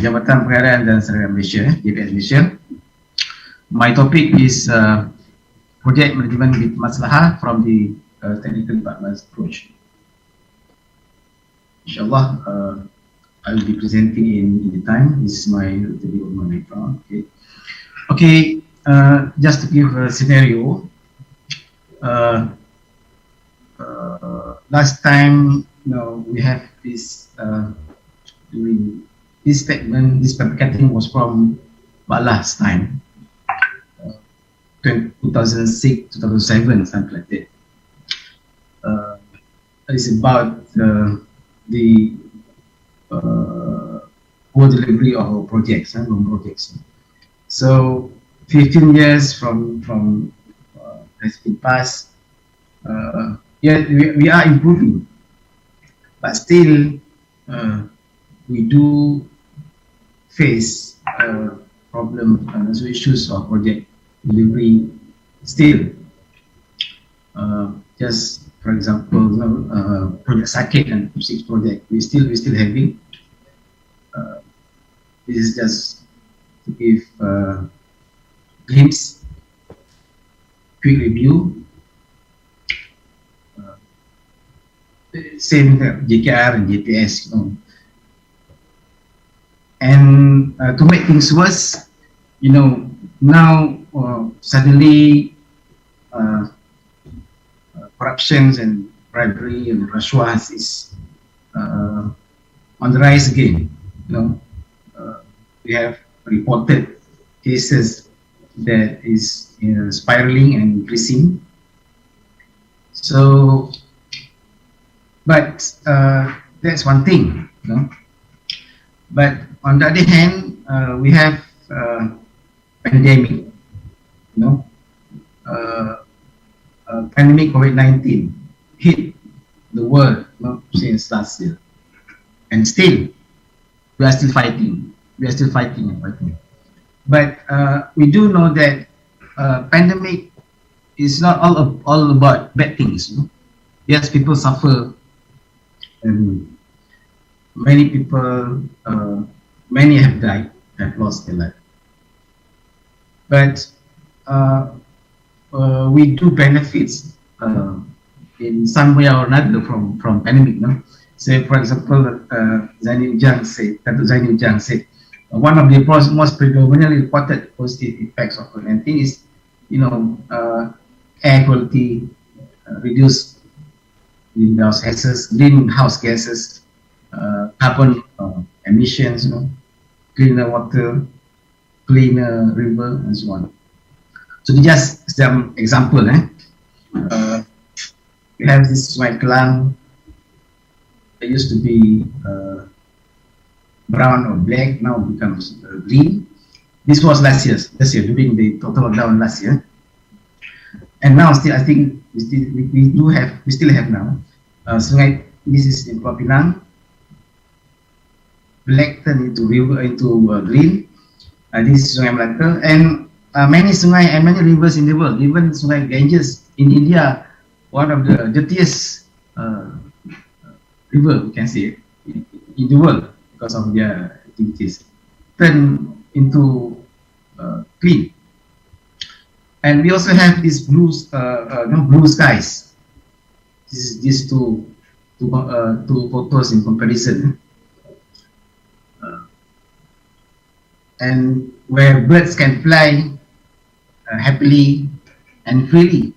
Jabatan Pengadaan dan Sarana Malaysia, JPS Malaysia. My topic is Project Management with Maslahah from the Technical Department's Approach. InsyaAllah, I will be presenting in the time. This is my little bit of my background. Okay, just to give a scenario, last time, we have this during this statement, this Pemerkasaan was from last time, 2006, 2007, something like that. It's about the poor delivery of our projects, non-projects. So 15 years from has been passed. Yet we are improving, but still we do face problem and also issues of project delivery. Still, just for example, project Sakit and 6 project we still having. This is just to give glimpse, quick review. Same JKR and JPS, and to make things worse, now suddenly corruptions and bribery and rashwas is on the rise again. We have reported cases that is spiraling and increasing. So, but that's one thing. But on the other hand, we have pandemic. Pandemic COVID-19 hit the world since last year, and still we are still fighting. But we do know that pandemic is not all about bad things. Yes, people suffer, and many people, many have died, have lost their life. But we do benefits in some way or another from pandemic. Say, for example, Datuk Zaini Ujang said, one of the most predominantly reported positive effects of COVID-19 is, air quality, reduced greenhouse gases, carbon emissions, cleaner water, cleaner river, and so on. So just some example, we have this Sungai Kelang. It used to be brown or black, now becomes green. This was last year during the total lockdown last year, and now still I think we still have now Sungai. This is in Pulau Pinang. Black turned into river into green. This is Sungai Melaka, and many sungai and many rivers in the world, even Sungai Ganges in India, one of the dirtiest river, we can say, in the world because of their activities, turn into clean. And we also have these blue skies. This is these two photos in comparison, and where birds can fly happily and freely,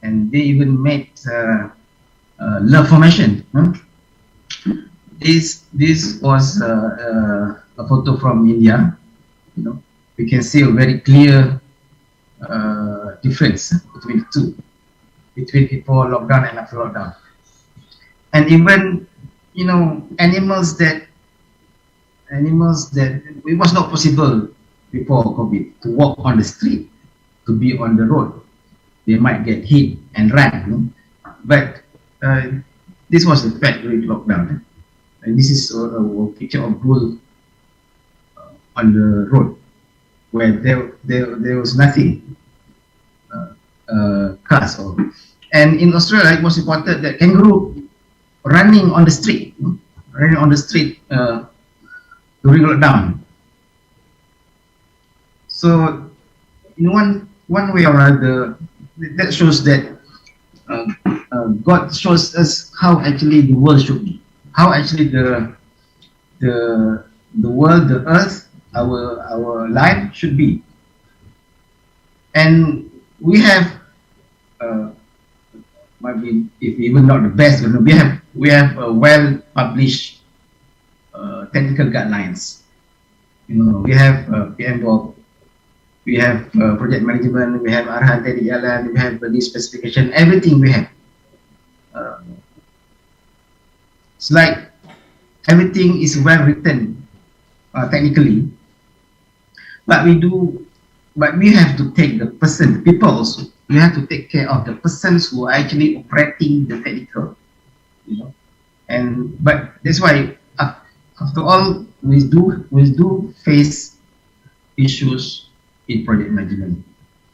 and they even made love formation. This was a photo from India. We can see a very clear difference between the two, between before lockdown and after lockdown. And even animals that it was not possible before COVID to walk on the street, to be on the road. They might get hit and run, but this was the fact during lockdown. And this is a picture of bull on the road, where there was nothing, cars. And in Australia, it was reported that kangaroo running on the street during lockdown. So, in one way or another, that shows that God shows us how actually the world should be, how actually the world, the earth, our life should be. And we have, maybe if even not the best, we have well published technical guidelines We have PM we have project management, we have arahan teknik jalan, we have the specification, everything we have. It's like everything is well written technically, but we have to take the people also. We have to take care of the persons who are actually operating the technical, but that's why after all we do face issues in project management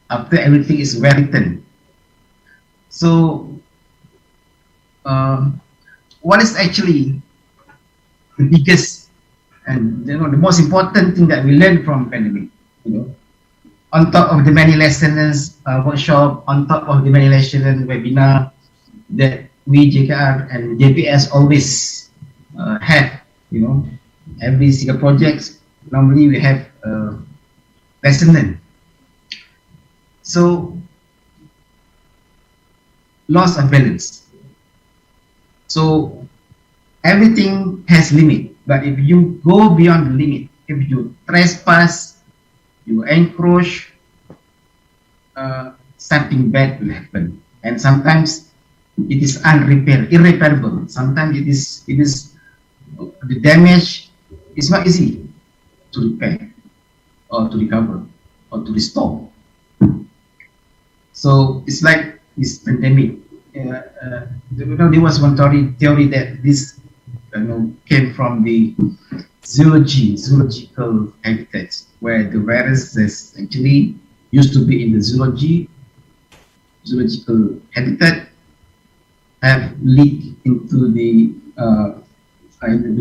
after everything is well written. So what is actually the biggest and the most important thing that we learned from pandemic, on top of the many lessons, workshop, on top of the many lessons, webinar that we JKR and JPS always have, every single project normally we have lesson learned. So loss of balance. So everything has limit, but if you go beyond the limit, if you trespass, you encroach, something bad will happen, and sometimes it is irreparable. Sometimes it is the damage is not easy to repair or to recover or to restore. So it's like this pandemic. There was one theory that this came from the zoological habitats, where the viruses actually used to be in the zoological habitat, have leaked into the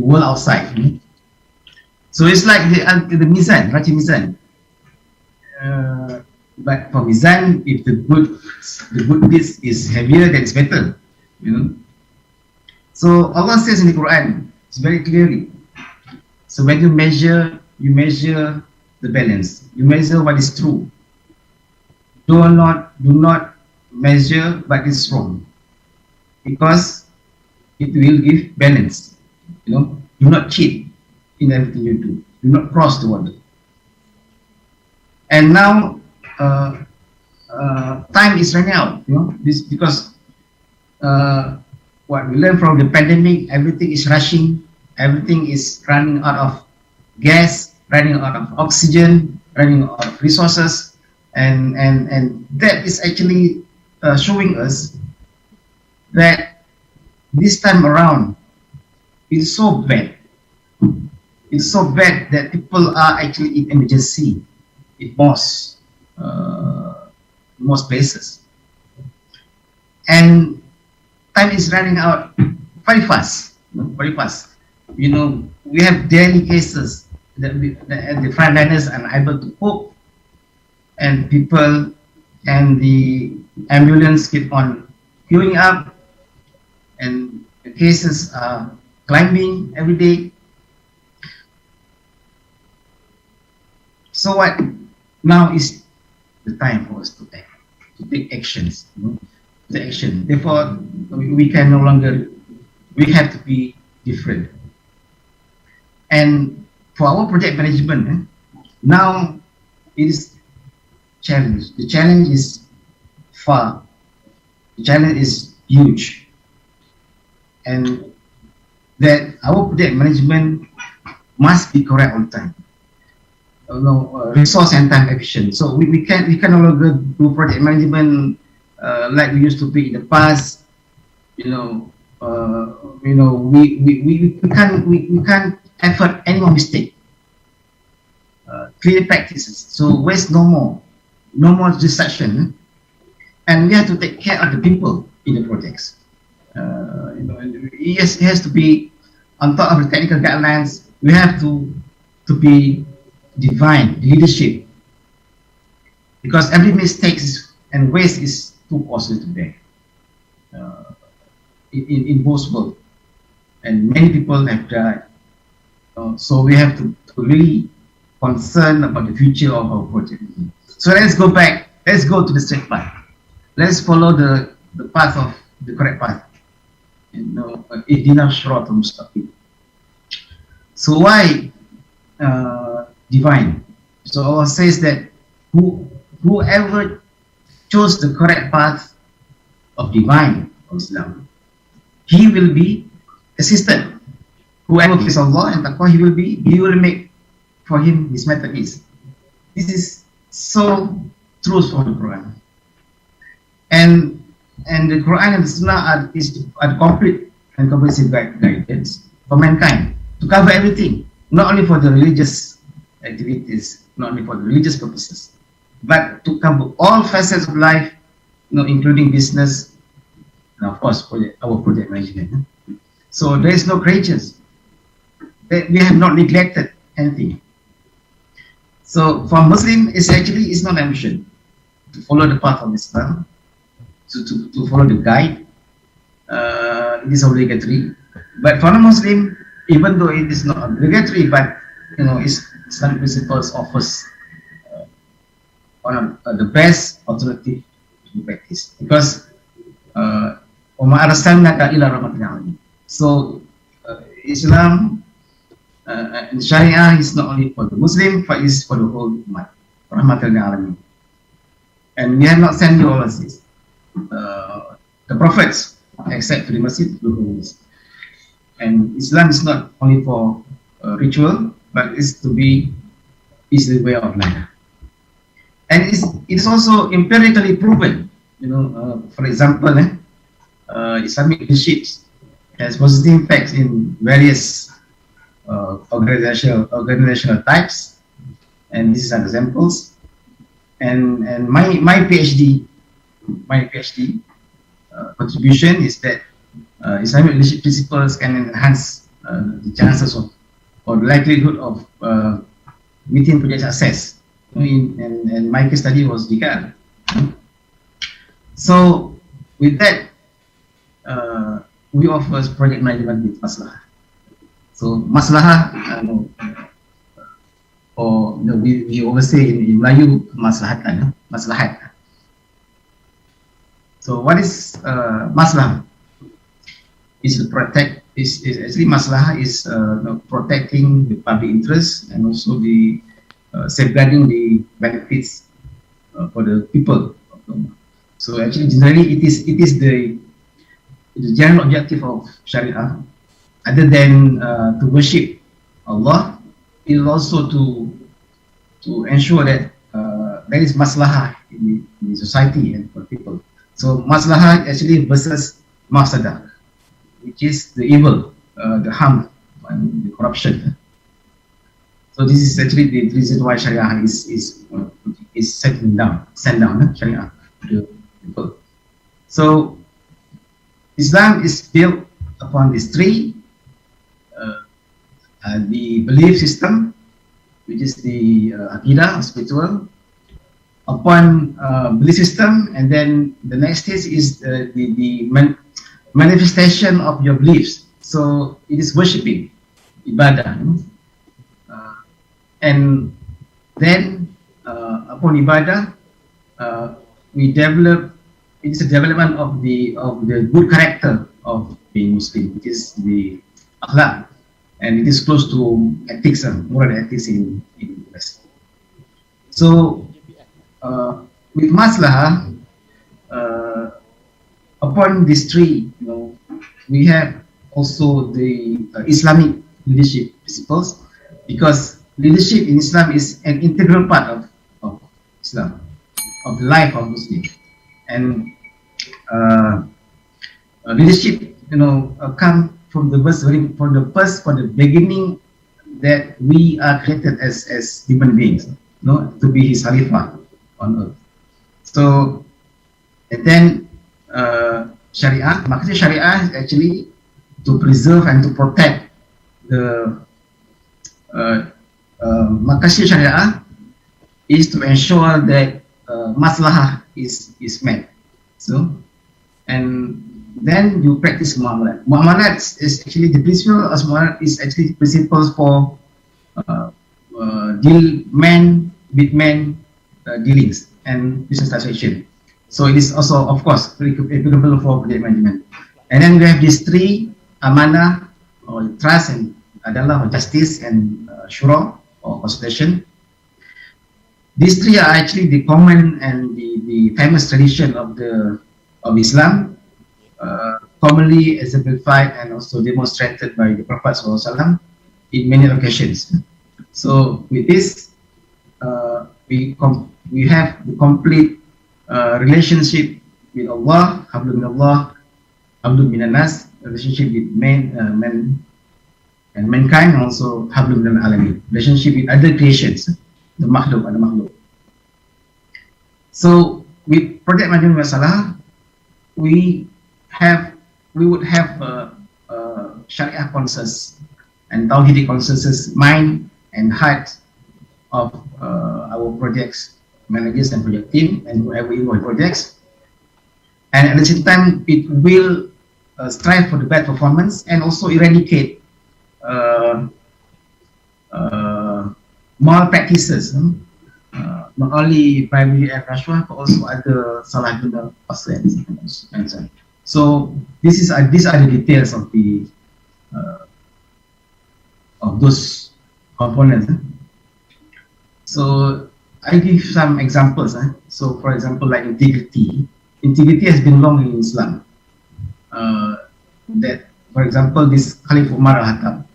world outside. So it's like the mizan, Raci mizan. But for mizan, if the good deeds is heavier, then it's better. So Allah says in the Quran, it's very clearly. So when you measure the balance. You measure what is true. Do not measure what is wrong, because it will give balance. Do not cheat in everything you do. Do not cross the border. And now time is running out. Because what we learned from the pandemic, everything is rushing. Everything is running out of gas, running out of oxygen, running out of resources, and that is actually showing us that this time around it's so bad. It's so bad that people are actually in emergency in most places, and time is running out very fast. Very fast. We have daily cases that the frontliners are unable to cope, and people and the ambulance keep on queuing up, and the cases are climbing every day. So what now is the time for us to act, to take actions. The action. Therefore, we can no longer. We have to be different. And for our project management, now it is challenge. The challenge is far. The challenge is huge, and that our project management must be correct on time. Resource and time efficient. So we can no longer do project management like we used to be in the past. We can't afford any more mistake. Clear practices. So waste no more distraction, and we have to take care of the people in the projects. It has to be on top of the technical guidelines. We have to be divine leadership, because every mistake and waste is too costly to bear in both worlds, and many people have died. So we have to really concern about the future of our project. So let's go back. Let's go to the straight path. Let's follow the path of the correct path. So why divine. So Allah says that whoever chose the correct path of divine of Islam, he will be assisted. Whoever fears Allah and taqwa, he will make for him his method is. This is so true for the Quran. And the Quran and the Sunnah are complete and comprehensive guidance for mankind to cover everything, not only for the religious activities, not only for the religious purposes, but to cover all facets of life, including business, and of course our project management. So there is no creatures. We have not neglected anything. So for Muslim, it's not ambition to follow the path of Islam, to follow the guide. It is obligatory. But for a Muslim, even though it is not obligatory, but Islamic principles offers one of the best alternative to practice, because so Islam and Sharia is not only for the Muslim, but is for the whole ummah, rahmatan lil alamin. And we have not sent you overseas, the prophets, except for the Masjid. And Islam is not only for ritual, but is to be the way of life. And it is also empirically proven. For example, Islamic leadership has positive impacts in various organizational types, and these are examples. And my PhD contribution is that Islamic leadership principles can enhance the chances of or the likelihood of meeting project success. And my case study was JKR. So with that, we offer project management with maslahah. So maslahah, we always say in Melayu, maslahatan, maslahat. So what is maslahah? Is to protect. Is actually maslahah is protecting the public interest and also the safeguarding the benefits for the people. So actually, generally, it is the general objective of Sharia. Other than to worship Allah, it is also to ensure that there is maslahah in the society and for people. So maslahah actually versus mafsadah, which is the evil, the harm, and the corruption. So this is actually the reason why Sharia is sent down Sharia to the people. So Islam is built upon these three: the belief system, which is the aqidah, spiritual, upon belief system, and then the next stage is the manifestation of your beliefs. So it is worshipping, ibadah, and then upon ibadah, we develop. It is a development of the good character of being Muslim, which is the akhlaq, and it is close to ethics, moral ethics in the West. So with maslahah, upon these three, we have also the Islamic leadership principles, because leadership in Islam is an integral part of Islam, of the life of Muslim. And leadership, come from the beginning that we are created as human beings, to be his Khalifah on earth. So, and then Sharia, maksudnya Sharia is actually to preserve and to protect the Makasih Sharia is to ensure that maslahah is met. So, and then you practice muamalat. Muamalat is actually the principle of muamalat is actually principles for man with man dealings and business transaction. So it is also, of course, applicable for project management. And then we have these three: amanah, or trust, and adalah, or justice, and shura. or consultation. These three are actually the common and the famous tradition of Islam, commonly exemplified and also demonstrated by the Prophet ﷺ in many occasions. So with this, we have the complete relationship with Allah, hablum minallah, hablum minanas, relationship with men and mankind, and also hablum minal alamin, relationship with other creations, the makhluk, other makhluk. So with project management masalah, we would have Syariah consensus and Tauhidi consensus mind and heart of our projects managers and project team and whoever involved projects, and at the same time it will strive for the best performance and also eradicate malpractices, not only bribery and rashwah but also other salah guna pasal and so on. So these are the details of the of those components. So I give some examples. So for example, like integrity. Integrity has been long in Islam. That, for example, this Khalif Umar al-Khattab,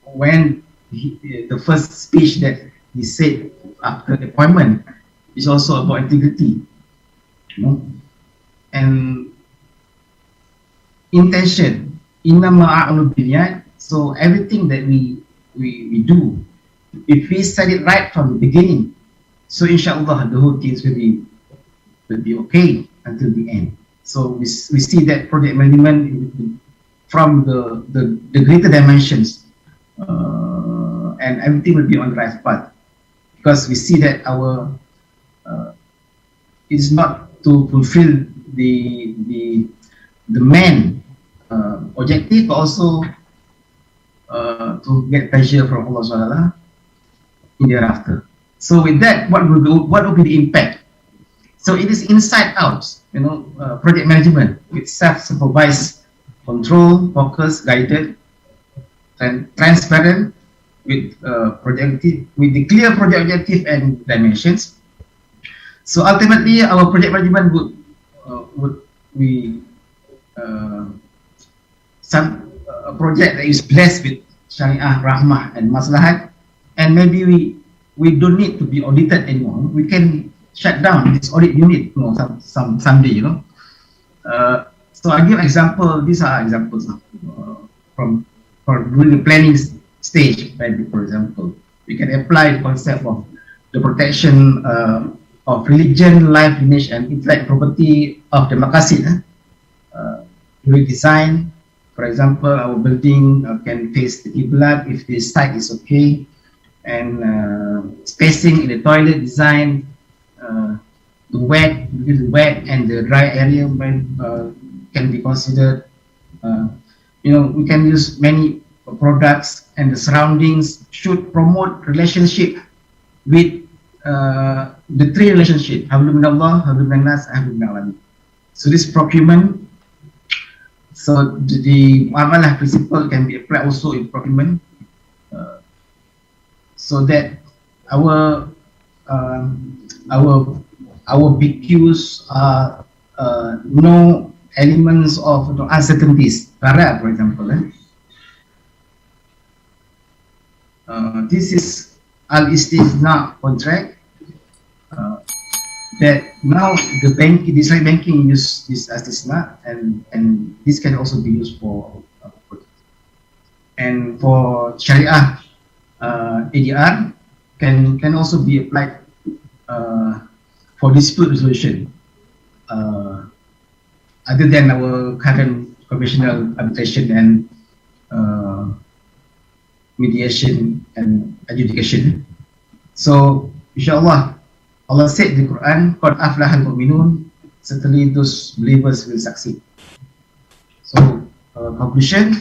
when the first speech that he said after the appointment is also about integrity, and intention. Innama a'malu binniyat. So everything that we do, if we set it right from the beginning, so inshallah the whole things will be okay until the end. So we see that project management from the greater dimensions, and everything will be on the right path, because we see that our it's not to fulfill the main objective, but also to get pleasure from Allah SWT in thereafter. So with that, what will be the impact? So it is inside out, project management with self-supervised control, focus, guided, and transparent with with the clear project objective and dimensions. So ultimately, our project management would be a project that is blessed with Syariah, Rahmah, and Maslahat, and maybe we don't need to be audited anymore. We can shut down this audit unit, someday, So I give example. These are examples from during the planning stage. For example, we can apply the concept of the protection of religion, life, lineage, and intellectual property of the maqasid. During design, for example, our building can face the qiblat if the site is okay, and spacing in the toilet design, the wet and the dry area can be considered. We can use many products, and the surroundings should promote relationship with the three relationship: hablum minallah, hablum minnas, hablum minal alamin. So this procurement. So the muamalah principle can be applied also in procurement, so that our BQs are no elements of uncertainties. For example, this is al-istisna contract. That now the Islamic banking use this istisna, and this can also be used for and for Sharia ADR can also be applied for dispute resolution, other than our current conventional arbitration and mediation and adjudication. So inshallah, Allah said in the Quran, "Qad aflahal mu'minun," certainly those believers will succeed. So conclusion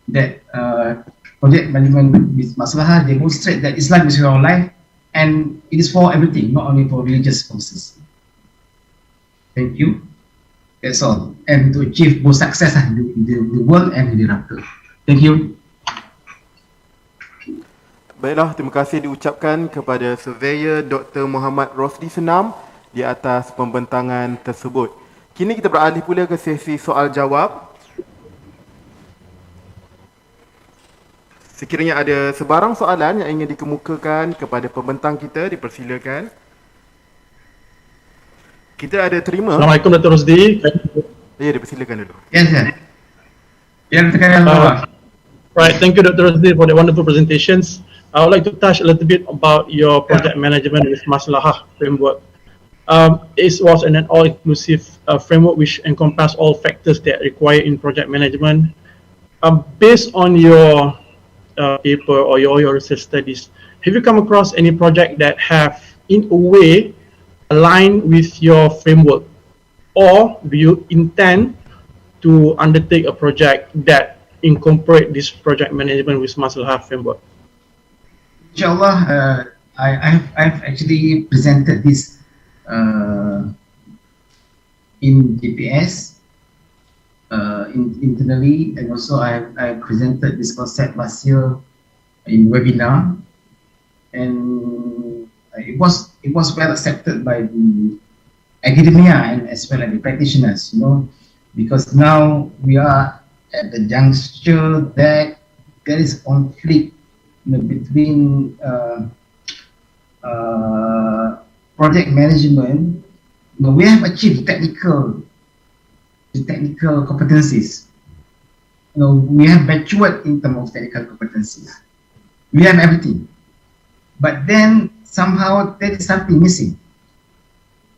that project management with maslahah demonstrate that Islam is our life, and it is for everything, not only for religious purposes. Thank you. That's all. And to achieve both success in the world and in the hereafter. Thank you. Baiklah, terima kasih diucapkan kepada Surveyor Dr. Muhammad Rosli Senam di atas pembentangan tersebut. Kini kita beralih pula ke sesi soal jawab. Sekiranya ada sebarang soalan yang ingin dikemukakan kepada pembentang kita, dipersilakan. Kita ada terima. Assalamualaikum Dr. Rosdi. Ya, dipersilakan dulu. Yes, sir. Ya, terima kasih. Right, thank you Dr. Rosdi for the wonderful presentations. I would like to touch a little bit about your project management with Maslahah framework. It was an all-inclusive framework which encompassed all factors that are required in project management. Based on your paper or your research studies, have you come across any project that have, in a way, aligned with your framework, or do you intend to undertake a project that incorporate this project management with Maslahah framework? Inshallah, I've actually presented this in GPS internally, and also I presented this concept last year in webinar, and it was well accepted by the academia and as well as the practitioners, because now we are at the juncture that there is conflict between project management. We have achieved technical competencies. We have matured in terms of technical competencies. We have everything, but then somehow there is something missing.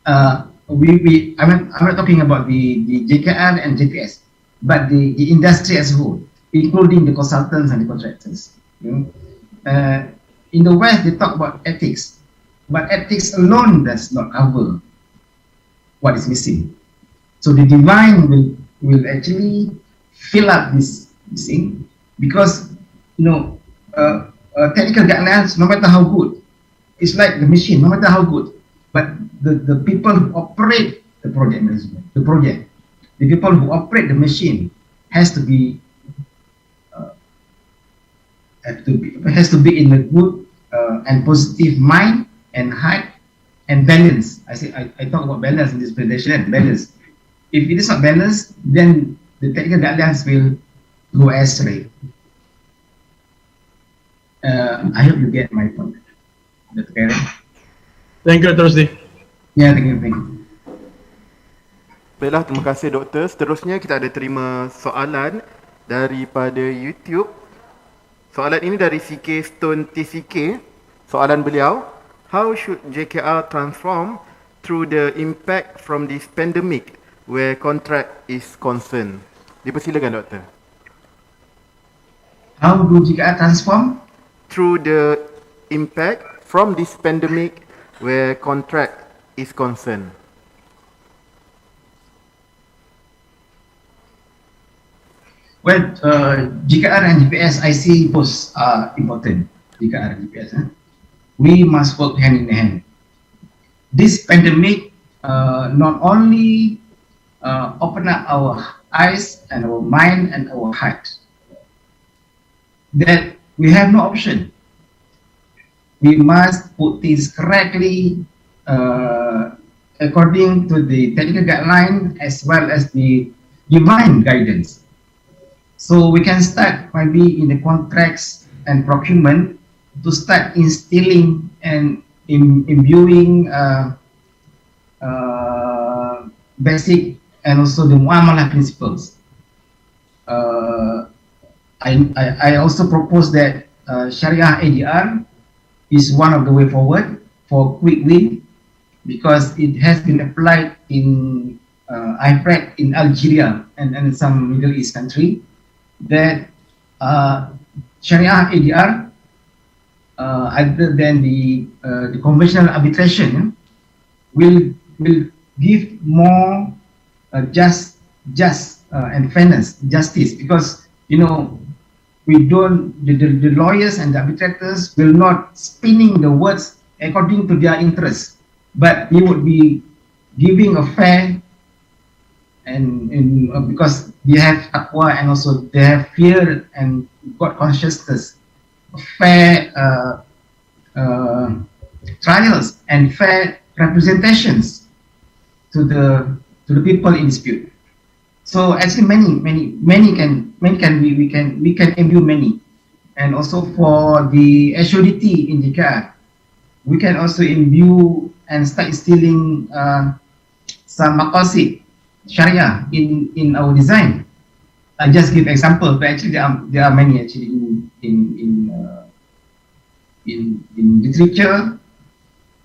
I'm not talking about the JKR and JPS, but the industry as a whole, including the consultants and the contractors. In the West, they talk about ethics, but ethics alone does not cover what is missing. So the divine will actually fill up this missing, because technical guidelines, no matter how good, it's like the machine, no matter how good, but the people who operate the project management, the people who operate the machine has to be in a good and positive mind and heart and balance. I talk about balance in this presentation. Balance. If it is not balanced, then the technical guidelines will go astray. I hope you get my point. Okay. Thank you, Dr. Rosdi. Yeah, thank you. Baiklah, terima kasih Doktor. Seterusnya kita ada terima soalan daripada YouTube. Soalan ini dari CK Stone TCK. Soalan beliau, how should JKR transform through the impact from this pandemic where contract is concerned? Dipersilakan Doktor. How do JKR transform? Through the impact from this pandemic where contract is concerned. Well, JKR and GPS, I see both are important. JKR and GPS, we must work hand in hand. This pandemic not only open up our eyes and our mind and our heart, that we have no option. We must put things correctly according to the technical guideline as well as the divine guidance. So we can start maybe in the contracts and procurement to start instilling and imbuing basic and also the muamalah principles. I also propose that Sharia ADR is one of the way forward for quick win, because it has been applied in IFRAC in Algeria and some Middle East country, that Sharia ADR, other than the conventional arbitration, will give more just and fairness, justice, because we don't, the lawyers and the arbitrators will not spinning the words according to their interests, but they would be giving a fair and because they have taqwa and also they have fear and God consciousness fair trials and fair representations to the people in dispute. So actually many can we can imbue many, and also for the HODT in JKR, we can also imbue and start instilling some maqasid Sharia in our design. I just give example, but actually there are many actually in literature,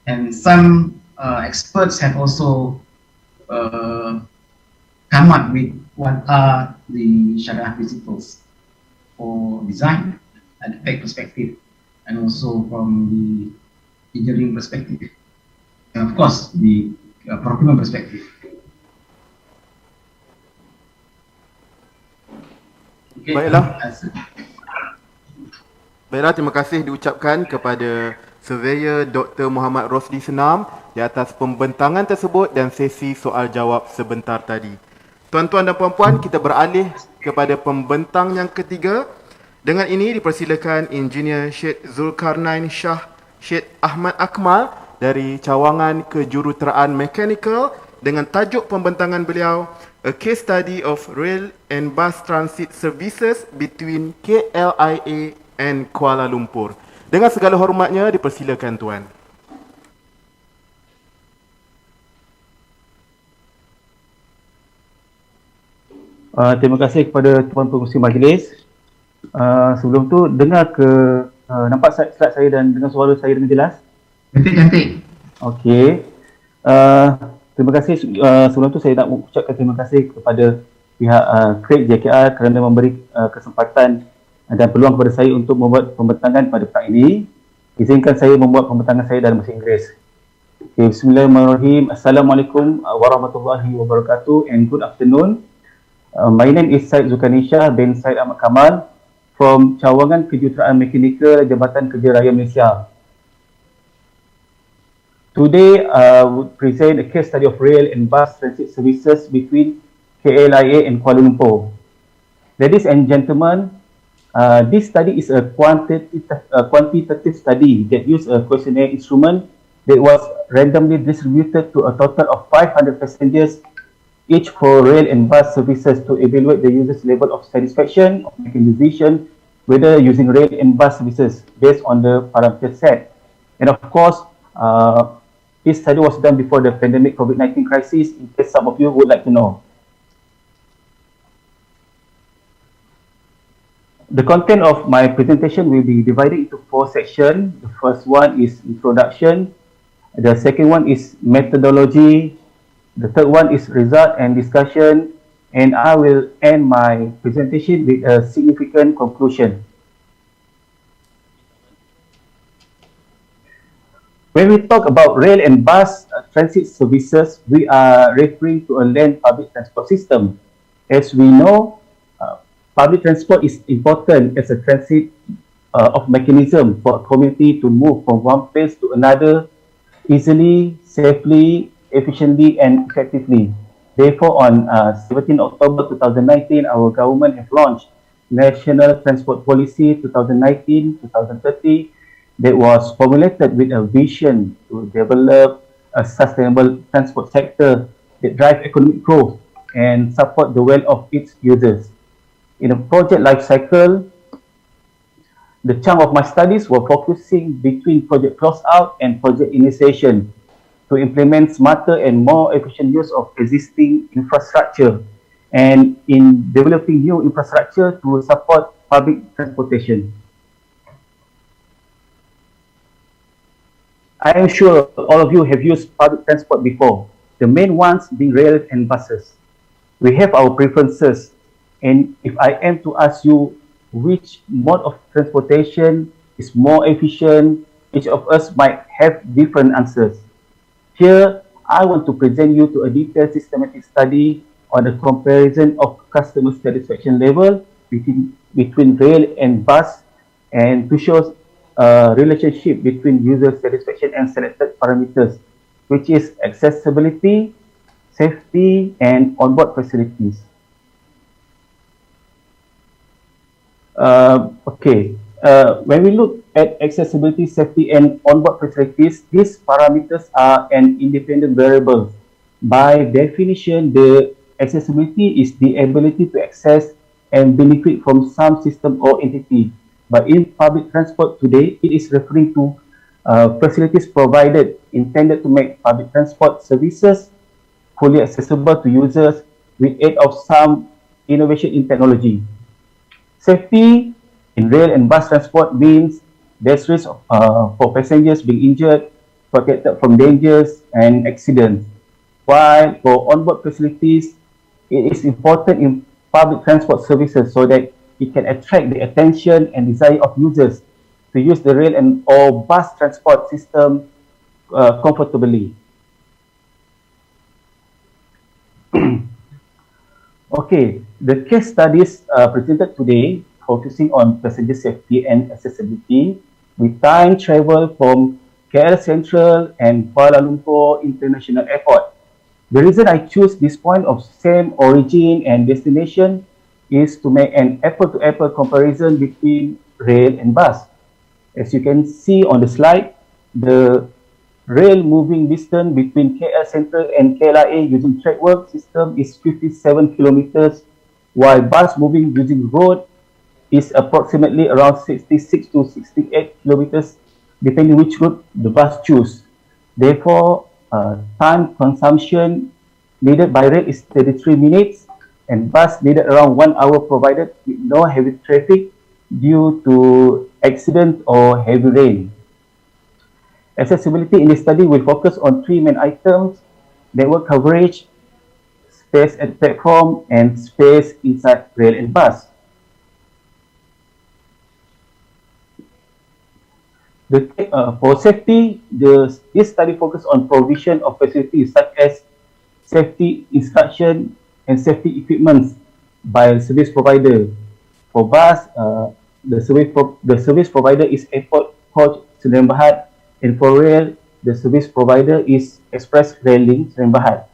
and some experts have also come up with what are the Sharia principles for design and effect perspective, and also from the engineering perspective, and of course the procurement perspective. Okay, Baiklah, terima kasih diucapkan kepada Surveyor Dr. Muhammad Rosli Senam di atas pembentangan tersebut dan sesi soal jawab sebentar tadi. Tuan-tuan dan puan-puan, kita beralih kepada pembentang yang ketiga. Dengan ini dipersilakan Engineer Syed Zulkarnain Shah Syed Ahmad Akmal dari Cawangan Kejuruteraan Mechanical dengan tajuk pembentangan beliau A Case Study of Rail and Bus Transit Services between KLIA and Kuala Lumpur. Dengan segala hormatnya dipersilakan Tuan. Terima kasih kepada Tuan Pengerusi Majlis. Sebelum tu dengar ke nampak slide saya dan dengar suara saya dengan jelas? Cantik. Okey. Terima kasih. Sebelum tu saya nak ucapkan terima kasih kepada pihak Krek JKR kerana memberi kesempatan dan peluang kepada saya untuk membuat pembentangan pada petang ini. Izinkan saya membuat pembentangan saya dalam bahasa Inggeris. Okay, Bismillahirrahmanirrahim. Assalamualaikum warahmatullahi wabarakatuh and good afternoon. My name is Syed Zulkarnain Shah bin Syed Ahmad Kamal from Cawangan Kejuruteraan Mechanical, Jabatan Kerja Raya Malaysia. Today, I would present a case study of rail and bus transit services between KLIA and Kuala Lumpur. Ladies and gentlemen, this study is a quantitative study that used a questionnaire instrument that was randomly distributed to a total of 500 passengers, each for rail and bus services, to evaluate the user's level of satisfaction of making decision whether using rail and bus services based on the parameter set. And of course, this study was done before the pandemic COVID-19 crisis, in case some of you would like to know. The content of my presentation will be divided into 4 sections. The first one is introduction. The second one is methodology. The third one is result and discussion. And I will end my presentation with a significant conclusion. When we talk about rail and bus transit services, we are referring to a land public transport system. As we know, public transport is important as a transit of mechanism for a community to move from one place to another easily, safely, efficiently and effectively. Therefore, on 17 October 2019, our government has launched National Transport Policy 2019-2030 that was formulated with a vision to develop a sustainable transport sector that drives economic growth and support the wealth of its users. In a project life cycle, the chunk of my studies were focusing between project closeout and project initiation to implement smarter and more efficient use of existing infrastructure and in developing new infrastructure to support public transportation. I am sure all of you have used public transport before, the main ones being rail and buses. We have our preferences, and if I am to ask you which mode of transportation is more efficient, each of us might have different answers. Here, I want to present you to a detailed systematic study on the comparison of customer satisfaction level between rail and bus, and to show relationship between user satisfaction and selected parameters, which is accessibility, safety, and onboard facilities. when we look at accessibility, safety, and onboard facilities, these parameters are an independent variable. By definition, the accessibility is the ability to access and benefit from some system or entity. But in public transport today, it is referring to facilities provided intended to make public transport services fully accessible to users with aid of some innovation in technology. Safety in rail and bus transport means there's risk for passengers being injured, protected from dangers and accidents. While for onboard facilities, it is important in public transport services so that it can attract the attention and desire of users to use the rail and or bus transport system comfortably. Okay, the case studies presented today focusing on passenger safety and accessibility with time travel from KL Central and Kuala Lumpur International Airport. The reason I choose this point of same origin and destination is to make an apple-to-apple comparison between rail and bus. As you can see on the slide, the rail moving distance between KL Central and KLIA using track work system is 57 kilometers, while bus moving using road is approximately around 66 to 68 kilometers, depending which route the bus choose. Therefore, time consumption needed by rail is 33 minutes, and bus needed around 1 hour provided with no heavy traffic due to accident or heavy rain. Accessibility in this study will focus on three main items: network coverage, space at platform, and space inside rail and bus. For safety, this study focuses on provision of facilities such as safety instruction and safety equipment by service provider. For bus, the service provider is Airport Coach Sdn Bhd, and for rail, the service provider is Express Rail Link Sdn Bhd.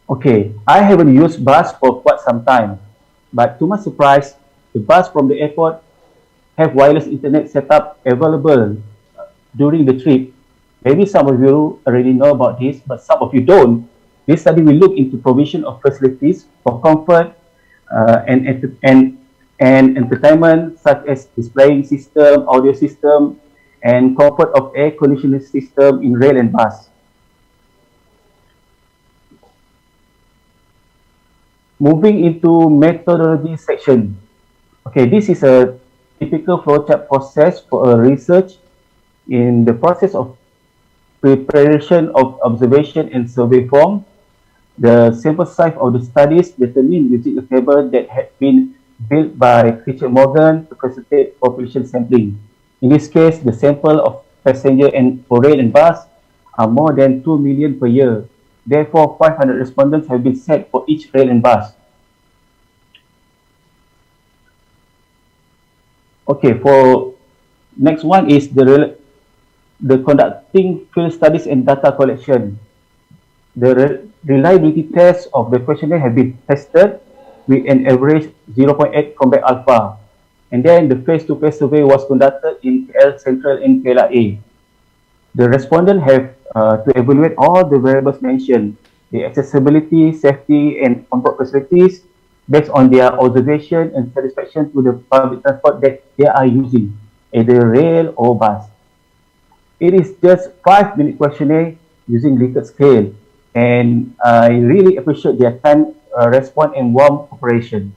Okay, I haven't used bus for quite some time, but to my surprise, the bus from the airport have wireless internet setup available during the trip. Maybe some of you already know about this, but some of you don't. This study will look into provision of facilities for comfort and entertainment, such as displaying system, audio system, and comfort of air conditioning system in rail and bus. Moving into methodology section. Okay, this is a typical flowchart process for a research. In the process of preparation of observation and survey form, the sample size of the studies determined using a table that had been built by Richard Morgan to facilitate population sampling. In this case, the sample of passenger and for rail and bus are more than 2 million per year. Therefore, 500 respondents have been set for each rail and bus. Okay, for next one is the conducting field studies and data collection. The reliability tests of the questionnaire have been tested with an average 0.8 combat alpha. And then the face-to-face survey was conducted in KL Central and KLIA. The respondents have to evaluate all the variables mentioned, the accessibility, safety, and onboard facilities, based on their observation and satisfaction to the public transport that they are using, either rail or bus. It is just 5-minute questionnaire using Likert scale, and I really appreciate their time, response, and warm cooperation.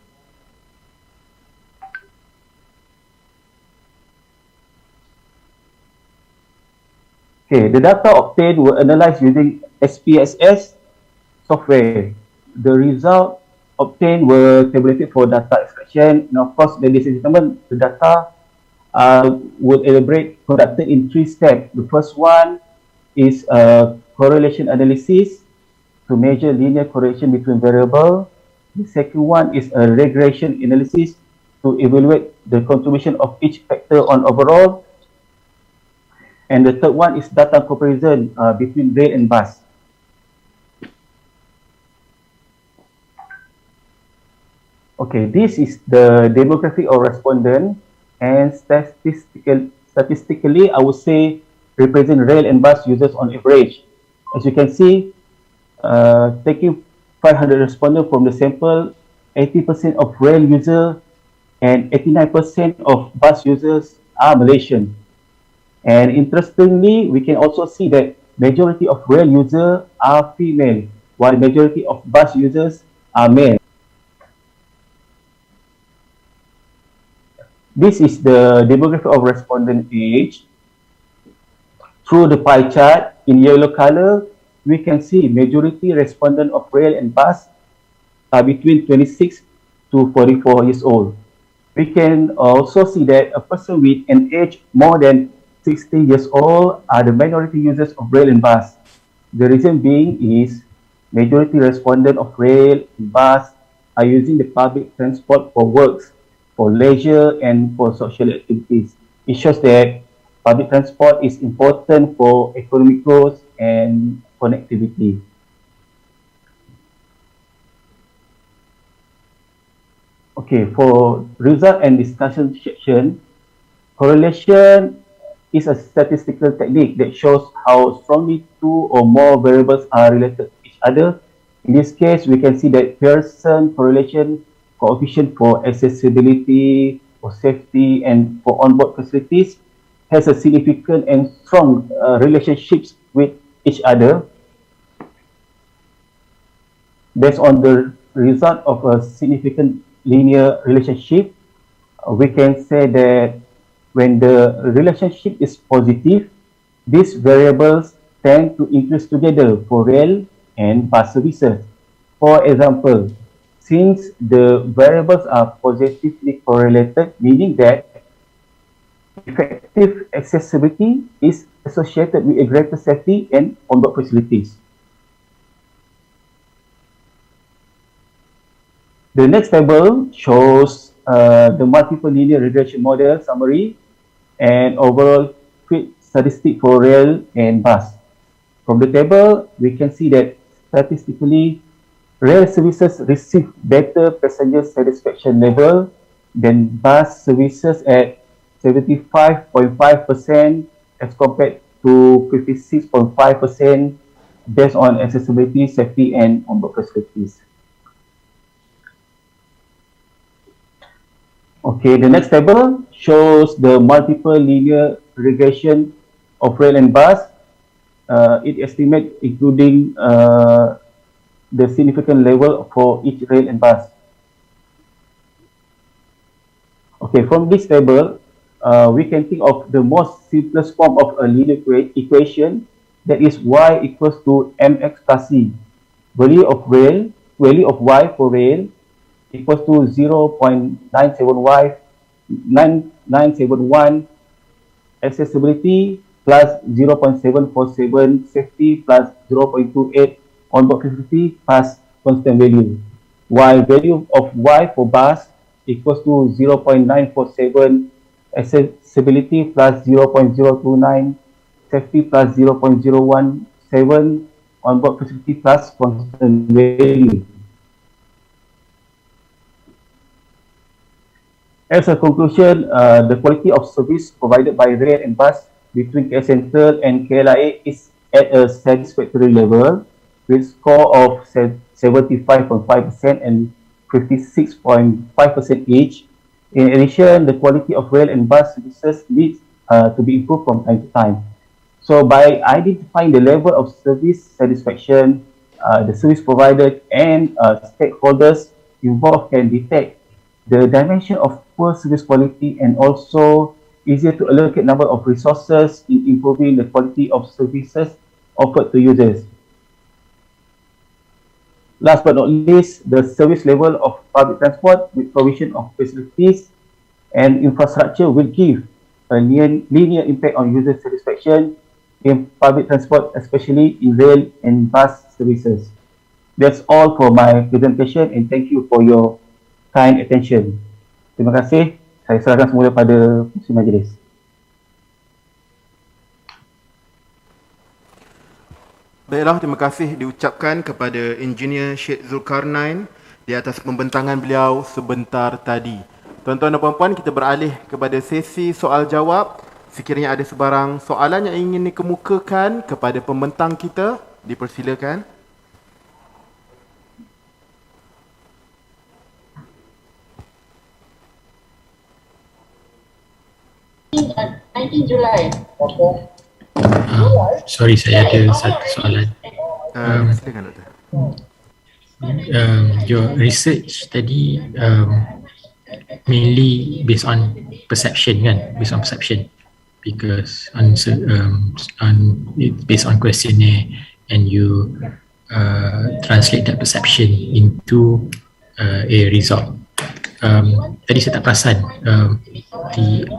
Okay, the data obtained were analyzed using SPSS software. The result obtained were tabulated for data extraction, and of course, ladies and gentlemen, the data would elaborate conducted in 3 steps. The first one is a correlation analysis to measure linear correlation between variables. The second one is a regression analysis to evaluate the contribution of each factor on overall. And the third one is data comparison between rail and bus. Okay, this is the demographic of respondent, and statistically, I would say represent rail and bus users on average. As you can see, taking 500 respondents from the sample, 80% of rail users and 89% of bus users are Malaysian. And interestingly, we can also see that majority of rail users are female, while majority of bus users are male. This is the demographic of respondent age. Through the pie chart in yellow color, we can see majority respondent of rail and bus are between 26 to 44 years old. We can also see that a person with an age more than 60 years old are the minority users of rail and bus. The reason being is majority respondent of rail and bus are using the public transport for works, for leisure and for social activities. It shows that public transport is important for economic growth and connectivity. Okay, for result and discussion section, correlation is a statistical technique that shows how strongly two or more variables are related to each other. In this case, we can see that Pearson correlation coefficient for accessibility, for safety, and for onboard facilities has a significant and strong relationships with each other. Based on the result of a significant linear relationship, we can say that when the relationship is positive, these variables tend to increase together for rail and bus services. For example, since the variables are positively correlated, meaning that effective accessibility is associated with a greater safety and onboard facilities. The next table shows the multiple linear regression model summary and overall fit statistic for rail and bus. From the table, we can see that statistically, rail services receive better passenger satisfaction level than bus services at 75.5% as compared to 56.5% based on accessibility, safety, and onboard facilities. Okay, the next table shows the multiple linear regression of rail and bus. It estimates including the significant level for each rail and bus. Okay, from this table, we can think of the most simplest form of a linear equation, that is y equals to mx plus c. Value of y for rail equals to 0.971 accessibility plus 0.747 safety plus 0.28 onboard facility plus constant value, while value of y for bus equals to 0.947 accessibility plus 0.029 safety plus 0.017 onboard facility plus constant value. As a conclusion, the quality of service provided by rail and bus between KL Central and KLIA is at a satisfactory level with score of 75.5% and 56.5% each. In addition, the quality of rail and bus services needs to be improved from time to time. So by identifying the level of service satisfaction, the service provider and stakeholders involved can detect the dimension of poor service quality and also easier to allocate number of resources in improving the quality of services offered to users. Last but not least, the service level of public transport with provision of facilities and infrastructure will give a linear impact on user satisfaction in public transport, especially in rail and bus services. That's all for my presentation and thank you for your kind attention. Terima kasih. Saya serahkan semula pada pengerusi majlis. Baiklah, terima kasih diucapkan kepada Engineer Syed Zulkarnain di atas pembentangan beliau sebentar tadi. Tuan-tuan dan puan-puan, kita beralih kepada sesi soal jawab. Sekiranya ada sebarang soalan yang ingin dikemukakan kepada pembentang kita, dipersilakan. Julai. Sorry, saya ada satu soalan. Silakan Doktor. Your research tadi mainly based on perception kan, based on perception, because it's based on questionnaire and you translate that perception into a result. Tadi saya tak perasan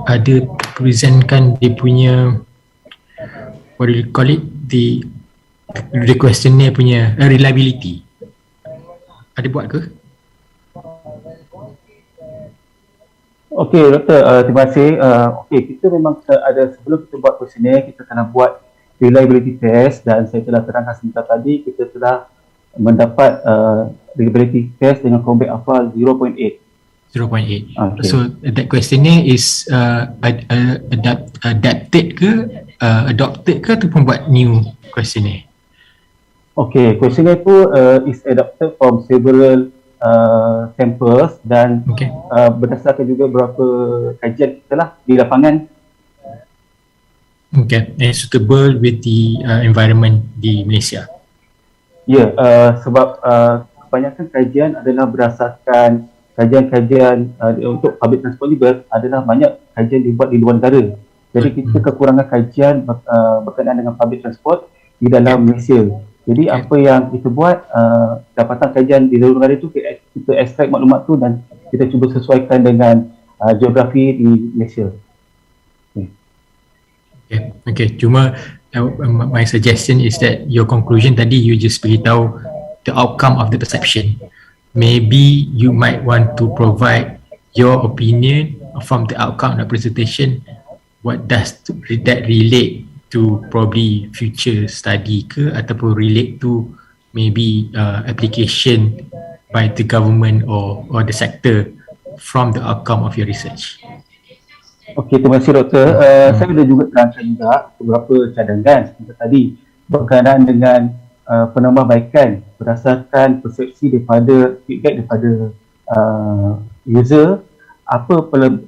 ada presentkan dia punya what do you call it, the questionnaire punya reliability, ada buat ke? Okey Doktor, terima kasih. Okey, kita memang ada, sebelum kita buat questionnaire, kita kena buat reliability test, dan saya telah terangkan sebentar tadi, kita telah mendapat reliability test dengan comeback alpha 0.8. 0.8. Okay. So that questionnaire is adapted ke, adopted ke, ataupun buat new questionnaire? Okay, questionnaire tu is adapted from several samples dan berdasarkan juga beberapa kajian kita lah di lapangan. Okay, and suitable with the environment di Malaysia. Ya, sebab kebanyakan kajian adalah berdasarkan kajian-kajian untuk public transport ni adalah banyak kajian dibuat di luar negara. Jadi kita kekurangan kajian berkenaan dengan public transport di dalam Malaysia. Jadi apa yang kita buat, dapatan kajian di luar negara itu kita extract maklumat tu dan kita cuba sesuaikan dengan geografi di Malaysia. Okay. Cuma my suggestion is that your conclusion tadi you just beritahu the outcome of the perception. Maybe you might want to provide your opinion from the outcome of the presentation. What does that relate to probably future study ke, ataupun relate to maybe application by the government or the sector from the outcome of your research? Okey, terima kasih Doktor. Saya ada juga terangkan juga beberapa cadangan seperti tadi berkenaan dengan penambahbaikan berdasarkan persepsi daripada feedback daripada user, apa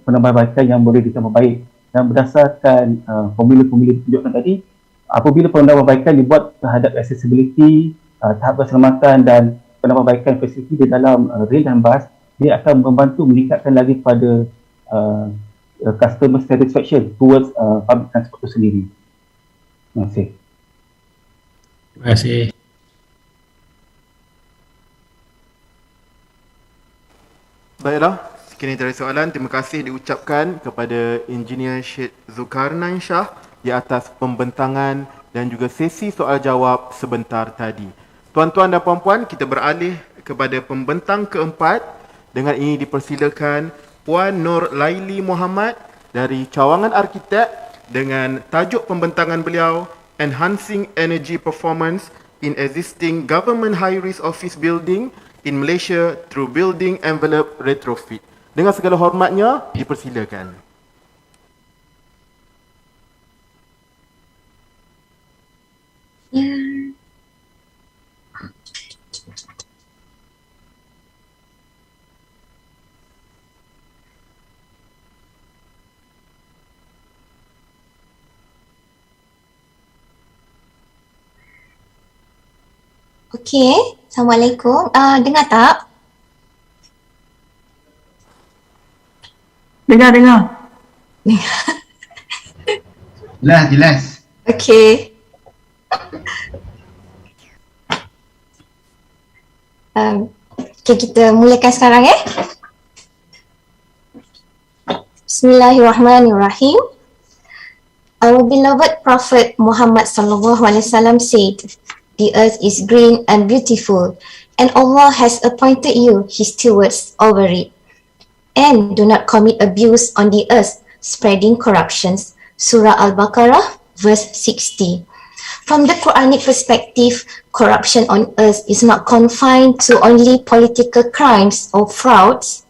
penambahbaikan yang boleh ditambah baik, dan berdasarkan formula-formula ditunjukkan tadi, apabila penambahbaikan dibuat terhadap accessibility, tahap keselamatan dan penambahbaikan fasiliti di dalam rail dan bas, dia akan membantu meningkatkan lagi pada customer satisfaction towards public transport itu sendiri. Terima kasih. Terima kasih. Baiklah, sekiranya tiada soalan, terima kasih diucapkan kepada Engineer Syed Zulkarnain Shah di atas pembentangan dan juga sesi soal jawab sebentar tadi. Tuan-tuan dan puan-puan, kita beralih kepada pembentang keempat. Dengan ini dipersilakan Puan Nur Laili Muhammad dari Cawangan Arkitek dengan tajuk pembentangan beliau Enhancing Energy Performance in Existing Government High-Rise Office Building in Malaysia through Building Envelope Retrofit. Dengan segala hormatnya, dipersilakan. Okey, Assalamualaikum. Dengar tak? Dengar. Jelas. Okey. Okay, kita mulakan sekarang Bismillahirrahmanirrahim. Our beloved Prophet Muhammad sallallahu alaihi wasallam said, "The earth is green and beautiful, and Allah has appointed you His stewards over it. And do not commit abuse on the earth, spreading corruptions." Surah Al-Baqarah, verse 60. From the Quranic perspective, corruption on earth is not confined to only political crimes or frauds.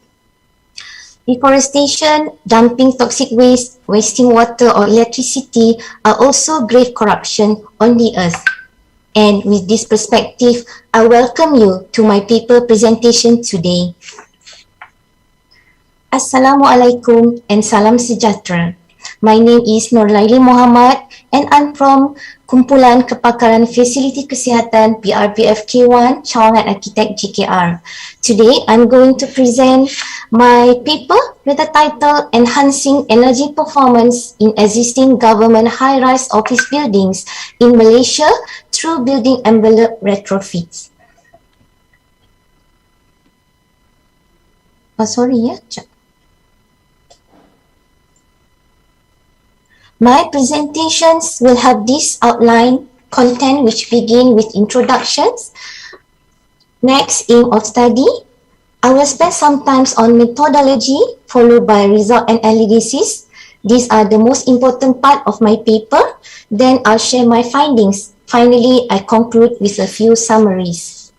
Deforestation, dumping toxic waste, wasting water or electricity are also grave corruption on the earth. And with this perspective, I welcome you to my paper presentation today. Assalamualaikum and Salam Sejahtera. My name is Nurlaili Muhammad and I'm from Kumpulan Kepakaran Fasiliti Kesihatan BRBF-K1 Cawangan Arkitek JKR. Today, I'm going to present my paper with the title Enhancing Energy Performance in Existing Government High-Rise Office Buildings in Malaysia through Building Envelope Retrofits. My presentations will have this outline content which begin with introductions. Next, aim of study. I will spend some time on methodology followed by result and analysis. These are the most important part of my paper. Then I'll share my findings. Finally, I conclude with a few summaries.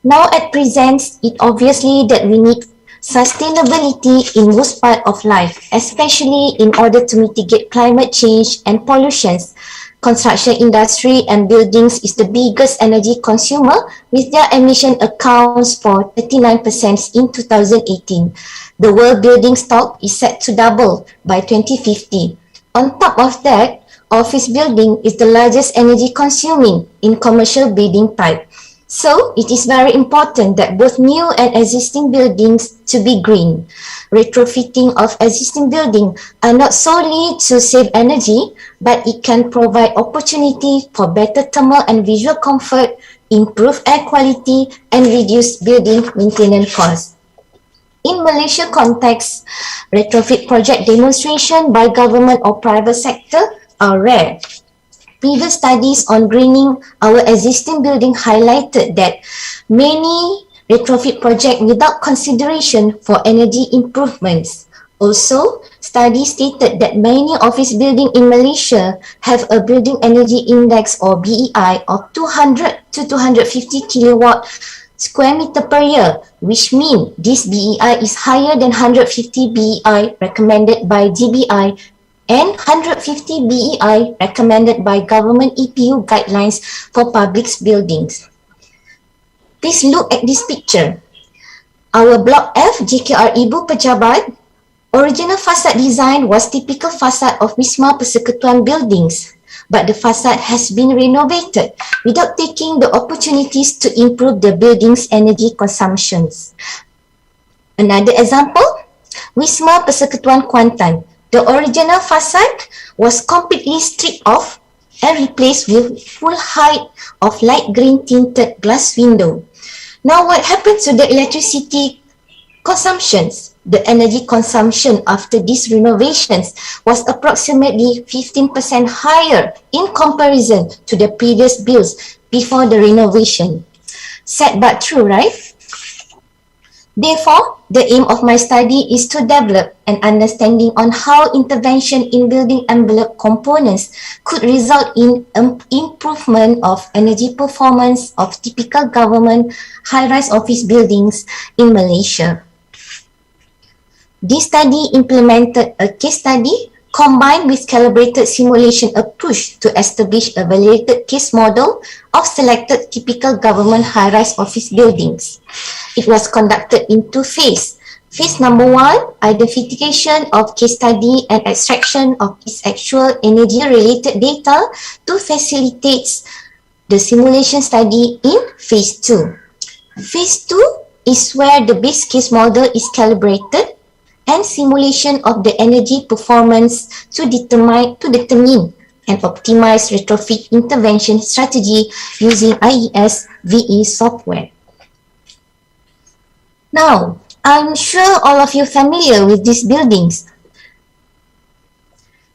Now at present, it obviously that we need sustainability in most part of life, especially in order to mitigate climate change and pollutions. Construction industry and buildings is the biggest energy consumer with their emission accounts for 39% in 2018. The world building stock is set to double by 2050. On top of that, office building is the largest energy consuming in commercial building type. So, it is very important that both new and existing buildings to be green. Retrofitting of existing buildings are not solely to save energy, but it can provide opportunity for better thermal and visual comfort, improve air quality, and reduce building maintenance costs. In Malaysia context, retrofit project demonstration by government or private sector are rare. Previous studies on greening our existing building highlighted that many retrofit projects without consideration for energy improvements. Also, studies stated that many office buildings in Malaysia have a building energy index or BEI of 200 to 250 kilowatt square meter per year, which means this BEI is higher than 150 BEI recommended by GBI and 150 BEI recommended by government EPU guidelines for public buildings. Please look at this picture. Our Block F JKR Ibu Pejabat, original facade design was typical facade of Wisma Persekutuan buildings, but the facade has been renovated without taking the opportunities to improve the building's energy consumptions. Another example, Wisma Persekutuan Kuantan. The original facade was completely stripped off and replaced with full height of light green tinted glass window. Now what happened to the electricity consumptions? The energy consumption after these renovations was approximately 15% higher in comparison to the previous builds before the renovation. Sad but true, right? Therefore, the aim of my study is to develop an understanding on how intervention in building envelope components could result in improvement of energy performance of typical government high-rise office buildings in Malaysia. This study implemented a case study combined with calibrated simulation approach to establish a validated case model of selected typical government high-rise office buildings. It was conducted in two phases. Phase number 1, identification of case study and extraction of its actual energy-related data to facilitate the simulation study in phase 2. Phase 2 is where the base case model is calibrated and simulation of the energy performance to determine and optimize retrofit intervention strategy using IES VE software. Now, I'm sure all of you are familiar with these buildings.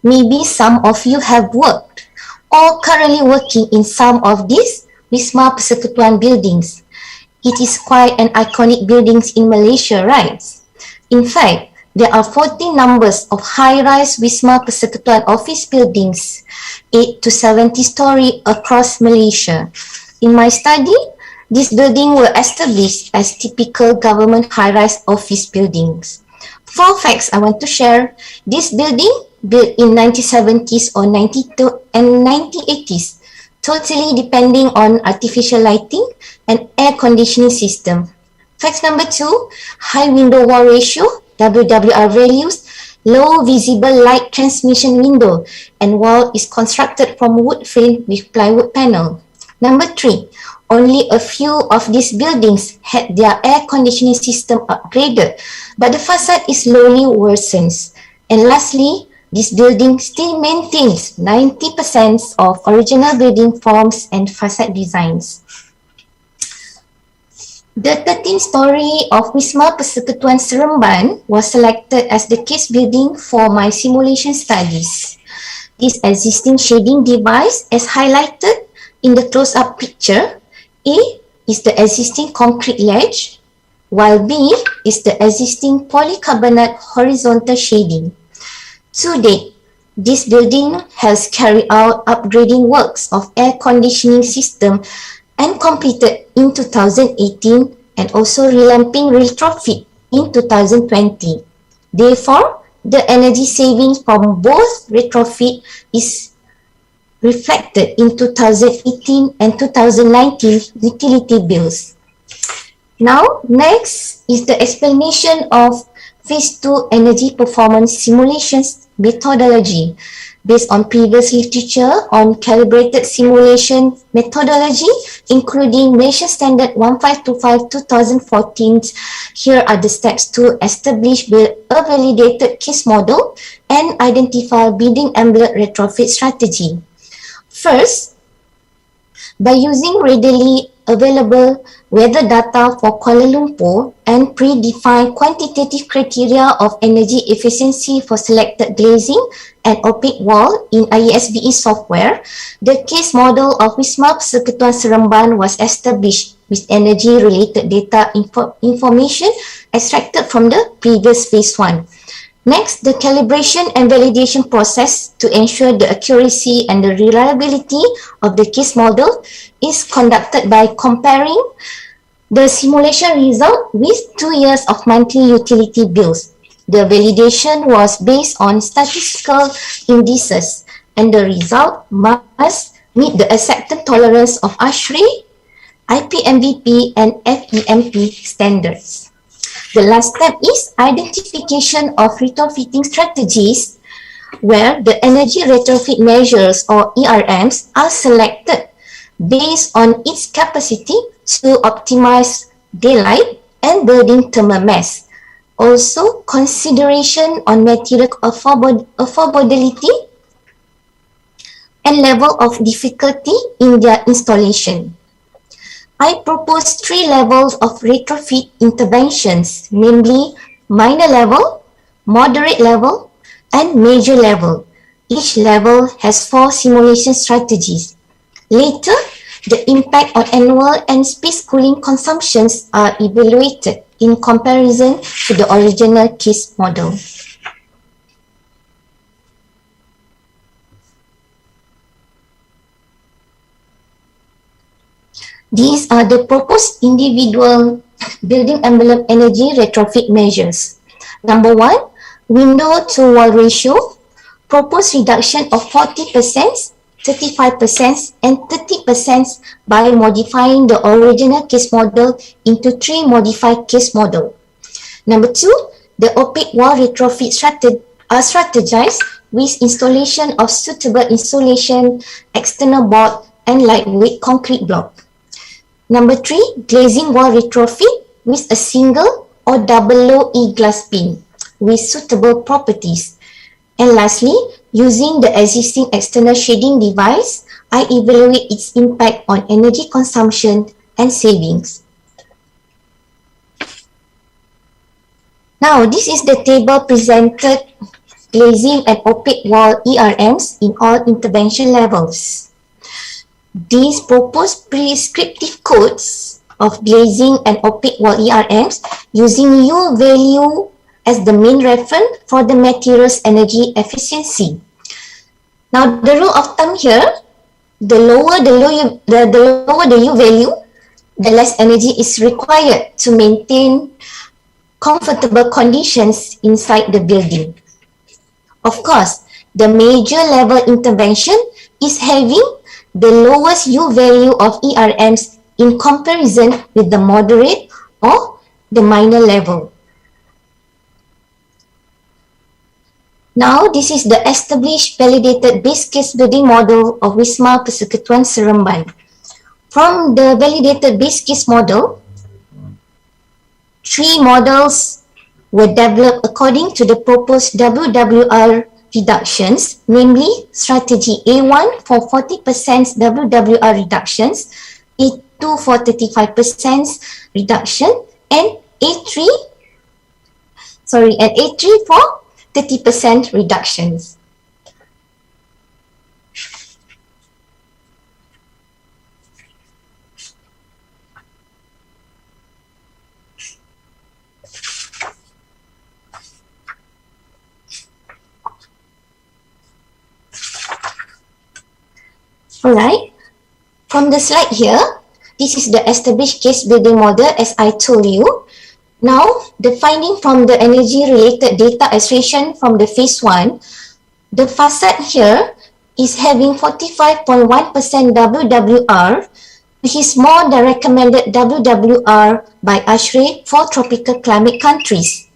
Maybe some of you have worked or currently working in some of these Wisma Persekutuan buildings. It is quite an iconic buildings in Malaysia, right? In fact, there are 14 numbers of high-rise Wisma Persekutuan office buildings, 8 to 70 story across Malaysia. In my study, this building were established as typical government high-rise office buildings. 4 facts I want to share. This building, built in 1970s or 1980s, totally depending on artificial lighting and air conditioning system. Fact number 2, high window wall ratio, WWR values, low visible light transmission window, and wall is constructed from wood frame with plywood panel. Number 3, only a few of these buildings had their air conditioning system upgraded, but the facade is slowly worsens. And lastly, this building still maintains 90% of original building forms and facade designs. The 13th story of Wisma Persekutuan Seremban was selected as the case building for my simulation studies. This existing shading device is highlighted in the close-up picture. A is the existing concrete ledge, while B is the existing polycarbonate horizontal shading. To date, this building has carried out upgrading works of air conditioning system and completed in 2018 and also revamping retrofit in 2020. Therefore, the energy savings from both retrofit is reflected in 2018 and 2019 utility bills. Now, next is the explanation of Phase 2 Energy Performance Simulations methodology based on previous literature on calibrated simulation methodology, including Malaysia Standard 1525-2014. Here are the steps to establish a validated case model and identify building envelope retrofit strategy. First, by using readily available weather data for Kuala Lumpur and predefined quantitative criteria of energy efficiency for selected glazing and opaque wall in IESBE software, the case model of Wisma Persekutuan Seremban was established with energy-related data information extracted from the previous phase 1. Next, the calibration and validation process to ensure the accuracy and the reliability of the case model is conducted by comparing the simulation result with 2 years of monthly utility bills. The validation was based on statistical indices and the result must meet the acceptance tolerance of ASHRAE, IPMVP and FEMP standards. The last step is identification of retrofitting strategies where the energy retrofit measures or ERMs are selected based on its capacity to optimize daylight and building thermal mass. Also, consideration on material affordability and level of difficulty in their installation. I propose 3 levels of retrofit interventions, namely minor level, moderate level, and major level. Each level has 4 simulation strategies. Later, the impact on annual and space cooling consumptions are evaluated in comparison to the original case model. These are the proposed individual building envelope energy retrofit measures. Number 1, window to wall ratio, proposed reduction of 40%, 35% and 30% by modifying the original case model into 3 modified case model. Number 2, the opaque wall retrofit strategized with installation of suitable insulation, external board and lightweight concrete block. Number 3, glazing wall retrofit with a single or double low E glass pane with suitable properties. And lastly, using the existing external shading device, I evaluate its impact on energy consumption and savings. Now, this is the table presented glazing and opaque wall ERMs in all intervention levels. These proposed prescriptive codes of glazing and opaque wall ERMs using U value as the main reference for the material's energy efficiency. Now, the rule of thumb here, the lower the U value, the less energy is required to maintain comfortable conditions inside the building. Of course, the major level intervention is having the lowest U value of ERMs in comparison with the moderate or the minor level. Now, this is the established validated base case building model of Wisma Persekutuan Seremban. From the validated base case model, 3 models were developed according to the proposed WWR reductions, namely strategy A1 for 40% WWR reductions, A2 for 35% reduction, and A3 for 30% reductions. Alright, from the slide here, this is the established case building model as I told you. Now, the finding from the energy related data extraction from the phase 1, the facade here is having 45.1% WWR, which is more than recommended WWR by ASHRAE for tropical climate countries.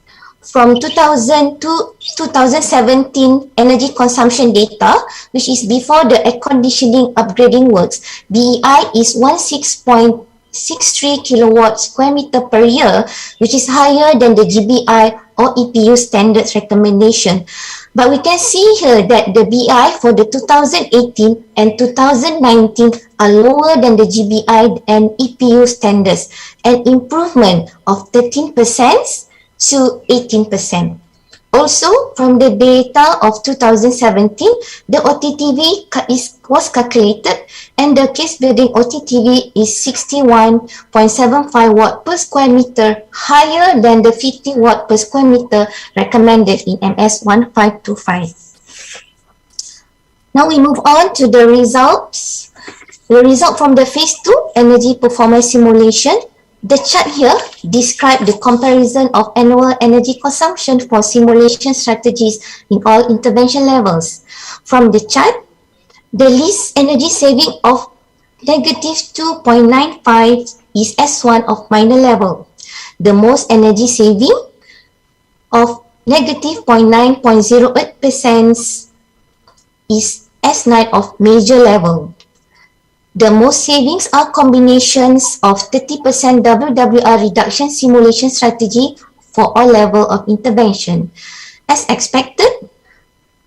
From 2000 to 2017 energy consumption data, which is before the air conditioning upgrading works, BEI is 16.63 kilowatts square meter per year, which is higher than the GBI or EPU standards recommendation. But we can see here that the BEI for the 2018 and 2019 are lower than the GBI and EPU standards, an improvement of 13% to 18%. Also, from the data of 2017, the OTTV was calculated and the case building OTTV is 61.75 watt per square meter, higher than the 50 watt per square meter recommended in MS 1525. Now we move on to the results. The result from the phase 2 energy performance simulation. The chart here describes the comparison of annual energy consumption for simulation strategies in all intervention levels. From the chart, the least energy saving of negative 2.95 is S1 of minor level. The most energy saving of negative 0.08% is S9 of major level. The most savings are combinations of 30% WWR reduction simulation strategy for all level of intervention. As expected,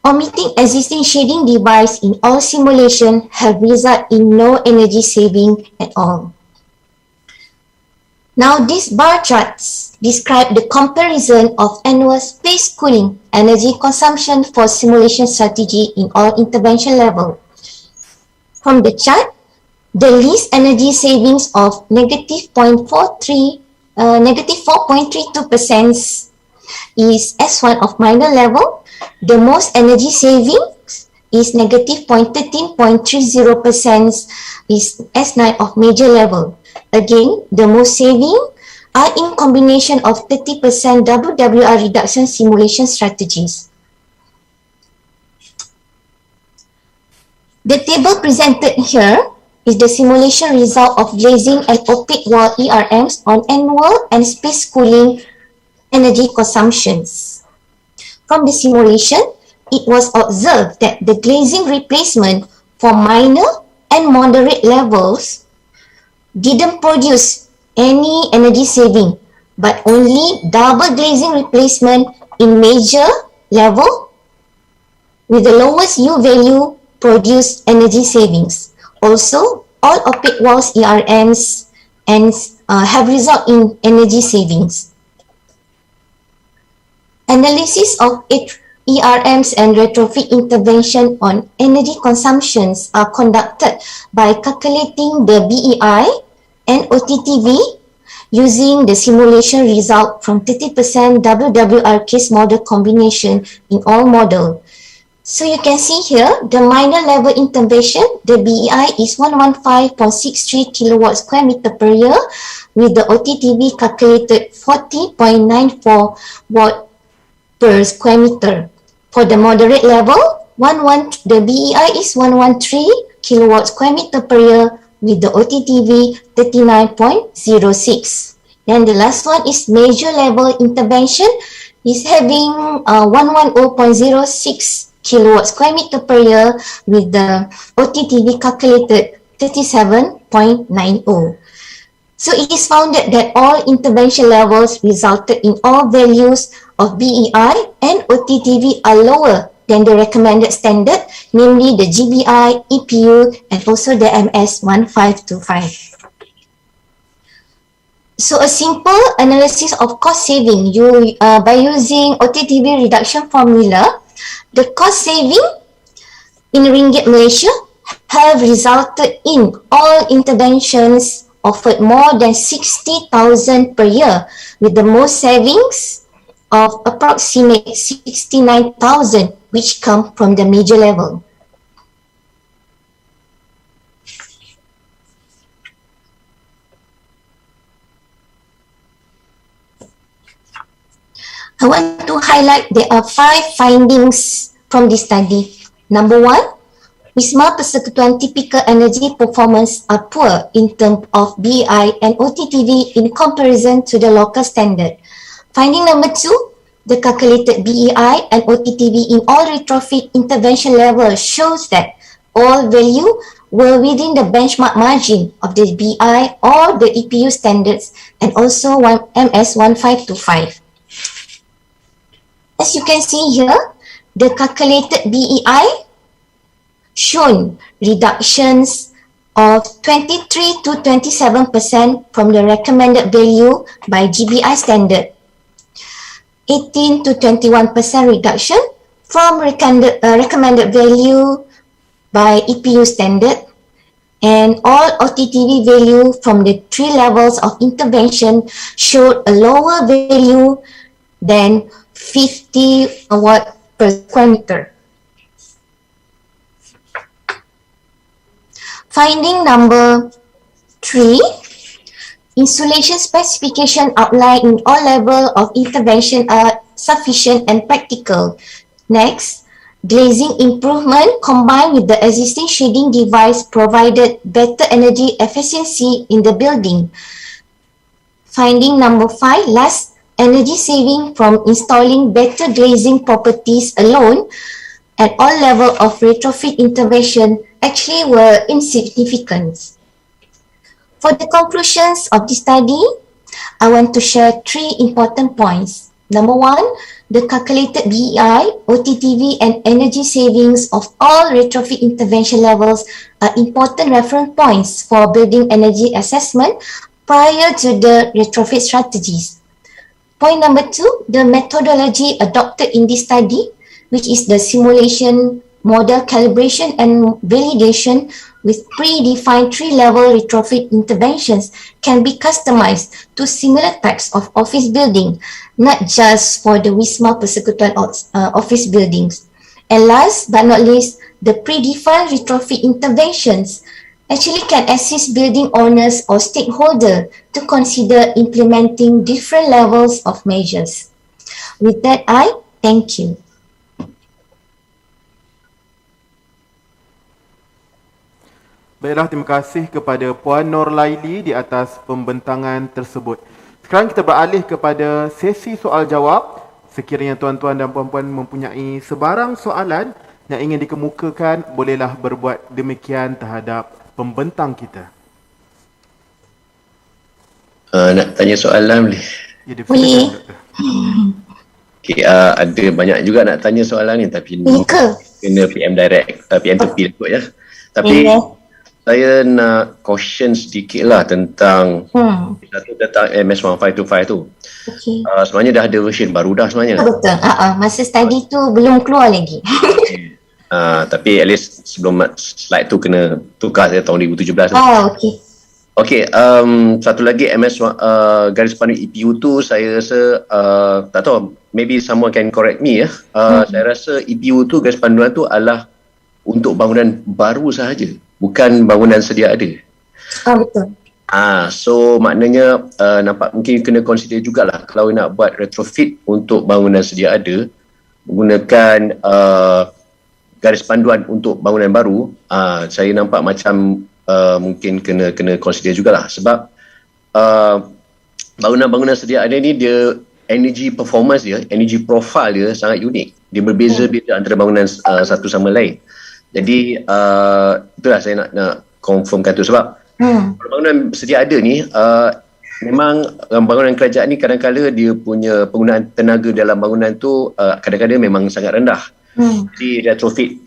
omitting existing shading device in all simulation have resulted in no energy saving at all. Now these bar charts describe the comparison of annual space cooling energy consumption for simulation strategy in all intervention level. From the chart, the least energy savings of negative 4.32% is S1 of minor level. The most energy savings is negative 13.30% is S9 of major level. Again, the most saving are in combination of 30% WWR reduction simulation strategies. The table presented here is the simulation result of glazing and opaque wall ERMs on annual and space cooling energy consumptions. From the simulation, it was observed that the glazing replacement for minor and moderate levels didn't produce any energy saving, but only double glazing replacement in major level with the lowest U value produced energy savings. Also, all opaque walls ERMs and have resulted in energy savings. Analysis of ERMs and retrofit intervention on energy consumptions are conducted by calculating the BEI and OTTV using the simulation result from 30% WWR case model combination in all model. So you can see here, the minor level intervention, the BEI is 115.63 kilowatts square meter per year, with the OTTV calculated 40.94 watt per square meter. For the moderate level, the BEI is 113 kilowatt square meter per year, with the OTTV 39.06. Then the last one is major level intervention, is having 110.06 kilowatt square meter per year, with the OTTV calculated 37.90. So it is found that all intervention levels resulted in all values of BEI and OTTV are lower than the recommended standard, namely the GBI, EPU, and also the MS 1525. So a simple analysis of cost saving by using OTTV reduction formula, the cost saving in Ringgit Malaysia have resulted in all interventions offered more than 60,000 per year, with the most savings of approximate 69,000, which come from the major level. I want to highlight there are 5 findings from this study. Number 1, Wisma Persekutuan typical energy performance are poor in terms of BI and OTTV in comparison to the local standard. Finding number 2, the calculated BEI and OTTV in all retrofit intervention levels shows that all value were within the benchmark margin of the BI or the EPU standards, and also MS 1525. As you can see here, the calculated BEI shown reductions of 23 to 27% from the recommended value by GBI standard, 18 to 21% reduction from recommended value by EPU standard, and all OTTV value from the 3 levels of intervention showed a lower value than 50 watt per square meter. Finding number 3, insulation specification outlined in all levels of intervention are sufficient and practical. Next, glazing improvement combined with the existing shading device provided better energy efficiency in the building. Finding number 5, last, energy saving from installing better glazing properties alone at all levels of retrofit intervention actually were insignificant. For the conclusions of this study, I want to share 3 important points. Number 1, the calculated BEI, OTTV, and energy savings of all retrofit intervention levels are important reference points for building energy assessment prior to the retrofit strategies. Point number 2, the methodology adopted in this study, which is the simulation, model calibration, and validation with predefined 3-level retrofit interventions, can be customized to similar types of office building, not just for the Wisma Persekutuan office buildings. And last but not least, the predefined retrofit interventions actually can assist building owners or stakeholders to consider implementing different levels of measures. With that, I thank you. Baiklah, terima kasih kepada Puan Nur Laili di atas pembentangan tersebut. Sekarang kita beralih kepada sesi soal jawab. Sekiranya tuan-tuan dan puan-puan mempunyai sebarang soalan yang ingin dikemukakan, bolehlah berbuat demikian terhadap pembentang kita. Nak tanya soalan boleh? Ya, boleh. Okay, ada banyak juga nak tanya soalan ni, tapi kena PM direct, PM tepi kot ya. Tapi saya nak caution sedikit lah tentang tentang MS 1525 tu. Okay. Sebenarnya dah ada version baru dah sebenarnya. Betul. Masa study tu belum keluar lagi. Tapi at least sebelum slide tu kena tukar saya tahun 2017 tu. Okey. Okey, satu lagi MS garis panel EPU tu saya rasa tak tahu maybe someone can correct me ya. Saya rasa EPU tu, garis panduan tu adalah untuk bangunan baru sahaja, bukan bangunan sedia ada. Betul. So maknanya nampak mungkin kena consider jugalah kalau nak buat retrofit untuk bangunan sedia ada, menggunakan garis panduan untuk bangunan baru, saya nampak macam mungkin kena consider jugalah, sebab bangunan-bangunan sedia ada ni dia energy performance dia, energy profile dia sangat unik. Dia berbeza-beza antara bangunan satu sama lain. Jadi itulah saya nak confirmkan tu, sebab bangunan sedia ada ni memang bangunan kerajaan ni kadang-kadang dia punya penggunaan tenaga dalam bangunan tu kadang-kadang memang sangat rendah. Jadi retrofit,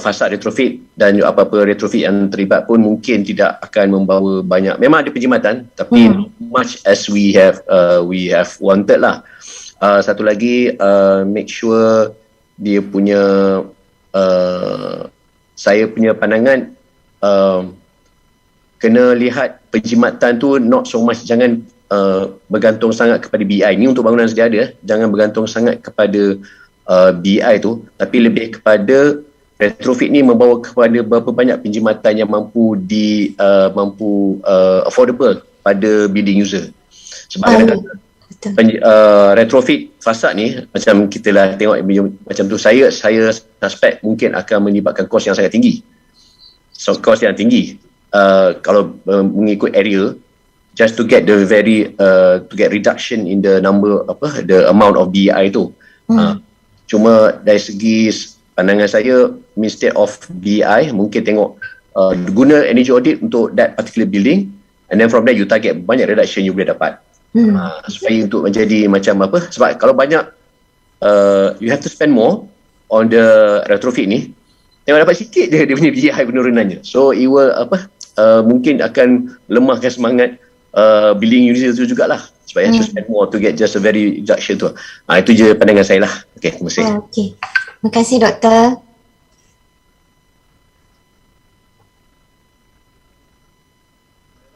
fasad retrofit dan apa-apa retrofit yang terlibat pun mungkin tidak akan membawa banyak. Memang ada penjimatan tapi not much as we have wanted lah. Satu lagi, make sure dia punya saya punya pandangan kena lihat penjimatan tu not so much, jangan bergantung sangat kepada BI. Ni untuk bangunan sedia ada, jangan bergantung sangat kepada BI tu, tapi lebih kepada retrofit ni membawa kepada berapa banyak penjimatan yang mampu affordable pada building user. Sebab retrofit fasad ni macam kita lah tengok macam tu, saya suspect mungkin akan melibatkan kos yang sangat tinggi. So kos yang tinggi kalau mengikut area, just to get the to get reduction in the number the amount of BI tu. Cuma dari segi pandangan saya, instead of BI mungkin tengok guna energy audit untuk that particular building, and then from there you target banyak reduction you boleh dapat. Supaya untuk menjadi macam sebab kalau banyak you have to spend more on the retrofit ni, tengok dapat sikit je dia punya BI penurunannya. So it will mungkin akan lemahkan semangat building user tu jugalah, sebab you have to spend more to get just a very reduction tu. Itu je pandangan saya lah. Okay, terima kasih. Terima kasih Doktor.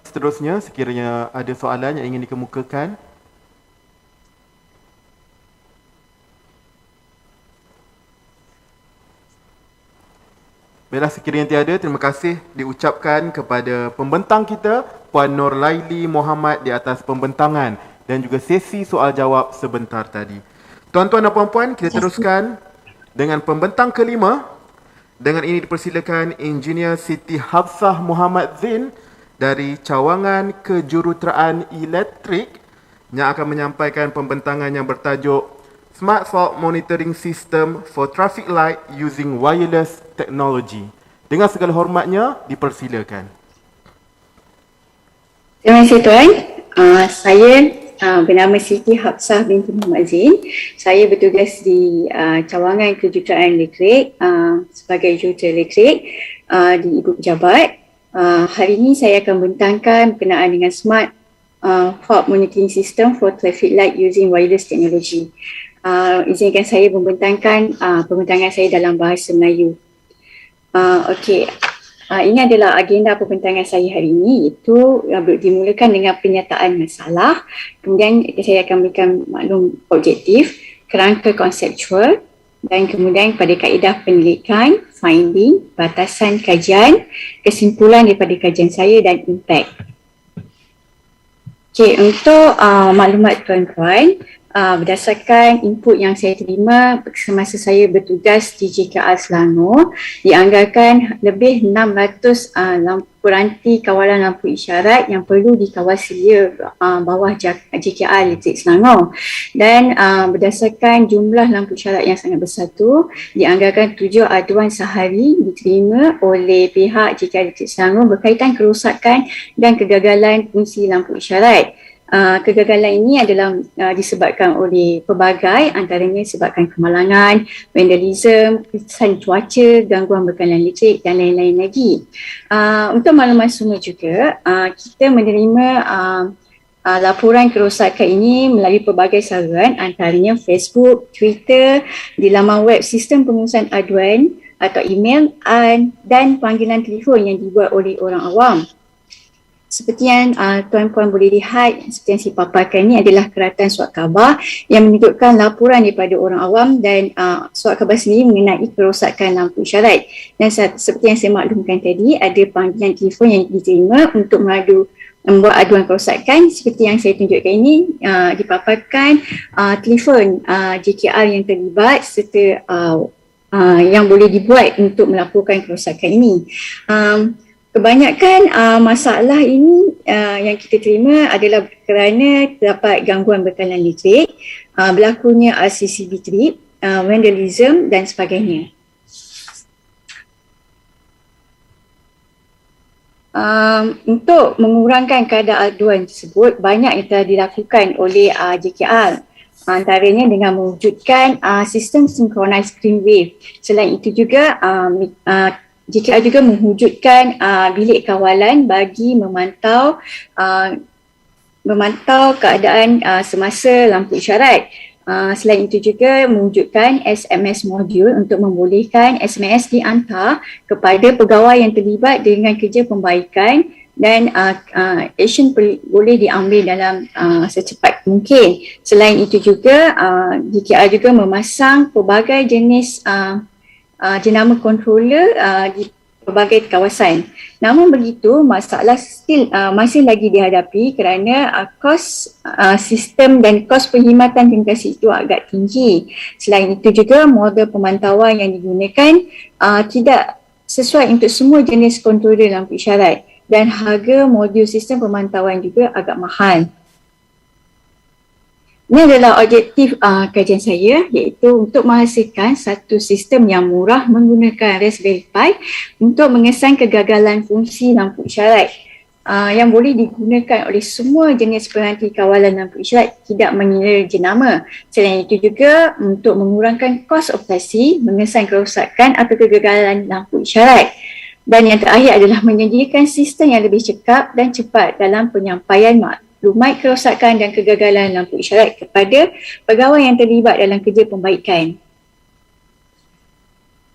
Seterusnya, sekiranya ada soalan yang ingin dikemukakan. Baiklah, sekiranya tiada, terima kasih diucapkan kepada pembentang kita, Puan Nurlaili Muhammad, di atas pembentangan dan juga sesi soal jawab sebentar tadi. Tuan-tuan dan puan-puan, kita teruskan dengan pembentang kelima. Dengan ini dipersilakan Engineer Siti Hafsah Muhammad Zain dari Cawangan Kejuruteraan Elektrik yang akan menyampaikan pembentangan yang bertajuk Smart Fault Monitoring System for Traffic Light Using Wireless Technology. Dengan segala hormatnya, dipersilakan. Terima kasih Tuan. Saya bernama Siti Hafsah binti Muhammad Zain. Saya bertugas di Cawangan Kejuruteraan Elektrik sebagai jurutera elektrik di Ibu Pejabat. Hari ini saya akan bentangkan berkenaan dengan Smart Fault Monitoring System for Traffic Light Using Wireless Technology. Izinkan saya membentangkan pembentangan saya dalam bahasa Melayu. Ini adalah agenda pembentangan saya hari ini, iaitu dimulakan dengan penyataan masalah, kemudian saya akan berikan maklum objektif, kerangka konseptual, dan kemudian pada kaedah penyelidikan, finding, batasan kajian, kesimpulan daripada kajian saya dan impact. Untuk maklumat tuan-tuan, berdasarkan input yang saya terima semasa saya bertugas di JKR Selangor, dianggarkan lebih 600 lampu ranti kawalan lampu isyarat yang perlu dikawal sedia bawah JKR Research Selangor, dan berdasarkan jumlah lampu isyarat yang sangat besar tu, dianggarkan 7 aduan sehari diterima oleh pihak JKR Research Selangor berkaitan kerosakan dan kegagalan fungsi lampu isyarat. Kegagalan ini adalah disebabkan oleh pelbagai, antaranya disebabkan kemalangan, vandalism, kesan cuaca, gangguan bekalan listrik dan lain-lain lagi. Untuk makluman semua juga, kita menerima laporan kerosakan ini melalui pelbagai saluran, antaranya Facebook, Twitter, di laman web sistem pengurusan aduan atau email dan panggilan telefon yang dibuat oleh orang awam. Seperti yang tuan-puan boleh lihat, seperti yang saya paparkan ni adalah keratan surat khabar yang menunjukkan laporan daripada orang awam dan surat khabar sendiri mengenai kerosakan lampu isyarat. Dan seperti yang saya maklumkan tadi, ada panggilan telefon yang diterima untuk membuat aduan kerosakan. Seperti yang saya tunjukkan ini, dipaparkan telefon JKR yang terlibat serta yang boleh dibuat untuk melaporkan kerosakan ini. Kebanyakan masalah ini yang kita terima adalah kerana terdapat gangguan bekalan listrik, berlakunya RCCB trip, vandalism dan sebagainya. Untuk mengurangkan kadar aduan tersebut, banyak yang telah dilakukan oleh JKR. Antaranya dengan mewujudkan sistem synchronized screen wave. Selain itu juga JKR juga mewujudkan bilik kawalan bagi memantau keadaan semasa lampu isyarat. Selain itu juga mewujudkan SMS modul untuk membolehkan SMS dihantar kepada pegawai yang terlibat dengan kerja pembaikan dan action boleh diambil dalam secepat mungkin. Selain itu juga JKR juga memasang pelbagai jenis jenama controller di pelbagai kawasan. Namun begitu, masalah masih lagi dihadapi kerana kos sistem dan kos perkhidmatan komunikasi itu agak tinggi. Selain itu juga model pemantauan yang digunakan tidak sesuai untuk semua jenis controller lampu isyarat dan harga modul sistem pemantauan juga agak mahal. Ini adalah objektif kajian saya, iaitu untuk menghasilkan satu sistem yang murah menggunakan Raspberry Pi untuk mengesan kegagalan fungsi lampu isyarat yang boleh digunakan oleh semua jenis peranti kawalan lampu isyarat tidak mengira jenama. Selain itu juga untuk mengurangkan kos operasi, mengesan kerosakan atau kegagalan lampu isyarat. Dan yang terakhir adalah menyediakan sistem yang lebih cekap dan cepat dalam penyampaian maklumat kerosakan dan kegagalan lampu isyarat kepada pegawai yang terlibat dalam kerja pembaikan.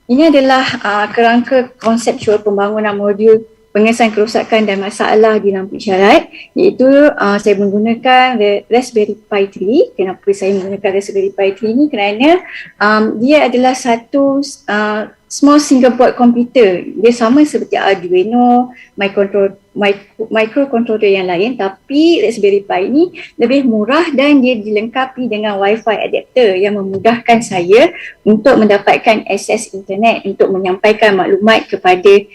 Ini adalah kerangka konseptual pembangunan modul pengesan kerosakan dan masalah di lampu isyarat, iaitu saya menggunakan Raspberry Pi 3. Kenapa saya menggunakan Raspberry Pi 3 ni? Kerana dia adalah satu small single board komputer. Dia sama seperti Arduino, microcontroller yang lain, tapi Raspberry Pi ni lebih murah dan dia dilengkapi dengan Wi-Fi adapter yang memudahkan saya untuk mendapatkan akses internet untuk menyampaikan maklumat kepada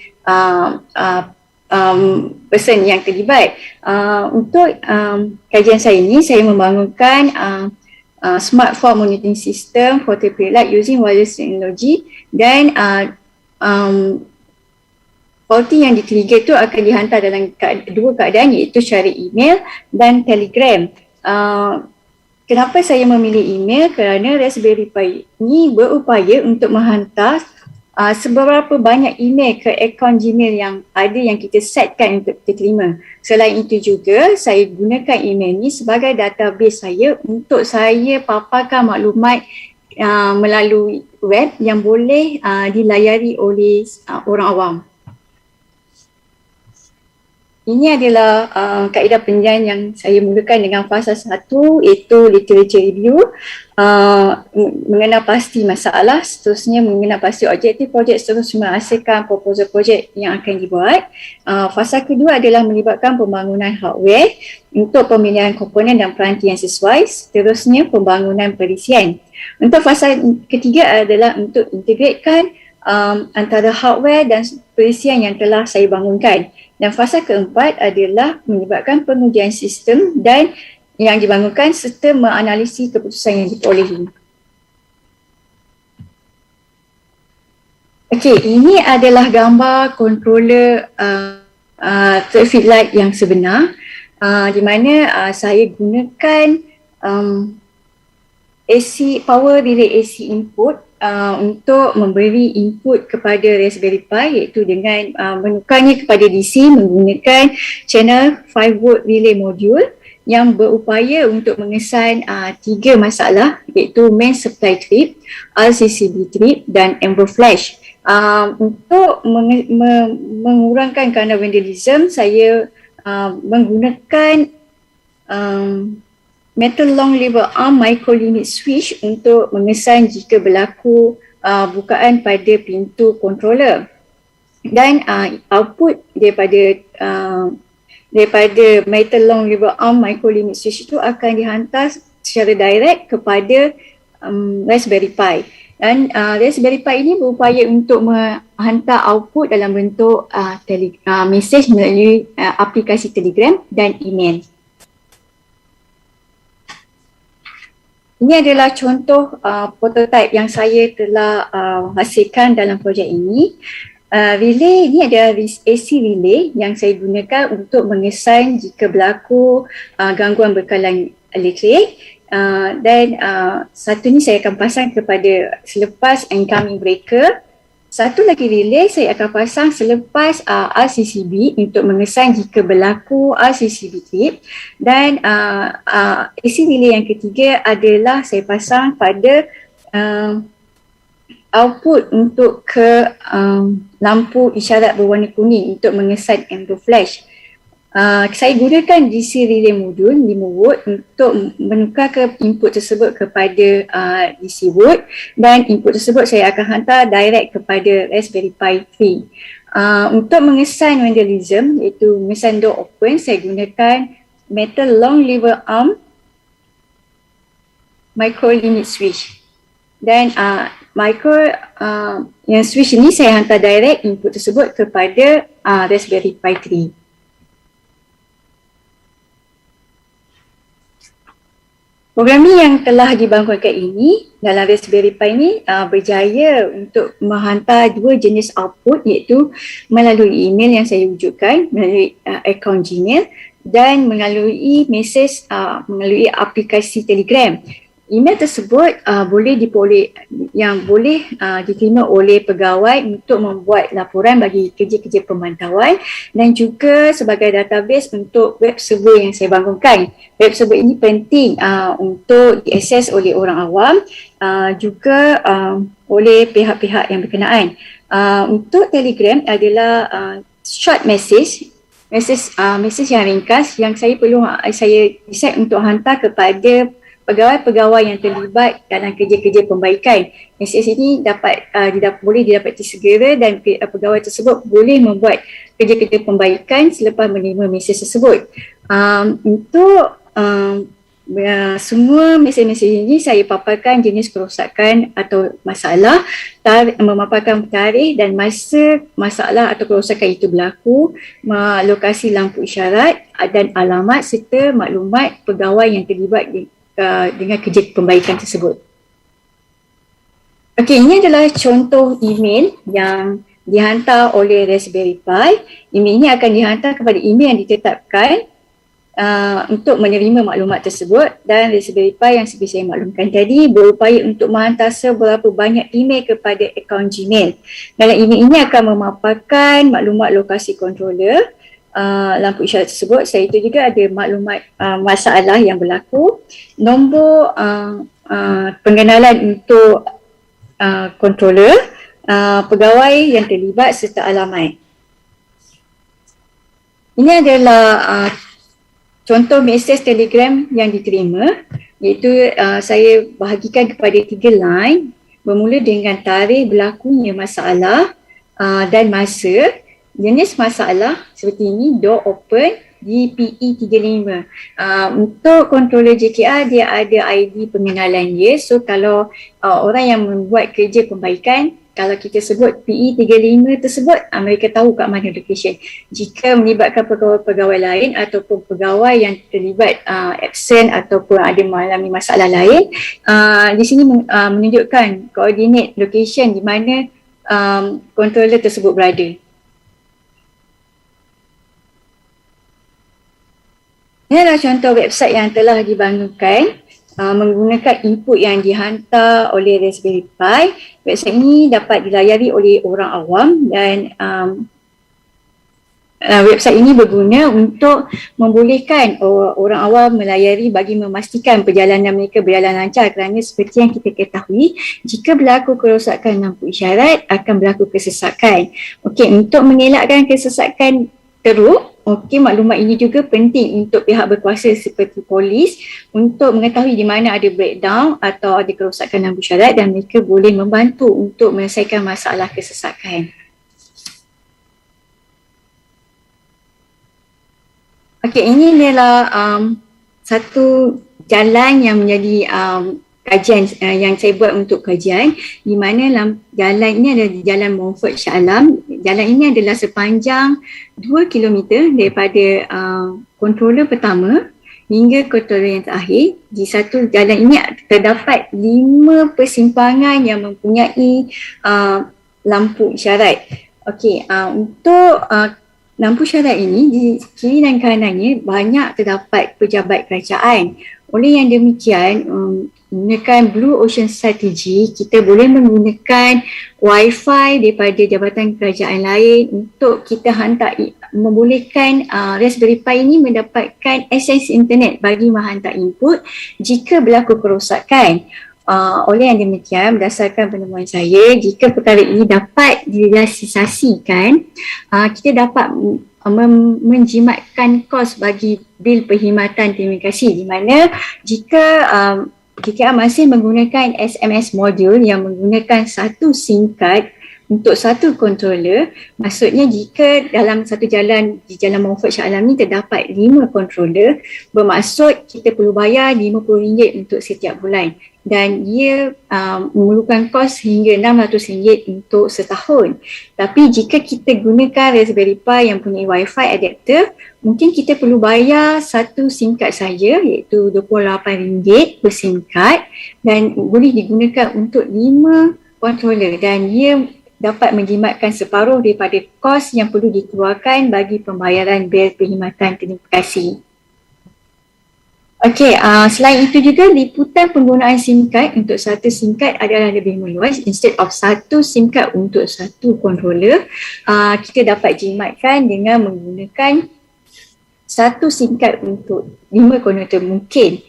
person yang terlibat. Untuk kajian saya ini, saya membangunkan smartphone monitoring system for light using wireless technology dan faulty yang di-trigger itu akan dihantar dalam dua keadaan, iaitu secara email dan telegram. Kenapa saya memilih email? Kerana Raspberry Pi ini berupaya untuk menghantar seberapa banyak email ke akaun Gmail yang ada yang kita setkan untuk kita terima. Selain itu juga, saya gunakan email ni sebagai database saya untuk saya paparkan maklumat melalui web yang boleh dilayari oleh orang awam. Ini adalah kaedah penilaian yang saya mulakan dengan fasa 1, iaitu literature review, mengenal pasti masalah, seterusnya mengenal pasti objektif projek, seterusnya menghasilkan proposal projek yang akan dibuat. Fasa kedua adalah melibatkan pembangunan hardware untuk pemilihan komponen dan peranti yang sesuai, seterusnya pembangunan perisian. Untuk fasa ketiga adalah untuk integratekan antara hardware dan perisian yang telah saya bangunkan. Dan fasa keempat adalah melibatkan pengujian sistem dan yang dibangunkan serta menganalisis keputusan yang diperolehi. Okey, ini adalah gambar controller traffic light yang sebenar, di mana saya gunakan AC power relay AC input untuk memberi input kepada Raspberry Pi, iaitu dengan menukarnya kepada DC menggunakan channel 5 volt relay module yang berupaya untuk mengesan 3 masalah, iaitu main supply trip, RCCB trip dan amber flash. Untuk mengurangkan kerana vandalism, saya menggunakan metal long lever arm micro limit switch untuk mengesan jika berlaku bukaan pada pintu controller. Dan output daripada metal long lever arm micro limit switch itu akan dihantar secara direct kepada Raspberry Pi. Dan Raspberry Pi ini berupaya untuk menghantar output dalam bentuk mesej melalui aplikasi Telegram dan email. Ini adalah contoh prototype yang saya telah hasilkan dalam projek ini. Relay ini adalah AC relay yang saya gunakan untuk mengesan jika berlaku gangguan bekalan elektrik. Dan satu ni saya akan pasang kepada selepas incoming breaker. Satu lagi relay saya akan pasang selepas RCCB untuk mengesan jika berlaku RCCB trip. Dan AC relay yang ketiga adalah saya pasang pada output untuk ke lampu isyarat berwarna kuning untuk mengesan amber flash. Saya gunakan DC relay modul 5 volt untuk menukar ke input tersebut kepada DC boot, dan input tersebut saya akan hantar direct kepada Raspberry Pi 3. Untuk mengesan vandalism, iaitu mengesan door open, saya gunakan metal long lever arm micro limit switch. Dan yang switch ini saya hantar direct input tersebut kepada Raspberry Pi 3. Programming yang telah dibangunkan ini dalam Raspberry Pi ini berjaya untuk menghantar dua jenis output, iaitu melalui email yang saya wujudkan melalui akaun Gmail dan melalui mesej melalui aplikasi Telegram. Email tersebut boleh diterima oleh pegawai untuk membuat laporan bagi kerja-kerja pemantauan dan juga sebagai database untuk web server yang saya bangunkan. Web server ini penting untuk diakses oleh orang awam, juga oleh pihak-pihak yang berkenaan. Untuk Telegram adalah short message yang ringkas yang saya decide untuk hantar kepada pegawai-pegawai yang terlibat dalam kerja-kerja pembaikan. Mesej ini boleh didapati segera dan pegawai tersebut boleh membuat kerja-kerja pembaikan selepas menerima mesej tersebut. Untuk semua mesej-mesej ini saya paparkan jenis kerosakan atau masalah, memaparkan tarikh dan masa masalah atau kerosakan itu berlaku, lokasi lampu isyarat dan alamat serta maklumat pegawai yang terlibat dengan kerja pembaikan tersebut. Okey, ini adalah contoh email yang dihantar oleh Raspberry Pi. Email ini akan dihantar kepada email yang ditetapkan untuk menerima maklumat tersebut, dan Raspberry Pi yang seperti saya maklumkan tadi berupaya untuk menghantar seberapa banyak email kepada akaun Gmail. Dalam email ini akan memaparkan maklumat lokasi controller, lampu isyarat tersebut. Saya itu juga ada maklumat masalah yang berlaku, nombor pengenalan untuk controller, pegawai yang terlibat serta alamat. Ini adalah contoh mesej Telegram yang diterima, iaitu saya bahagikan kepada 3 line bermula dengan tarikh berlakunya masalah dan masa. Jenis masalah seperti ini, door open DPE35. Untuk controller JKR, dia ada ID pengenalan dia. So kalau orang yang membuat kerja pembaikan, kalau kita sebut PE35 tersebut, mereka tahu kat mana location. Jika melibatkan pegawai-pegawai lain ataupun pegawai yang terlibat absent ataupun ada mengalami masalah lain, di sini menunjukkan koordinat location di mana controller tersebut berada. Ini adalah contoh website yang telah dibangunkan menggunakan input yang dihantar oleh Raspberry Pi. Website ini dapat dilayari oleh orang awam dan website ini berguna untuk membolehkan orang awam melayari bagi memastikan perjalanan mereka berjalan lancar, kerana seperti yang kita ketahui, jika berlaku kerosakan lampu isyarat akan berlaku kesesakan. Okey, untuk mengelakkan kesesakan teruk. Okey, maklumat ini juga penting untuk pihak berkuasa seperti polis untuk mengetahui di mana ada breakdown atau ada kerosakan lampu syarat dan mereka boleh membantu untuk menyelesaikan masalah kesesakan. Okey, ini adalah satu jalan yang menjadi kajian yang saya buat untuk kajian, di mana jalan ini adalah jalan Montfort Salam. Jalan ini adalah sepanjang 2 km daripada controller pertama hingga controller yang terakhir. Di satu jalan ini terdapat 5 persimpangan yang mempunyai lampu isyarat. Okey, untuk lampu syarat ini di kiri dan kanannya banyak terdapat pejabat kerajaan. Oleh yang demikian, menggunakan Blue Ocean Strategy, kita boleh menggunakan Wi-Fi daripada jabatan kerajaan lain untuk kita hantar, membolehkan Raspberry Pi ini mendapatkan akses internet bagi menghantar input jika berlaku kerosakan. Oleh yang demikian, berdasarkan penemuan saya, jika perkara ini dapat direalisasikan, kita dapat menjimatkan kos bagi bil perkhidmatan telekomunikasi, di mana jika JKR masih menggunakan SMS modul yang menggunakan satu SIM card untuk satu controller, maksudnya jika dalam satu jalan di jalan Montfort Salam ni terdapat 5 controller, bermaksud kita perlu bayar RM50 untuk setiap bulan dan ia memerlukan kos hingga RM600 untuk setahun. Tapi jika kita gunakan Raspberry Pi yang punya Wi-Fi adapter, mungkin kita perlu bayar satu SIM card saja, iaitu RM28 per SIM card, dan boleh digunakan untuk 5 controller dan ia dapat menjimatkan separuh daripada kos yang perlu dikeluarkan bagi pembayaran bil perkhidmatan telekomunikasi. Okey, selain itu juga liputan penggunaan SIM card untuk satu SIM card adalah lebih meluas. Instead of satu SIM card untuk satu controller, kita dapat jimatkan dengan menggunakan satu SIM card untuk 5 controller mungkin.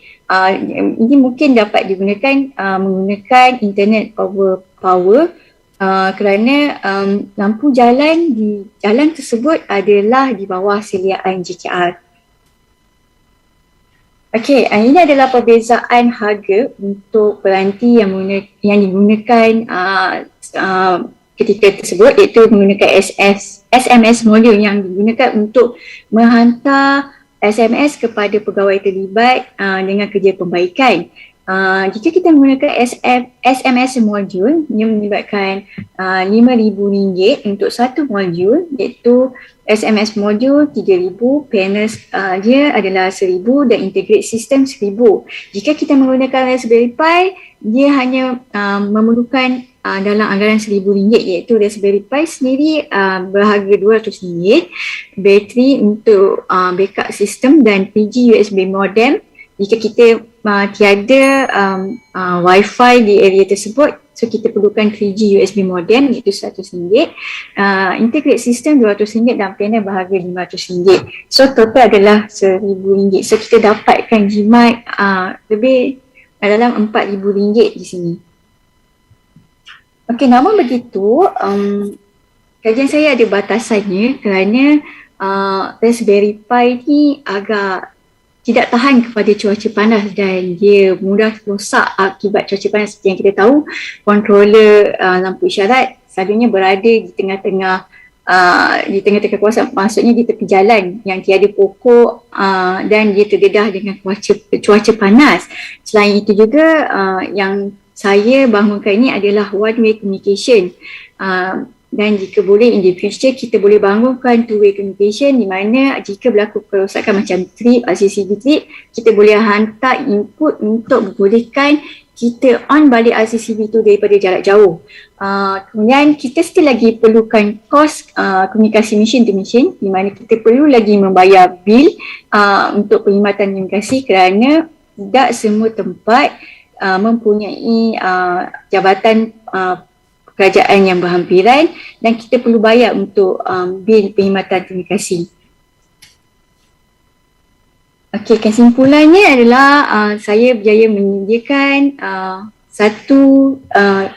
Ini mungkin dapat digunakan menggunakan internet over power kerana lampu jalan di jalan tersebut adalah di bawah seliaan JKR. Okey, ini adalah perbezaan harga untuk peranti yang digunakan ketika tersebut, iaitu menggunakan SMS modul yang digunakan untuk menghantar SMS kepada pegawai terlibat dengan kerja pembaikan. Jika kita menggunakan SMS modul yang melibatkan RM5,000 untuk satu modul, iaitu SMS modul 3,000, panels dia adalah 1,000 dan integrate sistem 1,000. Jika kita menggunakan Raspberry Pi, dia hanya memerlukan dalam anggaran RM1,000, iaitu Raspberry Pi sendiri berharga RM200, bateri untuk backup sistem dan 3G USB modem. Jika kita tiada Wi-Fi di area tersebut, so kita perlukan 3G USB modem, iaitu RM100, integrate system RM200 dan panel berharga RM500. So total adalah RM1,000. So kita dapatkan jimat lebih dalam RM4,000 di sini. Okey, namun begitu, kajian saya ada batasannya kerana Raspberry Pi ni agak tidak tahan kepada cuaca panas dan dia mudah rosak akibat cuaca panas. Seperti yang kita tahu, controller lampu isyarat selalunya berada di tengah-tengah kawasan, maksudnya di tepi jalan yang tiada pokok dan dia terdedah dengan cuaca panas. Selain itu juga yang saya bangunkan ini adalah one way communication. Dan jika boleh in the future kita boleh bangunkan two-way communication, di mana jika berlaku kerosakan macam trip, RCCB trip, kita boleh hantar input untuk membolehkan kita on balik RCCB tu daripada jarak jauh. Kemudian kita still lagi perlukan kos komunikasi mesin to mesin, di mana kita perlu lagi membayar bil untuk perkhidmatan komunikasi kerana tidak semua tempat mempunyai jabatan kerajaan yang berhampiran dan kita perlu bayar untuk bil perkhidmatan komunikasi. Okey, kesimpulannya adalah saya berjaya menyediakan satu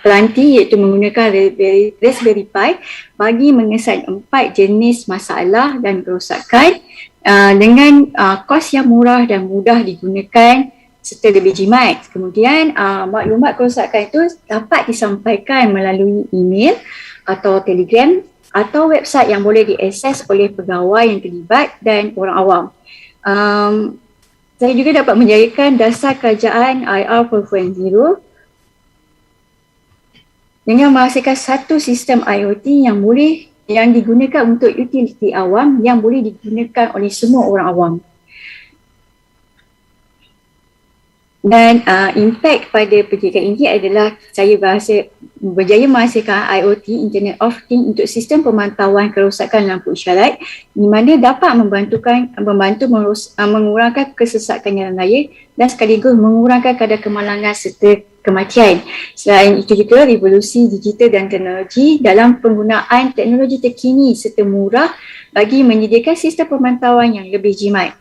pelanti iaitu menggunakan Raspberry Pi bagi mengesan 4 jenis masalah dan kerosakan dengan kos yang murah dan mudah digunakan serta lebih jimat. Kemudian maklumat kerosakan itu dapat disampaikan melalui email atau telegram atau website yang boleh diakses oleh pegawai yang terlibat dan orang awam. Saya juga dapat menjayakan dasar kerajaan IR 4.0 dengan menghasilkan satu sistem IoT yang digunakan untuk utiliti awam yang boleh digunakan oleh semua orang awam. Dan impact pada penyelidikan ini adalah saya berjaya menghasilkan IoT, Internet of Things, untuk sistem pemantauan kerosakan lampu isyarat di mana dapat membantu mengurangkan kesesakan jalan raya dan sekaligus mengurangkan kadar kemalangan serta kematian. Selain itu juga revolusi digital dan teknologi dalam penggunaan teknologi terkini serta murah bagi menyediakan sistem pemantauan yang lebih jimat.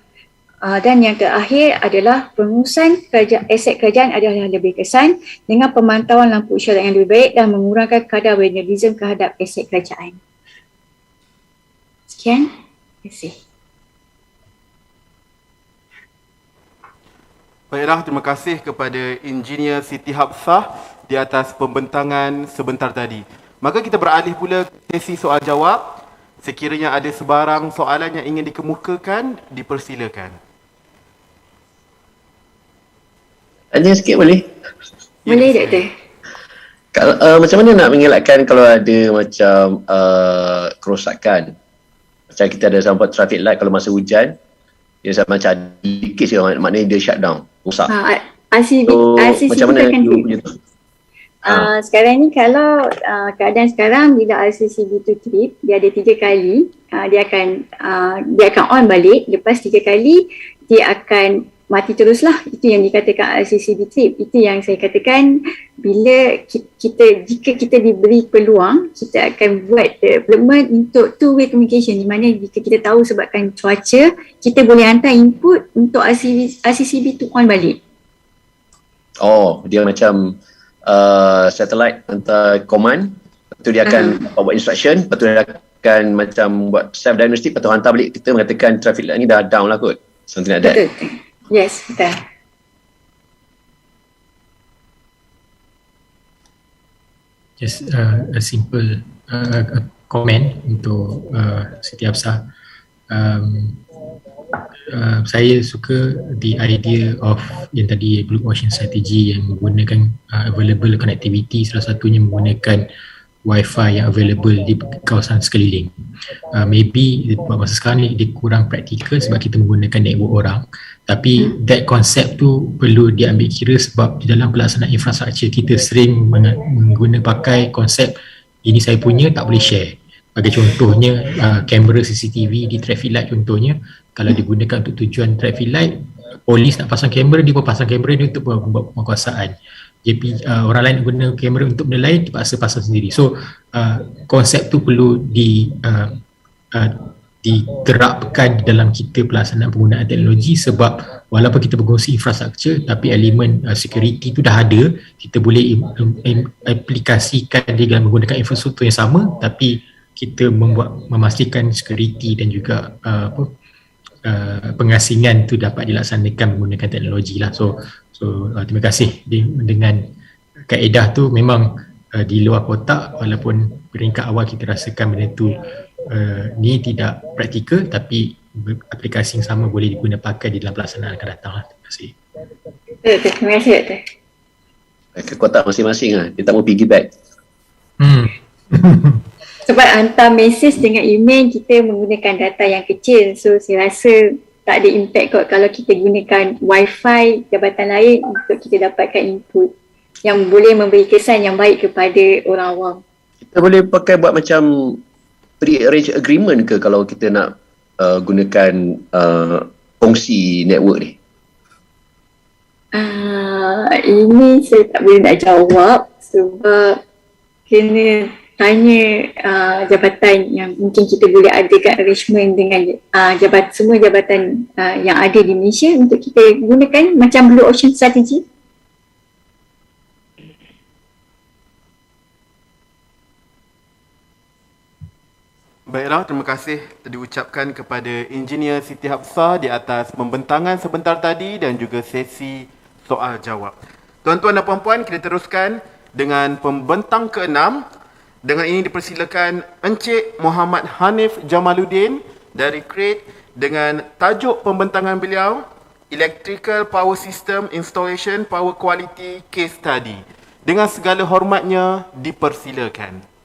Dan yang terakhir adalah pengurusan aset kerajaan adalah lebih kesan dengan pemantauan lampu isyarat yang lebih baik dan mengurangkan kadar vandalisme terhadap aset kerajaan. Sekian. Terima kasih. Baiklah, terima kasih kepada Engineer Siti Hafsah di atas pembentangan sebentar tadi. Maka kita beralih pula ke sesi soal jawab. Sekiranya ada sebarang soalan yang ingin dikemukakan, dipersilakan. Tanya sikit boleh? Boleh, Doktor. Macam mana nak mengelakkan kalau ada macam kerosakan? Macam kita ada sampai traffic light kalau masa hujan, dia macam dikit je, maknanya dia shut down, rosak. RCB macam mana you punya tu? Sekarang ni kalau keadaan sekarang bila RCCB tu trip, dia ada 3 kali dia akan on balik. Lepas 3 kali dia akan mati teruslah. Itu yang dikatakan RCCB trip. Itu yang saya katakan, bila jika kita diberi peluang, kita akan buat development untuk two-way communication, di mana jika kita tahu sebabkan cuaca, kita boleh hantar input untuk RCCB tu on balik. Oh, dia macam satellite hantar command, lepas tu dia akan buat instruction, lepas tu dia akan macam buat self-diagnostic, lepas tu hantar balik, kita mengatakan traffic light ni dah down lah kot. Something like that. Betul. Yes, betul. Just a simple comment untuk Siti Hafsah. Saya suka the idea of yang tadi blue ocean strategy yang menggunakan available connectivity, salah satunya menggunakan Wi-Fi yang available di kawasan sekeliling. Maybe masa sekarang ni dia kurang praktikal sebab kita menggunakan network orang, tapi that konsep tu perlu diambil kira sebab di dalam pelaksanaan infrastruktur kita sering menggunakan pakai konsep ini saya punya, tak boleh share. Bagi contohnya kamera CCTV di traffic light contohnya, kalau digunakan untuk tujuan traffic light, polis nak pasang kamera, dia pun pasang kamera dia untuk membuat penguasaan. Orang lain guna kamera untuk benda lain, terpaksa pasang sendiri. So konsep tu perlu diterapkan dalam kita pelaksanaan penggunaan teknologi, sebab walaupun kita berkongsi infrastruktur tapi elemen security tu dah ada, kita boleh aplikasikan dia dalam menggunakan infrastruktur yang sama, tapi kita memastikan security dan juga pengasingan tu dapat dilaksanakan menggunakan teknologi lah. So terima kasih dengan kaedah tu memang di luar kotak, walaupun peringkat awal kita rasakan benda tu ni tidak praktikal, tapi aplikasi yang sama boleh digunakan pakai di dalam pelaksanaan akan datang lah. Terima kasih. Terima kasih, Doktor. Ke kotak masing-masing lah, dia tak mau piggyback. Sebab hantar mesej dengan email kita menggunakan data yang kecil, so saya rasa tak ada impact kot kalau kita gunakan Wi-Fi jabatan lain untuk kita dapatkan input yang boleh memberi kesan yang baik kepada orang awam. Kita boleh pakai buat macam pre-arrange agreement ke kalau kita nak gunakan kongsi network ni? Ini saya tak boleh nak jawab sebab kena tanya jabatan yang mungkin kita boleh adakan arrangement dengan semua jabatan yang ada di Malaysia untuk kita gunakan macam blue ocean strategy. Baiklah, terima kasih diucapkan kepada Engineer Siti Hafsah di atas pembentangan sebentar tadi dan juga sesi soal jawab. Tuan-tuan dan puan-puan, kita teruskan dengan pembentang ke-6. Dengan ini dipersilakan Encik Muhammad Hanif Jamaluddin dari Crete dengan tajuk pembentangan beliau Electrical Power System Installation Power Quality Case Study. Dengan segala hormatnya, dipersilakan.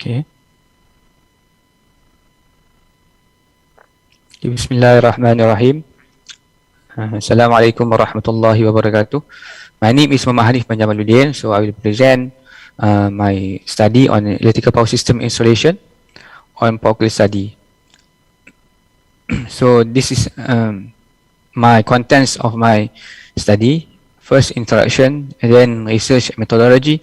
Okay. Bismillahirrahmanirrahim. Assalamualaikum warahmatullahi wabarakatuh. My name is Muhammad Hanif Jamaluddin. So I will present my study on electrical power system installation on power study. So this is my contents of my study. First, introduction, and then research methodology,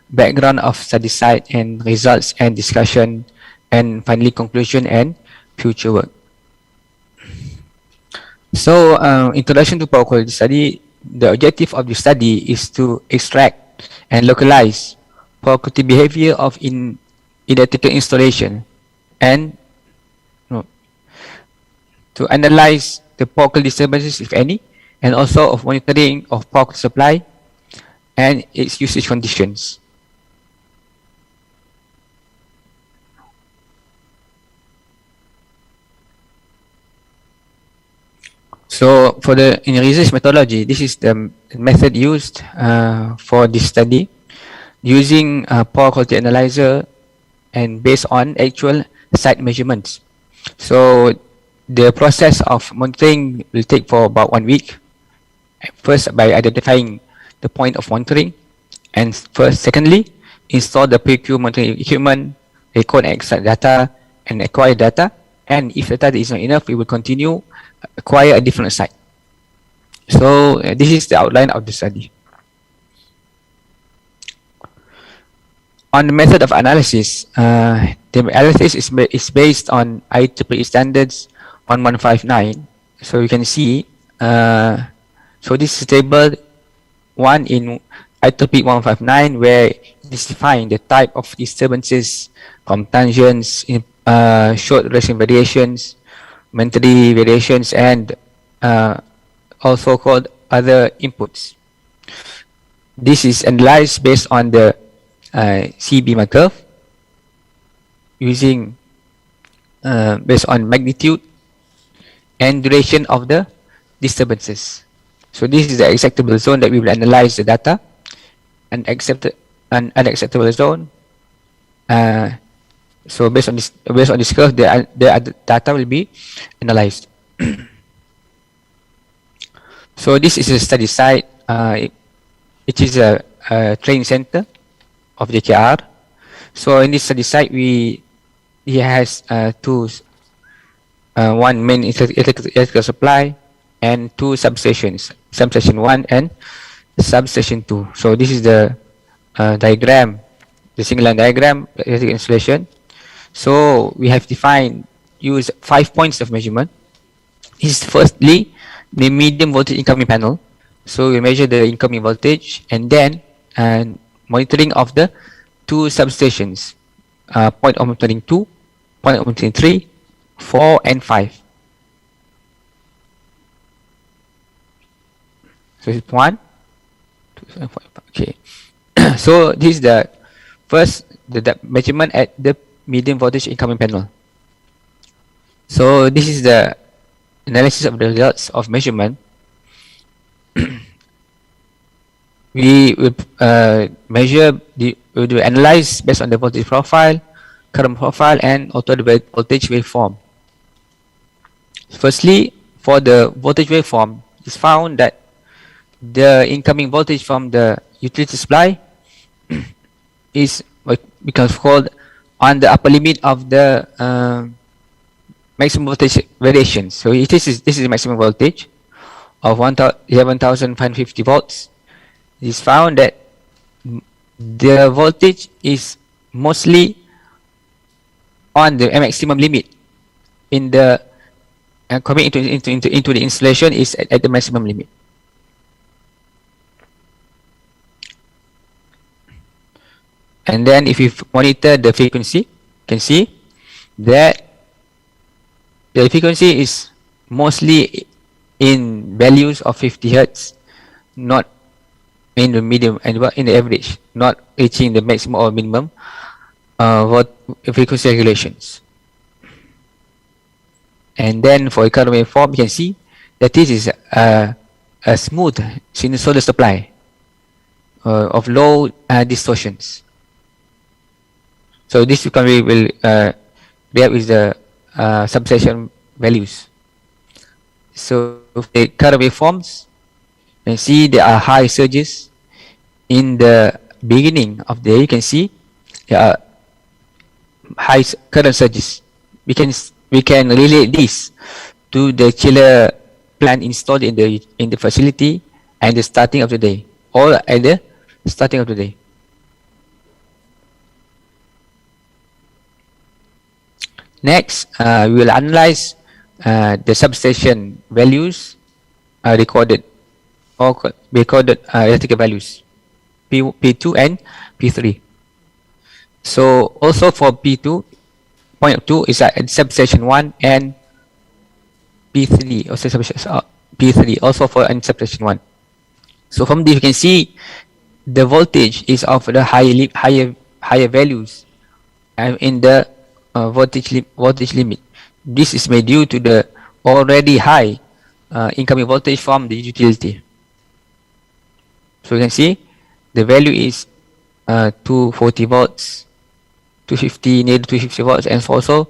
background of study site and results and discussion, and finally conclusion and future work. So, introduction to power quality study. The objective of the study is to extract and localize power quality behavior of electrical installation and to analyze the power quality disturbances, if any, and also of monitoring of power quality supply and its usage conditions. So for the in research methodology, this is the method used for this study, using power quality analyzer and based on actual site measurements. So the process of monitoring will take for about 1 week. First, by identifying the point of monitoring, and secondly, install the PQ monitoring equipment, record and extract data, and acquire data. And if the data is not enough, we will continue acquire a different site. So this is the outline of the study. On the method of analysis, the analysis is based on IEEE standards 1159. So you can see, so this is table 1 in IEEE 1159, where it is defined the type of disturbances from tangents, short duration variations, momentary variations, and also called other inputs. This is analyzed based on the CB curve, using based on magnitude and duration of the disturbances. So this is the acceptable zone that we will analyze the data, and an unacceptable zone. So based on this curve, the data will be analyzed. So this is a study site. It is a training center of JKR. So in this study site, it has one main electrical supply and 2 substations, substation 1 and substation 2. So this is the diagram, the single line diagram, electrical installation. So we have use 5 points of measurement. This is firstly the medium voltage incoming panel. So we measure the incoming voltage, and then monitoring of the 2 substations, point of monitoring 2, point of monitoring 3, 4, and 5. So it's 1, 2, 3, 4, 5. Okay. So this is the first the measurement at the medium voltage incoming panel. So this is the analysis of the results of measurement. We will analyze based on the voltage profile, current profile, and also the voltage waveform. Firstly, for the voltage waveform, it's found that the incoming voltage from the utility supply is what becomes called on the upper limit of the maximum voltage variation. So this is the maximum voltage of 11,550 volts. It is found that the voltage is mostly on the maximum limit in the coming into the installation is at the maximum limit. And then if you monitor the frequency, you can see that the frequency is mostly in values of 50 Hertz, not in the medium and in the average, not reaching the maximum or minimum frequency regulations. And then for a current waveform, you can see that this is a smooth sinusoidal supply of low distortions. So this will react with the substation values. So the current waveforms, you can see there are high surges in the beginning of the day. You can see there are high current surges. We can relate this to the chiller plant installed in the facility and the starting of the day, or at the starting of the day. Next, we will analyze the substation values recorded electrical values P2 and P3. So also for P2, point 2 is at substation 1 and P3, also P3 also for substation 1. So from this you can see the voltage is of the higher values in the voltage limit. This is made due to the already high incoming voltage from the utility. So you can see the value is 240 volts, 250, near 250 volts, and also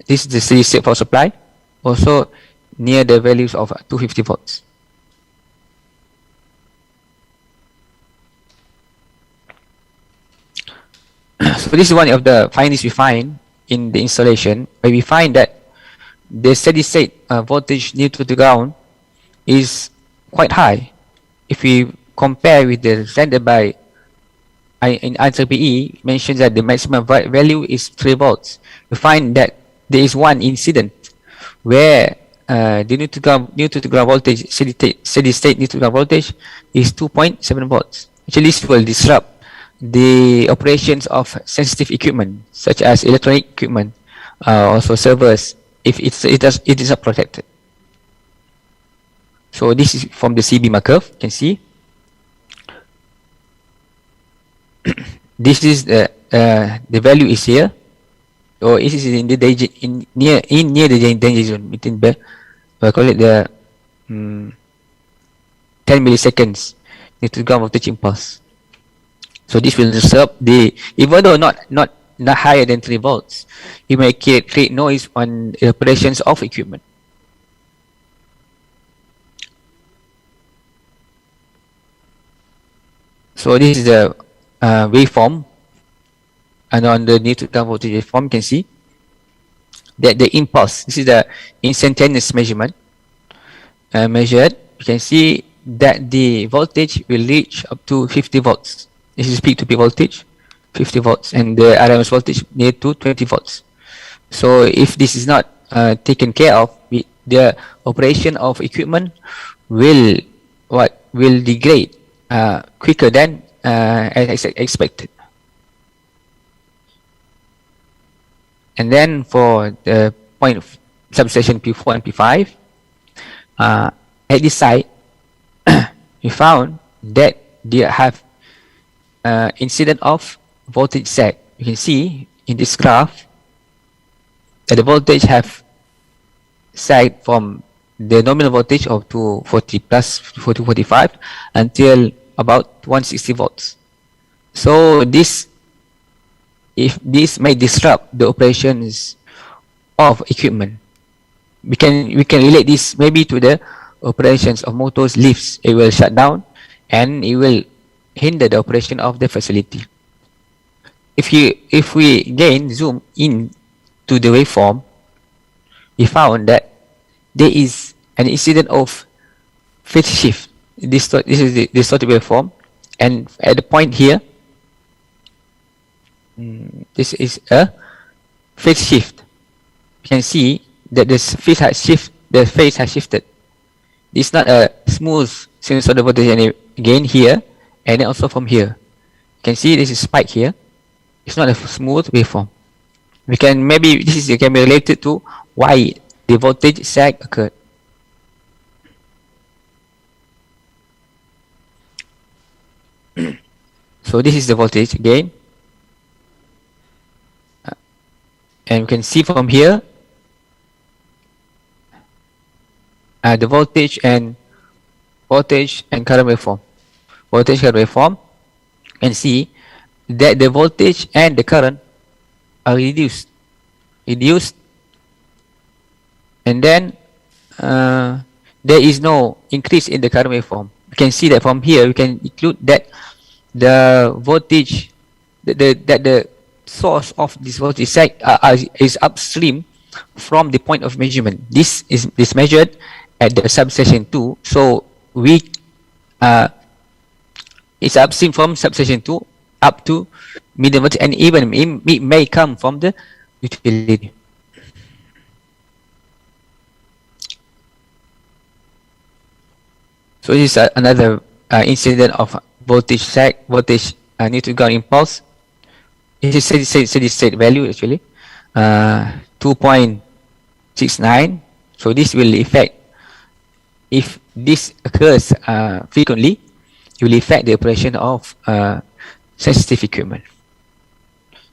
this is the steady state power supply, also near the values of 250 volts. So this is one of the findings we find in the installation, where we find that the steady state voltage near to the ground is quite high. If we compare with the standard by in answer PE mentions that the maximum value is 3 volts. We find that there is one incident where the near to the ground voltage, steady state near to the ground voltage is 2.7 volts. Actually, this will disrupt the operations of sensitive equipment such as electronic equipment, also servers, if it is not protected. So this is from the CB curve. You can see this is the value is here, or it is in the danger, near the danger zone, between I call it the 10 milliseconds near to the ground voltage impulse. So this will disrupt the, even though not higher than 3 volts, it may create noise on the operations of equipment. So this is the waveform, and on the near to ground voltage waveform, you can see that the impulse, this is the instantaneous measurement measured. You can see that the voltage will reach up to 50 volts. This is peak to peak voltage, 50 volts, and the RMS voltage near to 20 volts. So if this is not taken care of, the operation of equipment will degrade quicker than as expected. And then for the point of substation P4 and P5, at this site, we found that they have incident of voltage sag. You can see in this graph that the voltage have sagged from the nominal voltage of 240 plus 245 until about 160 volts. So this may disrupt the operations of equipment. We can relate this maybe to the operations of motors, lifts. It will shut down and it will hinder the operation of the facility. If we again zoom in to the waveform, we found that there is an incident of phase shift. This is the distorted waveform, and at the point here, this is a phase shift. You can see that the phase has shifted. It's not a smooth sinusoidal voltage again here, and then also from here. You can see this is spike here. It's not a smooth waveform. We can maybe can be related to why the voltage sag occurred. So this is the voltage again, and we can see from here the voltage and current waveform. Voltage current waveform, and see that the voltage and the current are reduced, and then there is no increase in the current waveform. You can see that from here we can include that the voltage, the source of this voltage sag is upstream from the point of measurement. This is measured at the substation 2, so we it's upstream from substation 2 up to medium voltage, and even it may come from the utility. So this is another incident of voltage sag, voltage neutral ground impulse. This is steady state value actually, 2.69. So this will affect, if this occurs frequently, it will affect the operation of sensitive equipment.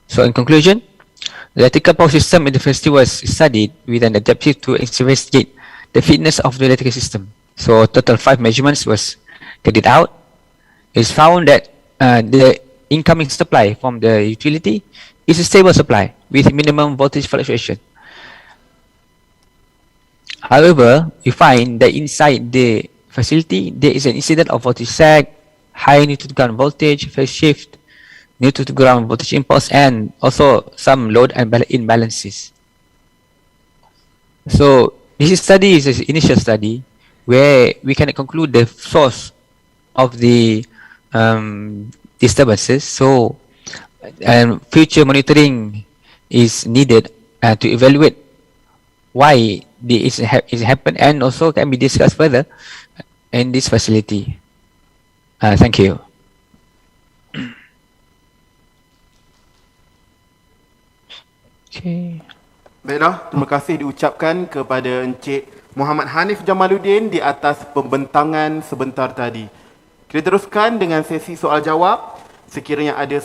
So in conclusion, the electrical power system in the university was studied with an objective to investigate the fitness of the electrical system. So total 5 measurements was carried out. It's found that the incoming supply from the utility is a stable supply with minimum voltage fluctuation. However, we find that inside the facility there is an incident of voltage sag, high neutral to ground voltage, phase shift, neutral to ground voltage impulse, and also some load and imbalances. So this study is an initial study where we can conclude the source of the disturbances. So future monitoring is needed to evaluate why this is happened, and also can be discussed further in this facility. Thank you. Okay. Baiklah, terima kasih diucapkan kepada Encik Muhammad Hanif Jamaluddin di atas pembentangan sebentar tadi. Kita teruskan dengan sesi soal jawab. Sekiranya ada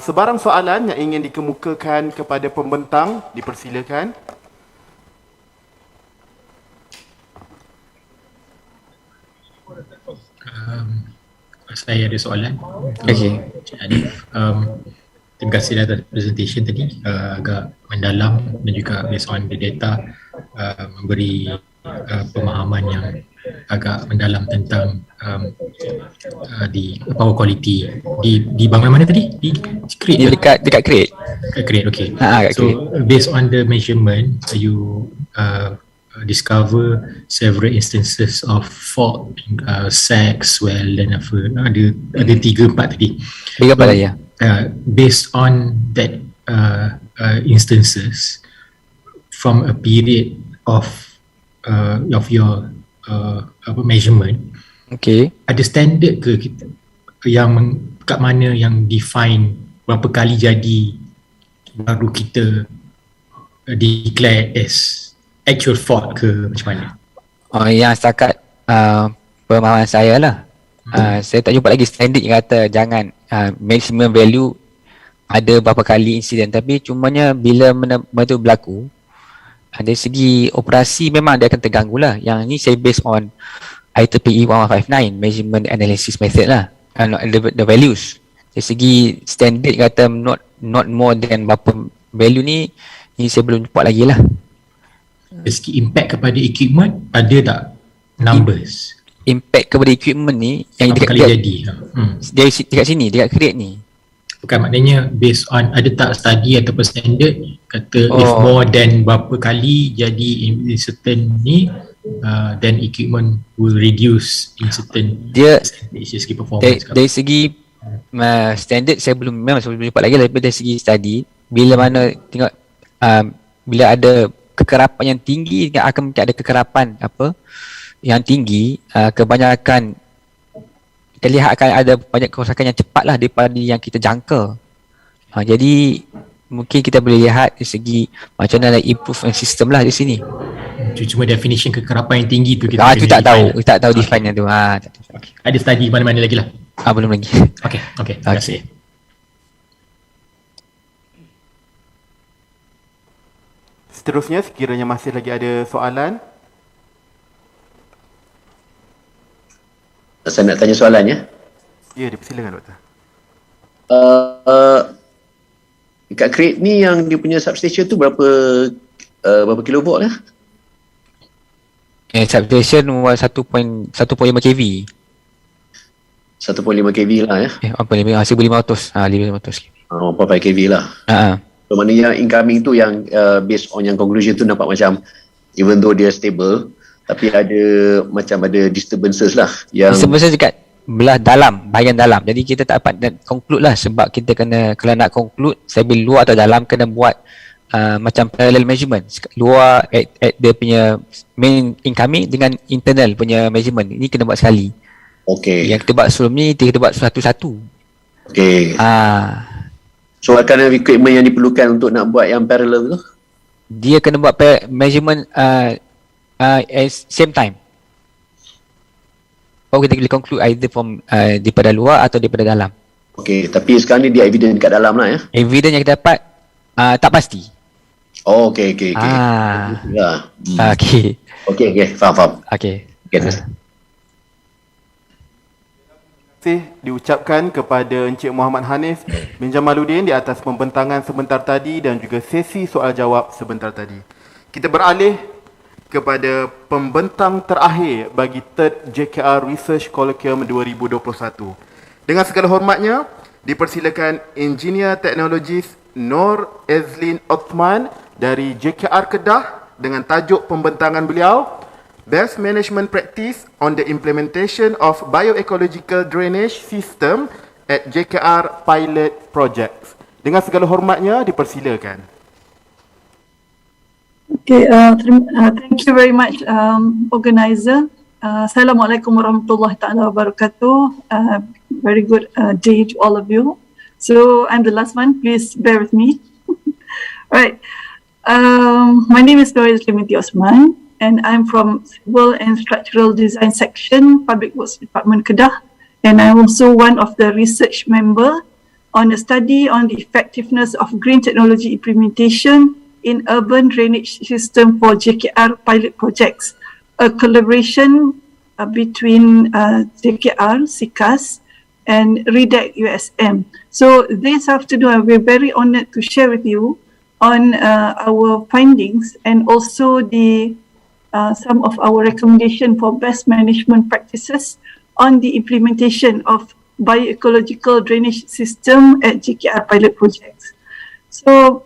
sebarang soalan yang ingin dikemukakan kepada pembentang, dipersilakan. Saya ada soalan. Okay. Terima kasih atas presentation tadi, agak mendalam dan juga based on the data memberi pemahaman yang agak mendalam tentang di power quality di bangunan mana tadi? Di crate. Dekat crate. Dekat crate, okay. Kat so crate. based on the measurement, you discover several instances of fault, sag, swell dan apa, ada 3-4 tadi. 3-4 lah ya. Based on that instances from a period of your measurement, okay, ada standard ke kita yang kat mana yang define berapa kali jadi baru kita declare as actual fault ke macam mana? Yang setakat pemahaman saya lah. Saya tak jumpa lagi standard yang kata jangan maximum value ada berapa kali insiden, tapi cumanya bila benda tu berlaku, dari segi operasi memang dia akan terganggu lah. Yang ni saya based on IEEE 1159 measurement analysis method lah, the values. Dari segi standard kata not more than berapa value ni saya belum jumpa lagi lah. Dari segi impact kepada equipment, ada tak numbers? Impact kepada equipment ni yang dekat sini, dekat crate ni. Bukan, maknanya based on ada tak study ataupun standard Kata if more than berapa kali jadi in certain ni, then equipment will reduce in certain performance. Dari segi standard saya belum dapat lagi, tapi dari segi study bila mana tengok bila ada kekerapan yang tinggi akan ada kekerapan yang tinggi, kebanyakan kita lihat akan ada banyak kerosakan yang cepat lah daripada yang kita jangka. Jadi mungkin kita boleh lihat dari segi macam mana improve sistem lah di sini. Cuma definition kekerapan yang tinggi tu kita tu tak tahu define tu. Okay. Ada study mana-mana lagi lah? Belum lagi. Okay, terima kasih. Seterusnya, sekiranya masih lagi ada soalan. Saya nak tanya soalan ya? Ya, dipersilakan doktor. Dekat crate ni yang dia punya substation tu berapa kilovolt lah? Substation 1.5 kV. 1.5 kV lah ya? 1.5, 1500 kV. 4 kV lah. So maknanya incoming tu yang based on yang conclusion tu nampak macam even though dia stable, tapi ada disturbances lah. Disturbances dekat belah dalam, bahagian dalam. Jadi kita tak dapat conclude lah, sebab kita kalau nak conclude sambil luar atau dalam kena buat macam parallel measurement. Luar at dia punya main incoming dengan internal punya measurement. Ini kena buat sekali. Okay. Yang kita buat sebelum ni kita buat satu-satu. Okay. So akan equipment yang diperlukan untuk nak buat yang parallel tu? Dia kena buat measurement at same time. Kita boleh conclude either from daripada luar atau daripada dalam. Okay, tapi sekarang ni dia evidence kat dalam lah ya? Evidence yang kita dapat tak pasti. Oh, okay. Okay, faham. Okay. Diucapkan kepada Encik Muhammad Hanif bin Jamaluddin di atas pembentangan sebentar tadi dan juga sesi soal jawab sebentar tadi. Kita beralih kepada pembentang terakhir bagi third JKR Research Colloquium 2021. Dengan segala hormatnya, dipersilakan Engineer Teknologis Nur Ezlin Othman dari JKR Kedah dengan tajuk pembentangan beliau Best Management Practice on the Implementation of Bioecological Drainage System at JKR Pilot Projects. Dengan segala hormatnya, dipersilakan. Okay, thank you very much, organizer. Assalamualaikum warahmatullahi taala wabarakatuh. Very good day to all of you. So I'm the last one. Please bear with me. Right. My name is Nur Ezlin Othman, and I'm from Civil and Structural Design Section, Public Works Department Kedah, and I'm also one of the research member on a study on the effectiveness of green technology implementation in urban drainage system for JKR pilot projects, a collaboration between JKR, SICAS, and REDAC USM. So this afternoon, we're very honored to share with you on our findings and also the some of our recommendation for best management practices on the implementation of bioecological drainage system at JKR pilot projects. So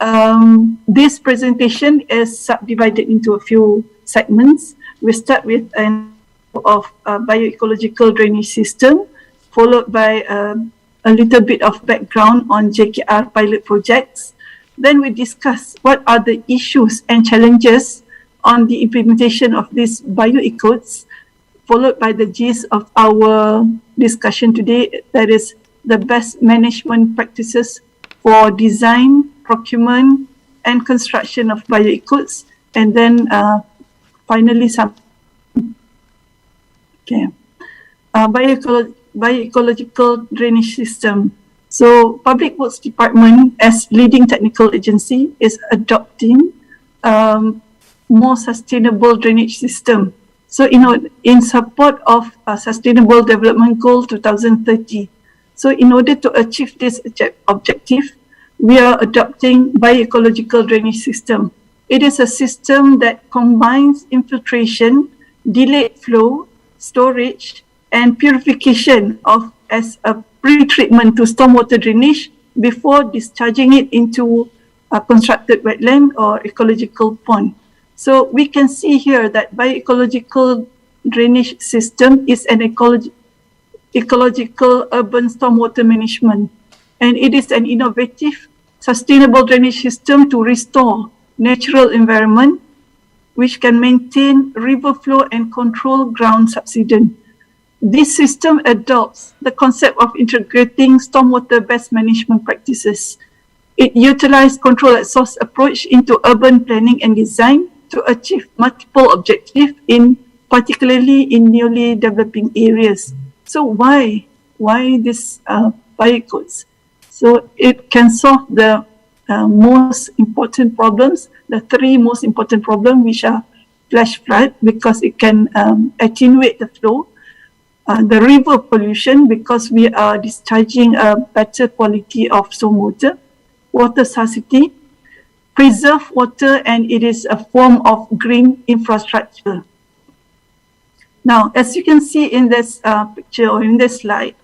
this presentation is subdivided into a few segments. We start with an of bioecological drainage system, followed by a little bit of background on JKR pilot projects. Then we discuss what are the issues and challenges on the implementation of these bioecodes, followed by the gist of our discussion today, that is the best management practices for design, procurement, and construction of bioecodes, and then finally some bioecological drainage system. So Public Works Department as leading technical agency is adopting more sustainable drainage system. So in support of Sustainable Development Goal 2030. So in order to achieve this objective, we are adopting bioecological drainage system. It is a system that combines infiltration, delayed flow, storage, and purification as a pre-treatment to stormwater drainage before discharging it into constructed wetland or ecological pond. So we can see here that bioecological drainage system is an ecological urban stormwater management, and it is an innovative, sustainable drainage system to restore natural environment, which can maintain river flow and control ground subsidence. This system adopts the concept of integrating stormwater-based management practices. It utilizes control at source approach into urban planning and design to achieve multiple objectives particularly in newly developing areas. So why this biocodes? So it can solve the most important problems, the three most important problems, which are flash flood, because it can attenuate the flow, the river pollution, because we are discharging a better quality of stormwater, water scarcity, preserve water, and it is a form of green infrastructure. Now, as you can see in this picture or in this slide,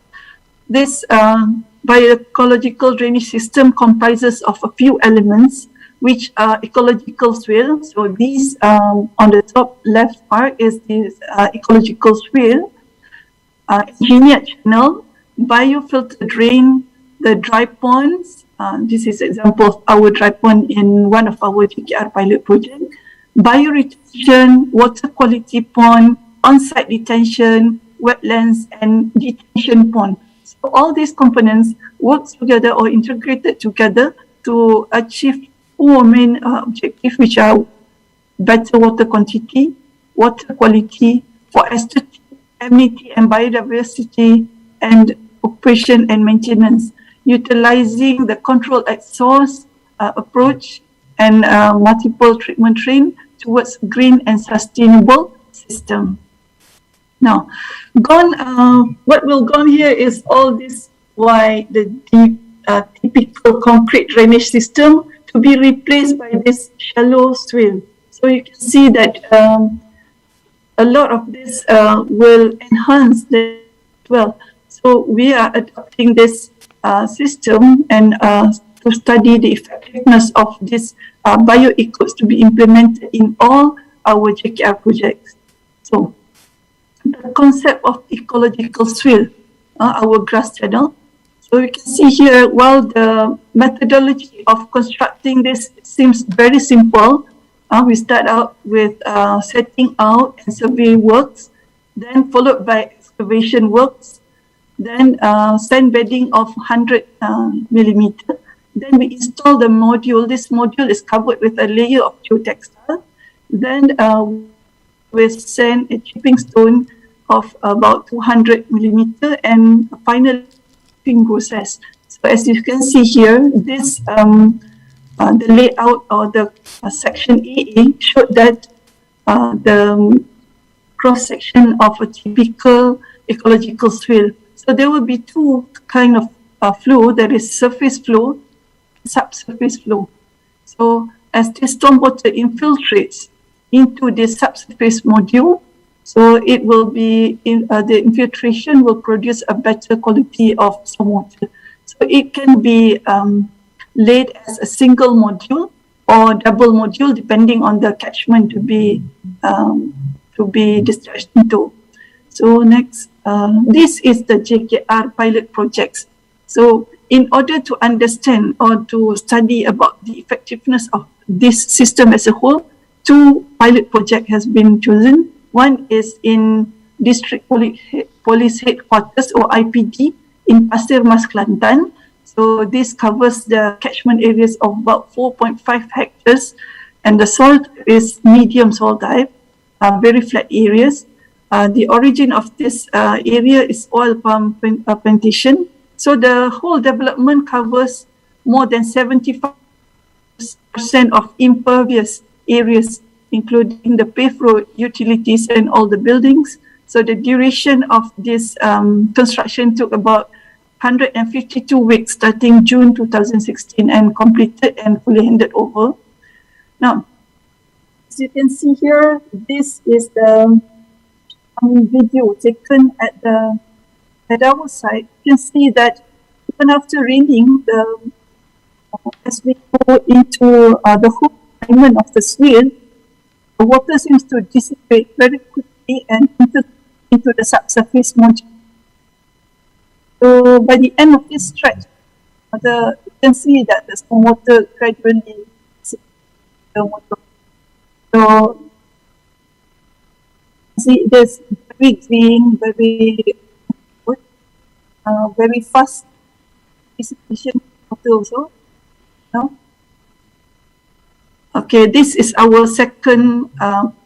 this bioecological drainage system comprises of a few elements, which are ecological swale. So these on the top left part is this ecological swale, engineered channel, biofilter drain, the dry ponds. This is an example of our dry pond in one of our JKR pilot project. Bioretention, water quality pond, on-site detention, wetlands, and detention pond. So all these components work together or integrated together to achieve four main objectives, which are better water quantity, water quality, for aesthetic, amenity and biodiversity, and operation and maintenance, utilizing the control at source approach and multiple treatment train towards green and sustainable system. Now, what will gone here is all this, why the typical concrete drainage system to be replaced by this shallow swale. So you can see that a lot of this will enhance the well. So we are adopting this system and to study the effectiveness of this bioecos to be implemented in all our JKR projects. So the concept of ecological swale, our grass channel. So you can see here, while the methodology of constructing this seems very simple, we start out with setting out and survey works, then followed by excavation works, then sand bedding of 100 millimeter. Then we install the module. This module is covered with a layer of geotextile. Then with sand and chipping stone of about 200 millimeter and a final process. So as you can see here, this the layout or the section AA showed that the cross section of a typical ecological swale. So there will be two kind of flow. There is surface flow, subsurface flow. So as the stormwater infiltrates into the subsurface module, so it will be the infiltration will produce a better quality of stormwater. So it can be laid as a single module or double module, depending on the catchment to be discharged into. So next, this is the JKR pilot projects. So in order to understand or to study about the effectiveness of this system as a whole, two pilot projects has been chosen. One is in District Police Headquarters or IPD in Pasir Mas, Kelantan. So this covers the catchment areas of about 4.5 hectares, and the soil is medium soil type, very flat areas. The origin of this area is oil palm plantation. So the whole development covers more than 75% of impervious areas, including the paved road, utilities, and all the buildings. So the duration of this construction took about 152 weeks starting June 2016 and completed and fully handed over. Now, as you can see here, this is the video taken at our site. You can see that even after raining, the as we go into the whole alignment of the swale, the water seems to dissipate very quickly and into the subsurface module. So by the end of this stretch, you can see that the stormwater gradually so see there's very green, very fast dissipation of water also. No? Okay, this is our second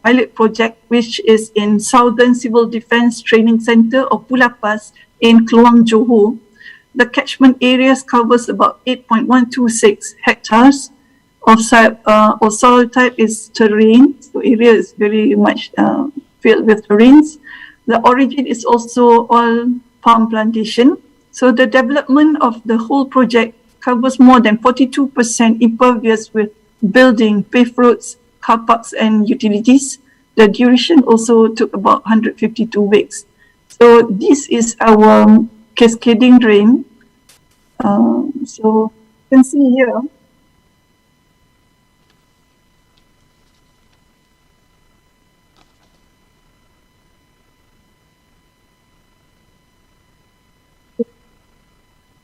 pilot project, which is in Southern Civil Defence Training Centre of Pulapas in Kluang, Johor. The catchment areas covers about 8.126 hectares of soil type is terrain. So area is very much filled with terrains. The origin is also all palm plantation. So the development of the whole project covers more than 42% impervious with building, paved roads, car parks and utilities. The duration also took about 152 weeks. So this is our cascading drain. So you can see here.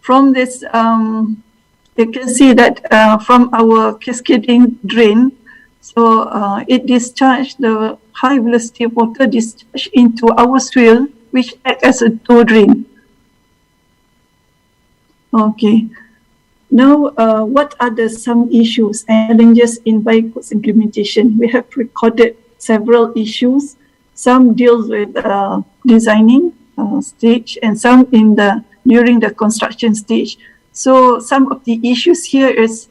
From this, you can see that from our cascading drain, so it discharged the high velocity of water discharged into our swale, which act as a tow drain. Okay. Now, what are some issues and challenges in BioCode's implementation? We have recorded several issues. Some deals with designing stage and some during the construction stage. So some of the issues here is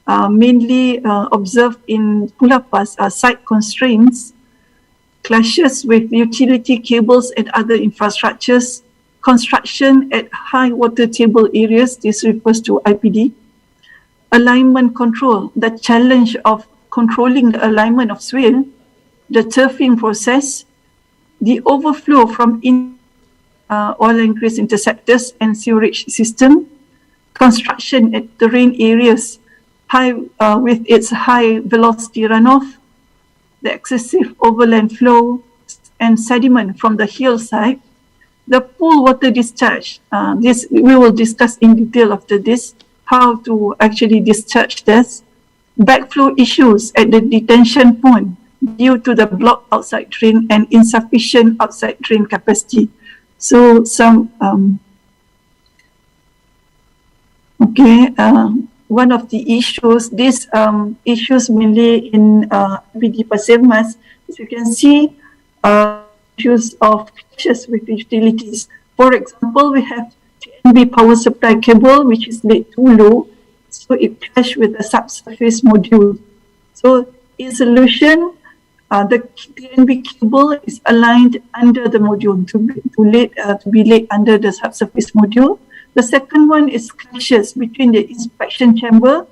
mainly observed in Pulapas are site constraints, clashes with utility cables and other infrastructures, construction at high water table areas, this refers to IPD, alignment control, the challenge of controlling the alignment of swale, the turfing process, the overflow from oil and grease interceptors and sewerage system, construction at terrain areas with its high velocity runoff, the excessive overland flow and sediment from the hillside, the pool water discharge. This we will discuss in detail after this, how to actually discharge this. Backflow issues at the detention pond due to the blocked outside drain and insufficient outside drain capacity. So some, one of the issues, these issues mainly in PD Pasir Mas, as you can see, issues of clashes with utilities. For example, we have TNB power supply cable, which is laid too low, so it clashes with the subsurface module. So in solution, the TNB cable is aligned under the module to be laid under the subsurface module. The second one is clashes between the inspection chamber,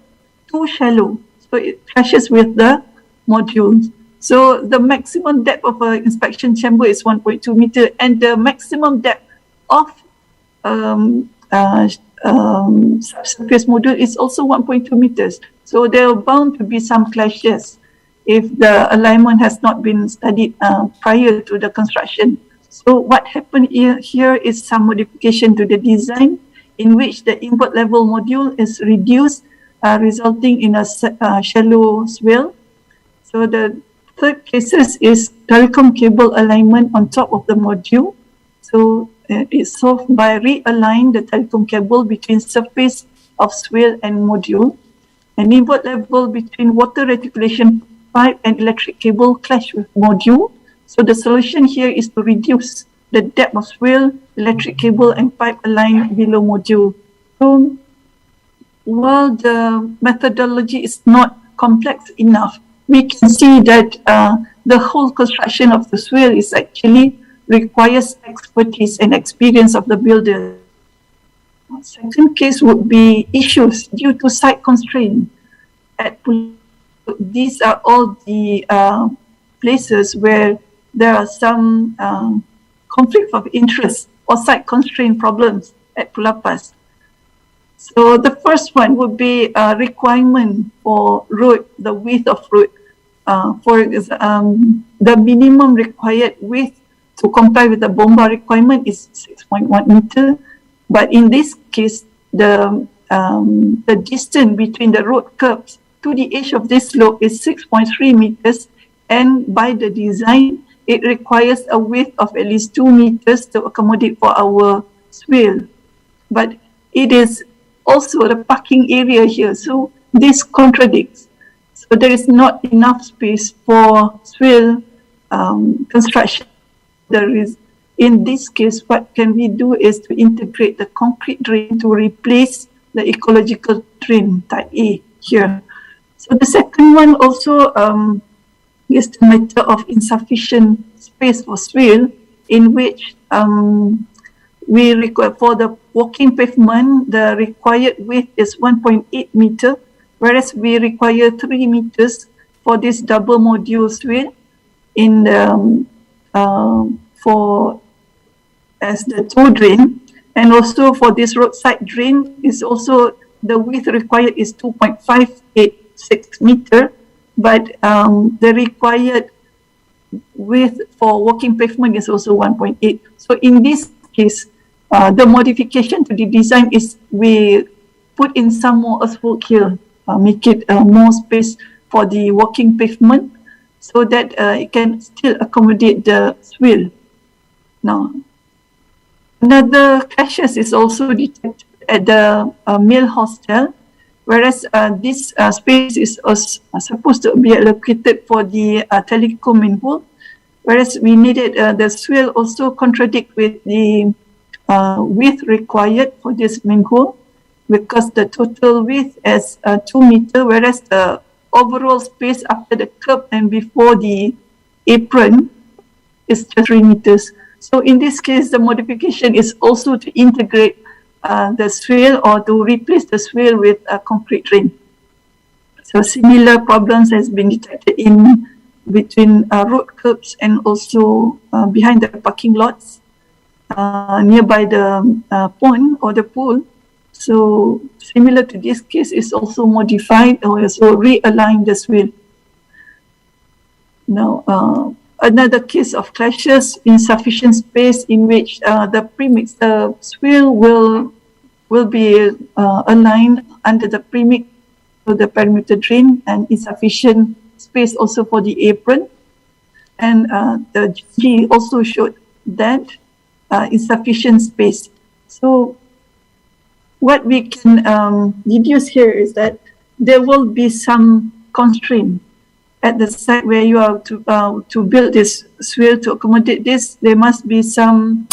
too shallow, so it clashes with the modules. So the maximum depth of an inspection chamber is 1.2 meter, and the maximum depth of subsurface module is also 1.2 meters. So there are bound to be some clashes if the alignment has not been studied prior to the construction. So what happened here is some modification to the design in which the input level module is reduced, resulting in a shallow swale. So the third cases is telecom cable alignment on top of the module. So it's solved by realign the telecom cable between surface of swale and module. And input level between water reticulation pipe and electric cable clash with module. So the solution here is to reduce the depth of swale, electric cable and pipe align below module. So while the methodology is not complex enough, we can see that the whole construction of the swale is actually requires expertise and experience of the builder. Second case would be issues due to site constraint. These are all the places where there are some conflict of interest or site constraint problems at Pulapas. So the first one would be a requirement for road, the width of road. The minimum required width to comply with the bomba requirement is 6.1 meter. But in this case, the distance between the road curbs to the edge of this slope is 6.3 meters. And by the design, it requires a width of at least 2 meters to accommodate for our swale. But it is also the parking area here, so this contradicts. So there is not enough space for swale construction. There is, in this case, what can we do is to integrate the concrete drain to replace the ecological drain type A here. So the second one also is the matter of insufficient space for swale, in which we require for the walking pavement, the required width is 1.8 meter, whereas we require 3 meters for this double module swale in the for as the toe drain, and also for this roadside drain is also the width required is 2.586 meter, but the required width for walking pavement is also 1.8. So in this case, the modification to the design is we put in some more earthwork here, make it more space for the walking pavement, so that it can still accommodate the swale. Now, another clashes is also detected at the male hostel, whereas this space is supposed to be allocated for the telecom manhole, whereas we needed the swale also contradict with the width required for this manhole, because the total width is 2 meter, whereas the overall space after the curb and before the apron is just 3 meters. So in this case, the modification is also to integrate the swale or to replace the swale with a concrete drain. So similar problems has been detected in between road curbs and also behind the parking lots nearby the pond or the pool. So similar to this case is also modified or also realign the swale. Now, another case of clashes, insufficient space in which the premix, the swale will be aligned under the premix to the perimeter drain, and insufficient space also for the apron. And the G also showed that insufficient space. So what we can deduce here is that there will be some constraint at the site where you are to build this swale. To accommodate this, there must be some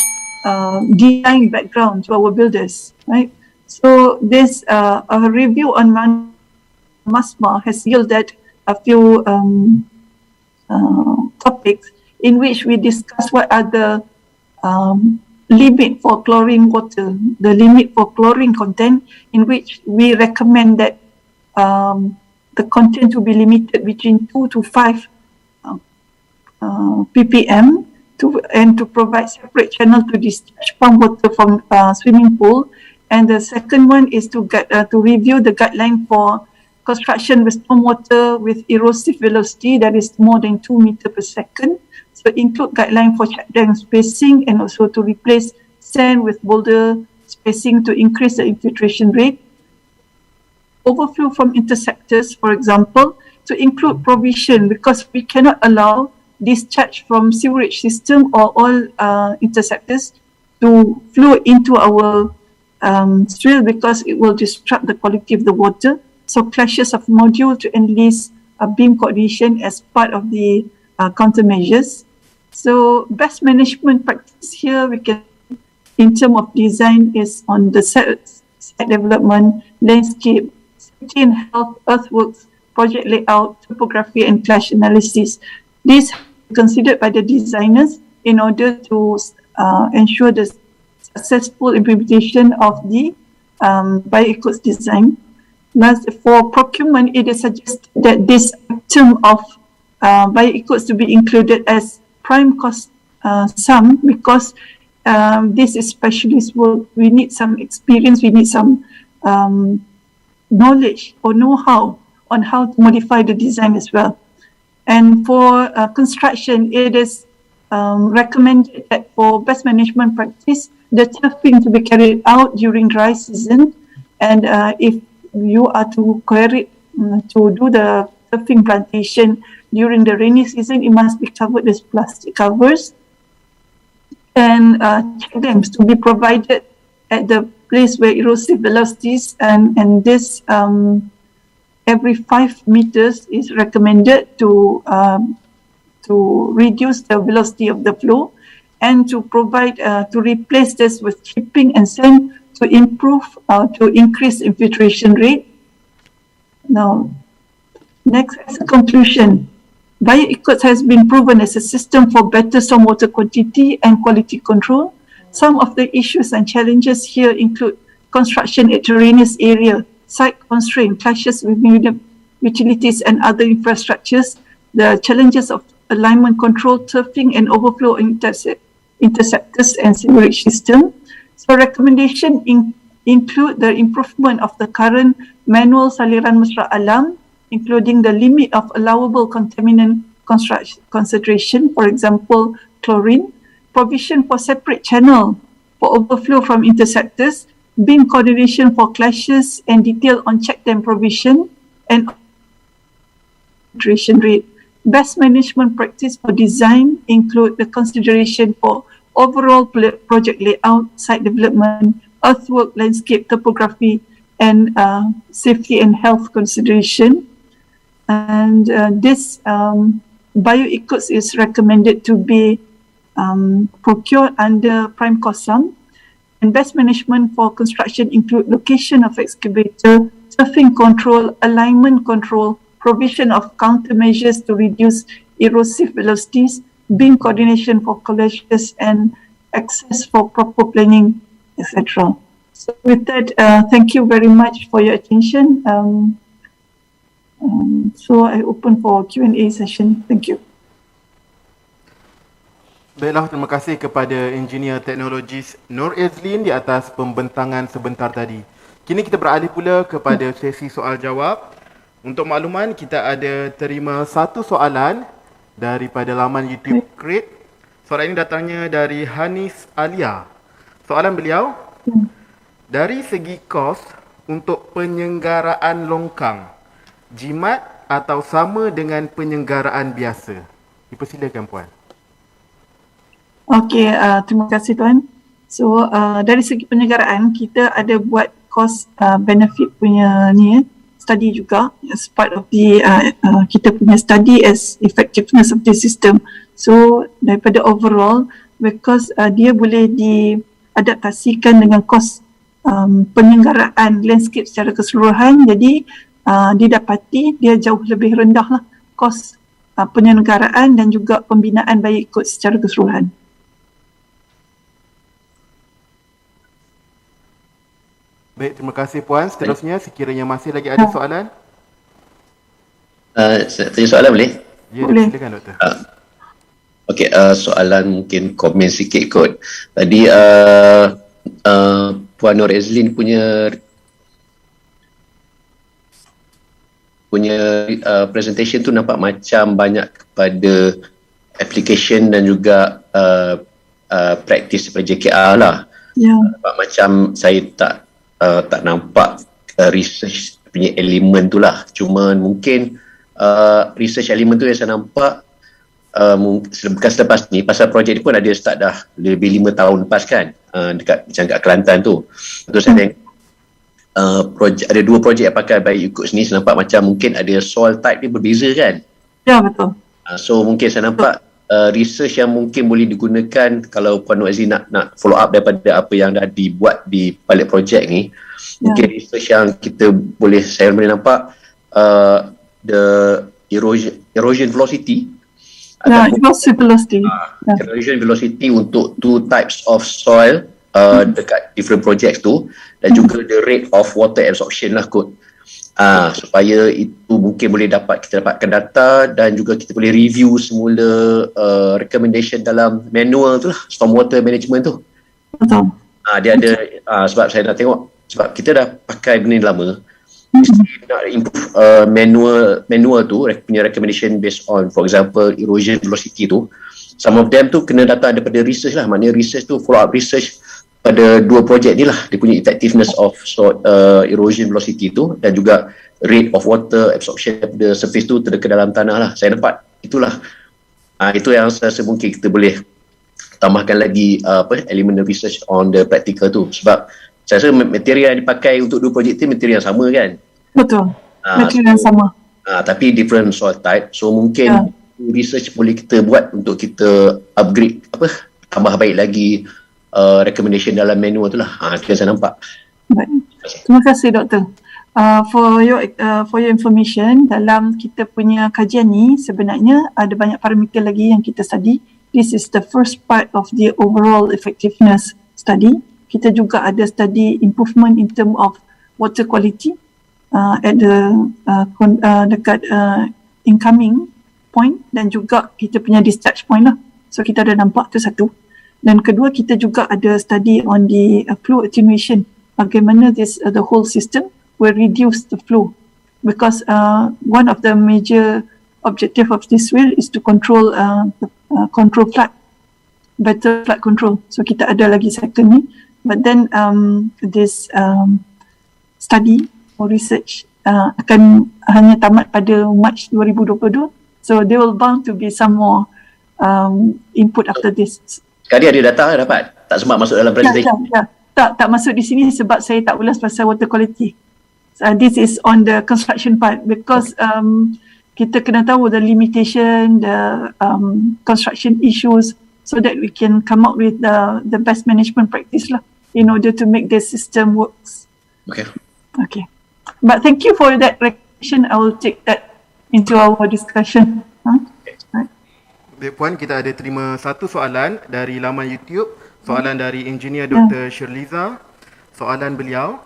design background to our builders, right? So this a review on MASMA has yielded a few topics in which we discuss what are the limit for chlorine water, the ppm for chlorine content, in which we recommend that the content to be limited between 2 to 5 ppm and to provide separate channel to discharge pump water from swimming pool. And the second one is to review the guideline for construction with stormwater with erosive velocity that is more than 2 meters per second. So include guideline for check dam spacing, and also to replace sand with boulder spacing to increase the infiltration rate. Overflow from intersectors, for example, to include provision, because we cannot allow discharge from sewerage system or all intersectors to flow into our swale, because it will disrupt the quality of the water. So clashes of module to enlist a beam coordination as part of the countermeasures. So best management practice here, we can, in terms of design, is on the site development, landscape, safety and health, earthworks, project layout, topography and clash analysis. These are considered by the designers in order to ensure the successful implementation of the bioeco's design. Last, for procurement, it is suggested that this item of bioeco's to be included as prime cost sum, because this is specialist work. We need some experience, we need some knowledge or know-how on how to modify the design as well. And for construction, it is recommended that for best management practice, the turfing to be carried out during dry season. And if you are to do the turfing plantation during the rainy season, it must be covered with plastic covers. And check dams to be provided at the place where erosive velocities and this every 5 meters is recommended to reduce the velocity of the flow, and to provide to replace this with chipping and sand to improve to increase infiltration rate. Now, next, as a conclusion, BioEcots has been proven as a system for better stormwater quantity and quality control. Some of the issues and challenges here include construction at terraneous area, site constraint, clashes with utilities and other infrastructures, the challenges of alignment control, turfing and overflow interceptors and sewerage system. So recommendation include the improvement of the current manual saliran mesra alam, including the limit of allowable contaminant concentration, for example, chlorine, provision for separate channel for overflow from interceptors, beam coordination for clashes, and detail on check dam provision and filtration rate. Best management practice for design include the consideration for overall project layout, site development, earthwork, landscape, topography, and safety and health consideration. And this BioEcots is recommended to be procured under prime cost sum. And best management for construction include location of excavator, turfing control, alignment control, provision of countermeasures to reduce erosive velocities, beam coordination for clashes, and access for proper planning, etc. So with that, thank you very much for your attention. So I open for Q&A session. Thank you. Baiklah, terima kasih kepada Engineer Teknologis Nur Ezlin di atas pembentangan sebentar tadi. Kini kita beralih pula kepada sesi soal jawab. Untuk makluman, kita ada terima satu soalan daripada laman YouTube Create. Soalan ini datangnya dari Hanis Alia. Soalan beliau, dari segi kos untuk penyelenggaraan longkang, jimat atau sama dengan penyelenggaraan biasa? Dipersilakan Puan. Okey, terima kasih Tuan. So dari segi penyelenggaraan, kita ada buat cost benefit punya ni study juga as part of the kita punya study as effectiveness of the system. So daripada overall, because dia boleh diadaptasikan dengan kos penyelenggaraan landscape secara keseluruhan, jadi didapati dia jauh lebih rendah lah kos penyelenggaraan dan juga pembinaan BioEcots secara keseluruhan. Baik, terima kasih Puan. Seterusnya, sekiranya masih lagi ada soalan. Tanya soalan boleh? Ya, silakan Doktor. Okey, soalan mungkin komen sikit kot. Tadi Puan Nur Ezlin punya presentation tu nampak macam banyak kepada application dan juga practice daripada JKR lah. Nampak macam saya tak nampak research punya elemen tu lah. Cuma mungkin research elemen tu yang saya nampak bekas lepas ni, pasal projek ni pun ada start dah lebih 5 tahun lepas kan, dekat macam kat Kelantan tu. Betul saya tengok ada 2 projek yang pakai BioEcots ni, saya nampak macam mungkin ada soil type ni berbeza kan. Ya, betul. So mungkin saya nampak research yang mungkin boleh digunakan kalau Puan Nur Ezlin nak follow up daripada apa yang dah dibuat di balik projek ni. Mungkin research yang saya boleh nampak the erosion velocity. Erosion velocity untuk 2 types of soil dekat different projects tu, dan juga the rate of water absorption lah kot. Supaya itu mungkin boleh kita dapatkan data dan juga kita boleh review semula recommendation dalam manual tu lah, stormwater management tu. Betul. Dia ada sebab saya nak tengok Sebab kita dah pakai benda ni lama, nak improve manual tu punya recommendation based on, for example, erosion velocity tu, some of them tu kena datang daripada research lah. Maknanya research tu, follow up research pada dua projek ni lah, dia punya effectiveness of erosion velocity tu dan juga rate of water absorption daripada surface tu terdekat dalam tanah lah. Saya nampak itulah, itu yang saya rasa mungkin kita boleh tambahkan lagi elemen research on the practical tu. Sebab saya rasa material yang dipakai untuk dua projek tu material yang sama kan. Betul, material yang sama. Tapi different soil type. So mungkin research boleh kita buat untuk kita upgrade, tambah baik lagi recommendation dalam manual tu lah. Itu yang saya nampak. Baik. Terima kasih Doktor. For your information, dalam kita punya kajian ni sebenarnya ada banyak parameter lagi yang kita study. This is the first part of the overall effectiveness study. Kita juga ada study improvement in term of water quality at the dekat incoming point dan juga kita punya discharge point lah. So kita ada nampak tu satu. Dan kedua, kita juga ada study on the flow attenuation. Bagaimana the whole system will reduce the flow. Because one of the major objective of this wheel is to control control flood, better flood control. So kita ada lagi second ni. But then this study or research akan hanya tamat pada March 2022. So there will bound to be some more input after this. Sekali ada data dapat? Tak sempat masuk dalam presentation? Tak masuk di sini sebab saya tak ulas pasal water quality. This is on the construction part because kita kena tahu the limitation, the construction issues so that we can come up with the best management practice lah in order to make the system works. Okay. But thank you for that recognition. I will take that into our discussion. Baik Puan, kita ada terima satu soalan dari laman YouTube. Soalan dari Engineer Dr. Shirliza. Soalan beliau,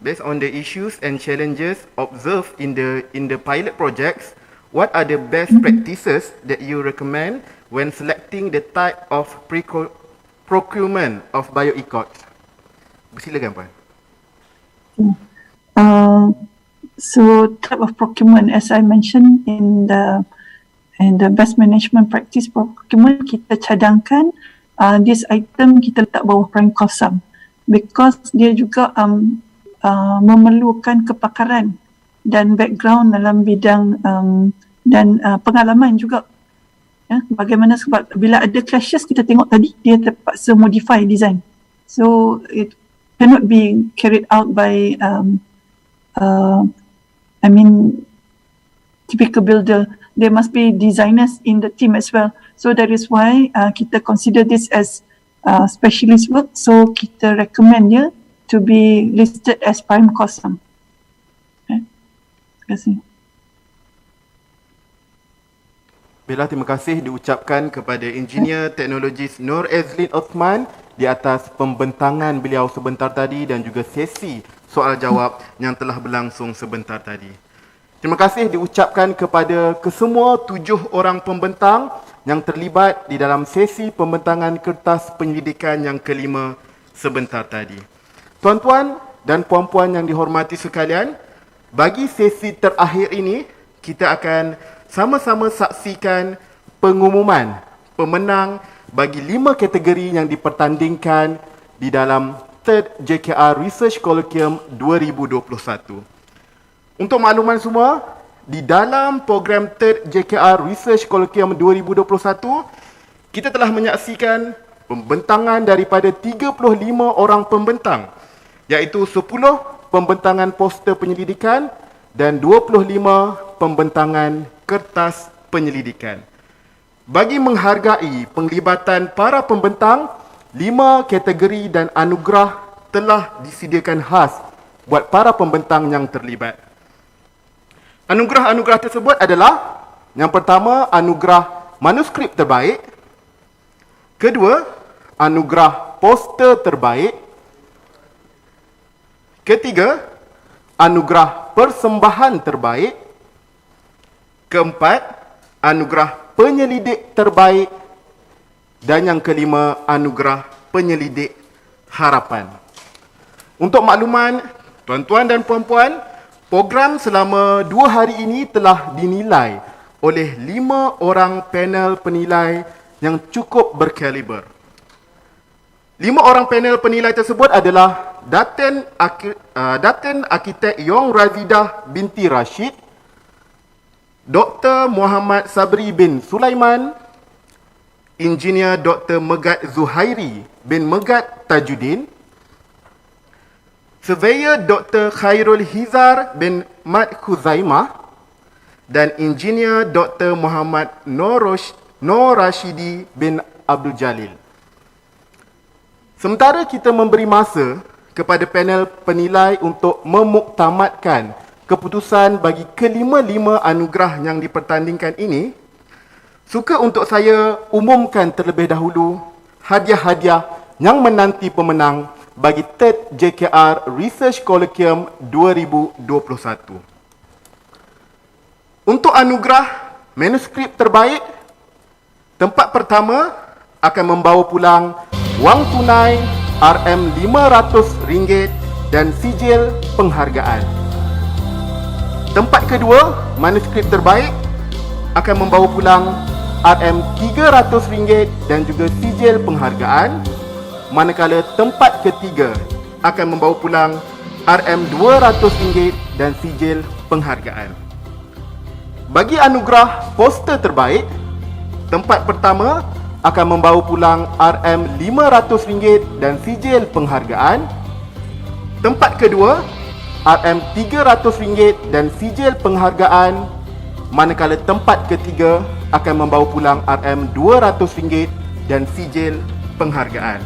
based on the issues and challenges observed in the pilot projects, what are the best practices that you recommend when selecting the type of procurement of bioecots? Silakan Puan. So type of procurement, as I mentioned in the best management practice procurement, kita cadangkan this item kita letak bawah prime cost sum because dia juga memerlukan kepakaran dan background dalam bidang dan pengalaman juga. Bagaimana sebab bila ada clashes kita tengok tadi dia terpaksa modify design. So it cannot be carried out by typical builder. There must be designers in the team as well. So that is why kita consider this as specialist work. So kita recommend dia to be listed as prime cost sum. Terima kasih. Bila terima kasih diucapkan kepada Engineer Teknologis Nur Ezlin Osman di atas pembentangan beliau sebentar tadi dan juga sesi soal jawab yang telah berlangsung sebentar tadi. Terima kasih diucapkan kepada kesemua 7 orang pembentang yang terlibat di dalam sesi pembentangan kertas penyelidikan yang kelima sebentar tadi. Tuan-tuan dan puan-puan yang dihormati sekalian, bagi sesi terakhir ini, kita akan sama-sama saksikan pengumuman pemenang bagi 5 kategori yang dipertandingkan di dalam 3rd JKR Research Colloquium 2021. Untuk makluman semua, di dalam program 3rd JKR Research Colloquium 2021, kita telah menyaksikan pembentangan daripada 35 orang pembentang, iaitu 10 pembentangan poster penyelidikan dan 25 pembentangan kertas penyelidikan. Bagi menghargai penglibatan para pembentang, 5 kategori dan anugerah telah disediakan khas buat para pembentang yang terlibat. Anugerah-anugerah tersebut adalah, yang pertama, anugerah manuskrip terbaik. Kedua, anugerah poster terbaik. Ketiga, anugerah persembahan terbaik. Keempat, anugerah penyelidik terbaik. Dan yang kelima, anugerah penyelidik harapan. Untuk makluman tuan-tuan dan puan-puan, program selama 2 hari ini telah dinilai oleh 5 orang panel penilai yang cukup berkaliber. 5 orang panel penilai tersebut adalah Datin Arkitek Yong Razidah binti Rashid, Dr. Muhammad Sabri bin Sulaiman, Engineer Dr. Megat Zuhairi bin Megat Tajuddin, Surveyor Dr. Khairul Hizar bin Mat Khuzaimah, dan Engineer Dr. Muhammad Nur Rashidi bin Abdul Jalil. Sementara kita memberi masa kepada panel penilai untuk memuktamadkan keputusan bagi kelima-lima anugerah yang dipertandingkan ini, suka untuk saya umumkan terlebih dahulu hadiah-hadiah yang menanti pemenang bagi 3rd JKR Research Colloquium 2021. Untuk anugerah manuskrip terbaik, tempat pertama akan membawa pulang wang tunai RM500 dan sijil penghargaan. Tempat kedua, manuskrip terbaik akan membawa pulang RM300 dan juga sijil penghargaan, manakala tempat ketiga akan membawa pulang RM200 dan sijil penghargaan. Bagi anugerah poster terbaik, tempat pertama akan membawa pulang RM500 dan sijil penghargaan. Tempat kedua, RM300 dan sijil penghargaan, manakala tempat ketiga akan membawa pulang RM200 dan sijil penghargaan.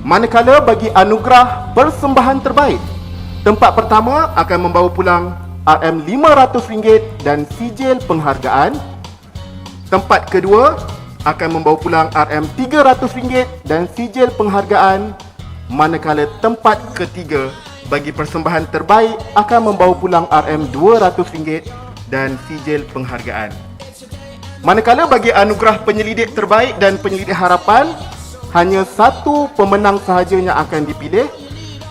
Manakala bagi anugerah persembahan terbaik, tempat pertama akan membawa pulang RM500 dan sijil penghargaan. Tempat kedua akan membawa pulang RM300 dan sijil penghargaan, manakala tempat ketiga bagi persembahan terbaik akan membawa pulang RM200 dan sijil penghargaan. Manakala bagi anugerah penyelidik terbaik dan penyelidik harapan, hanya satu pemenang sahaja yang akan dipilih,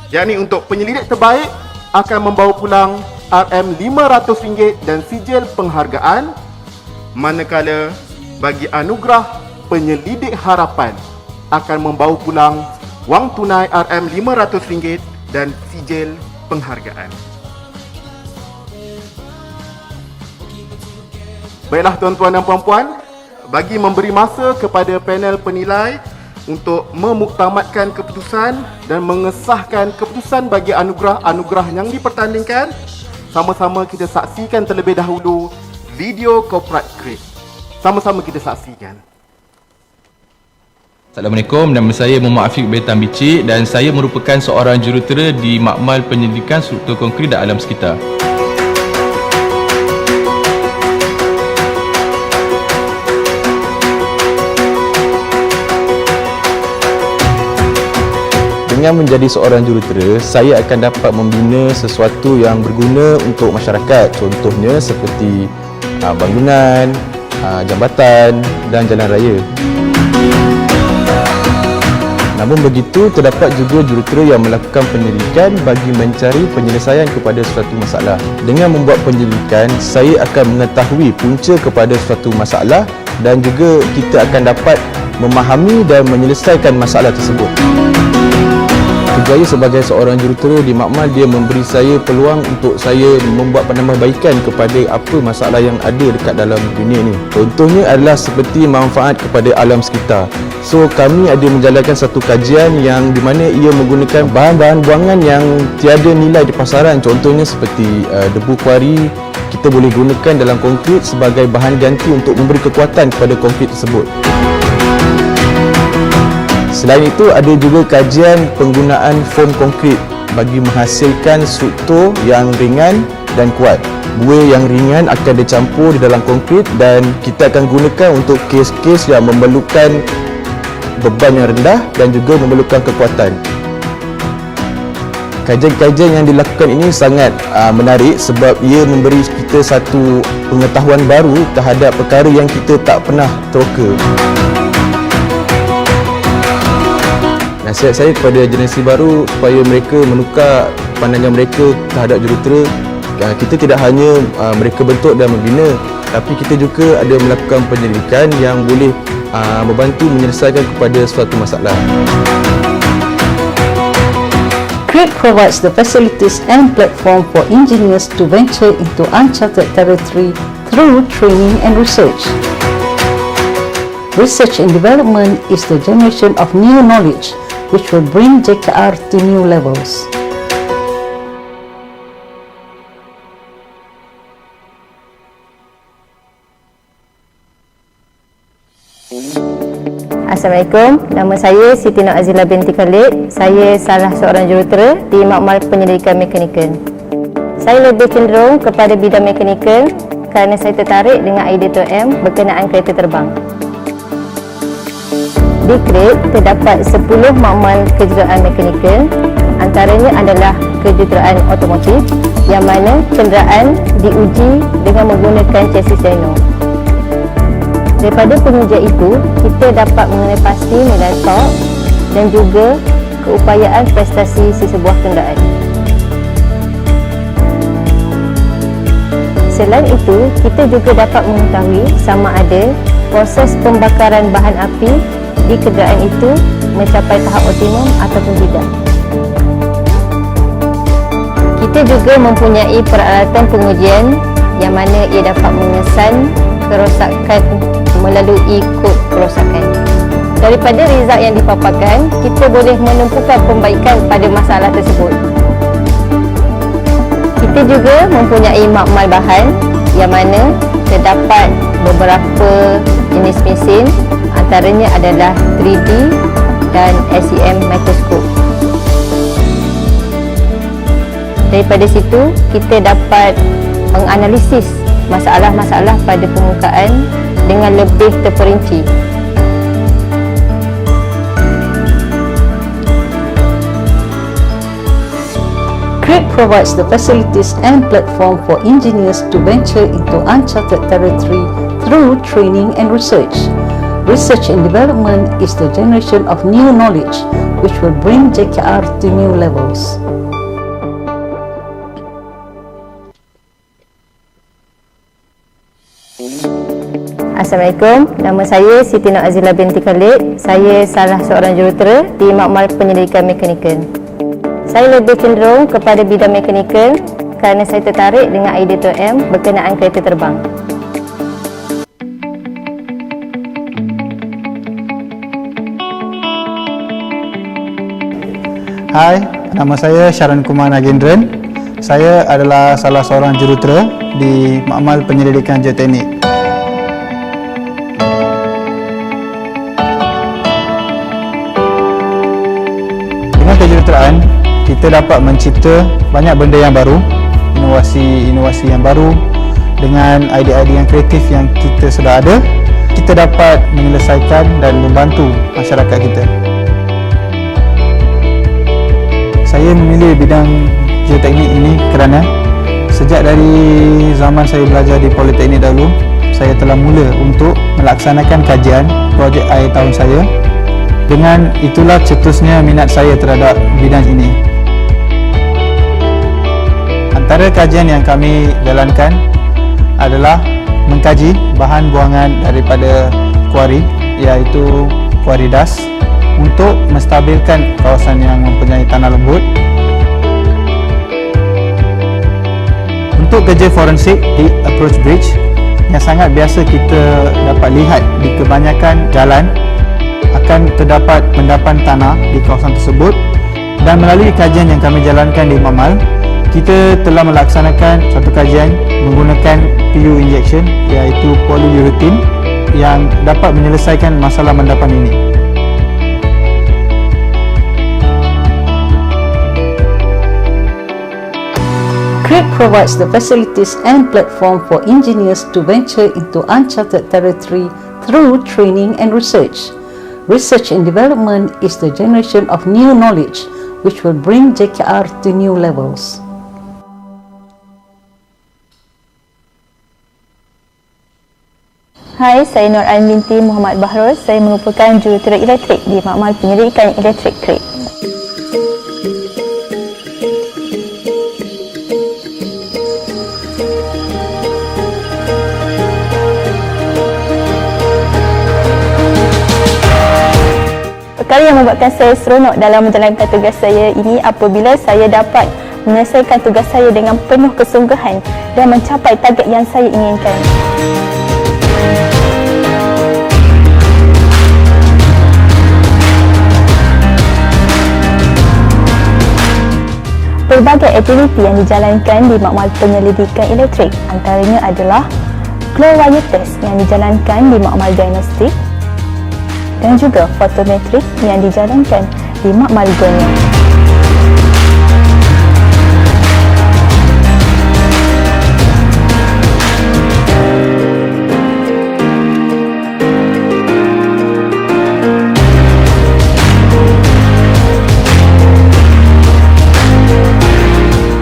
yakni untuk penyelidik terbaik akan membawa pulang RM500 dan sijil penghargaan, manakala bagi anugerah penyelidik harapan akan membawa pulang wang tunai RM500 dan sijil penghargaan. Baiklah tuan-tuan dan puan-puan, bagi memberi masa kepada panel penilai untuk memuktamadkan keputusan dan mengesahkan keputusan bagi anugerah-anugerah yang dipertandingkan, sama-sama kita saksikan terlebih dahulu video corporate create. Sama-sama kita saksikan. Assalamualaikum, nama saya Muhammad Afiq Betan Bicik dan saya merupakan seorang jurutera di Makmal Penyelidikan Struktur Konkrit dan Alam Sekitar. Dengan menjadi seorang jurutera, saya akan dapat membina sesuatu yang berguna untuk masyarakat. Contohnya seperti bangunan, jambatan dan jalan raya. Namun begitu, terdapat juga jurutera yang melakukan penyelidikan bagi mencari penyelesaian kepada suatu masalah. Dengan membuat penyelidikan, saya akan mengetahui punca kepada suatu masalah dan juga kita akan dapat memahami dan menyelesaikan masalah tersebut. Kerjaya sebagai seorang jurutera di Makmal, dia memberi saya peluang untuk saya membuat penambahbaikan kepada apa masalah yang ada dekat dalam dunia ni. Contohnya adalah seperti manfaat kepada alam sekitar. So kami ada menjalankan satu kajian yang di mana ia menggunakan bahan-bahan buangan yang tiada nilai di pasaran. Contohnya seperti debu kuari, kita boleh gunakan dalam konkrit sebagai bahan ganti untuk memberi kekuatan kepada konkrit tersebut. Selain itu, ada juga kajian penggunaan foam konkrit bagi menghasilkan struktur yang ringan dan kuat. Buih yang ringan akan dicampur di dalam konkrit dan kita akan gunakan untuk kes-kes yang memerlukan beban yang rendah dan juga memerlukan kekuatan. Kajian-kajian yang dilakukan ini sangat menarik sebab ia memberi kita satu pengetahuan baru terhadap perkara yang kita tak pernah teroka. Dan nasihat saya kepada generasi baru supaya mereka menukar pandangan mereka terhadap jurutera. Kita tidak hanya mereka bentuk dan membina, tapi kita juga ada melakukan penyelidikan yang boleh membantu menyelesaikan kepada suatu masalah. CREAT provides the facilities and platform for engineers to venture into uncharted territory through training and research. Research and development is the generation of new knowledge which will bring JKR to new levels. Assalamualaikum, nama saya Siti Nur Azila binti Khalid. Saya salah seorang jurutera di Makmal Penyelidikan Mekanikal. Saya lebih cenderung kepada bidang mekanikal kerana saya tertarik dengan idea Tuan M berkenaan kereta terbang. Di CREAT terdapat 10 makmal kejuruteraan mekanikal, antaranya adalah kejuruteraan otomotif yang mana kenderaan diuji dengan menggunakan chassis dyno. Daripada pengujian itu, kita dapat mengenai pasti nilai torque dan juga keupayaan prestasi sesebuah kenderaan. Selain itu, kita juga dapat mengetahui sama ada proses pembakaran bahan api di kenderaan itu mencapai tahap optimum ataupun tidak. Kita juga mempunyai peralatan pengujian yang mana ia dapat mengesan kerosakan melalui kod kerosakan. Daripada result yang dipaparkan, kita boleh menentukan pembaikan pada masalah tersebut. Kita juga mempunyai makmal bahan yang mana terdapat beberapa jenis mesin, antaranya adalah 3D dan SEM mikroskop. Daripada situ, kita dapat menganalisis masalah-masalah pada permukaan dengan lebih terperinci. CREAT provides the facilities and platform for engineers to venture into uncharted territory through training and research. Research and development is the generation of new knowledge which will bring JKR to new levels. Assalamualaikum, nama saya Siti Nur Azila binti Khalid. Saya salah seorang jurutera di Makmal Penyelidikan Mekanikal. Saya lebih cenderung kepada bidang mekanikal kerana saya tertarik dengan idea Tuan M berkenaan kereta terbang. Hai, nama saya Sharan Kumar Nagendran. Saya adalah salah seorang jurutera di Makmal Penyelidikan Geoteknik. Dengan kejuruteraan, kita dapat mencipta banyak benda yang baru, inovasi yang baru. Dengan idea-idea yang kreatif yang kita sudah ada, kita dapat menyelesaikan dan membantu masyarakat kita. Saya memilih bidang geoteknik ini kerana sejak dari zaman saya belajar di Politeknik dahulu, saya telah mula untuk melaksanakan kajian projek akhir tahun saya. Dengan itulah cetusnya minat saya terhadap bidang ini. Antara kajian yang kami jalankan adalah mengkaji bahan buangan daripada kuari, iaitu kuari das, untuk menstabilkan kawasan yang mempunyai tanah lembut. Untuk kerja forensik di approach bridge yang sangat biasa kita dapat lihat di kebanyakan jalan, akan terdapat endapan tanah di kawasan tersebut, dan melalui kajian yang kami jalankan di Makmal, kita telah melaksanakan satu kajian menggunakan PU injection, iaitu polyurethane, yang dapat menyelesaikan masalah endapan ini. CREAT provides the facilities and platform for engineers to venture into uncharted territory through training and research. Research and development is the generation of new knowledge which will bring JKR to new levels. Hai, saya Nur Ain binti Muhammad Bahrul. Saya merupakan jurutera elektrik di Makmal Penyelidikan Elektrik CREAT. Perkara yang membuatkan saya seronok dalam menjalankan tugas saya ini apabila saya dapat menyelesaikan tugas saya dengan penuh kesungguhan dan mencapai target yang saya inginkan. Pelbagai aktiviti yang dijalankan di makmal penyelidikan elektrik antaranya adalah glow wire test yang dijalankan di makmal diagnostik dan juga fotometrik yang dijalankan di makmal gonya.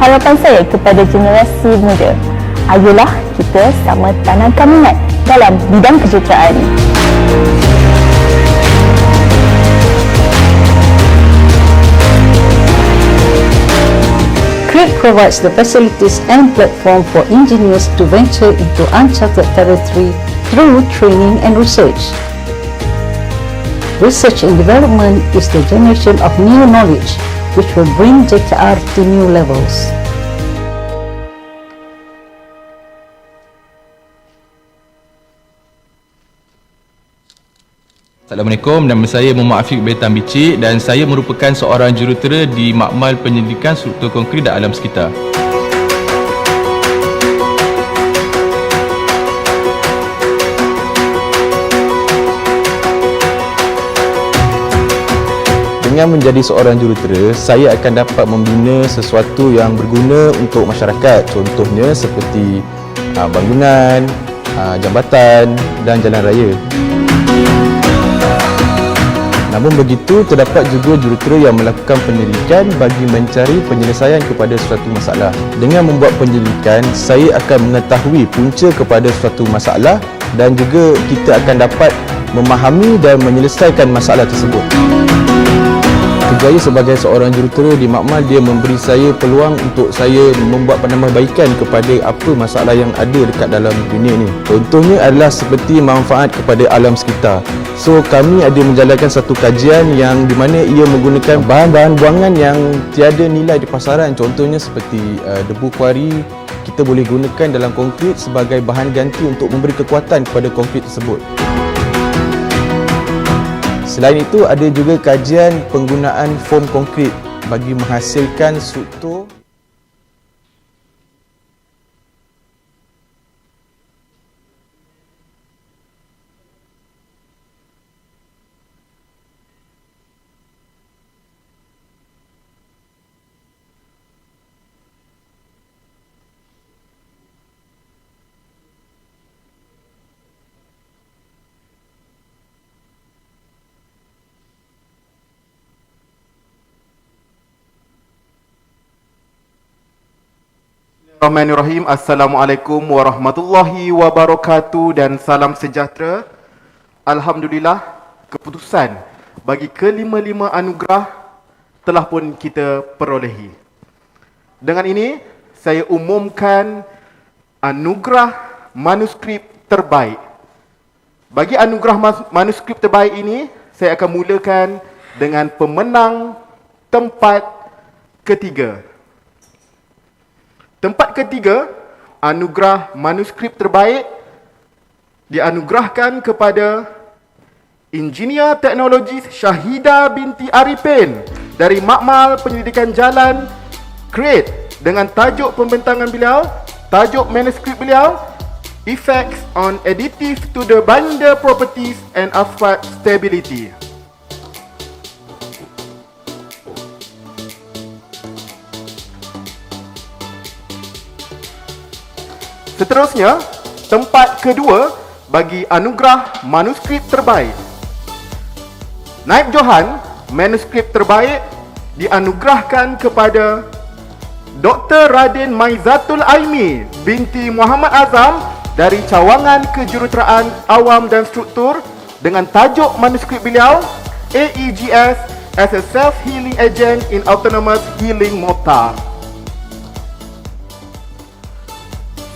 Harapan saya kepada generasi muda, ayolah kita sama tanamkan minat dalam bidang kejuruteraan. CRIT provides the facilities and platform for engineers to venture into uncharted territory through training and research. Research and development is the generation of new knowledge which will bring JKR to new levels. Assalamualaikum, nama saya Muhammad Afiq Betan Bicik dan saya merupakan seorang jurutera di Makmal Penyelidikan Struktur Konkrit dan Alam Sekitar. Dengan menjadi seorang jurutera, saya akan dapat membina sesuatu yang berguna untuk masyarakat. Contohnya seperti bangunan, jambatan dan jalan raya. Namun begitu, terdapat juga jurutera yang melakukan penyelidikan bagi mencari penyelesaian kepada suatu masalah. Dengan membuat penyelidikan, saya akan mengetahui punca kepada suatu masalah dan juga kita akan dapat memahami dan menyelesaikan masalah tersebut. Kerjaya sebagai seorang jurutera di Makmal, dia memberi saya peluang untuk saya membuat penambahbaikan kepada apa masalah yang ada dekat dalam dunia ni. Contohnya adalah seperti manfaat kepada alam sekitar. So kami ada menjalankan satu kajian yang di mana ia menggunakan bahan-bahan buangan yang tiada nilai di pasaran. Contohnya seperti debu kuari, kita boleh gunakan dalam konkrit sebagai bahan ganti untuk memberi kekuatan kepada konkrit tersebut. Selain itu, ada juga kajian penggunaan foam konkrit bagi menghasilkan struktur. Bismillahirrahmanirrahim. Assalamualaikum warahmatullahi wabarakatuh dan salam sejahtera. Alhamdulillah, keputusan bagi kelima-lima anugerah telah pun kita perolehi. Dengan ini, saya umumkan anugerah manuskrip terbaik. Bagi anugerah manuskrip terbaik ini, saya akan mulakan dengan pemenang tempat ketiga. Tempat ketiga, anugerah manuskrip terbaik dianugerahkan kepada Engineer Teknologi Syahidah binti Arifin dari Makmal Penyelidikan Jalan CRIT dengan tajuk pembentangan beliau, tajuk manuskrip beliau, Effects on Additive to the Binder Properties and Asphalt Stability. Seterusnya, tempat kedua bagi anugerah manuskrip terbaik. Naib Johan, manuskrip terbaik dianugerahkan kepada Dr. Radin Maizatul Aimi binti Muhammad Azam dari Cawangan Kejuruteraan Awam dan Struktur dengan tajuk manuskrip beliau, AEGS as a Self-Healing Agent in Autonomous Healing Mortar.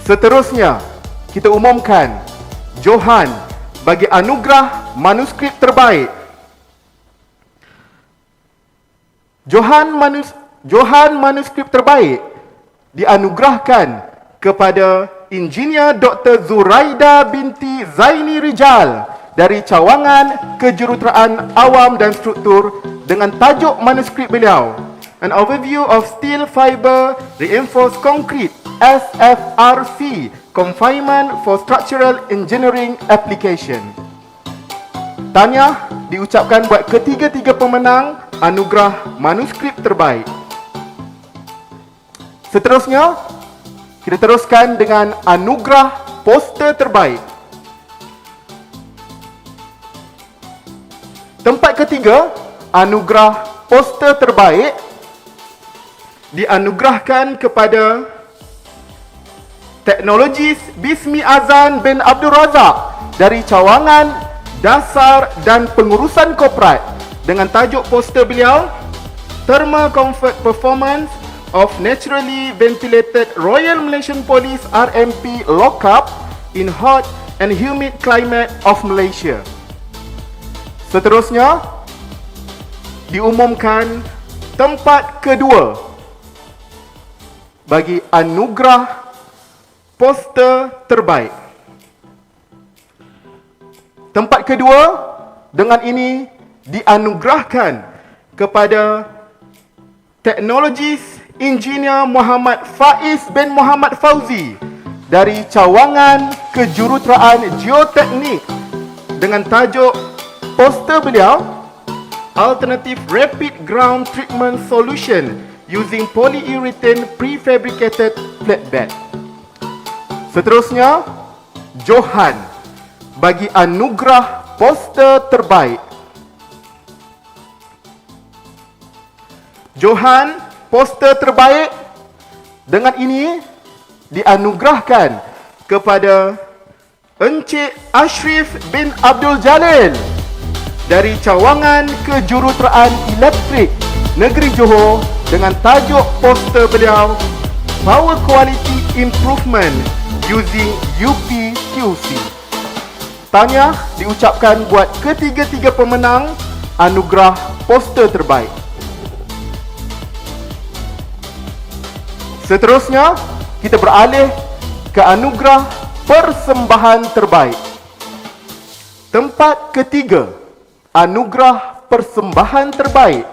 Seterusnya, kita umumkan Johan bagi anugerah manuskrip terbaik. Johan manuskrip terbaik dianugerahkan kepada Engineer Dr. Zuraida binti Zaini Rijal dari cawangan Kejuruteraan Awam dan Struktur dengan tajuk manuskrip beliau, An Overview of Steel Fiber Reinforced Concrete SFRC Confinement for Structural Engineering Application. Tahniah diucapkan buat ketiga-tiga pemenang anugerah manuskrip terbaik. Seterusnya, kita teruskan dengan anugerah poster terbaik. Tempat ketiga, anugerah poster terbaik dianugerahkan kepada Teknologis Bismi Azan bin Abdul Razak dari cawangan Dasar dan Pengurusan Korporat dengan tajuk poster beliau, Thermal Comfort Performance of Naturally Ventilated Royal Malaysian Police RMP Lockup in Hot and Humid Climate of Malaysia. Seterusnya, diumumkan tempat kedua bagi anugerah poster terbaik. Tempat kedua dengan ini dianugerahkan kepada Teknologis Engineer Muhammad Faiz bin Muhammad Fauzi dari cawangan Kejuruteraan Geoteknik dengan tajuk poster beliau, Alternative Rapid Ground Treatment Solution using Polyurethane Prefabricated Flatbed. Seterusnya, Johan bagi anugerah poster terbaik. Johan poster terbaik dengan ini dianugerahkan kepada Encik Ashrif bin Abdul Jalil dari cawangan Kejuruteraan Elektrik Negeri Johor dengan tajuk poster beliau, Power Quality Improvement using UPQC. Tahniah diucapkan buat ketiga-tiga pemenang anugerah poster terbaik. Seterusnya, kita beralih ke anugerah persembahan terbaik. Tempat ketiga, anugerah persembahan terbaik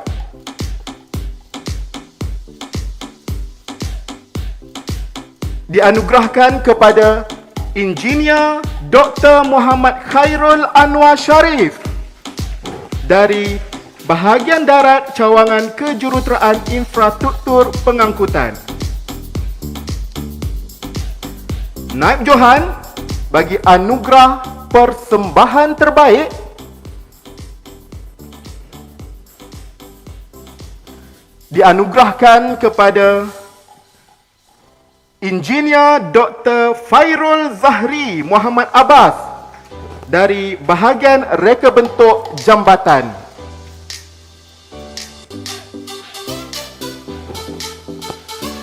dianugerahkan kepada Engineer Dr. Muhammad Khairul Anwar Sharif dari Bahagian Darat Cawangan Kejuruteraan Infrastruktur Pengangkutan. Naib Johan bagi anugerah persembahan terbaik dianugerahkan kepada Engineer Dr. Fairul Zahri Muhammad Abbas dari Bahagian Reka Bentuk Jambatan.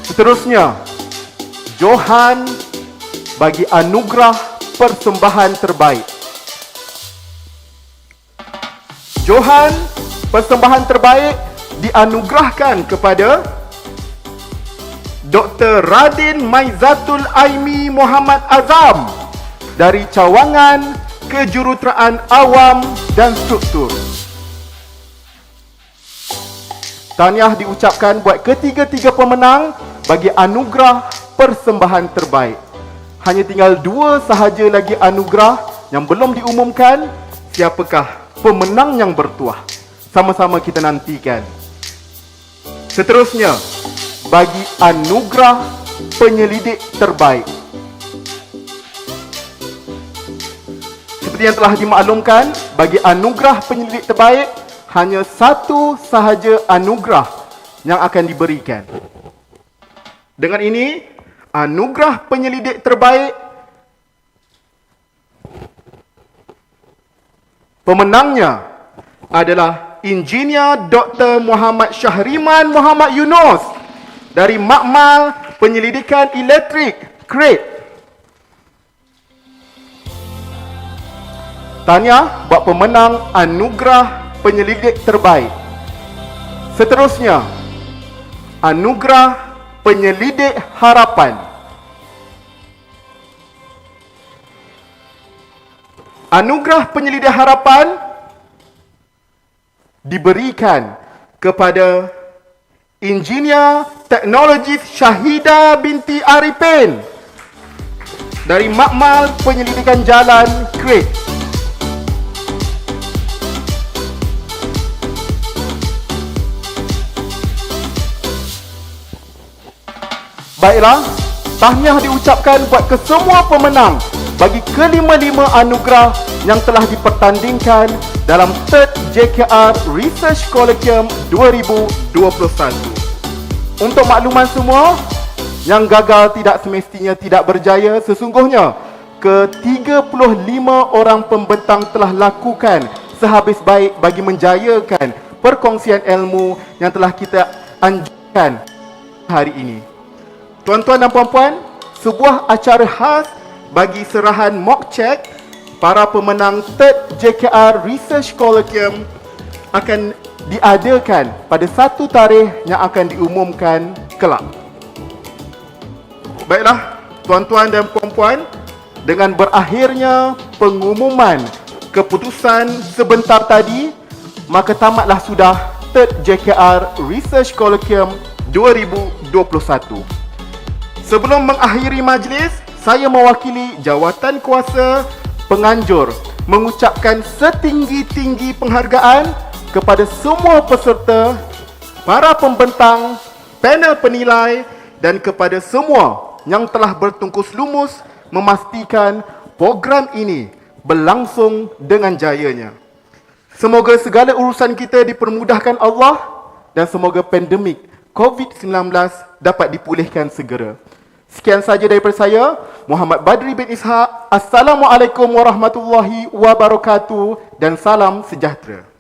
Seterusnya, Johan bagi anugerah persembahan terbaik. Johan persembahan terbaik dianugerahkan kepada Dr. Radin Maizatul Aimi Muhammad Azam dari cawangan Kejuruteraan Awam dan Struktur. Tahniah diucapkan buat ketiga-tiga pemenang bagi anugerah persembahan terbaik. Hanya tinggal dua sahaja lagi anugerah yang belum diumumkan. Siapakah pemenang yang bertuah? Sama-sama kita nantikan. Seterusnya, bagi anugerah penyelidik terbaik. Seperti yang telah dimaklumkan, bagi anugerah penyelidik terbaik, hanya satu sahaja anugerah yang akan diberikan. Dengan ini, anugerah penyelidik terbaik, pemenangnya adalah Engineer Dr. Muhammad Syahriman Muhammad Yunus dari Makmal Penyelidikan Elektrik Krete. Tahniah buat pemenang anugerah penyelidik terbaik. Seterusnya, anugerah penyelidik harapan. Anugerah penyelidik harapan diberikan kepada Engineer Teknologi Syahidah binti Arifin dari Makmal Penyelidikan Jalan Krit. Baiklah, tahniah diucapkan buat kesemua pemenang bagi kelima-lima anugerah yang telah dipertandingkan dalam 3rd JKR Research Colloquium 2021. Untuk makluman semua, yang gagal tidak semestinya tidak berjaya. Sesungguhnya, ke-35 orang pembentang telah lakukan sehabis baik bagi menjayakan perkongsian ilmu yang telah kita anjurkan hari ini. Tuan-tuan dan puan-puan, sebuah acara khas bagi serahan mock check para pemenang 3rd JKR Research Colloquium akan diadakan pada satu tarikh yang akan diumumkan kelak. Baiklah, tuan-tuan dan puan-puan, dengan berakhirnya pengumuman keputusan sebentar tadi, maka tamatlah sudah 3rd JKR Research Colloquium 2021. Sebelum mengakhiri majlis, saya mewakili jawatan kuasa penganjur mengucapkan setinggi-tinggi penghargaan kepada semua peserta, para pembentang, panel penilai dan kepada semua yang telah bertungkus lumus memastikan program ini berlangsung dengan jayanya. Semoga segala urusan kita dipermudahkan Allah dan semoga pandemik COVID-19 dapat dipulihkan segera. Sekian saja daripada saya, Muhammad Badri bin Ishaq. Assalamualaikum warahmatullahi wabarakatuh dan salam sejahtera.